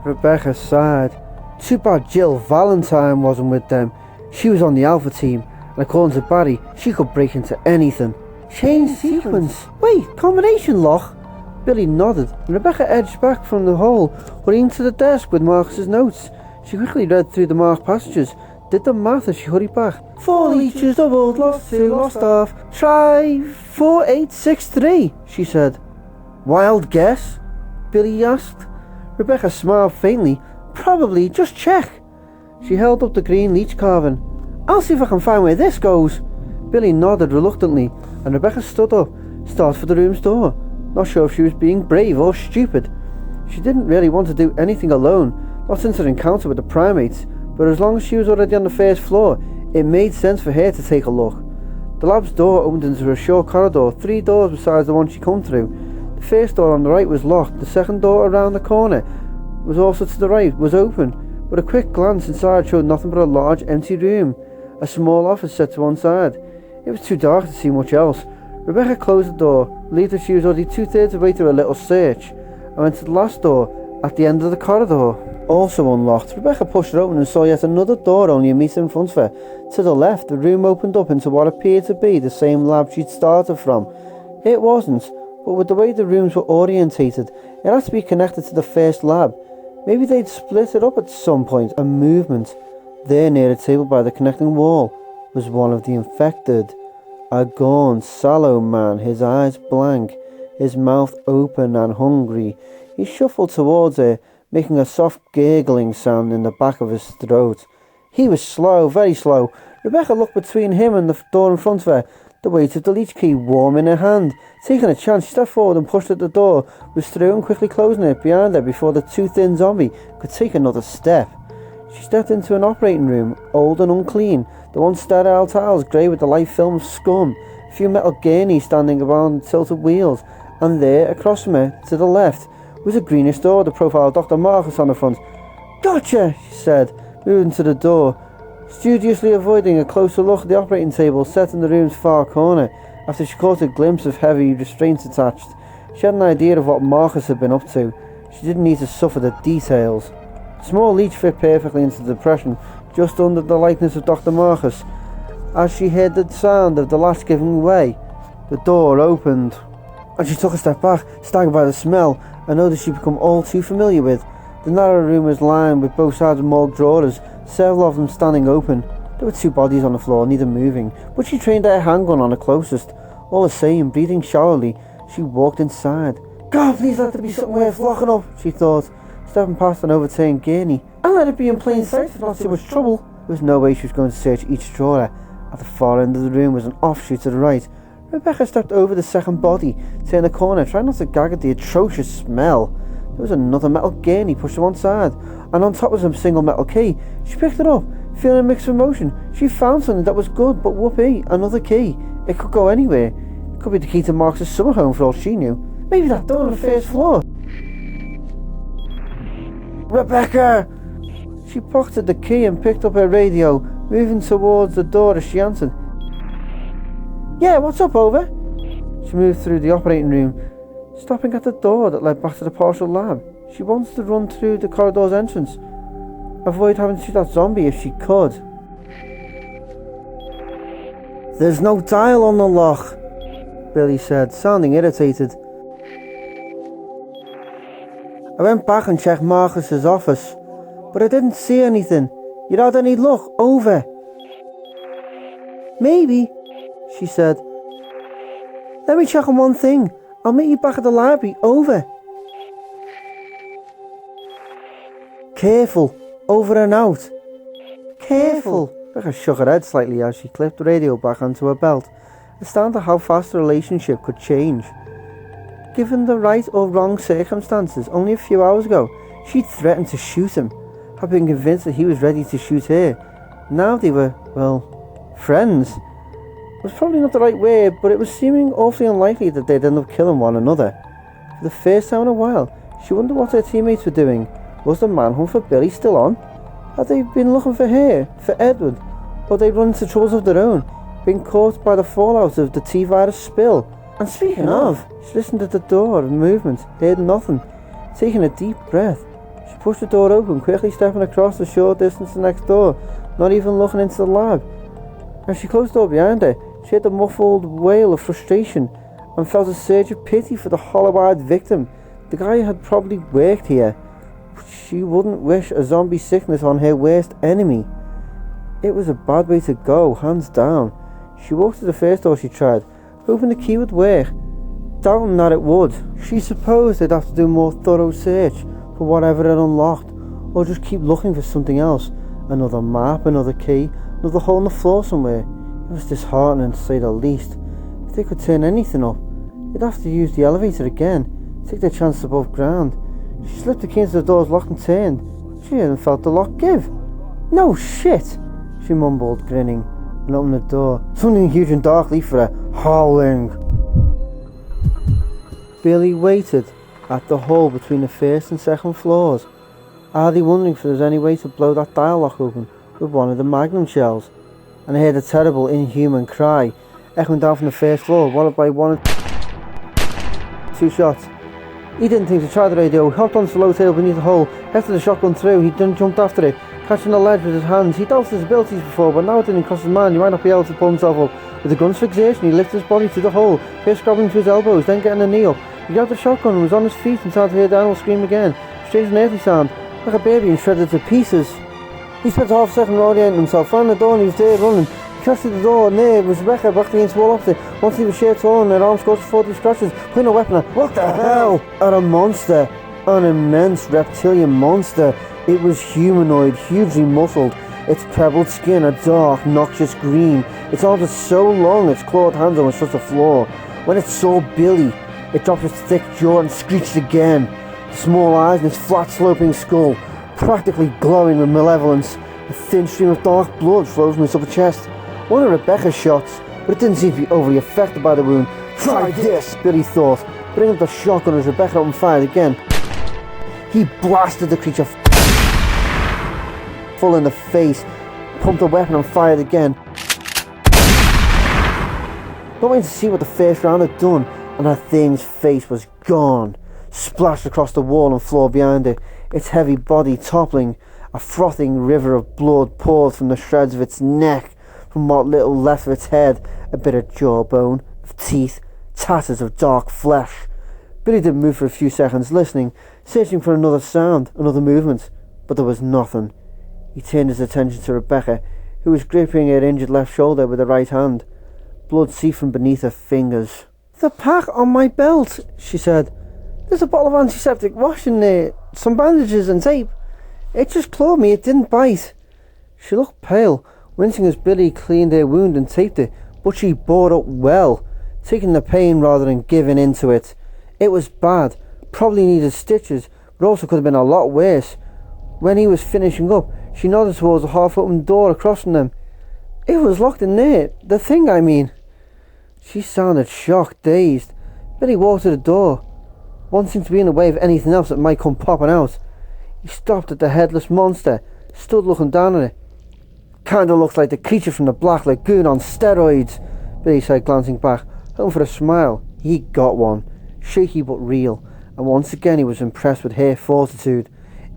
Rebecca sighed. Too bad Jill Valentine wasn't with them. She was on the Alpha team, and according to Barry, she could break into anything. Change sequence. Wait, combination lock? Billy nodded, and Rebecca edged back from the hole, hurrying to the desk with Marcus's notes. She quickly read through the marked passages, did the math as she hurried back. 4 leeches doubled, lost 2, lost half. Try 4863, she said. Wild guess? Billy asked. Rebecca smiled faintly. Probably, just check. She held up the green leech carving. I'll see if I can find where this goes. Billy nodded reluctantly, and Rebecca stood up, started for the room's door. Not sure if she was being brave or stupid. She didn't really want to do anything alone, not since her encounter with the primates, but as long as she was already on the first floor, it made sense for her to take a look. The lab's door opened into a short corridor, 3 doors besides the one she come through. The first door on the right was locked, the second door around the corner was also to the right, was open, but a quick glance inside showed nothing but a large empty room, a small office set to one side. It was too dark to see much else. Rebecca closed the door, believed that she was already 2/3 of the way through a little search, and went to the last door at the end of the corridor. Also unlocked, Rebecca pushed it open and saw yet another door only a meter in front of her. To the left, the room opened up into what appeared to be the same lab she'd started from. It wasn't, but with the way the rooms were orientated, it had to be connected to the first lab. Maybe they'd split it up at some point. A movement. There near a table by the connecting wall was one of the infected. A gaunt, sallow man, his eyes blank, his mouth open and hungry. He shuffled towards her, making a soft gurgling sound in the back of his throat. He was slow, very slow. Rebecca looked between him and the door in front of her, the weight of the leech key warm in her hand. Taking a chance, she stepped forward and pushed at the door, was through and quickly closing it behind her before the too-thin zombie could take another step. She stepped into an operating room, old and unclean, the once sterile tiles grey with the light film of scum, a few metal gurneys standing around tilted wheels, and there, across from her, to the left, was a greenish door with the profile of Dr. Marcus on the front. Gotcha, she said, moving to the door, studiously avoiding a closer look at the operating table set in the room's far corner. After she caught a glimpse of heavy restraints attached, she had an idea of what Marcus had been up to. She didn't need to suffer the details. The small leech fit perfectly into the depression just under the likeness of Dr. Marcus. As she heard the sound of the latch giving way, the door opened, and she took a step back, staggered by the smell, a notice she'd become all too familiar with. The narrow room was lined with both sides of morgue drawers, several of them standing open. There were 2 bodies on the floor, neither moving, but she trained her handgun on the closest. All the same, breathing shallowly, she walked inside. God, please let there be something worth locking up, she thought. stepping past an overturned gurney. "I'll let it be in plain sight for not too much trouble." There was no way she was going to search each drawer. At the far end of the room was an offshoot to the right. Rebecca stepped over the second body, turned the corner, trying not to gag at the atrocious smell. There was another metal gurney pushed to one side, and on top was a single metal key. She picked it up, feeling a mixed emotion. She found something that was good, but whoopee, another key. It could go anywhere. It could be the key to Mark's summer home for all she knew. Maybe that door on the first floor. "Rebecca!" She pocketed the key and picked up her radio, moving towards the door as she answered. "Yeah, what's up, over?" She moved through the operating room, stopping at the door that led back to the partial lab. She wanted to run through the corridor's entrance, avoid having to shoot that zombie if she could. "There's no dial on the lock," Billy said, sounding irritated. "I went back and checked Marcus's office, but I didn't see anything. You had any luck, over?" "Maybe," she said. "Let me check on one thing. I'll meet you back at the library, over." "Careful, over and out." "Careful." Rebecca shook her head slightly as she clipped the radio back onto her belt, astounded how fast the relationship could change. Given the right or wrong circumstances, only a few hours ago, she'd threatened to shoot him, had been convinced that he was ready to shoot her. Now they were, well, friends. It was probably not the right word, but it was seeming awfully unlikely that they'd end up killing one another. For the first time in a while, she wondered what her teammates were doing. Was the manhunt for Billy still on? Had they been looking for her, for Edward, or they'd run into troubles of their own, been caught by the fallout of the T-virus spill? And speaking of, she listened at the door of movement, heard nothing. Taking a deep breath, she pushed the door open, quickly stepping across the short distance to the next door, not even looking into the lab. As she closed the door behind her, she heard the muffled wail of frustration and felt a surge of pity for the hollow-eyed victim. The guy had probably worked here. She wouldn't wish a zombie sickness on her worst enemy. It was a bad way to go, hands down. She walked to the first door she tried, hoping the key would work, doubting that it would. She supposed they'd have to do a more thorough search for whatever it unlocked, or just keep looking for something else. Another map, another key, another hole in the floor somewhere. It was disheartening to say the least. If they could turn anything up, they'd have to use the elevator again, take their chances above ground. She slipped the key into the door's lock and turned. She hadn't felt the lock give. "No shit," she mumbled, grinning, and opened the door. Something huge and dark leaped for her, howling. Billy waited at the hole between the first and second floors, hardly wondering if there was any way to blow that dial lock open with one of the magnum shells, and heard a terrible, inhuman cry echoing down from the first floor, followed by one or two shots. He didn't think to try the radio. He hopped onto the low table beneath the hole, hefted the shotgun through. He then jumped after it, catching the ledge with his hands. He doubted his abilities before, but now it didn't cross his mind. He might not be able to pull himself up. With a gun's fixation, he lifted his body to the hole, first grabbing to his elbows, then getting a knee up. He grabbed the shotgun and was on his feet and started to hear the animal scream again. Strange and earthly sound, like a baby and shredded to pieces. He spent a half second orienting himself, found the door and he was there running. He crashed through the door, and there was Rebecca back against the wall opposite. Once he was shirt torn and her arms scorched 40 scratches, putting a weapon at. What the hell? At a monster. An immense reptilian monster. It was humanoid, hugely muscled. Its pebbled skin a dark, noxious green. Its arms were so long its clawed hands almost touched the floor. When it saw Billy, it dropped its thick jaw and screeched again. The small eyes in its flat sloping skull, practically glowing with malevolence. A thin stream of dark blood flowed from its upper chest. One of Rebecca's shots, but it didn't seem to be overly affected by the wound. Try this, Billy thought, bringing up the shotgun as Rebecca opened fire again. He blasted the creature full in the face, pumped the weapon and fired again. Not waiting to see what the first round had done, and that thing's face was gone, splashed across the wall and floor behind it, its heavy body toppling. A frothing river of blood poured from the shreds of its neck, from what little left of its head, a bit of jawbone, of teeth, tatters of dark flesh. Billy didn't move for a few seconds, listening, searching for another sound, another movement, but there was nothing. He turned his attention to Rebecca, who was gripping her injured left shoulder with her right hand. Blood seeped from beneath her fingers. "The pack on my belt," she said. There's a bottle of antiseptic wash in there, some bandages and tape. It just clawed me, it didn't bite. She looked pale, wincing as Billy cleaned her wound and taped it, but she bore up well, taking the pain rather than giving into it. It was bad, probably needed stitches, but also could have been a lot worse. When he was finishing up, she nodded towards the half-open door across from them. It was locked in there, the thing I mean. She sounded shocked, dazed. Billy walked to the door, wanting to be in the way of anything else that might come popping out. He stopped at the headless monster, stood looking down at it. Kinda looks like the creature from the Black Lagoon on steroids, Billy said, glancing back, hoping for a smile. He got one, shaky but real, and once again he was impressed with her fortitude.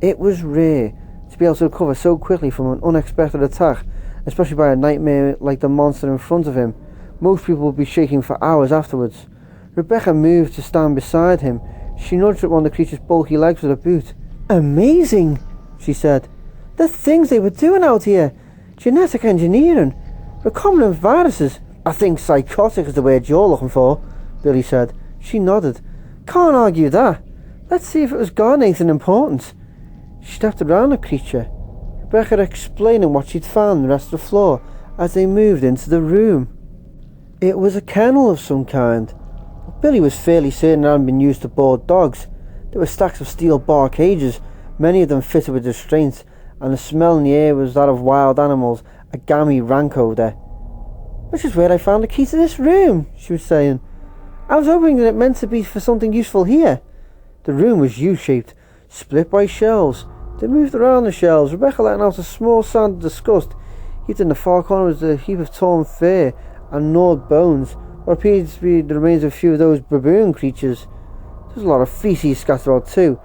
It was rare to be able to recover so quickly from an unexpected attack, especially by a nightmare like the monster in front of him. Most people would be shaking for hours afterwards. Rebecca moved to stand beside him. She nudged at one of the creature's bulky legs with a boot. Amazing, she said. The things they were doing out here. Genetic engineering. Recombinant viruses. I think psychotic is the word you're looking for, Billy said. She nodded. Can't argue that. Let's see if it was got anything important. She stepped around the creature, Rebecca explaining what she'd found on the rest of the floor as they moved into the room. It was a kennel of some kind. Billy was fairly certain it hadn't been used to board dogs. There were stacks of steel bar cages, many of them fitted with restraints, and the smell in the air was that of wild animals. A gammy rank odor. Which is where I found the key to this room, she was saying. I was hoping that it meant to be for something useful here. The room was U-shaped, split by shelves. They moved around the shelves, Rebecca letting out a small sound of disgust. Heaped in the far corner was a heap of torn fur and gnawed bones, what appeared to be the remains of a few of those baboon creatures. There was a lot of feces scattered about too.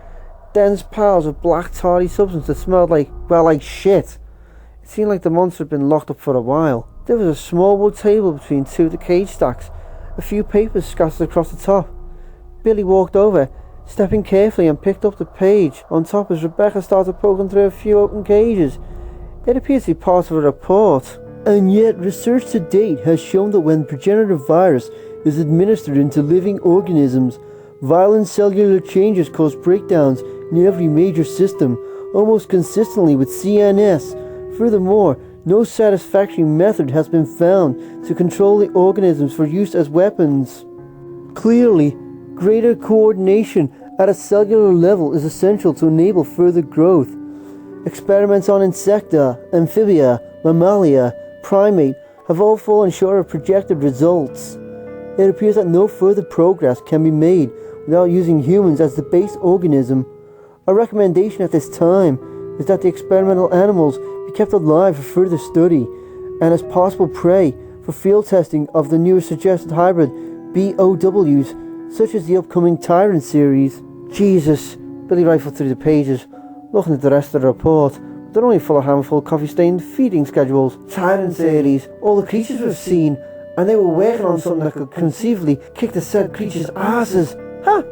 Dense piles of black tarry substance that smelled like shit. It seemed like the monster had been locked up for a while. There was a small wood table between two of the cage stacks, a few papers scattered across the top. Billy walked over, stepping carefully, and picked up the page on top as Rebecca started poking through a few open cages. It appeared to be part of a report. And yet, research to date has shown that when progenitor virus is administered into living organisms, violent cellular changes cause breakdowns in every major system, almost consistently with CNS. Furthermore, no satisfactory method has been found to control the organisms for use as weapons. Clearly, greater coordination at a cellular level is essential to enable further growth. Experiments on insecta, amphibia, mammalia, primate have all fallen short of projected results. It appears that no further progress can be made without using humans as the base organism. Our recommendation at this time is that the experimental animals be kept alive for further study and as possible prey for field testing of the newer suggested hybrid BOWs, such as the upcoming Tyrant series. Jesus, Billy rifled through the pages, looking at the rest of the report. They're only full of handful of coffee-stained feeding schedules, Tyrant series, all the creatures we've seen, and they were working on something that could conceivably kick the said creatures' asses. Ha!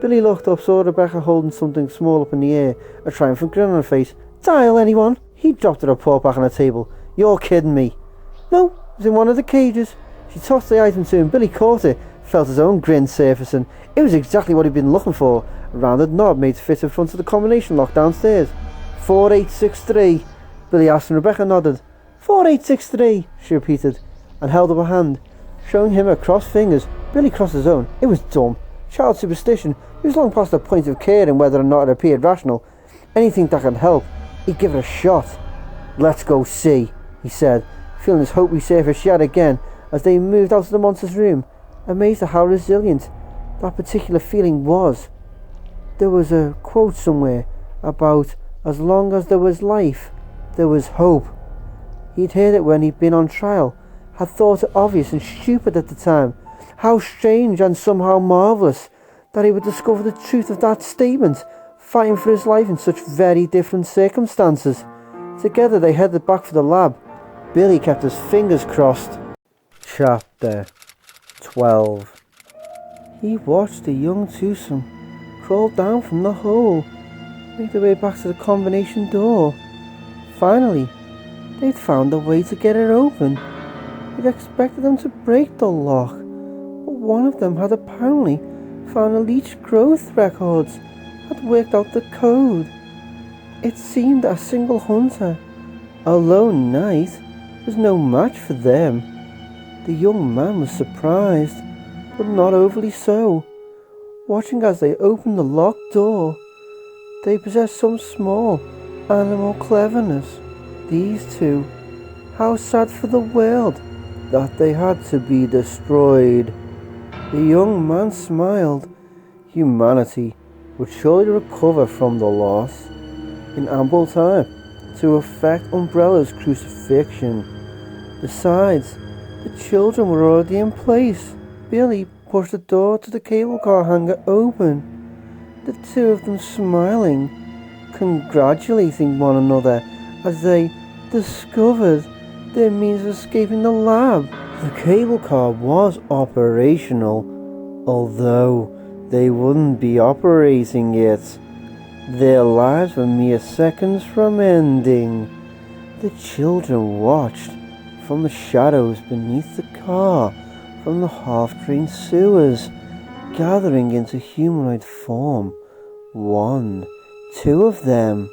Billy looked up, saw Rebecca holding something small up in the air, a triumphant grin on her face. Dial anyone? He dropped the report back on the table. You're kidding me. No, it was in one of the cages. She tossed the item to him. Billy caught it, felt his own grin surfacing. It was exactly what he'd been looking for. A rounded knob made to fit in front of the combination lock downstairs. 4863, Billy asked, and Rebecca nodded. 4863, she repeated, and held up a hand, showing him her crossed fingers. Billy crossed his own. It was dumb. Child superstition. He was long past the point of caring whether or not it appeared rational. Anything that could help, he'd give it a shot. Let's go see, he said, feeling his hope resurface yet again as they moved out of the monster's room, amazed at how resilient that particular feeling was. There was a quote somewhere about as long as there was life, there was hope. He'd heard it when he'd been on trial, had thought it obvious and stupid at the time. How strange and somehow marvellous that he would discover the truth of that statement, fighting for his life in such very different circumstances. Together they headed back for the lab. Billy kept his fingers crossed. Chapter 12. He watched the young twosome crawl down from the hole, make their way back to the combination door. Finally, they'd found a way to get it open. He'd expected them to break the lock, but one of them had apparently found the leech growth records had worked out the code. It seemed that a single hunter, a lone knight, was no match for them. The young man was surprised, but not overly so, watching as they opened the locked door. They possessed some small animal cleverness, these two. How sad for the world that they had to be destroyed. The young man smiled. Humanity would surely recover from the loss in ample time to effect Umbrella's crucifixion. Besides, the children were already in place. Billy pushed the door to the cable car hangar open, the two of them smiling, congratulating one another as they discovered their means of escaping the lab. The cable car was operational, although they wouldn't be operating it. Their lives were mere seconds from ending. The children watched from the shadows beneath the car, from the half-drained sewers, gathering into humanoid form. 1, 2 of them.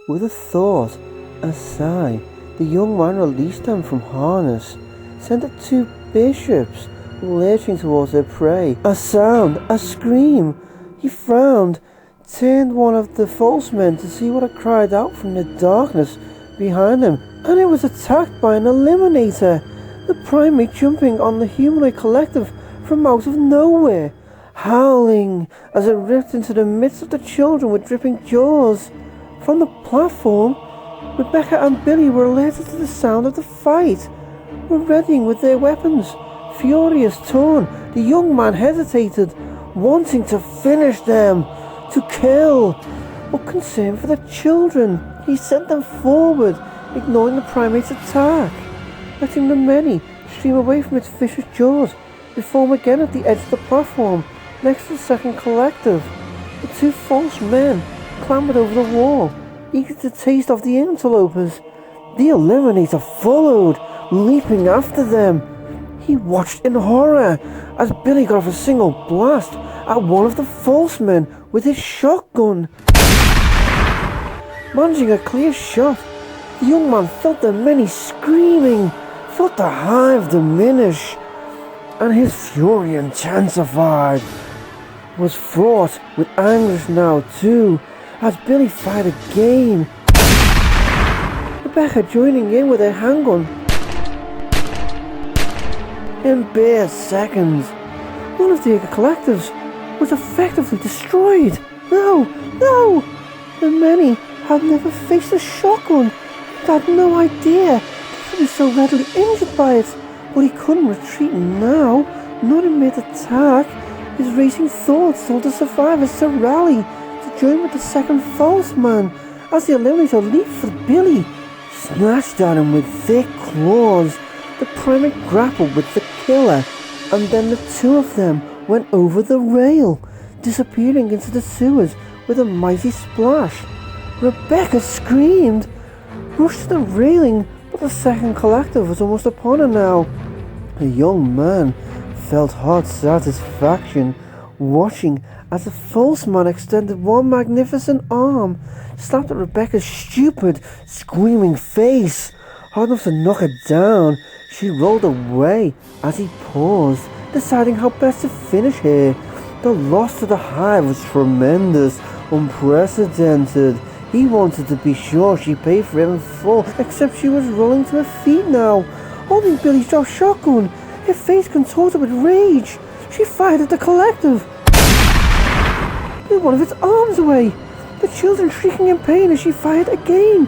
With a thought, a sigh, the young man released them from harness, sent the 2 bishops lurching towards their prey. A sound, a scream. He frowned, turned one of the false men to see what had cried out from the darkness behind him, and it was attacked by an eliminator, the primate jumping on the humanoid collective from out of nowhere, howling as it ripped into the midst of the children with dripping jaws. From the platform, Rebecca and Billy were alerted to the sound of the fight, were readying with their weapons. Furious, torn, the young man hesitated, wanting to finish them, to kill, but concerned for the children, he sent them forward, ignoring the primate's attack, letting the many stream away from its vicious jaws, reform again at the edge of the platform, next to the second collective. The 2 false men clambered over the wall, eager to taste of the interlopers. The eliminator followed, leaping after them. He watched in horror as Billy got off a single blast at one of the false men with his shotgun. Managing a clear shot, the young man felt the many screaming, felt the hive diminish, and his fury intensified. Was fraught with anguish now too, as Billy fired again. Rebecca joining in with her handgun. In bare seconds, one of the collectives was effectively destroyed. No! The many had never faced a shotgun, had no idea they could be so readily injured by it, but he couldn't retreat now, not in mid-attack. His racing thoughts told the survivors to rally, to join with the second false man, as the eliminator leaped for Billy, snatched at him with thick claws. The primate grappled with the killer, and then the 2 of them went over the rail, disappearing into the sewers with a mighty splash. Rebecca screamed, rushed to the railing, but the second collective was almost upon her now. The young man felt hot satisfaction watching as the false man extended one magnificent arm, slapped at Rebecca's stupid, screaming face. Hard enough to knock her down, she rolled away as he paused, deciding how best to finish her. The loss to the hive was tremendous, unprecedented. He wanted to be sure she paid for it in full, except she was rolling to her feet now, holding Billy's dropped shotgun, her face contorted with rage. She fired at the collective, blew one of its arms away, the children shrieking in pain as she fired again,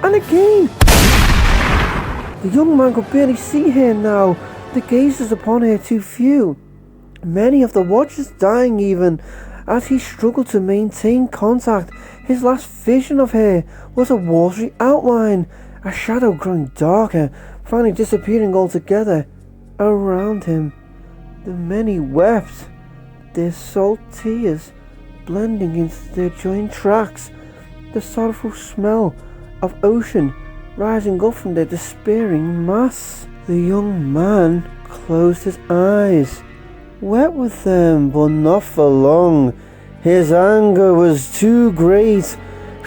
and again. The young man could barely see her now, the gazers upon her too few, many of the watchers dying even, as he struggled to maintain contact. His last vision of her was a watery outline, a shadow growing darker, finally disappearing altogether. Around him, the many wept, their salt tears blending into their joined tracks, the sorrowful smell of ocean rising up from their despairing mass. The young man closed his eyes, wet with them, but not for long. His anger was too great.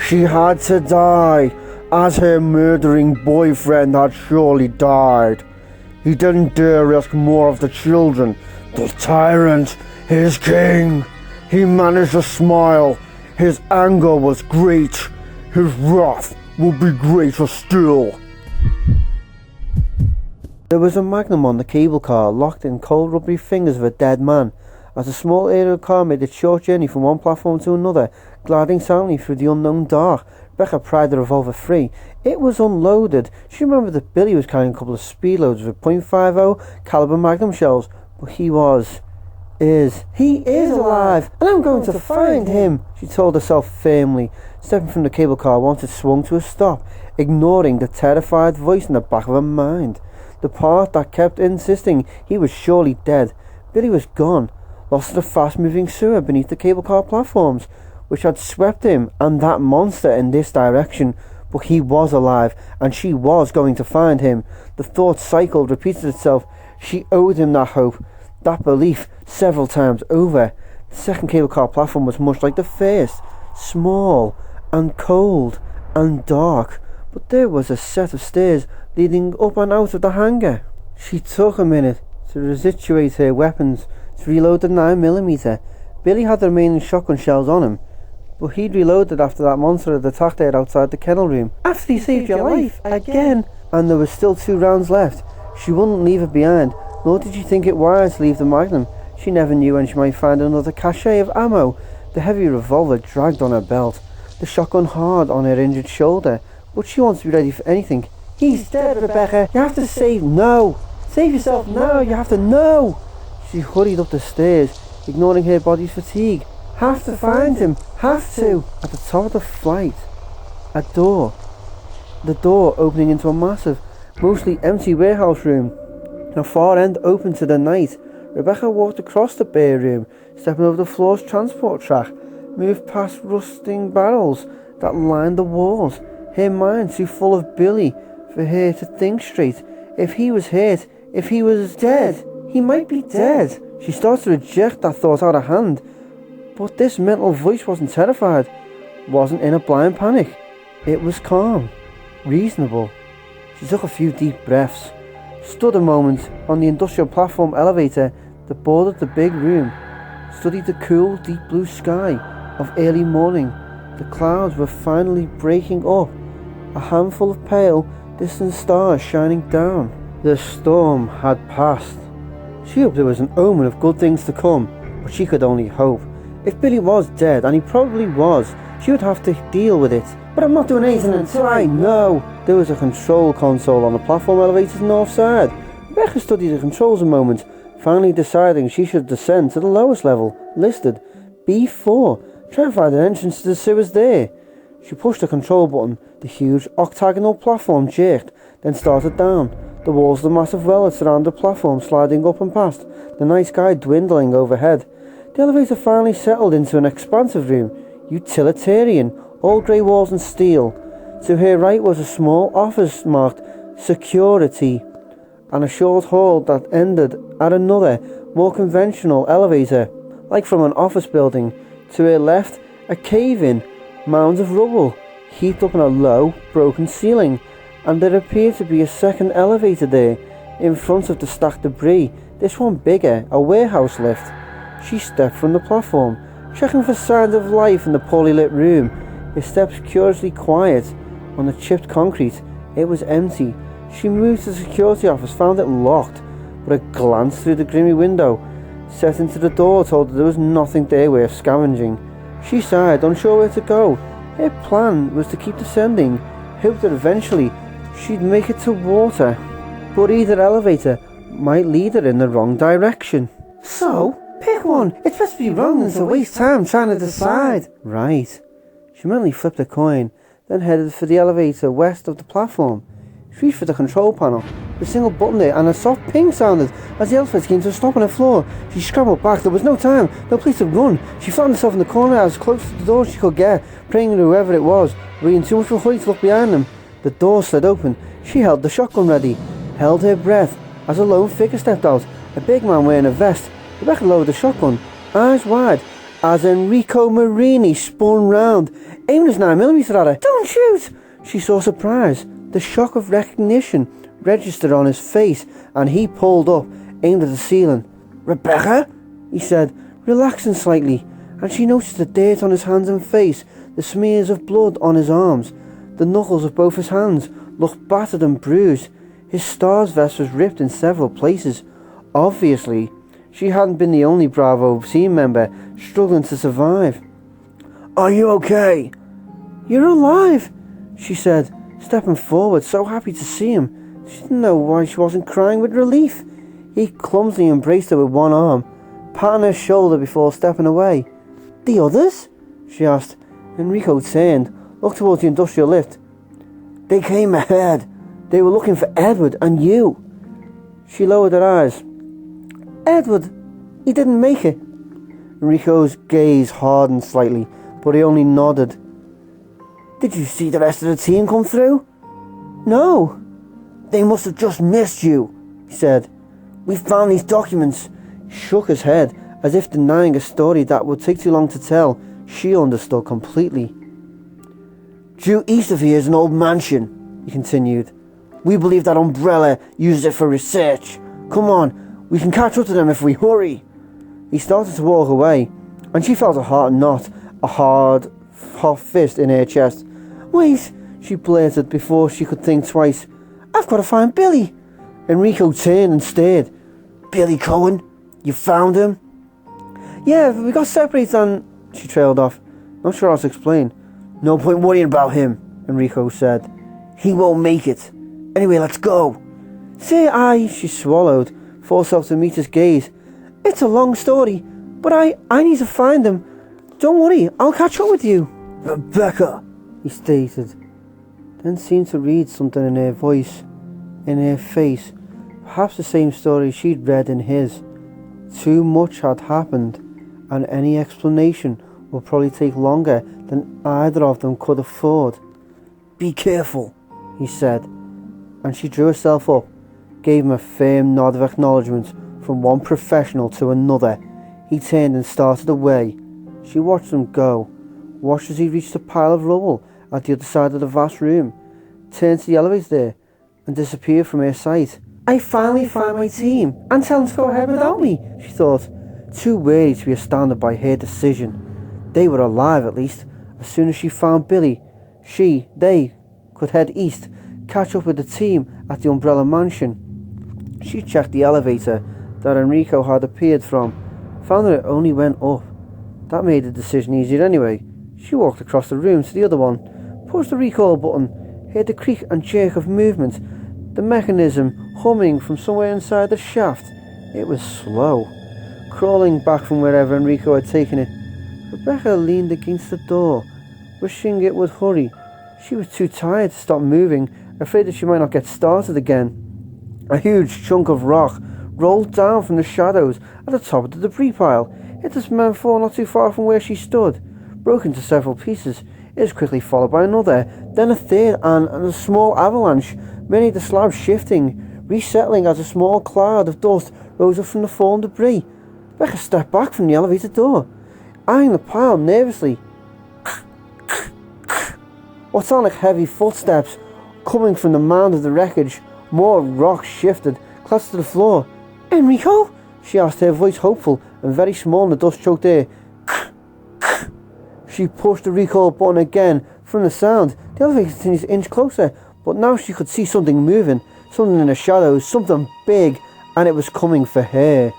She had to die, as her murdering boyfriend had surely died. He didn't dare risk more of the children. The tyrant, his king. He managed to smile. His anger was great. His wrath will be greater still. There was a magnum on the cable car, locked in cold rubbery fingers of a dead man. As a small aerial car made its short journey from one platform to another, gliding silently through the unknown dark, Rebecca pried the revolver free. It was unloaded. She remembered that Billy was carrying a couple of speed loads with .50 caliber magnum shells, but he is alive, and I'm going to find him, she told herself firmly, stepping from the cable car once it swung to a stop, ignoring the terrified voice in the back of her mind. The part that kept insisting he was surely dead. Billy was gone, lost in the fast-moving sewer beneath the cable car platforms, which had swept him and that monster in this direction. But he was alive, and she was going to find him. The thought cycled, repeated itself. She owed him that hope, that belief, several times over. The second cable car platform was much like the first, small and cold and dark, but there was a set of stairs leading up and out of the hangar. She took a minute to resituate her weapons, to reload the 9mm. Billy had the remaining shotgun shells on him, but he'd reloaded after that monster had attacked her outside the kennel room. After he saved your life again! And there was still 2 rounds left. She wouldn't leave it behind, nor did she think it wise to leave the magnum. She never knew when she might find another cachet of ammo. The heavy revolver dragged on her belt, the shotgun hard on her injured shoulder, but she wants to be ready for anything. He's dead, Rebecca! You have to save yourself now! You have to know! She hurried up the stairs, ignoring her body's fatigue. Have to find him! Have to! At the top of the flight, a door. The door opening into a massive, mostly empty warehouse room. The far end open to the night. Rebecca walked across the bare room, stepping over the floor's transport track, moved past rusting barrels that lined the walls, her mind too full of Billy for her to think straight. If he was hurt, if he was dead, he might be dead. She started to reject that thought out of hand, but this mental voice wasn't terrified, wasn't in a blind panic. It was calm, reasonable. She took a few deep breaths, stood a moment on the industrial platform elevator that bordered the big room, studied the cool, deep blue sky of early morning. The clouds were finally breaking up, a handful of pale, distant stars shining down. The storm had passed. She hoped there was an omen of good things to come, but she could only hope. If Billy was dead, and he probably was, she would have to deal with it. But I'm not doing anything until I know. There was a control console on the platform elevator's north side. Rebecca studied the controls a moment, finally deciding she should descend to the lowest level, listed B4, try to find an entrance to the sewers there. She pushed the control button. The huge octagonal platform jerked, then started down. The walls of the massive well that surrounded the platform sliding up and past, the night sky dwindling overhead. The elevator finally settled into an expansive room, utilitarian, all grey walls and steel. To her right was a small office marked security, and a short hall that ended at another, more conventional elevator, like from an office building. To her left, a cave-in, mounds of rubble, heaped up in a low, broken ceiling, and there appeared to be a second elevator there, in front of the stacked debris, this one bigger, a warehouse lift. She stepped from the platform, checking for signs of life in the poorly lit room, her steps curiously quiet on the chipped concrete. It was empty. She moved to the security office, found it locked, but a glance through the grimy window set into the door told her there was nothing there worth scavenging. She sighed, unsure where to go. Her plan was to keep descending, hope that eventually she'd make it to water, but either elevator might lead her in the wrong direction. So, pick one. It's best to be wrong than to waste time trying to decide. Right. She mentally flipped a coin, then headed for the elevator west of the platform. She reached for the control panel, the single button there, and a soft ping sounded as the elevator came to a stop on the floor. She scrambled back. There was no time, no place to run. She found herself in the corner as close to the door as she could get, praying to whoever it was, being too much of a hurry to look behind them. The door slid open. She held the shotgun ready, held her breath as a lone figure stepped out, a big man wearing a vest, Rebecca lowered the shotgun, eyes wide, as Enrico Marini spun round, aiming his 9mm at her. "Don't shoot!" She saw surprise. The shock of recognition registered on his face, and he pulled up, aimed at the ceiling. "Rebecca?" he said, relaxing slightly, and she noticed the dirt on his hands and face, the smears of blood on his arms. The knuckles of both his hands looked battered and bruised. His S.T.A.R.S vest was ripped in several places. Obviously, she hadn't been the only Bravo team member struggling to survive. "Are you okay?" "You're alive," she said, stepping forward, so happy to see him. She didn't know why she wasn't crying with relief. He clumsily embraced her with one arm, patting her shoulder before stepping away. "The others?" she asked. Enrico turned, looked towards the industrial lift. "They came ahead. They were looking for Edward and you." She lowered her eyes. "Edward, he didn't make it." Enrico's gaze hardened slightly, but he only nodded. "Did you see the rest of the team come through?" "No." "They must have just missed you," he said. "We found these documents." He shook his head, as if denying a story that would take too long to tell. She understood completely. "Due east of here is an old mansion," he continued. "We believe that Umbrella uses it for research. Come on, we can catch up to them if we hurry." He started to walk away, and she felt a hard knot, a hard fist in her chest. "Wait," she blurted before she could think twice. "I've got to find Billy." Enrico turned and stared. "Billy Cohen? You found him?" "Yeah, we got separated and..." She trailed off. Not sure how to explain. "No point worrying about him," Enrico said. "He won't make it. Anyway, let's go." "Say I..." She swallowed, forced herself to meet his gaze. "It's a long story, but I need to find him. Don't worry, I'll catch up with you." "Rebecca," he stated, then seemed to read something in her voice, in her face, perhaps the same story she'd read in his. Too much had happened, and any explanation would probably take longer than either of them could afford. "Be careful," he said, and she drew herself up, gave him a firm nod of acknowledgement from one professional to another. He turned and started away. She watched him go, watched as he reached a pile of rubble at the other side of the vast room, turned to the elevator there, and disappeared from her sight. "I finally find my team, and tell them to go ahead without me," she thought, too weary to be astounded by her decision. They were alive at least. As soon as she found Billy, they could head east, catch up with the team at the Umbrella Mansion. She checked the elevator that Enrico had appeared from, found that it only went up. That made the decision easier anyway. She walked across the room to the other one, pushed the recall button, heard the creak and jerk of movement, the mechanism humming from somewhere inside the shaft. It was slow, crawling back from wherever Enrico had taken it. Rebecca leaned against the door, wishing it would hurry. She was too tired to stop moving, afraid that she might not get started again. A huge chunk of rock rolled down from the shadows at the top of the debris pile, hit the cement floor not too far from where she stood. Broke into several pieces, it was quickly followed by another, then a third, and a small avalanche, many of the slabs shifting, resettling as a small cloud of dust rose up from the fallen debris. Rebecca stepped back from the elevator door, eyeing the pile nervously. What sounded like heavy footsteps coming from the mound of the wreckage. More rock shifted, clattered to the floor. "Enrico?" she asked, her voice hopeful and very small in the dust-choked air. She pushed the recall button again. From the sound, the elevator continued to inch closer, but now she could see something moving, something in the shadows, something big, and it was coming for her.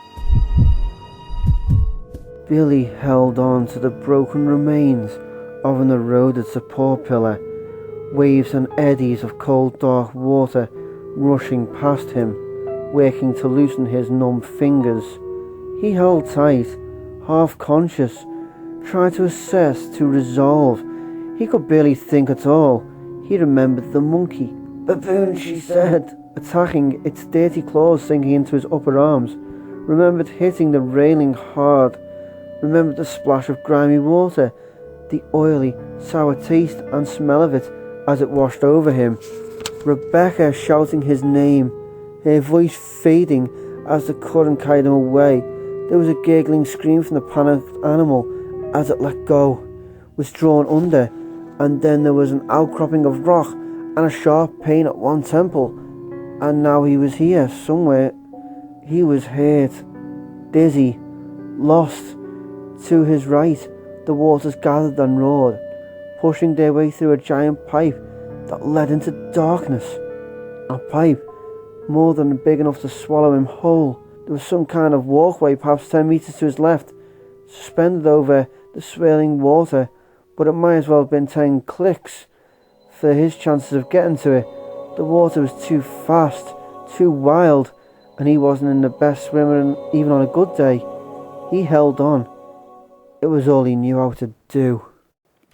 Billy held on to the broken remains of an eroded support pillar, waves and eddies of cold dark water rushing past him, working to loosen his numb fingers. He held tight, half conscious, tried to assess, to resolve. He could barely think at all. He remembered the monkey. "Baboon," she said, attacking, its dirty claws sinking into his upper arms. Remembered hitting the railing hard. Remembered the splash of grimy water, the oily, sour taste and smell of it as it washed over him. Rebecca shouting his name, her voice fading as the current carried him away. There was a gurgling scream from the panicked animal as it let go, was drawn under, and then there was an outcropping of rock and a sharp pain at one temple. And now he was here, somewhere. He was hurt, dizzy, lost. To his right, the waters gathered and roared, pushing their way through a giant pipe that led into darkness. A pipe more than big enough to swallow him whole. There was some kind of walkway, perhaps 10 meters to his left, suspended over the swirling water, but it might as well have been 10 clicks for his chances of getting to it. The water was too fast, too wild, and he wasn't in the best swimmer even on a good day. He held on. It was all he knew how to do.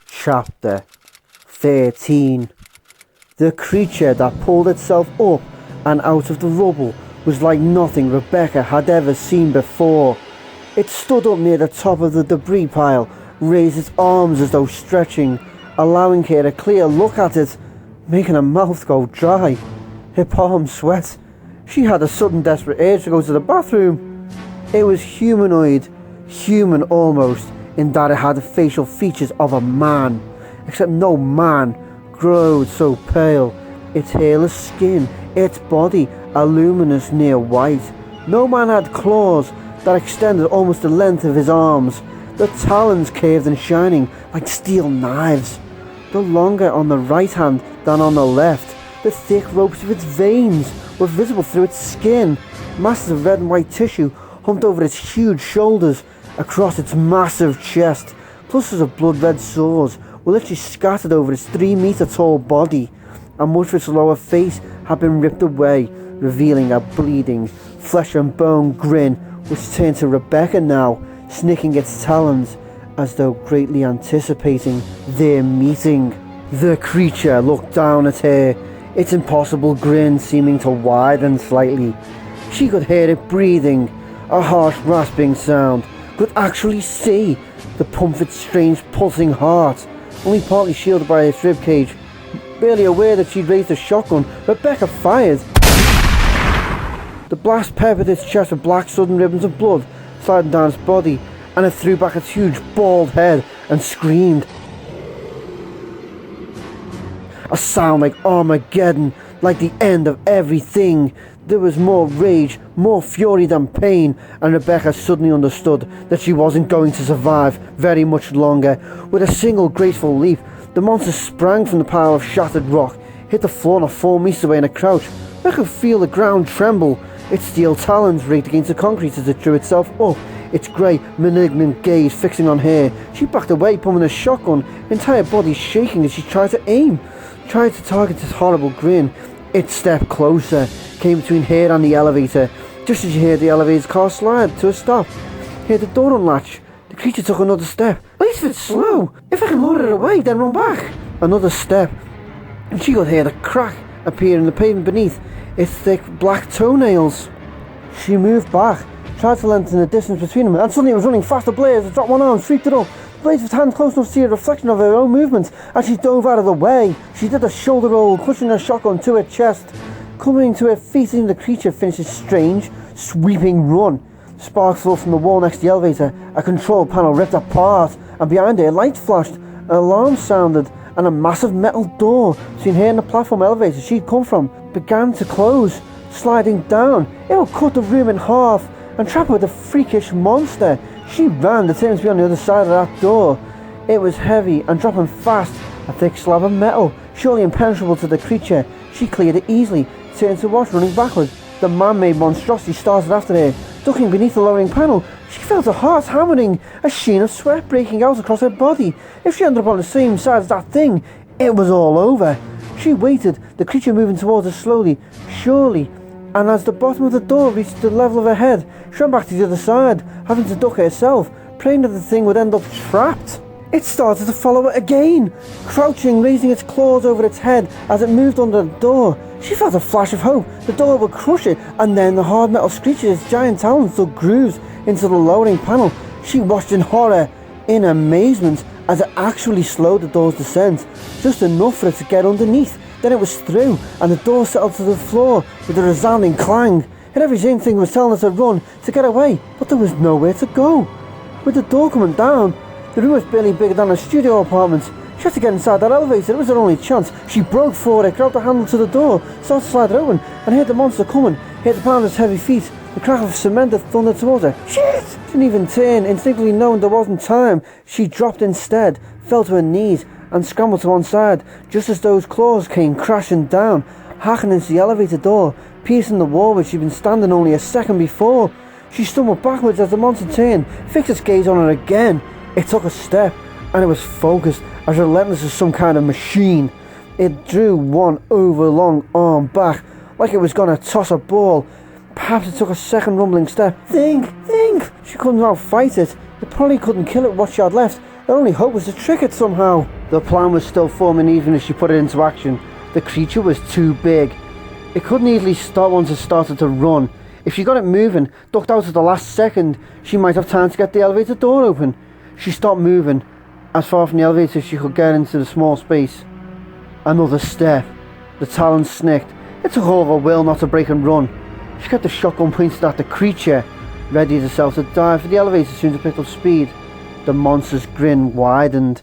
Chapter 13. The creature that pulled itself up and out of the rubble was like nothing Rebecca had ever seen before. It stood up near the top of the debris pile, raised its arms as though stretching, allowing her a clear look at it, making her mouth go dry. Her palms sweat. She had a sudden desperate urge to go to the bathroom. It was humanoid, human almost, in that it had the facial features of a man, except no man glowed so pale. Its hairless skin, its body a luminous near white. No man had claws that extended almost the length of his arms, the talons curved and shining like steel knives. The longer on the right hand than on the left, the thick ropes of its veins were visible through its skin. Masses of red and white tissue humped over its huge shoulders, across its massive chest. Clusters of blood-red sores were literally scattered over its 3-meter tall body, and much of its lower face had been ripped away, revealing a bleeding, flesh and bone grin which turned to Rebecca now, snicking its talons as though greatly anticipating their meeting. The creature looked down at her, its impossible grin seeming to widen slightly. She could hear it breathing, a harsh rasping sound, could actually see the pump of its strange pulsing heart, only partly shielded by its ribcage. Barely aware that she'd raised a shotgun, Rebecca fired. The blast peppered its chest with black sudden ribbons of blood sliding down its body, and it threw back its huge bald head and screamed. A sound like Armageddon, like the end of everything. There was more rage, more fury than pain, and Rebecca suddenly understood that she wasn't going to survive very much longer. With a single graceful leap, the monster sprang from the pile of shattered rock, hit the floor not 4 meters away in a crouch. Rebecca could feel the ground tremble, its steel talons raked against the concrete as it drew itself up, its grey, malignant gaze fixing on her. She backed away, pulling a shotgun, entire body shaking as she tried to aim, tried to target this horrible grin. It stepped closer, came between her and the elevator, just as she heard the elevator's car slide to a stop. Heard the door unlatch. The creature took another step. At least if it's slow. If I can lure it away, then run back. Another step, and she could hear the crack appear in the pavement beneath its thick black toenails. She moved back, tried to lengthen the distance between them, and suddenly it was running faster. Blaze dropped one arm, sweeped it up. Blaze with hand close enough to see a reflection of her own movements as she dove out of the way. She did a shoulder roll, clutching her shotgun to her chest. Coming to her feet, seeing the creature finish its strange, sweeping run. Sparks flew from the wall next to the elevator. A control panel ripped apart, and behind her, lights flashed. An alarm sounded, and a massive metal door between her and the platform elevator she'd come from began to close, sliding down. It would cut the room in half and trap her with a freakish monster. She ran, determined to be on the other side of that door. It was heavy and dropping fast, a thick slab of metal, surely impenetrable to the creature. She cleared it easily, turned to watch, running backwards. The man-made monstrosity started after her. Ducking beneath the lowering panel, she felt her heart hammering, a sheen of sweat breaking out across her body. If she ended up on the same side as that thing, it was all over. She waited, the creature moving towards her slowly, surely, and as the bottom of the door reached the level of her head, she ran back to the other side, having to duck herself, praying that the thing would end up trapped. It started to follow it again, crouching, raising its claws over its head as it moved under the door. She felt a flash of hope. The door would crush it, and then the hard metal screeched as its giant talons dug grooves into the lowering panel. She watched in horror, in amazement, as it actually slowed the door's descent, just enough for it to get underneath. Then it was through, and the door settled to the floor with a resounding clang. and every same thing was telling her to run, to get away, but there was nowhere to go. With the door coming down, the room was barely bigger than a studio apartment. She had to get inside that elevator, it was her only chance. She broke for it, grabbed the handle to the door, started to slide it open, and heard the monster coming, heard the pound of his heavy feet, the crack of cement that thundered towards her. Shit! She didn't even turn, instinctively knowing there wasn't time. She dropped instead, fell to her knees, and scrambled to one side, just as those claws came crashing down, hacking into the elevator door, piercing the wall where she'd been standing only a second before. She stumbled backwards as the monster turned, fixed its gaze on her again. It took a step, and it was focused, as relentless as some kind of machine. It drew one overlong arm back, like it was going to toss a ball. Perhaps it took a second rumbling step. Think! She couldn't outfight it. It probably couldn't kill it what she had left. Her only hope was to trick it somehow. The plan was still forming even as she put it into action. The creature was too big. It couldn't easily stop once it started to run. If she got it moving, ducked out at the last second, she might have time to get the elevator door open. She stopped moving, as far from the elevator as she could get into the small space. Another step. The talons snicked. It took all of her will not to break and run. She kept the shotgun pointed at the creature, readied herself to dive for the elevator as soon as it picked up speed. The monster's grin widened,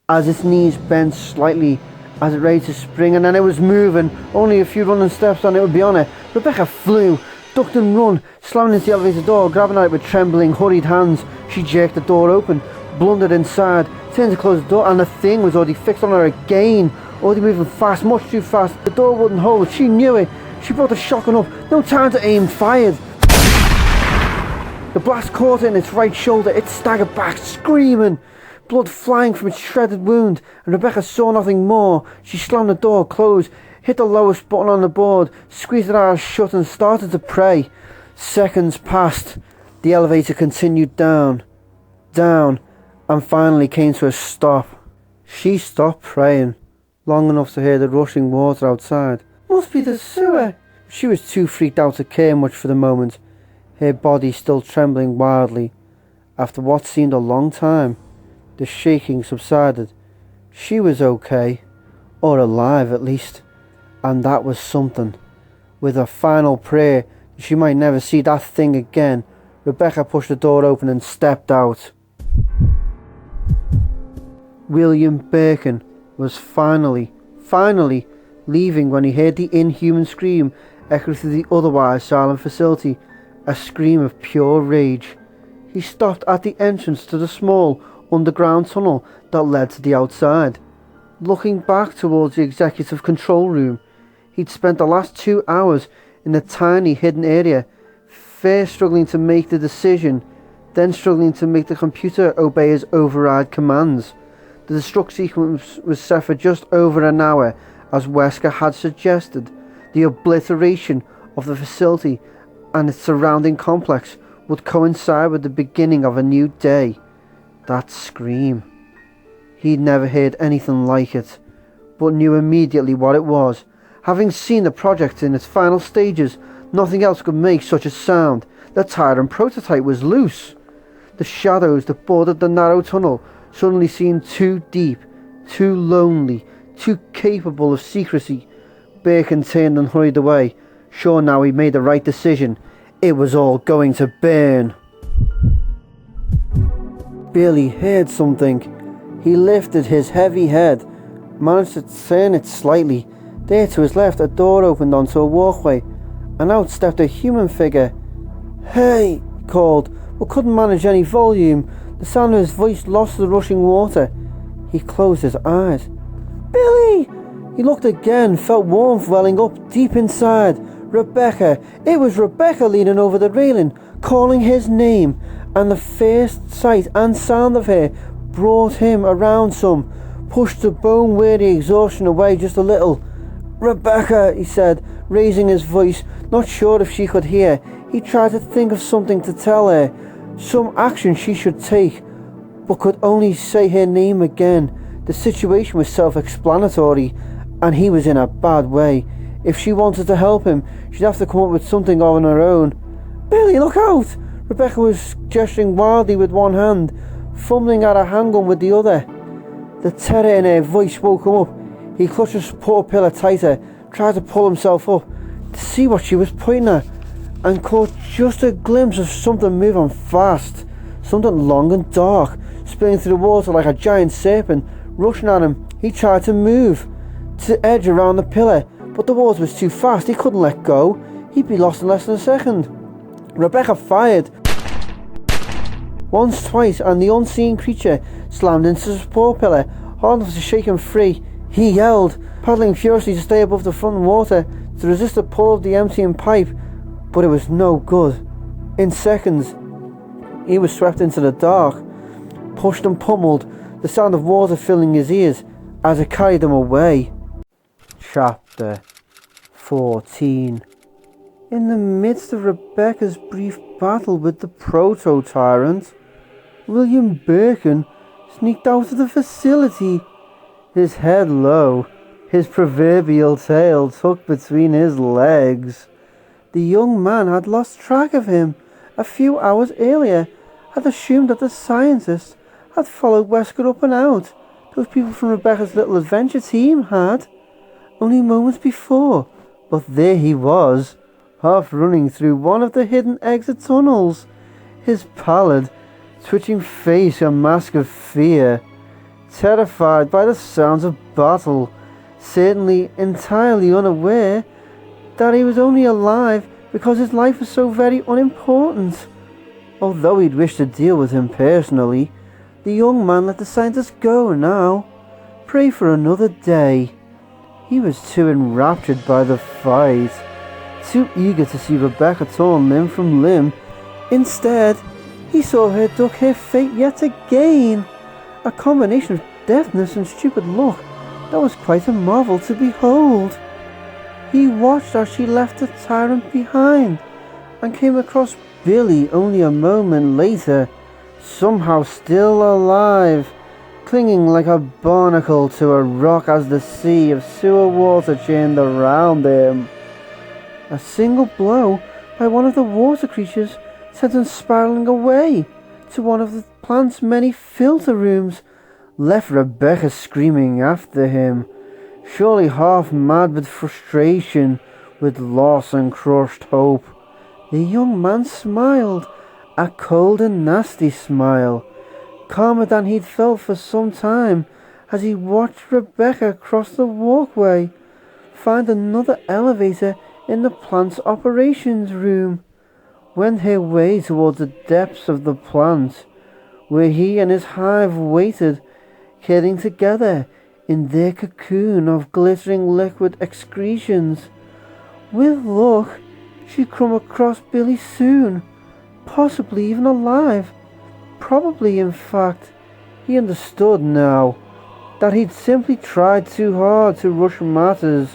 as its knees bent slightly as it ready to spring, and then it was moving. Only a few running steps and it would be on it. Rebecca flew, ducked and run, slamming into the elevator door, grabbing at it with trembling, hurried hands. She jerked the door open, blundered inside, turned to close the door, and the thing was already fixed on her again. Already moving fast, much too fast. The door wouldn't hold, she knew it. She brought the shotgun up, no time to aim, fired. The blast caught it in its right shoulder. It staggered back, screaming, blood flying from its shredded wound, and Rebecca saw nothing more. She slammed the door closed, hit the lowest button on the board, squeezed it out shut, and started to pray. Seconds passed. The elevator continued down, and finally came to a stop. She stopped praying, long enough to hear the rushing water outside. Must be the sewer. She was too freaked out to care much for the moment, her body still trembling wildly. After what seemed a long time, the shaking subsided. She was okay, or alive at least, and that was something. With a final prayer that she might never see that thing again, Rebecca pushed the door open and stepped out. William Birkin was finally leaving when he heard the inhuman scream echo through the otherwise silent facility, a scream of pure rage. He stopped at the entrance to the small underground tunnel that led to the outside. Looking back towards the executive control room, he'd spent the last 2 hours in a tiny hidden area, first struggling to make the decision, then struggling to make the computer obey his override commands. The destruct sequence was set for just over an hour, as Wesker had suggested. The obliteration of the facility and its surrounding complex would coincide with the beginning of a new day. That scream. He'd never heard anything like it, but knew immediately what it was. Having seen the project in its final stages, nothing else could make such a sound. The Tyrant prototype was loose. The shadows that bordered the narrow tunnel suddenly seemed too deep, too lonely, too capable of secrecy. Birkin turned and hurried away, sure now he'd made the right decision. It was all going to burn. Billy heard something. He lifted his heavy head, managed to turn it slightly. There to his left, a door opened onto a walkway, and out stepped a human figure. "Hey!" he called, but couldn't manage any volume. The sound of his voice lost the rushing water. He closed his eyes. "Billy!" He looked again, felt warmth welling up deep inside. Rebecca. It was Rebecca leaning over the railing, calling his name, and the first sight and sound of her brought him around some, pushed the bone-weary exhaustion away just a little. "Rebecca," he said, raising his voice, not sure if she could hear. He tried to think of something to tell her, some action she should take, but could only say her name again. The situation was self-explanatory, and he was in a bad way. If she wanted to help him, she'd have to come up with something on her own. "Billy, look out!" Rebecca was gesturing wildly with one hand, fumbling at a handgun with the other. The terror in her voice woke him up. He clutched his support pillar tighter, tried to pull himself up, to see what she was pointing at. and caught just a glimpse of something moving fast, something long and dark, spilling through the water like a giant serpent, rushing at him. He tried to move, to edge around the pillar, but the water was too fast. He couldn't let go. He'd be lost in less than a second. Rebecca fired once, twice, and the unseen creature slammed into the support pillar, hard enough to shake him free. He yelled, paddling furiously to stay above the front water, to resist the pull of the emptying pipe, but it was no good. In seconds, he was swept into the dark, pushed and pummeled, the sound of water filling his ears as it carried him away. Chapter 14. In the midst of Rebecca's brief battle with the proto-tyrant, William Birkin sneaked out of the facility, his head low, his proverbial tail tucked between his legs. The young man had lost track of him. A few hours earlier, had assumed that the scientist had followed Wesker up and out. Those people from Rebecca's little adventure team had, only moments before. But there he was, half running through one of the hidden exit tunnels, his pallid, twitching face a mask of fear, terrified by the sounds of battle, certainly entirely unaware that he was only alive because his life was so very unimportant. Although he'd wished to deal with him personally, the young man let the scientist go now, pray for another day. He was too enraptured by the fight, too eager to see Rebecca torn limb from limb. Instead, he saw her duck her fate yet again, a combination of deftness and stupid luck that was quite a marvel to behold. He watched as she left the tyrant behind, and came across Billy only a moment later, somehow still alive, clinging like a barnacle to a rock as the sea of sewer water churned around him. A single blow by one of the water creatures sent him spiraling away to one of the plant's many filter rooms, left Rebecca screaming after him, surely half mad with frustration, with loss and crushed hope. The young man smiled, a cold and nasty smile, calmer than he'd felt for some time, as he watched Rebecca cross the walkway, find another elevator in the plant's operations room, wend her way towards the depths of the plant, where he and his hive waited, curling together in their cocoon of glittering liquid excretions. With luck, she'd come across Billy soon, possibly even alive. Probably, in fact, he understood now that he'd simply tried too hard to rush matters,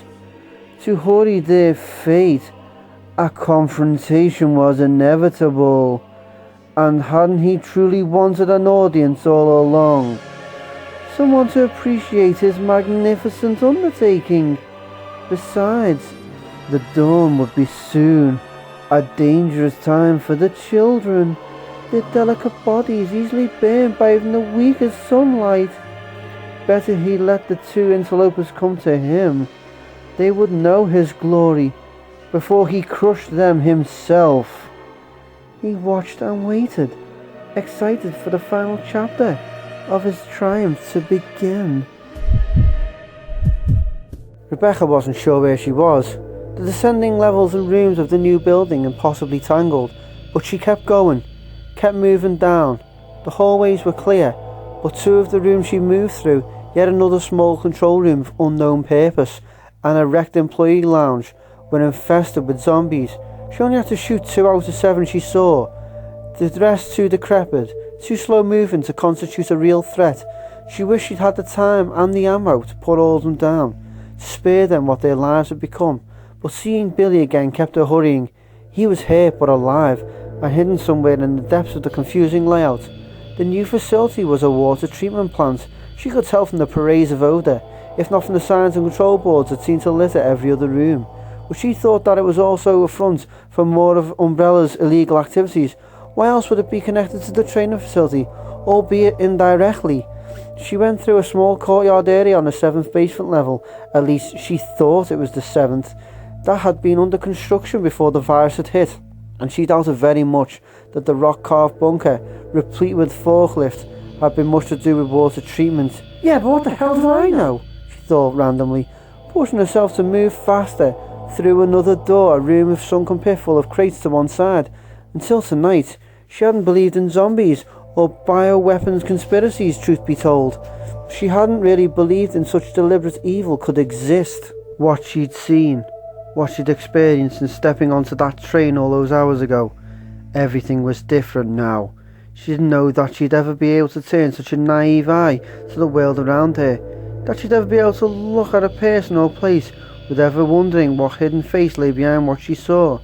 to hurry their fate. A confrontation was inevitable, and hadn't he truly wanted an audience all along? Someone to appreciate his magnificent undertaking. Besides, the dawn would be soon, a dangerous time for the children, their delicate bodies easily burned by even the weakest sunlight. Better he let the two interlopers come to him. They would know his glory before he crushed them himself. He watched and waited, excited for the final chapter of his triumph to begin. Rebecca wasn't sure where she was. The descending levels and rooms of the new building impossibly tangled, but she kept going, kept moving down. The hallways were clear, but two of the rooms she moved through, yet another small control room of unknown purpose, and a wrecked employee lounge, were infested with zombies. She only had to shoot 2 out of 7 she saw, the rest too decrepit, too slow moving to constitute a real threat. She wished she'd had the time and the ammo to put all of them down, to spare them what their lives had become, but seeing Billy again kept her hurrying. He was hurt but alive, and hidden somewhere in the depths of the confusing layout. The new facility was a water treatment plant. She could tell from the pervasive odour, if not from the signs and control boards that seemed to litter every other room. But she thought that it was also a front for more of Umbrella's illegal activities. Why else would it be connected to the training facility, albeit indirectly? She went through a small courtyard area on the 7th basement level. At least she thought it was the 7th. That had been under construction before the virus had hit. and she doubted very much that the rock-carved bunker, replete with forklifts, had been much to do with water treatment. Yeah, but what the hell do I know? She thought randomly, pushing herself to move faster through another door, a room with sunken pit full of crates to one side. Until tonight, she hadn't believed in zombies or bioweapons conspiracies, truth be told. She hadn't really believed in such deliberate evil could exist. What she'd seen, what she'd experienced in stepping onto that train all those hours ago, everything was different now. She didn't know that she'd ever be able to turn such a naive eye to the world around her, that she'd ever be able to look at a person or place without ever wondering what hidden face lay behind what she saw.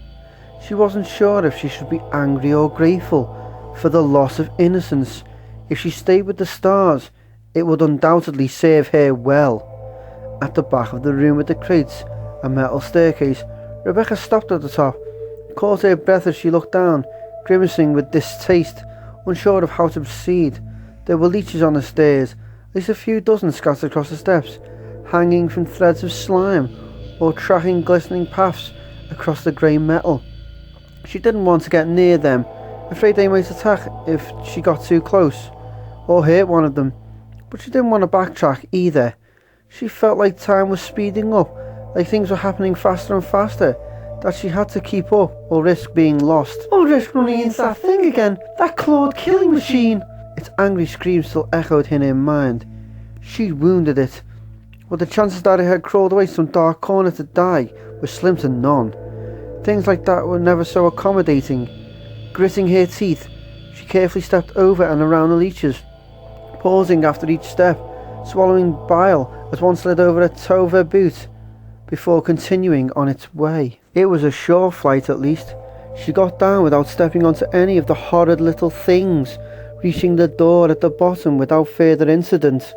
She wasn't sure if she should be angry or grateful for the loss of innocence. If she stayed with the stars, it would undoubtedly serve her well. At the back of the room with the crates, a metal staircase, Rebecca stopped at the top, caught her breath as she looked down, grimacing with distaste, unsure of how to proceed. There were leeches on the stairs, at least a few dozen scattered across the steps, hanging from threads of slime, or tracking glistening paths across the grey metal. She didn't want to get near them, afraid they might attack if she got too close, or hurt one of them, but she didn't want to backtrack either. She felt like time was speeding up, like things were happening faster and faster, that she had to keep up or risk being lost. Or risk running into that thing again, that clawed killing machine. Its angry scream still echoed in her mind. She'd wounded it, but the chances that it had crawled away to some dark corner to die were slim to none. Things like that were never so accommodating. Gritting her teeth, she carefully stepped over and around the leeches, pausing after each step, swallowing bile as one slid over a toe of her boot, before continuing on its way. It was a short flight at least. She got down without stepping onto any of the horrid little things, reaching the door at the bottom without further incident.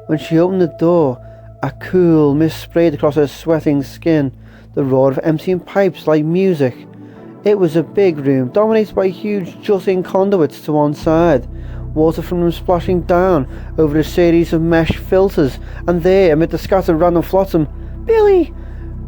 When she opened the door, a cool mist sprayed across her sweating skin, the roar of emptying pipes like music. It was a big room, dominated by huge jutting conduits to one side, water from them splashing down over a series of mesh filters, and there, amid the scattered random flotsam, Billy!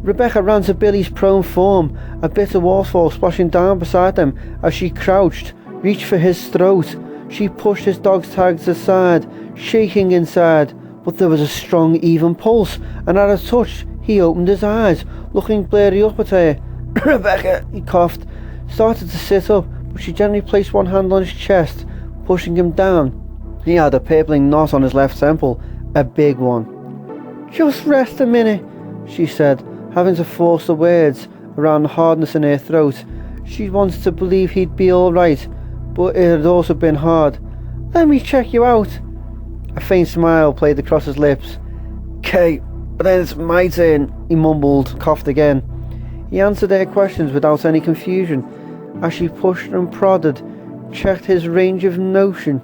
Rebecca ran to Billy's prone form, a bit of waterfall splashing down beside them as she crouched, reached for his throat. She pushed his dog's tags aside, shaking inside, but there was a strong, even pulse, and at a touch, he opened his eyes, looking blurry up at her. Rebecca, he coughed, started to sit up, but she gently placed one hand on his chest, pushing him down. He had a purpling knot on his left temple, a big one. Just rest a minute, she said, having to force the words around the hardness in her throat. She wanted to believe he'd be alright, but it had also been hard. Let me check you out. A faint smile played across his lips. "'Kay, but then it's my turn," he mumbled, coughed again. He answered her questions without any confusion, as she pushed and prodded, checked his range of motion,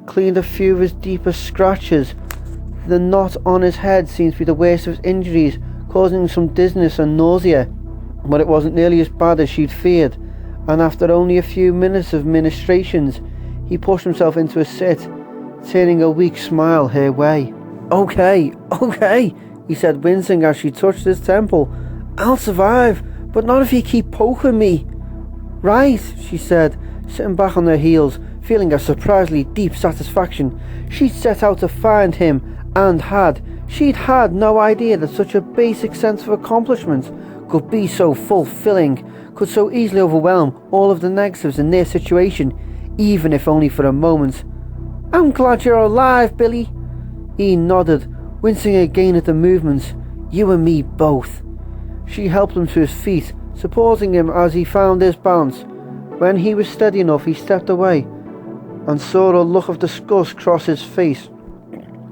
cleaned a few of his deepest scratches. The knot on his head seemed to be the worst of his injuries, causing some dizziness and nausea, but it wasn't nearly as bad as she'd feared, and after only a few minutes of ministrations, he pushed himself into a sit, turning a weak smile her way. Okay, he said, wincing as she touched his temple. I'll survive, but not if you keep poking me. Right, she said, sitting back on her heels, feeling a surprisingly deep satisfaction. She'd set out to find him, and had. She'd had no idea that such a basic sense of accomplishment could be so fulfilling, could so easily overwhelm all of the negatives in their situation, even if only for a moment. I'm glad you're alive, Billy. He nodded, wincing again at the movements. You and me both. She helped him to his feet, supporting him as he found his balance. When he was steady enough, he stepped away and saw a look of disgust cross his face,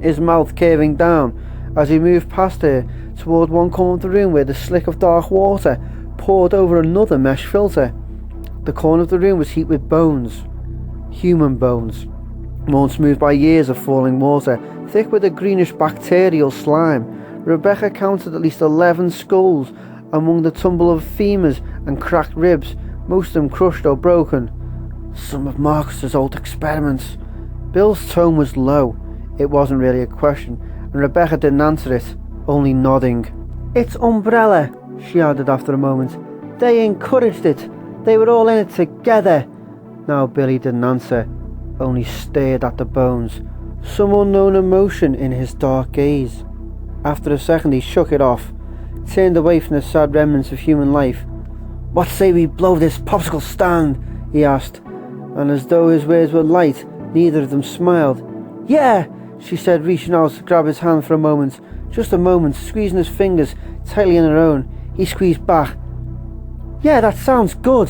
his mouth curving down as he moved past her toward one corner of the room where the slick of dark water poured over another mesh filter. The corner of the room was heaped with bones, human bones, worn smooth by years of falling water, thick with a greenish bacterial slime. Rebecca counted at least 11 skulls among the tumble of femurs and cracked ribs, most of them crushed or broken. Some of Marcus's old experiments. Bill's tone was low. It wasn't really a question, and Rebecca didn't answer it, only nodding. It's Umbrella, she added after a moment. They encouraged it. They were all in it together. Now Billy didn't answer, only stared at the bones, some unknown emotion in his dark gaze. After a second he shook it off, turned away from the sad remnants of human life. "What say we blow this popsicle stand?" he asked, and as though his words were light, neither of them smiled. "Yeah," she said, reaching out to grab his hand for a moment, just a moment, squeezing his fingers tightly in her own. He squeezed back. "Yeah, that sounds good."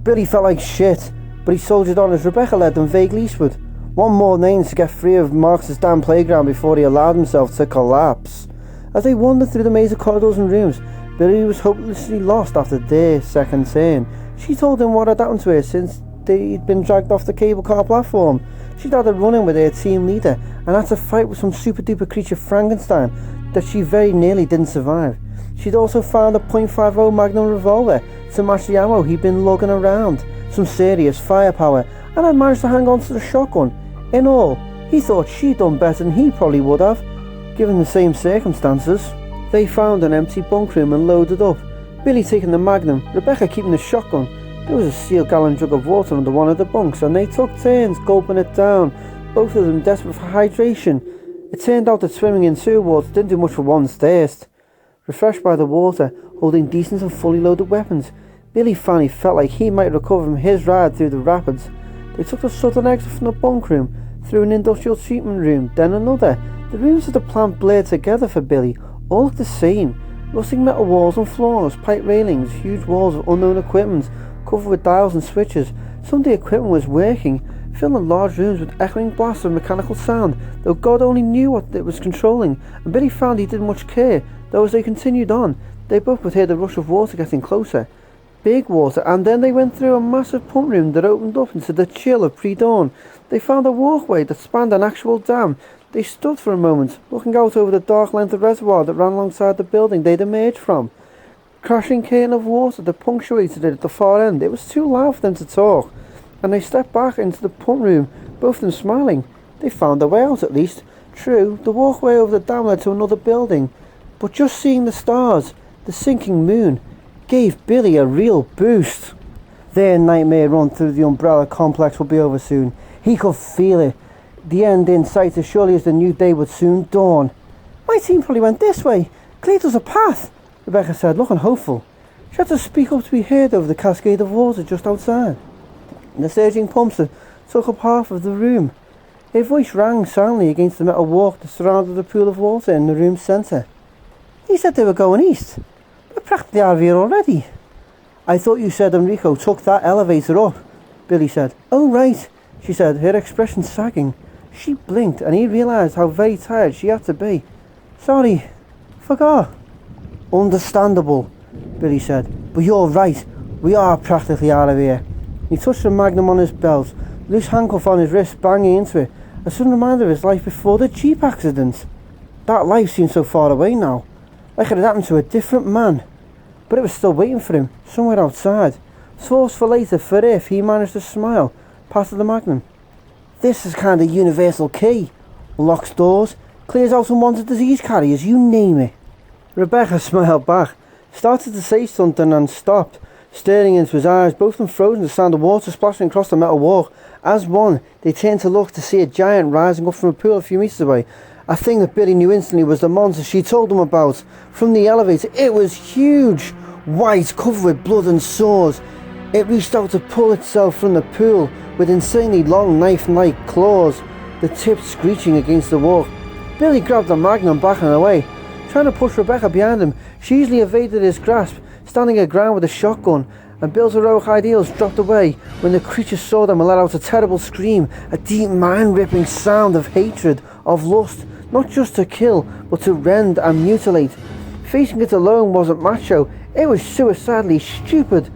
Billy felt like shit, but he soldiered on as Rebecca led them vaguely eastward. One more lane to get free of Marcus's damn playground before he allowed himself to collapse. As they wandered through the maze of corridors and rooms, Billy was hopelessly lost after their second turn. She told him what had happened to her since they'd been dragged off the cable car platform. She'd had a run-in with her team leader and had to fight with some super-duper creature Frankenstein that she very nearly didn't survive. She'd also found a .50 Magnum revolver to match the ammo he'd been lugging around, some serious firepower, and had managed to hang on to the shotgun. In all, he thought she'd done better than he probably would have, given the same circumstances. They found an empty bunk room and loaded up, Billy taking the Magnum, Rebecca keeping the shotgun. There was a sealed gallon jug of water under one of the bunks, and they took turns gulping it down, both of them desperate for hydration. It turned out that swimming in sewer water didn't do much for one's thirst. Refreshed by the water, holding decent and fully loaded weapons, Billy finally felt like he might recover from his ride through the rapids. They took the southern exit from the bunk room, through an industrial treatment room, then another. The rooms of the plant blurred together for Billy, all looked the same. Rusting metal walls and floors, pipe railings, huge walls of unknown equipment, covered with dials and switches. Some of the equipment was working, filling large rooms with echoing blasts of mechanical sound, though God only knew what it was controlling, and Billy found he didn't much care, though as they continued on, they both could hear the rush of water getting closer. Big water, and then they went through a massive pump room that opened up into the chill of pre-dawn. They found a walkway that spanned an actual dam. They stood for a moment, looking out over the dark length of reservoir that ran alongside the building they'd emerged from. Crashing curtain of water that punctuated it at the far end. It was too loud for them to talk, and they stepped back into the pump room, both of them smiling. They found a way out at least. True, the walkway over the dam led to another building, but just seeing the stars, the sinking moon, gave Billy a real boost. Their nightmare run through the umbrella complex would be over soon. He could feel it. The end in sight as surely as the new day would soon dawn. "My team probably went this way. Cleared us a path," Rebecca said, looking hopeful. She had to speak up to be heard over the cascade of water just outside. The surging pumps took up half of the room. Her voice rang silently against the metal walk that surrounded the pool of water in the room's centre. "He said they were going east. We're practically out of here already." "I thought you said Enrico took that elevator up," Billy said. "Oh, right," she said, her expression sagging. She blinked, and he realised how very tired she had to be. "Sorry, forgot." "Understandable," Billy said. "But you're right, we are practically out of here." He touched the Magnum on his belt, loose handcuff on his wrist banging into it, a sudden reminder of his life before the Jeep accident. That life seemed so far away now, like it had happened to a different man. But it was still waiting for him, somewhere outside. Source for later, for if he managed to smile, past the Magnum. "This is kind of universal key. Locks doors, clears out unwanted disease carriers, you name it." Rebecca smiled back, started to say something and stopped, staring into his eyes, both of them frozen to the sound of water splashing across the metal walk. As one, they turned to look to see a giant rising up from a pool a few metres away. A thing that Billy knew instantly was the monster she told them about. From the elevator, it was huge, white, covered with blood and sores. It reached out to pull itself from the pool with insanely long knife-like claws, the tips screeching against the wall. Billy grabbed the Magnum, backing away, trying to push Rebecca behind him. She easily evaded his grasp, standing her ground with a shotgun, and Bill's heroic ideals dropped away when the creature saw them and let out a terrible scream, a deep mind-ripping sound of hatred, of lust, not just to kill, but to rend and mutilate. Facing it alone wasn't macho, it was suicidally stupid.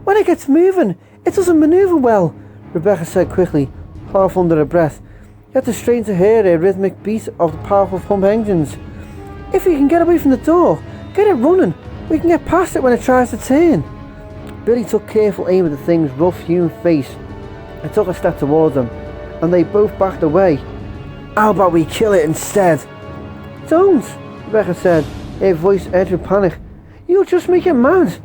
"When it gets moving, it doesn't manoeuvre well," Rebecca said quickly, half under her breath. You had to strain to hear a rhythmic beat of the powerful pump engines. "If we can get away from the door, get it running, we can get past it when it tries to turn." Billy took careful aim at the thing's rough-hewn face and took a step towards them, and they both backed away. "How about we kill it instead?" "Don't," Rebecca said, her voice edged with panic. "You'll just make it mad."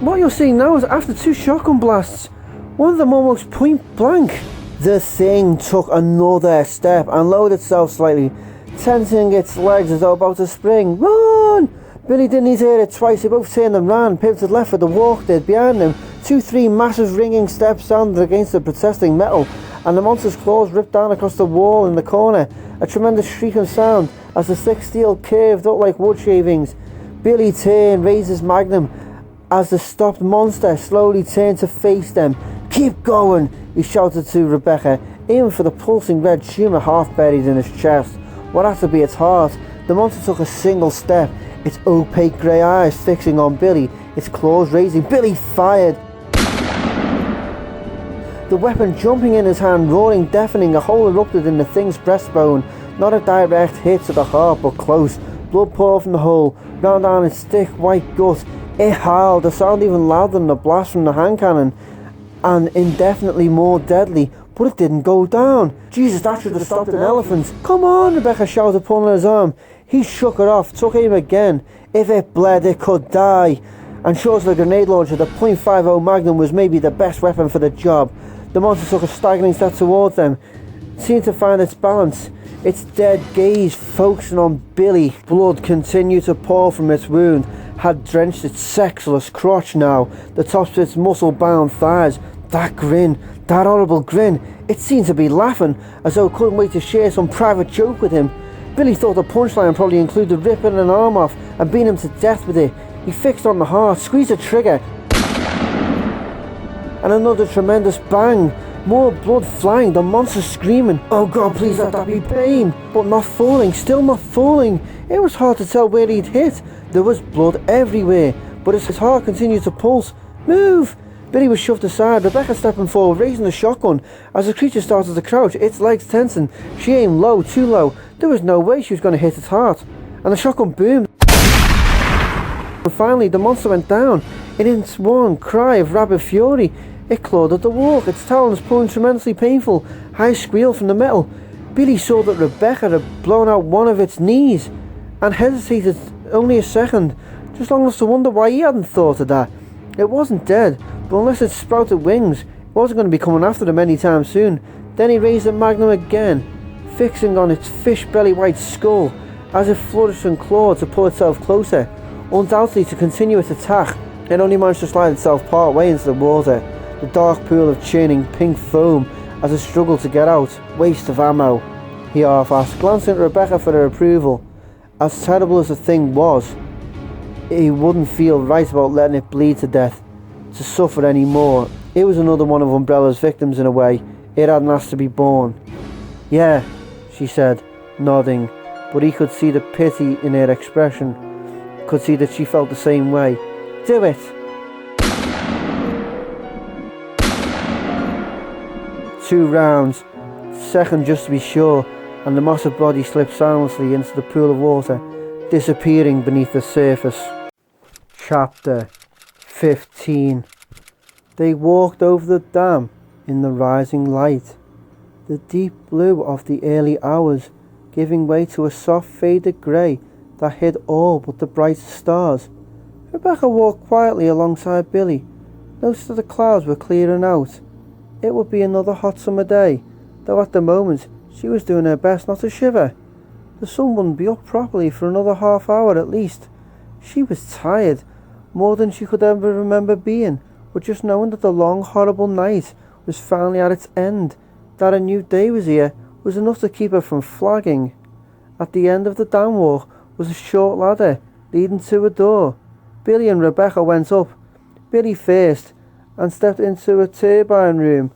What you're seeing now is after 2 shotgun blasts, one of them almost point blank. The thing took another step and lowered itself slightly, tensing its legs as though about to spring. Run! Billy didn't need to hear it twice. They both turned and ran, pivoted left for the walk did. Behind them, 2-3 massive ringing steps sounded against the protesting metal, and the monster's claws ripped down across the wall in the corner. A tremendous shrieking sound as the thick steel curved up like wood shavings. Billy turned, raised his magnum as the stopped monster slowly turned to face them. Keep going, he shouted to Rebecca, aiming for the pulsing red tumour half buried in his chest. What had to be its heart. The monster took a single step, its opaque grey eyes fixing on Billy, its claws raising. Billy fired, the weapon jumping in his hand, roaring, deafening. A hole erupted in the thing's breastbone. Not a direct hit to the heart, but close. Blood poured from the hole, ran down its thick white gut. It howled, a sound even louder than the blast from the hand cannon, and indefinitely more deadly, but it didn't go down. Jesus, that should have stopped an elephant. Come on, Rebecca shouted, pulling his arm. He shook it off, took aim again. If it bled, it could die. And short of the grenade launcher, the .50 Magnum was maybe the best weapon for the job. The monster took a staggering step towards them, seemed to find its balance, its dead gaze focusing on Billy. Blood continued to pour from its wound, had drenched its sexless crotch now, the tops of its muscle-bound thighs. That grin, that horrible grin, it seemed to be laughing, as though it couldn't wait to share some private joke with him. Billy thought the punchline probably included ripping an arm off and beating him to death with it. He fixed on the heart, squeezed the trigger, and another tremendous bang. More blood flying, the monster screaming. Oh God, please let that be pain. But not falling, still not falling. It was hard to tell where he'd hit. There was blood everywhere, but as his heart continued to pulse. Move! Billy was shoved aside, Rebecca stepping forward, raising the shotgun. As the creature started to crouch, its legs tensing. She aimed low, too low. There was no way she was going to hit its heart. And the shotgun boomed. And finally, the monster went down. In its one cry of rabid fury, it clawed at the walk, its talons pulling tremendously painful. High squeal from the metal. Billy saw that Rebecca had blown out one of its knees, and hesitated only a second, just long enough to wonder why he hadn't thought of that. It wasn't dead, but unless it sprouted wings, it wasn't going to be coming after them anytime soon. Then he raised the magnum again, fixing on its fish belly white skull, as it flourished and clawed to pull itself closer. Undoubtedly to continue its attack, it only managed to slide itself part way into the water, the dark pool of churning pink foam as it struggled to get out. Waste of ammo, he half-asked, glancing at Rebecca for her approval. As terrible as the thing was, he wouldn't feel right about letting it bleed to death, to suffer any more. It was another one of Umbrella's victims in a way. It hadn't asked to be born. Yeah, she said, nodding, but he could see the pity in her expression, could see that she felt the same way. Do it! 2 rounds, second just to be sure, and the massive body slipped silently into the pool of water, disappearing beneath the surface. Chapter 15. They walked over the dam in the rising light, the deep blue of the early hours giving way to a soft faded grey that hid all but the brightest stars. Rebecca walked quietly alongside Billy, noticed that the clouds were clearing out. It would be another hot summer day, though at the moment she was doing her best not to shiver. The sun wouldn't be up properly for another half hour at least. She was tired, more than she could ever remember being, but just knowing that the long horrible night was finally at its end, that a new day was here, was enough to keep her from flagging. At the end of the dam walk was a short ladder leading to a door. Billy and Rebecca went up, Billy first, and stepped into a turbine room.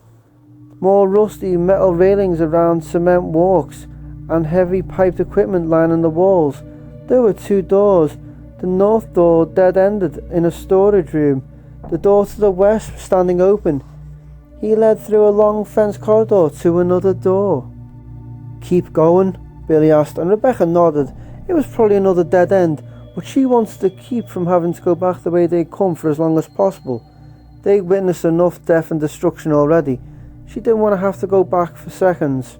More rusty metal railings around cement walks and heavy piped equipment lining the walls. There were 2 doors. The north door dead-ended in a storage room, the door to the west standing open. He led through a long fenced corridor to another door. Keep going? Billy asked, and Rebecca nodded. It was probably another dead end, but she wanted to keep from having to go back the way they'd come for as long as possible. They'd witnessed enough death and destruction already. She didn't want to have to go back for seconds.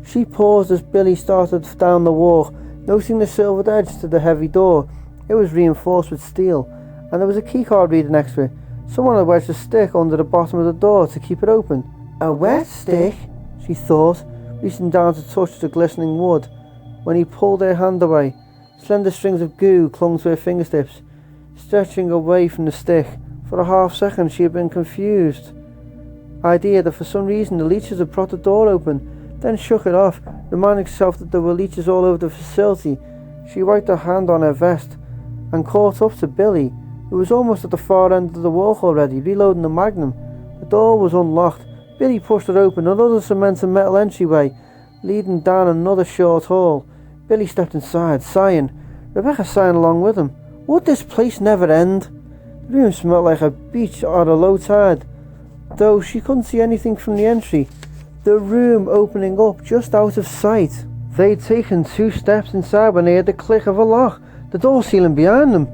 She paused as Billy started down the walk, noticing the silvered edge to the heavy door. It was reinforced with steel, and there was a keycard reader next to it. Someone had wedged a stick under the bottom of the door to keep it open. A wet stick, she thought, reaching down to touch the glistening wood. When he pulled her hand away, slender strings of goo clung to her fingertips, stretching away from the stick. For a half second she had been confused. Idea that for some reason the leeches had propped the door open, then shook it off, reminding herself that there were leeches all over the facility. She wiped her hand on her vest and caught up to Billy, who was almost at the far end of the walk already, reloading the magnum. The door was unlocked. Billy pushed it open, another cement and metal entryway, leading down another short hall. Billy stepped inside, sighing. Rebecca sighing along with him. Would this place never end? The room smelled like a beach at a low tide, though she couldn't see anything from the entry, the room opening up just out of sight. They'd taken 2 steps inside when they heard the click of a lock, the door sealing behind them.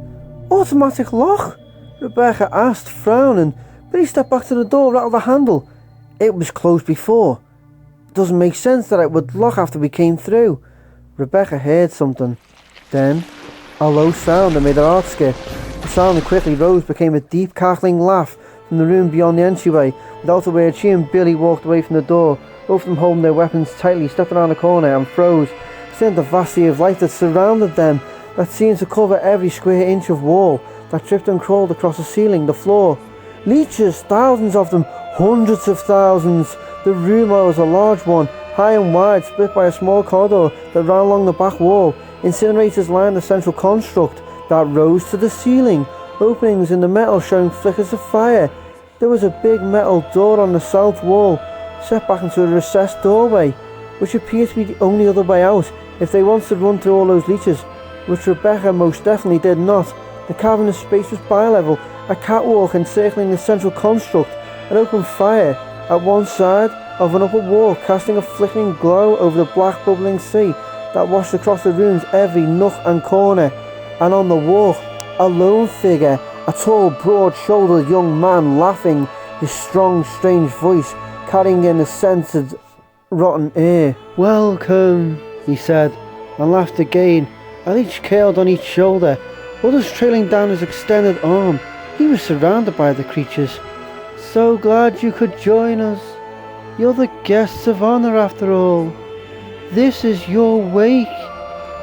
Automatic lock? Rebecca asked, frowning. Billy stepped back to the door, rattled the handle. It was closed before. It doesn't make sense that it would lock after we came through. Rebecca heard something. Then, a low sound that made her heart skip. The sound that quickly rose became a deep cackling laugh from the room beyond the entryway. Without a word, she and Billy walked away from the door, both of them holding their weapons tightly, stepped around the corner and froze, staring at the vast sea of light that surrounded them, that seemed to cover every square inch of wall, that dripped and crawled across the ceiling, the floor. Leeches, thousands of them, hundreds of thousands. The room was a large one, high and wide, split by a small corridor that ran along the back wall. Incinerators lined the central construct that rose to the ceiling, openings in the metal showing flickers of fire. There was a big metal door on the south wall, set back into a recessed doorway, which appeared to be the only other way out if they wanted to run through all those leeches, which Rebecca most definitely did not. The cavernous space was bi-level, a catwalk encircling the central construct, an open fire at one side of an upper wall casting a flickering glow over the black bubbling sea that washed across the room's every nook and corner. And on the wall, a lone figure, a tall, broad-shouldered young man laughing, his strong, strange voice carrying in the scented, rotten air. Welcome, he said, and laughed again. A leech curled on each shoulder, others trailing down his extended arm. He was surrounded by the creatures. So glad you could join us. You're the guests of honor after all. This is your wake.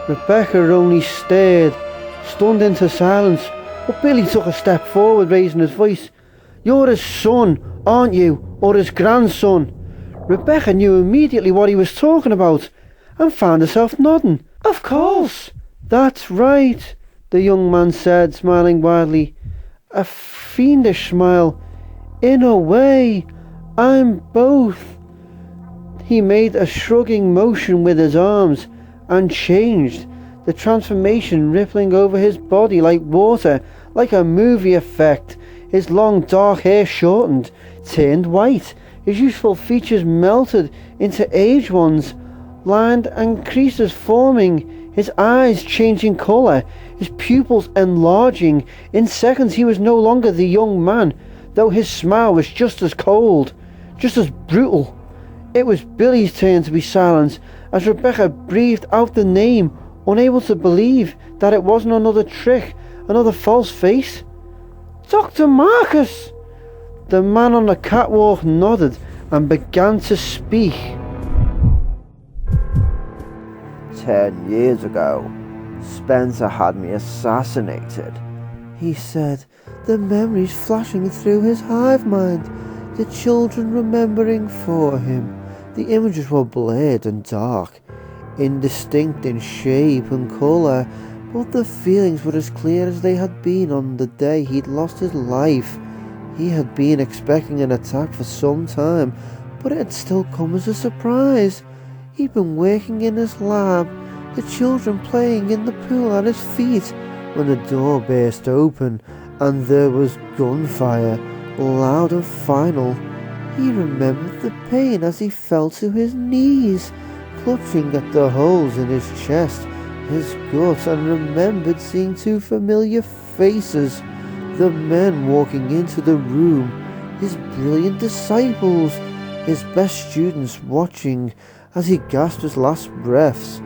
Rebecca only stared, stunned into silence, but Billy took a step forward, raising his voice. You're his son, aren't you, or his grandson? Rebecca knew immediately what he was talking about, and found herself nodding. Of course. That's right, the young man said, smiling widely. A fiendish smile. In a way, I'm both. He made a shrugging motion with his arms, and changed, the transformation rippling over his body like water, like a movie effect. His long dark hair shortened, turned white, his youthful features melted into aged ones, lined and creases forming, his eyes changing colour, his pupils enlarging. In seconds he was no longer the young man, though his smile was just as cold, just as brutal. It was Billy's turn to be silent, as Rebecca breathed out the name, unable to believe that it wasn't another trick, another false face. Dr. Marcus! The man on the catwalk nodded and began to speak. 10 years ago, Spencer had me assassinated, he said, the memories flashing through his hive mind, the children remembering for him. The images were blurred and dark, indistinct in shape and colour, but the feelings were as clear as they had been on the day he'd lost his life. He had been expecting an attack for some time, but it had still come as a surprise. He'd been working in his lab, the children playing in the pool at his feet, when the door burst open and there was gunfire, loud and final. He remembered the pain as he fell to his knees, clutching at the holes in his chest, his gut, and remembered seeing 2 familiar faces, the men walking into the room, his brilliant disciples, his best students watching as he gasped his last breaths.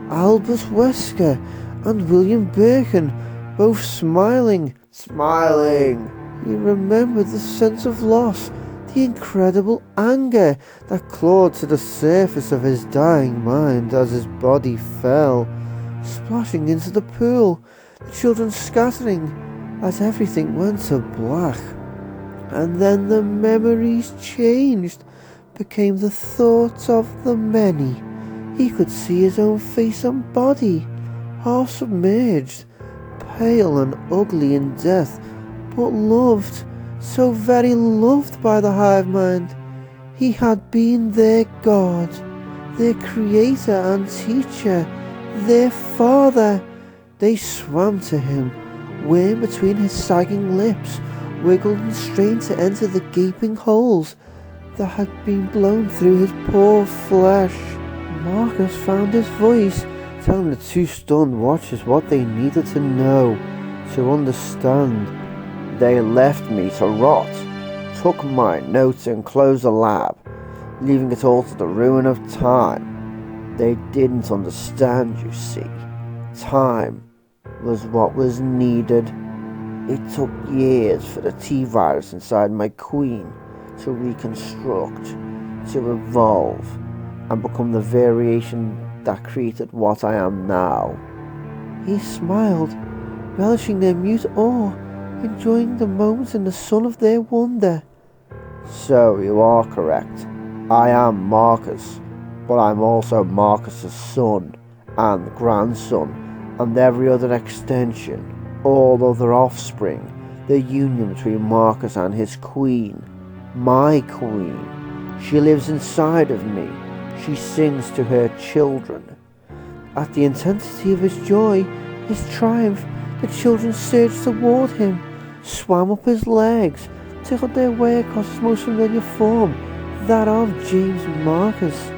Albert Wesker and William Birkin, both smiling, smiling. He remembered the sense of loss, the incredible anger that clawed to the surface of his dying mind as his body fell, splashing into the pool, the children scattering as everything went to black. And then the memories changed, became the thoughts of the many. He could see his own face and body, half submerged, pale and ugly in death, but loved, so very loved by the hive mind. He had been their God, their creator and teacher, their father. They swam to him, worm between his sagging lips, wiggled and strained to enter the gaping holes that had been blown through his poor flesh. Marcus found his voice, telling the two stunned watchers what they needed to know, to understand. They left me to rot, took my notes and closed the lab, leaving it all to the ruin of time. They didn't understand, you see. Time was what was needed. It took years for the T-virus inside my queen to reconstruct, to evolve, and become the variation that created what I am now. He smiled, relishing their mute awe, enjoying the moments in the sun of their wonder. So you are correct. I am Marcus, but I'm also Marcus's son and grandson, and every other extension, all other offspring, the union between Marcus and his queen. My queen. She lives inside of me. She sings to her children. At the intensity of his joy, his triumph, the children surged toward him, swam up his legs, tickled their way across his most familiar form, that of James Marcus.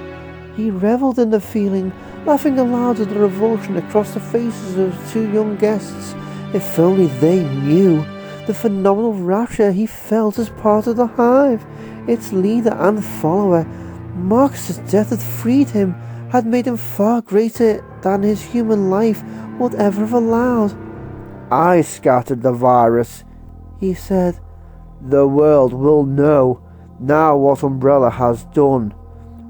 He revelled in the feeling, laughing aloud at the revulsion across the faces of his two young guests. If only they knew the phenomenal rapture he felt as part of the hive, its leader and follower. Marcus's death had freed him, had made him far greater than his human life would ever have allowed. I scattered the virus, he said. The world will know now what Umbrella has done,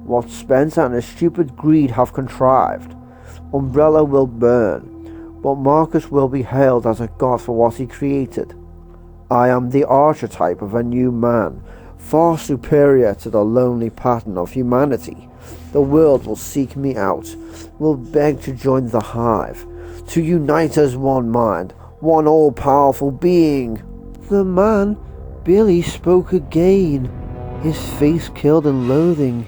what Spencer and his stupid greed have contrived. Umbrella will burn, but Marcus will be hailed as a god for what he created. I am the archetype of a new man, far superior to the lonely pattern of humanity. The world will seek me out, will beg to join the hive, to unite as one mind, one all-powerful being. The man, Billy, spoke again, his face curled in loathing,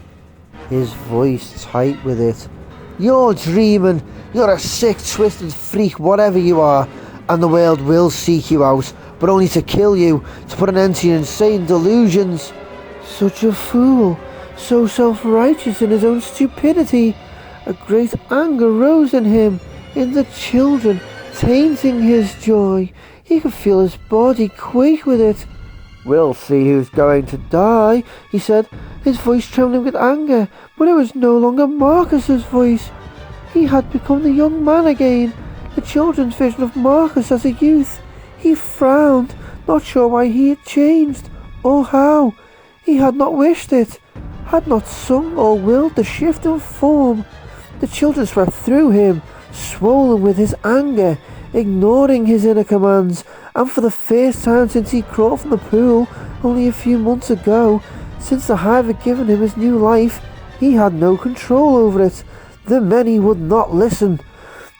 his voice tight with it. You're dreaming. You're a sick, twisted freak, whatever you are, and the world will seek you out, but only to kill you, to put an end to your insane delusions. Such a fool, so self-righteous in his own stupidity. A great anger rose in him, in the children, tainting his joy. He could feel his body quake with it. We'll see who's going to Die, he said, his voice trembling with anger, but it was no longer Marcus's voice. He had become the young man again, the children's vision of Marcus as a youth. He frowned, not sure why he had changed, or how. He had not wished it, had not sung or willed the shift in form. The children swept through him, swollen with his anger, ignoring his inner commands, and for the first time since he crawled from the pool only a few months ago, since the hive had given him his new life, he had no control over it. The many would not listen,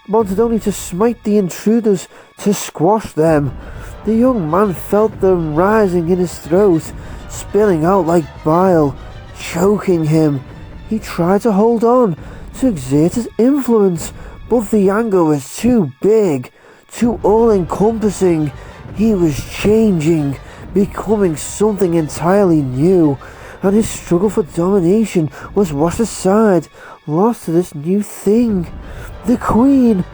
wanted only to smite the intruders, to squash them. The young man felt them rising in his throat, spilling out like bile, choking him. He tried to hold on, to exert his influence, but the anger was too big, too all-encompassing. He was changing, becoming something entirely new, and his struggle for domination was washed aside, lost to this new thing. The Queen!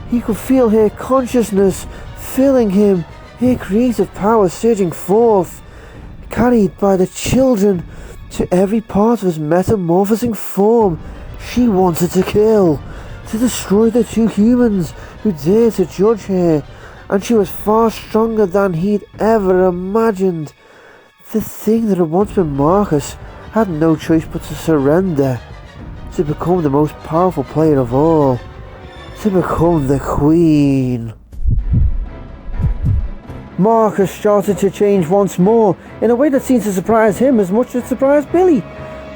He could feel her consciousness filling him, her creative power surging forth, carried by the children to every part of his metamorphosing form. She wanted to kill, to destroy the two humans who dared to judge her, and she was far stronger than he'd ever imagined. The thing that had once been Marcus had no choice but to surrender, to become the most powerful player of all, to become the Queen. Marcus started to change once more, in a way that seemed to surprise him as much as it surprised Billy.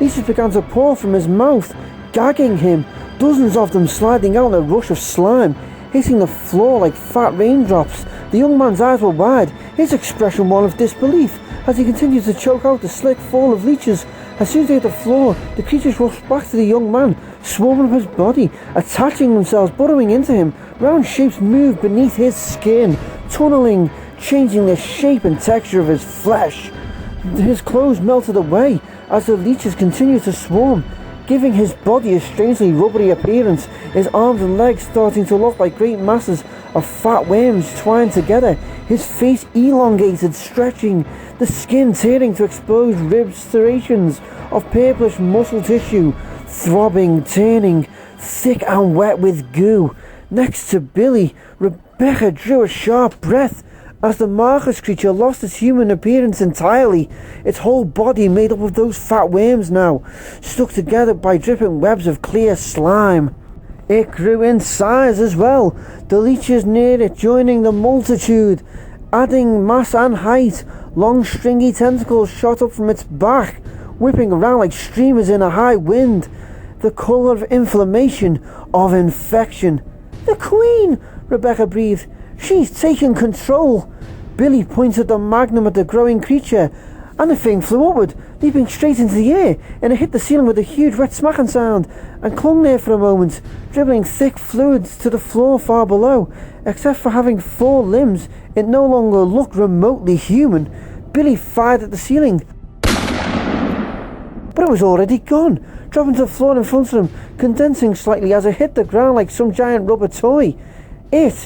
Leeches began to pour from his mouth, gagging him, dozens of them sliding out in a rush of slime, hitting the floor like fat raindrops. The young man's eyes were wide, his expression one of disbelief, as he continued to choke out the slick fall of leeches. As soon as they hit the floor, the creatures rushed back to the young man, swarming up his body, attaching themselves, burrowing into him. Round shapes moved beneath his skin, tunneling, changing the shape and texture of his flesh. His clothes melted away as the leeches continued to swarm, giving his body a strangely rubbery appearance, his arms and legs starting to look like great masses of fat worms twined together, his face elongated, stretching, the skin tearing to expose ribbed serrations of purplish muscle tissue, throbbing, turning, thick and wet with goo. Next to Billy, Rebecca drew a sharp breath as the Marcus creature lost its human appearance entirely, its whole body made up of those fat worms now, stuck together by dripping webs of clear slime. It grew in size as well, the leeches near it joining the multitude, adding mass and height. Long stringy tentacles shot up from its back, whipping around like streamers in a high wind, the colour of inflammation, of infection. "The Queen!" Rebecca breathed. "She's taken control." Billy pointed the magnum at the growing creature, and the thing flew upward, leaping straight into the air, and it hit the ceiling with a huge wet smacking sound, and clung there for a moment, dribbling thick fluids to the floor far below. Except for having 4 limbs, it no longer looked remotely human. Billy fired at the ceiling, but it was already gone, dropping to the floor in front of him, condensing slightly as it hit the ground like some giant rubber toy.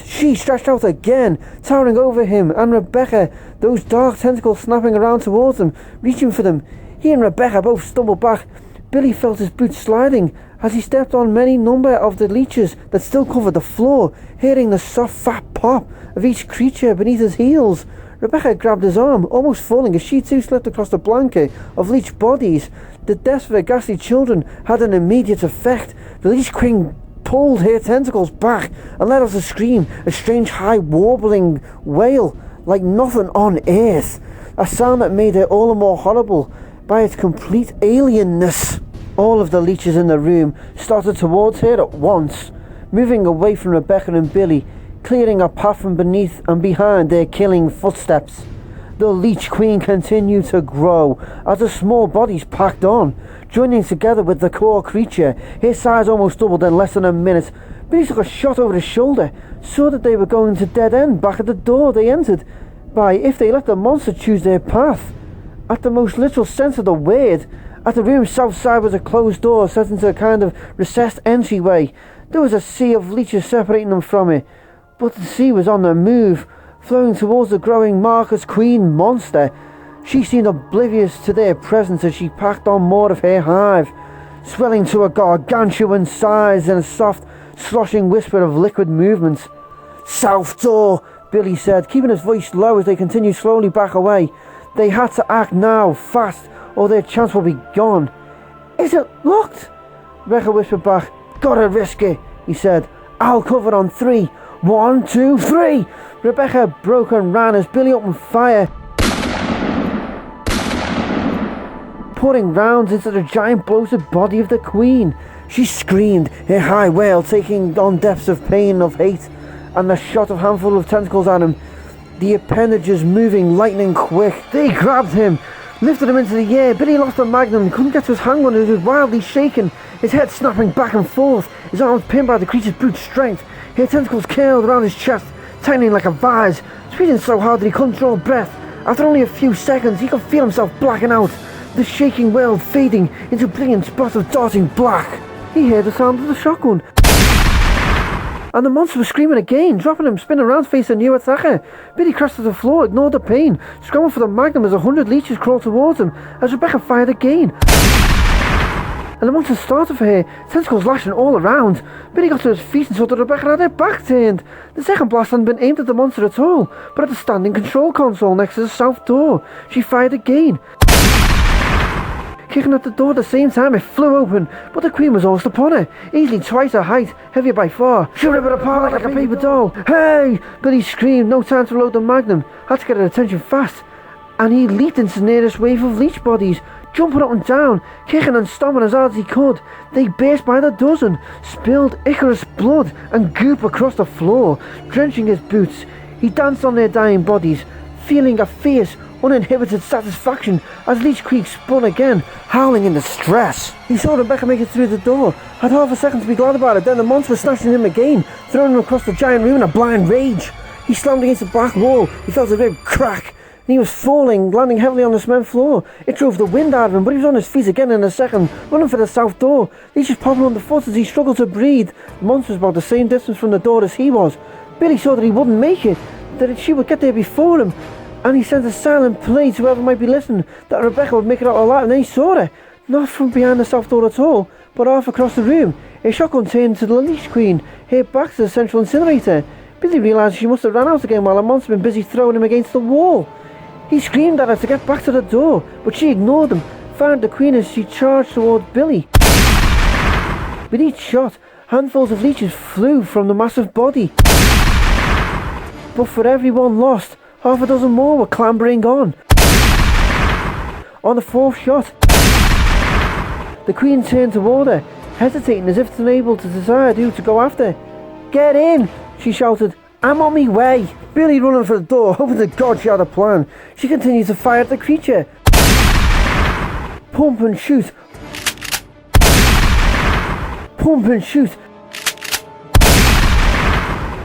She stretched out again, towering over him and Rebecca, those dark tentacles snapping around towards them, reaching for them. He and Rebecca both stumbled back. Billy felt his boots sliding as he stepped on many number of the leeches that still covered the floor, hearing the soft fat pop of each creature beneath his heels. Rebecca grabbed his arm, almost falling as she too slipped across the blanket of leech bodies. The deaths of the ghastly children had an immediate effect. The leech queen pulled her tentacles back and let out a scream, a strange high warbling wail like nothing on earth, a sound that made it all the more horrible by its complete alienness. All of the leeches in the room started towards her at once, moving away from Rebecca and Billy, clearing a path from beneath and behind their killing footsteps. The leech queen continued to grow as the small bodies packed on, joining together with the core creature. His size almost doubled in less than a minute. Billy took a shot over his shoulder, saw that they were going to dead end back at the door they entered by if they let the monster choose their path. At the most literal sense of the word, at the room's south side was a closed door set into a kind of recessed entryway. There was a sea of leeches separating them from it, but the sea was on the move, flowing towards the growing Marcus Queen monster. She seemed oblivious to their presence as she packed on more of her hive, swelling to a gargantuan size in a soft, sloshing whisper of liquid movements. "South door," Billy said, keeping his voice low as they continued slowly back away. They had to act now, fast, or their chance would be gone. "Is it locked?" Rebecca whispered back. "Gotta risk it," he said. "I'll cover on 3. 1, 2, 3. Rebecca broke and ran as Billy opened fire, pouring rounds into the giant bloated body of the Queen. She screamed, her high wail taking on depths of pain and of hate, and the shot of handful of tentacles at him, the appendages moving lightning quick. They grabbed him, lifted him into the air. Billy lost the magnum, couldn't get to his hand when it was wildly shaken, his head snapping back and forth, his arms pinned by the creature's brute strength. Her tentacles curled around his chest, tightening like a vise, breathing so hard that he couldn't draw breath. After only a few seconds, he could feel himself blacking out, the shaking world fading into brilliant spots of darting black. He heard the sound of the shotgun, and the monster was screaming again, dropping him, spinning around to face a new attacker. Billy crashed to the floor, ignored the pain, scrambled for the magnum as 100 leeches crawled towards him, as Rebecca fired again. and the monster started for her, tentacles lashing all around. Billy got to his feet and saw that Rebecca had her back turned. The second blast hadn't been aimed at the monster at all, but at the standing control console next to the south door. She fired again. Kicking at the door at the same time, it flew open, but the Queen was almost upon her, easily twice her height, heavier by far. She ripped it apart like a paper doll. Hey! Billy screamed, no time to reload the magnum. Had to get her attention fast. And he leaped into the nearest wave of leech bodies, jumping up and down, kicking and stomping as hard as he could. They burst by the dozen, spilled Icarus blood and goop across the floor, drenching his boots. He danced on their dying bodies, feeling a fierce, uninhibited satisfaction as Leech Creek spun again, howling in distress. He saw Rebecca make it through the door, had half a second to be glad about it, then the monster was snatching him again, throwing him across the giant room in a blind rage. He slammed against the back wall, he felt a rib crack, and he was falling, landing heavily on the cement floor. It drove the wind out of him, but he was on his feet again in a second, running for the south door. Leech was popping underfoot as he struggled to breathe. The monster was about the same distance from the door as he was. Billy saw that he wouldn't make it, that she would get there before him, and he sent a silent plea to whoever might be listening that Rebecca would make it out alive, and then he saw her, not from behind the south door at all, but half across the room. A shotgun turned to the Leech Queen, her back to the central incinerator. Billy realised she must have ran out again while the monster had been busy throwing him against the wall. He screamed at her to get back to the door, but she ignored him, fired the Queen as she charged towards Billy. With each shot, handfuls of leeches flew from the massive body. But for every one lost, half a dozen more were clambering on. On the fourth shot, the Queen turned toward her, hesitating as if unable to decide who to go after. "Get in!" she shouted. "I'm on me way!" Billy running for the door, hoping to God she had a plan. She continued to fire at the creature. Pump and shoot. Pump and shoot.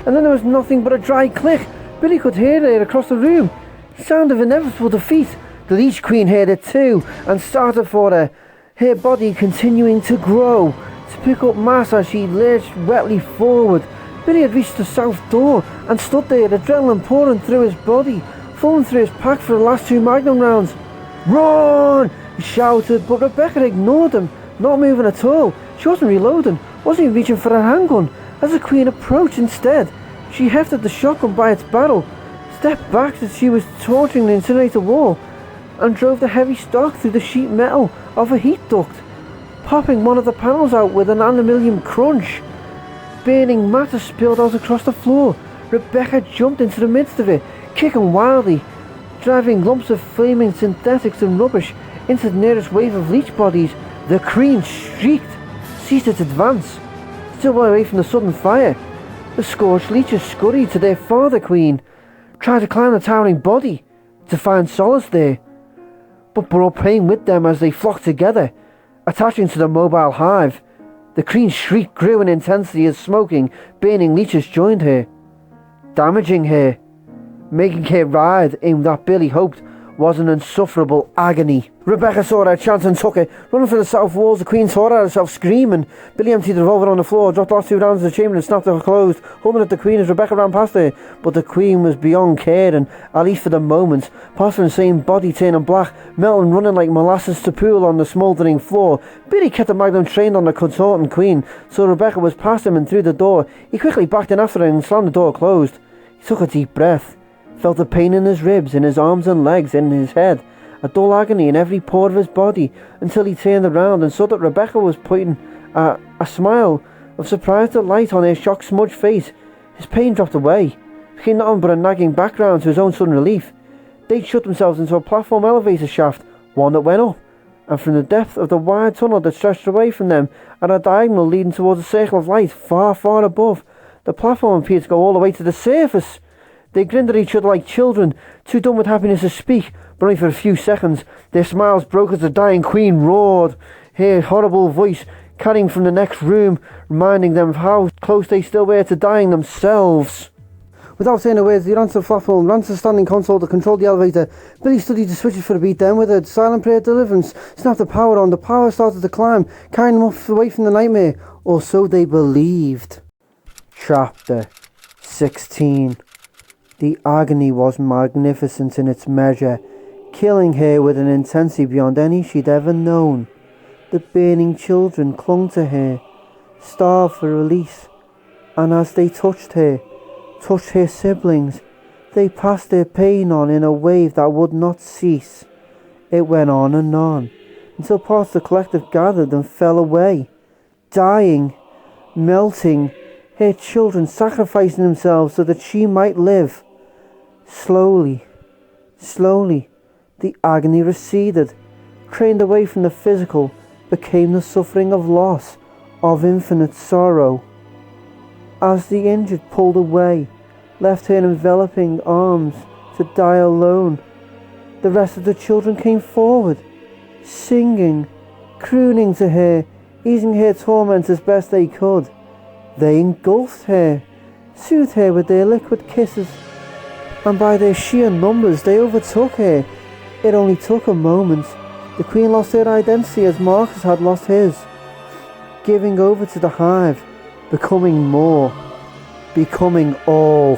And then there was nothing but a dry click. Billy could hear it across the room. Sound of inevitable defeat. The Leech Queen heard it too, and started for her, her body continuing to grow, to pick up mass as she lurched wetly forward. Billy had reached the south door, and stood there, adrenaline pouring through his body, falling through his pack for the last two magnum rounds. "Run!" he shouted, but Rebecca ignored him, not moving at all. She wasn't reloading, wasn't even reaching for her handgun. As the Queen approached instead, she hefted the shotgun by its barrel, stepped back as she was torturing the incinerator wall, and drove the heavy stock through the sheet metal of a heat duct, popping one of the panels out with an aluminium crunch. Burning matter spilled out across the floor. Rebecca jumped into the midst of it, kicking wildly, driving lumps of flaming synthetics and rubbish into the nearest wave of leech bodies. The Queen shrieked, ceased its advance, still well away from the sudden fire. The scorched leeches scurried to their father Queen, tried to climb the towering body, to find solace there, but brought pain with them as they flocked together, attaching to the mobile hive. The Queen's shriek grew in intensity as smoking, burning leeches joined her, damaging her, making her writhe in that Billy hoped was an insufferable agony. Rebecca saw her chance and took it, running for the south walls. The Queen tore at herself, screaming. Billy emptied the revolver on the floor, dropped the last two rounds in the chamber and snapped it closed, holding at the Queen as Rebecca ran past her. But the Queen was beyond caring, at least for the moment, past her insane body turning black, melting, running like molasses to pool on the smouldering floor. Billy kept the magnum trained on the contorting Queen, so Rebecca was past him and through the door. He quickly backed in after her and slammed the door closed. He took a deep breath, felt the pain in his ribs, in his arms and legs, in his head, a dull agony in every pore of his body, until he turned around and saw that Rebecca was putting a smile of surprised delight on her shock-smudged face. His pain dropped away, became nothing but a nagging background to his own sudden relief. They'd shut themselves into a platform elevator shaft, one that went up, and from the depth of the wide tunnel that stretched away from them at a diagonal leading towards a circle of light far, far above, the platform appeared to go all the way to the surface. They grinned at each other like children, too dumb with happiness to speak, but only for a few seconds. Their smiles broke as the dying Queen roared, her horrible voice carrying from the next room, reminding them of how close they still were to dying themselves. Without saying a word, he ran to the platform, ran to the standing console to control the elevator. Billy studied the switches for a beat, then with a silent prayer of deliverance, snapped the power on. The power started to climb, carrying them off away from the nightmare, or so they believed. Chapter 16. The agony was magnificent in its measure, killing her with an intensity beyond any she'd ever known. The burning children clung to her, starved for release, and as they touched her siblings, they passed their pain on in a wave that would not cease. It went on and on, until parts of the collective gathered and fell away, dying, melting, her children sacrificing themselves so that she might live. Slowly, the agony receded, trained away from the physical, became the suffering of loss, of infinite sorrow. As the injured pulled away, left her in enveloping arms to die alone, the rest of the children came forward, singing, crooning to her, easing her torment as best they could. They engulfed her, soothed her with their liquid kisses, and by their sheer numbers they overtook her. It only took a moment. The Queen lost her identity as Marcus had lost his, giving over to the hive, becoming more, becoming all.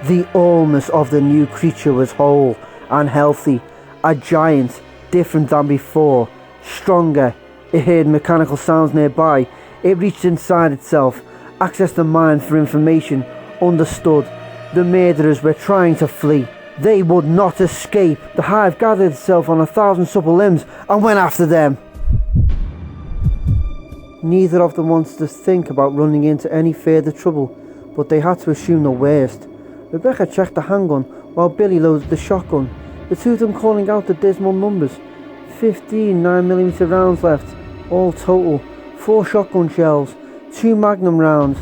The allness of the new creature was whole and healthy, a giant, different than before, stronger. It heard mechanical sounds nearby. It reached inside itself, accessed the mind for information, understood. The murderers were trying to flee. They would not escape. The hive gathered itself on 1,000 supple limbs and went after them. Neither of them wanted to think about running into any further trouble, but they had to assume the worst. Rebecca checked the handgun while Billy loaded the shotgun, the two of them calling out the dismal numbers. 15 9mm rounds left, all total, 4 shotgun shells, 2 magnum rounds.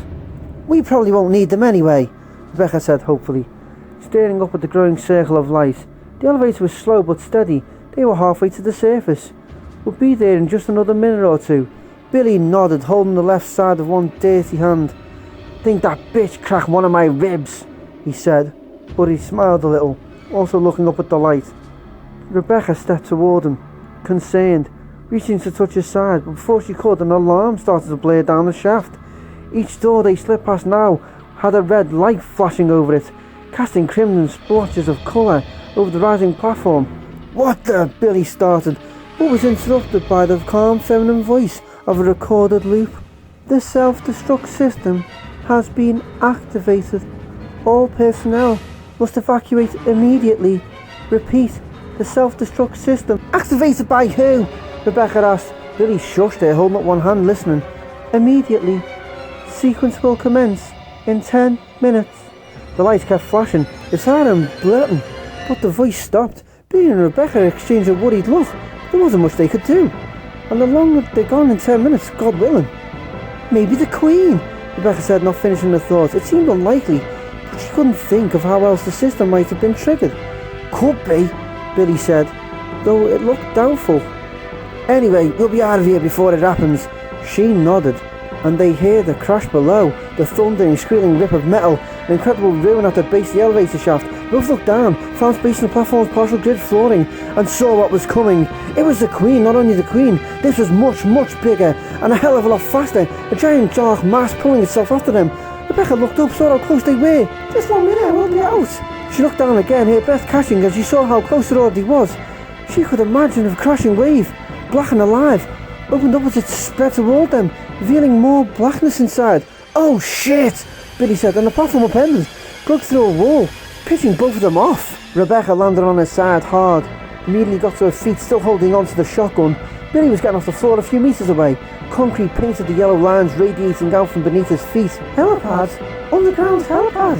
"We probably won't need them anyway," Rebecca said hopefully, staring up at the growing circle of light. The elevator was slow but steady. They were halfway to the surface. "We'll be there in just another minute or two." Billy nodded, holding the left side of one dirty hand. "Think that bitch cracked one of my ribs," he said, but he smiled a little, also looking up at the light. Rebecca stepped toward him, concerned, reaching to touch his side, but before she could, an alarm started to blare down the shaft. Each door they slipped past now had a red light flashing over it, casting crimson splotches of colour over the rising platform. "What the?" Billy started, but was interrupted by the calm feminine voice of a recorded loop. "The self-destruct system has been activated. All personnel must evacuate immediately. Repeat, the self-destruct system." "Activated by who?" Rebecca asked. Billy shushed her, holding up one hand, listening. "Immediately. Sequence will commence in 10 minutes. The lights kept flashing, its hard and blurting, but the voice stopped. Billy and Rebecca exchanged a worried look. There wasn't much they could do. And the longer they're gone in 10 minutes, God willing. "Maybe the Queen," Rebecca said, not finishing the thought. It seemed unlikely, but she couldn't think of how else the system might have been triggered. "Could be," Billy said, though it looked doubtful. "Anyway, we'll be out of here before it happens." She nodded, and they heard the crash below, the thundering, squealing rip of metal, an incredible ruin at the base of the elevator shaft. Both looked down, found space in the platform's partial grid flooring, and saw what was coming. It was the Queen, not only the Queen. This was much, much bigger, and a hell of a lot faster, a giant dark mass pulling itself after them. Rebecca looked up, saw how close they were. "Just 1 minute, we'll be out." She looked down again, her breath catching as she saw how close it already was. She could imagine a crashing wave, black and alive, opened up as it spread toward them, revealing more blackness inside. "Oh shit," Billy said, and the platform upended, broke through a wall, pitching both of them off. Rebecca landed on her side hard, immediately got to her feet, still holding onto the shotgun. Billy was getting off the floor a few metres away. Concrete painted the yellow lines radiating out from beneath his feet. Helipad? Underground helipad?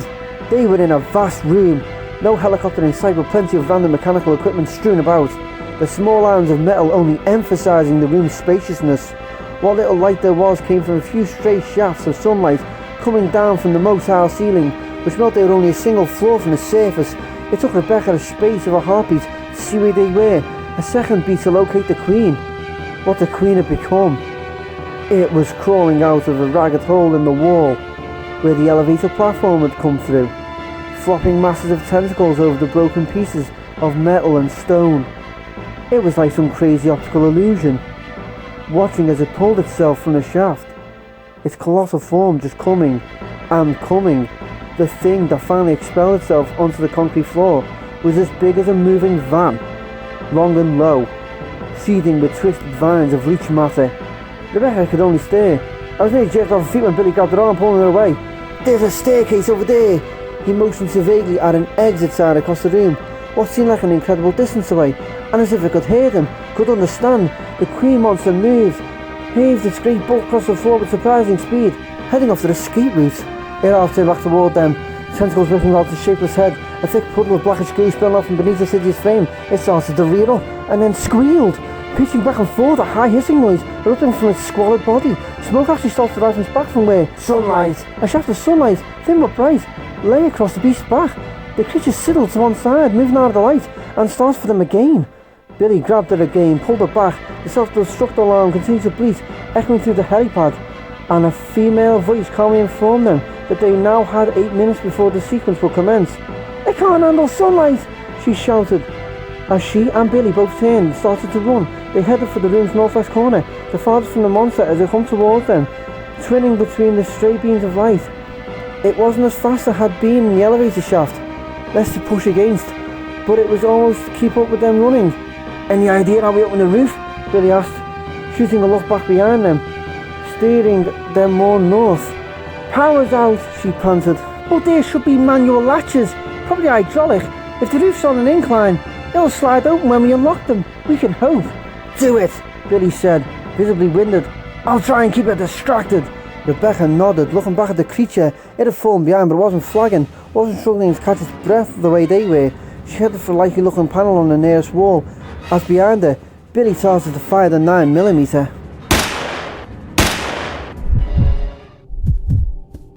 They were in a vast room. No helicopter in sight, but plenty of random mechanical equipment strewn about. The small islands of metal only emphasising the room's spaciousness. What little light there was came from a few stray shafts of sunlight coming down from the motel ceiling, which meant they were only a single floor from the surface. It took Rebecca a space of a heartbeat to see where they were, a second beat to locate the Queen. What the Queen had become. It was crawling out of a ragged hole in the wall, where the elevator platform had come through, flopping masses of tentacles over the broken pieces of metal and stone. It was like some crazy optical illusion, watching as it pulled itself from the shaft, its colossal form just coming and coming. The thing that finally expelled itself onto the concrete floor was as big as a moving van, long and low, seething with twisted vines of leech matter. Rebecca could only stare. I was nearly jerked off her feet when Billy grabbed her arm, pulling her away. "There's a staircase over there!" He motioned so vaguely at an exit sign across the room, what seemed like an incredible distance away, and as if it could hear them, could understand. The queen monster moved, heaved its great bulk across the floor with surprising speed, heading off to the escape route. It half turned back toward them, tentacles ripping out its shapeless head. A thick puddle of blackish grey spilling off from beneath the city's frame. It started to rear up, and then squealed, pitching back and forth, a high hissing noise erupting from its squalid body. Smoke actually started to rise from its back from where sunlight, a shaft of sunlight, thin but bright, lay across the beast's back. The creature sidled to one side, moving out of the light, and started for them again. Billy grabbed it again, pulled it back. The self-destruct alarm continued to bleat, echoing through the helipad, and a female voice calmly informed them that they now had 8 minutes before the sequence would commence. "I can't handle sunlight!" she shouted. As she and Billy both turned and started to run, they headed for the room's northwest corner, the farthest from the monster as it come towards them, twinning between the stray beams of light. It wasn't as fast as it had been in the elevator shaft, less to push against, but it was almost to keep up with them running. "Any idea how we open the roof?" Billy asked, shooting a look back behind them, steering them more north. "Power's out," she panted. "Well, there should be manual latches, probably hydraulic. If the roof's on an incline, it'll slide open when we unlock them. We can hope." "Do it," Billy said, visibly winded. "I'll try and keep it distracted." Rebecca nodded, looking back at the creature. It had fallen behind, but it wasn't flagging, wasn't struggling to catch its breath the way they were. She headed for a likely looking panel on the nearest wall, as behind her, Billy started to fire the 9mm.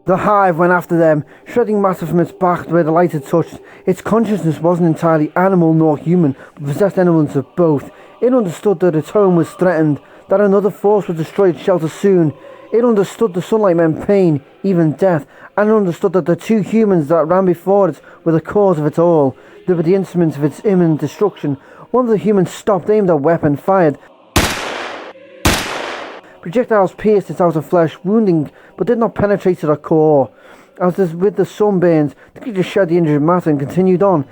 The hive went after them, shredding matter from its back where the light had touched. Its consciousness wasn't entirely animal nor human, but possessed elements of both. It understood that its home was threatened, that another force would destroy its shelter soon. It understood the sunlight meant pain, even death, and it understood that the two humans that ran before it were the cause of it all. They were the instruments of its imminent destruction. One of the humans stopped, aimed a weapon, fired. Projectiles pierced its outer flesh, wounding, but did not penetrate to the core. As with the sunburns, the creature shed the injured matter and continued on,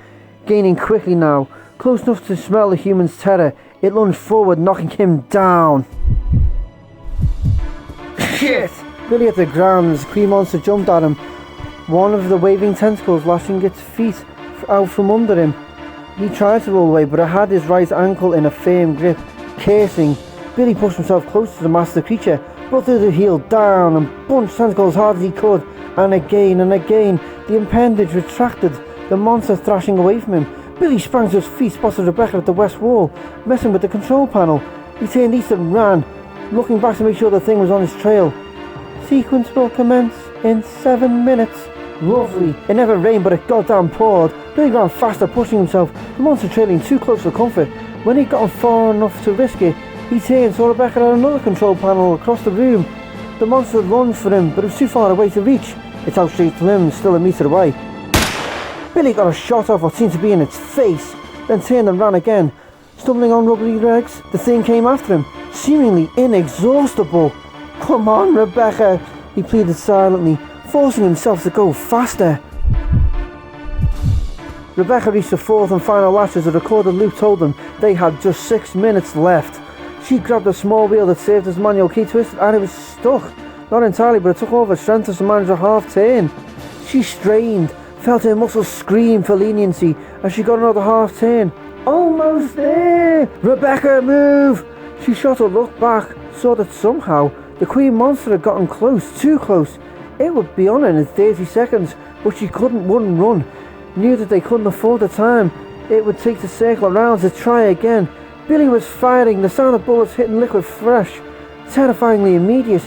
gaining quickly now. Close enough to smell the human's terror, it lunged forward, knocking him down. "Shit!" Billy hit the ground as the Kree monster jumped at him, one of the waving tentacles lashing its feet out from under him. He tried to roll away, but it had his right ankle in a firm grip. Cursing, Billy pushed himself closer to the master creature, brought through the heel down and bunched tentacles as hard as he could, and again, the appendage retracted, the monster thrashing away from him. Billy sprang to his feet, spotted Rebecca at the west wall, messing with the control panel. He turned east and ran, looking back to make sure the thing was on his trail. "Sequence will commence in 7 minutes. Lovely. It never rained, but it goddamn poured. Billy ran faster, pushing himself, the monster trailing too close for comfort. When he'd gotten far enough to risk it, he turned, saw Rebecca at another control panel across the room. The monster lunged for him, but it was too far away to reach, its outstretched limbs still a metre away. Billy got a shot off what seemed to be in its face, then turned and ran again. Stumbling on rubbery legs, the thing came after him, seemingly inexhaustible. "Come on, Rebecca," he pleaded silently, forcing himself to go faster. Rebecca reached the fourth and final latch as the recorded loop told them they had just 6 minutes left. She grabbed a small wheel that served as manual key, twisted, and it was stuck. Not entirely, but it took all of her strength to manage a half turn. She strained, felt her muscles scream for leniency as she got another half turn. Almost there! "Rebecca, move!" She shot a look back, saw that somehow the queen monster had gotten close, too close. It would be on her in 30 seconds, but she wouldn't run. Knew that they couldn't afford the time it would take to circle around to try again. Billy was firing, the sound of bullets hitting liquid fresh, terrifyingly immediate.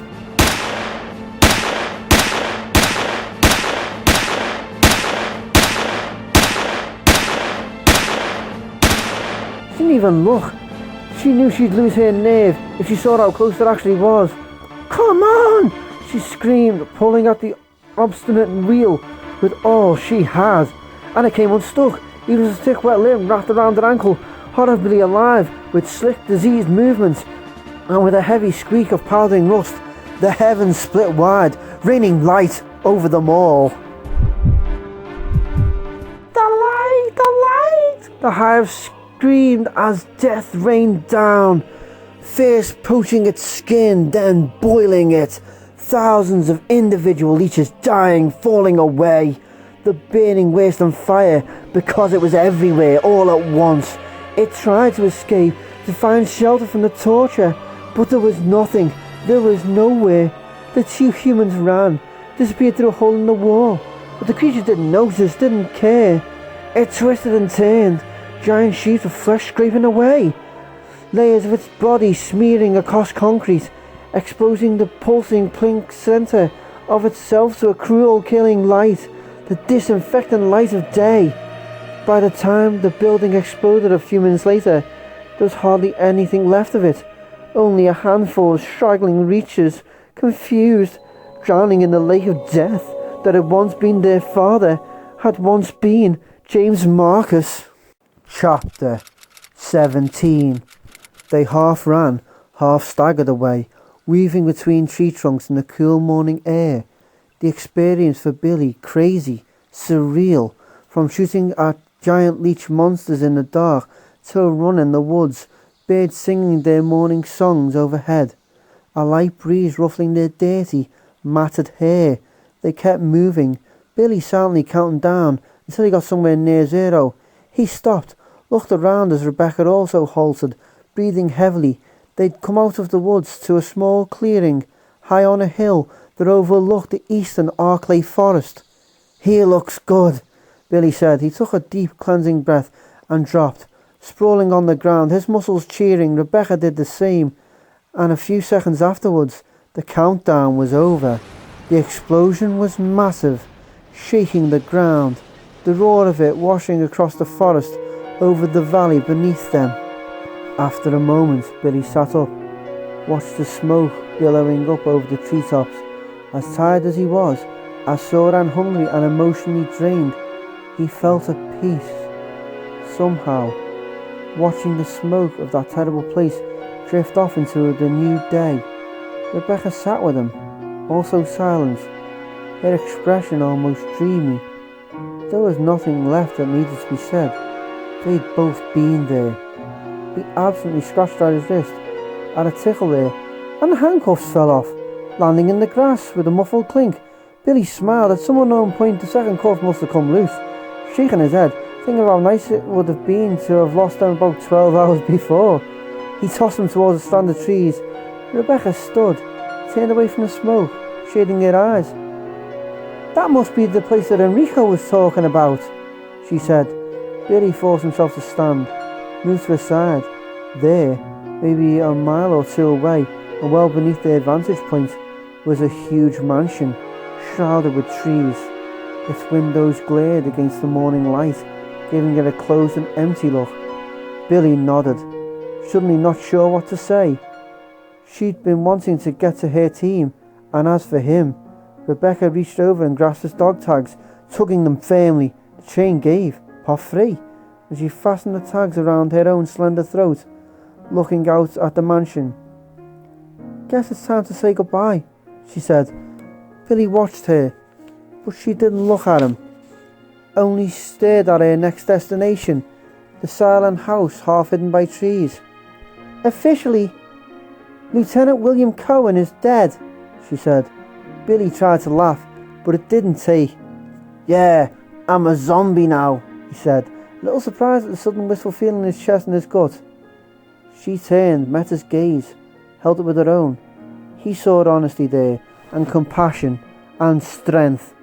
She didn't even look. She knew she'd lose her nerve if she saw how close it actually was. "Come on!" she screamed, pulling at the obstinate wheel with all she had. And it came unstuck, even as a thick wet limb wrapped around her ankle, horribly alive, with slick, diseased movements, and with a heavy squeak of powdering rust, the heavens split wide, raining light over them all. "The light! The light!" The hive screamed as death rained down, first poaching its skin, then boiling it. Thousands of individual leeches dying, falling away. The burning waste on fire because it was everywhere all at once. It tried to escape, to find shelter from the torture, but there was nothing. There was nowhere. The two humans ran, disappeared through a hole in the wall, but the creature didn't notice, didn't care. It twisted and turned, giant sheets of flesh scraping away, layers of its body smearing across concrete, exposing the pulsing pink centre of itself to a cruel killing light, the disinfectant light of day. By the time the building exploded a few minutes later, there was hardly anything left of it, only a handful of straggling reaches, confused, drowning in the lake of death that had once been their father, had once been James Marcus. Chapter 17. They half ran, half staggered away, weaving between tree trunks in the cool morning air. The experience for Billy crazy, surreal, from shooting at giant leech monsters in the dark to a run in the woods, birds singing their morning songs overhead, a light breeze ruffling their dirty, matted hair. They kept moving, Billy silently counting down until he got somewhere near zero. He stopped, looked around as Rebecca also halted, breathing heavily. They'd come out of the woods to a small clearing, high on a hill that overlooked the eastern Arklay forest. "Here looks good," Billy said. He took a deep cleansing breath and dropped, sprawling on the ground, his muscles cheering. Rebecca did the same, and a few seconds afterwards, the countdown was over. The explosion was massive, shaking the ground, the roar of it washing across the forest over the valley beneath them. After a moment, Billy sat up, watched the smoke billowing up over the treetops. As tired as he was, as sore and hungry and emotionally drained, he felt at peace. Somehow, watching the smoke of that terrible place drift off into the new day, Rebecca sat with him, also silent, her expression almost dreamy. There was nothing left that needed to be said. They'd both been there. He absently scratched at his wrist, at a tickle there, and the handcuffs fell off, landing in the grass with a muffled clink. Billy smiled. At some unknown point, the second cuff must have come loose. Shaking his head, thinking of how nice it would have been to have lost them about 12 hours before, he tossed them towards the stand of trees. Rebecca stood, turned away from the smoke, shading her eyes. "That must be the place that Enrico was talking about," she said. Billy forced himself to stand, moved to his side. There, maybe a mile or two away, and well beneath their vantage point, was a huge mansion, shrouded with trees. Its windows glared against the morning light, giving it a closed and empty look. Billy nodded, suddenly not sure what to say. She'd been wanting to get to her team, and as for him, Rebecca reached over and grasped his dog tags, tugging them firmly. The chain gave, half free, and she fastened the tags around her own slender throat, looking out at the mansion. "Guess it's time to say goodbye," she said. Billy watched her, but she didn't look at him, only stared at her next destination, the silent house half hidden by trees. "Officially, Lieutenant William Cohen is dead," she said. Billy tried to laugh, but it didn't take. "Yeah, I'm a zombie now," he said, a little surprised at the sudden wistful feeling in his chest and his gut. She turned, met his gaze, held it with her own. He saw honesty there, and compassion, and strength,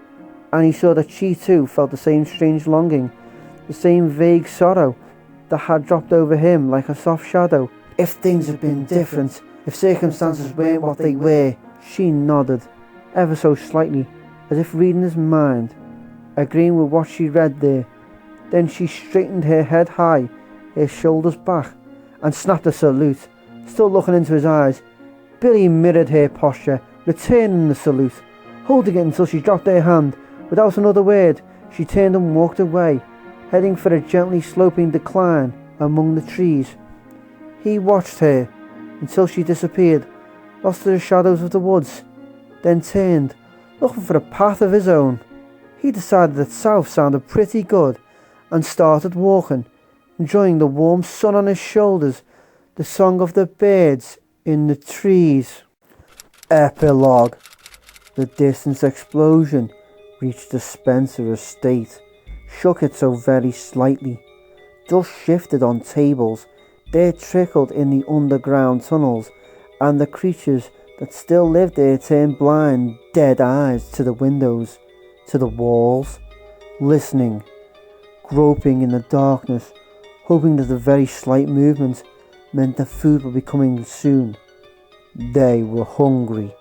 and he saw that she too felt the same strange longing, the same vague sorrow that had dropped over him like a soft shadow. If things had been different, if circumstances weren't what they were, she nodded, ever so slightly, as if reading his mind, agreeing with what she read there. Then she straightened her head high, her shoulders back, and snapped a salute, still looking into his eyes. Billy mirrored her posture, returning the salute, holding it until she dropped her hand. Without another word, she turned and walked away, heading for a gently sloping decline among the trees. He watched her until she disappeared, lost to the shadows of the woods, then turned, looking for a path of his own. He decided that south sounded pretty good and started walking, enjoying the warm sun on his shoulders, the song of the birds in the trees. Epilogue. The distant explosion reached the Spencer estate, shook it so very slightly. Dust shifted on tables, dirt trickled in the underground tunnels, and the creatures that still lived there turned blind, dead eyes to the windows, to the walls, listening, groping in the darkness, hoping that the very slight movement meant that food would be coming soon. They were hungry.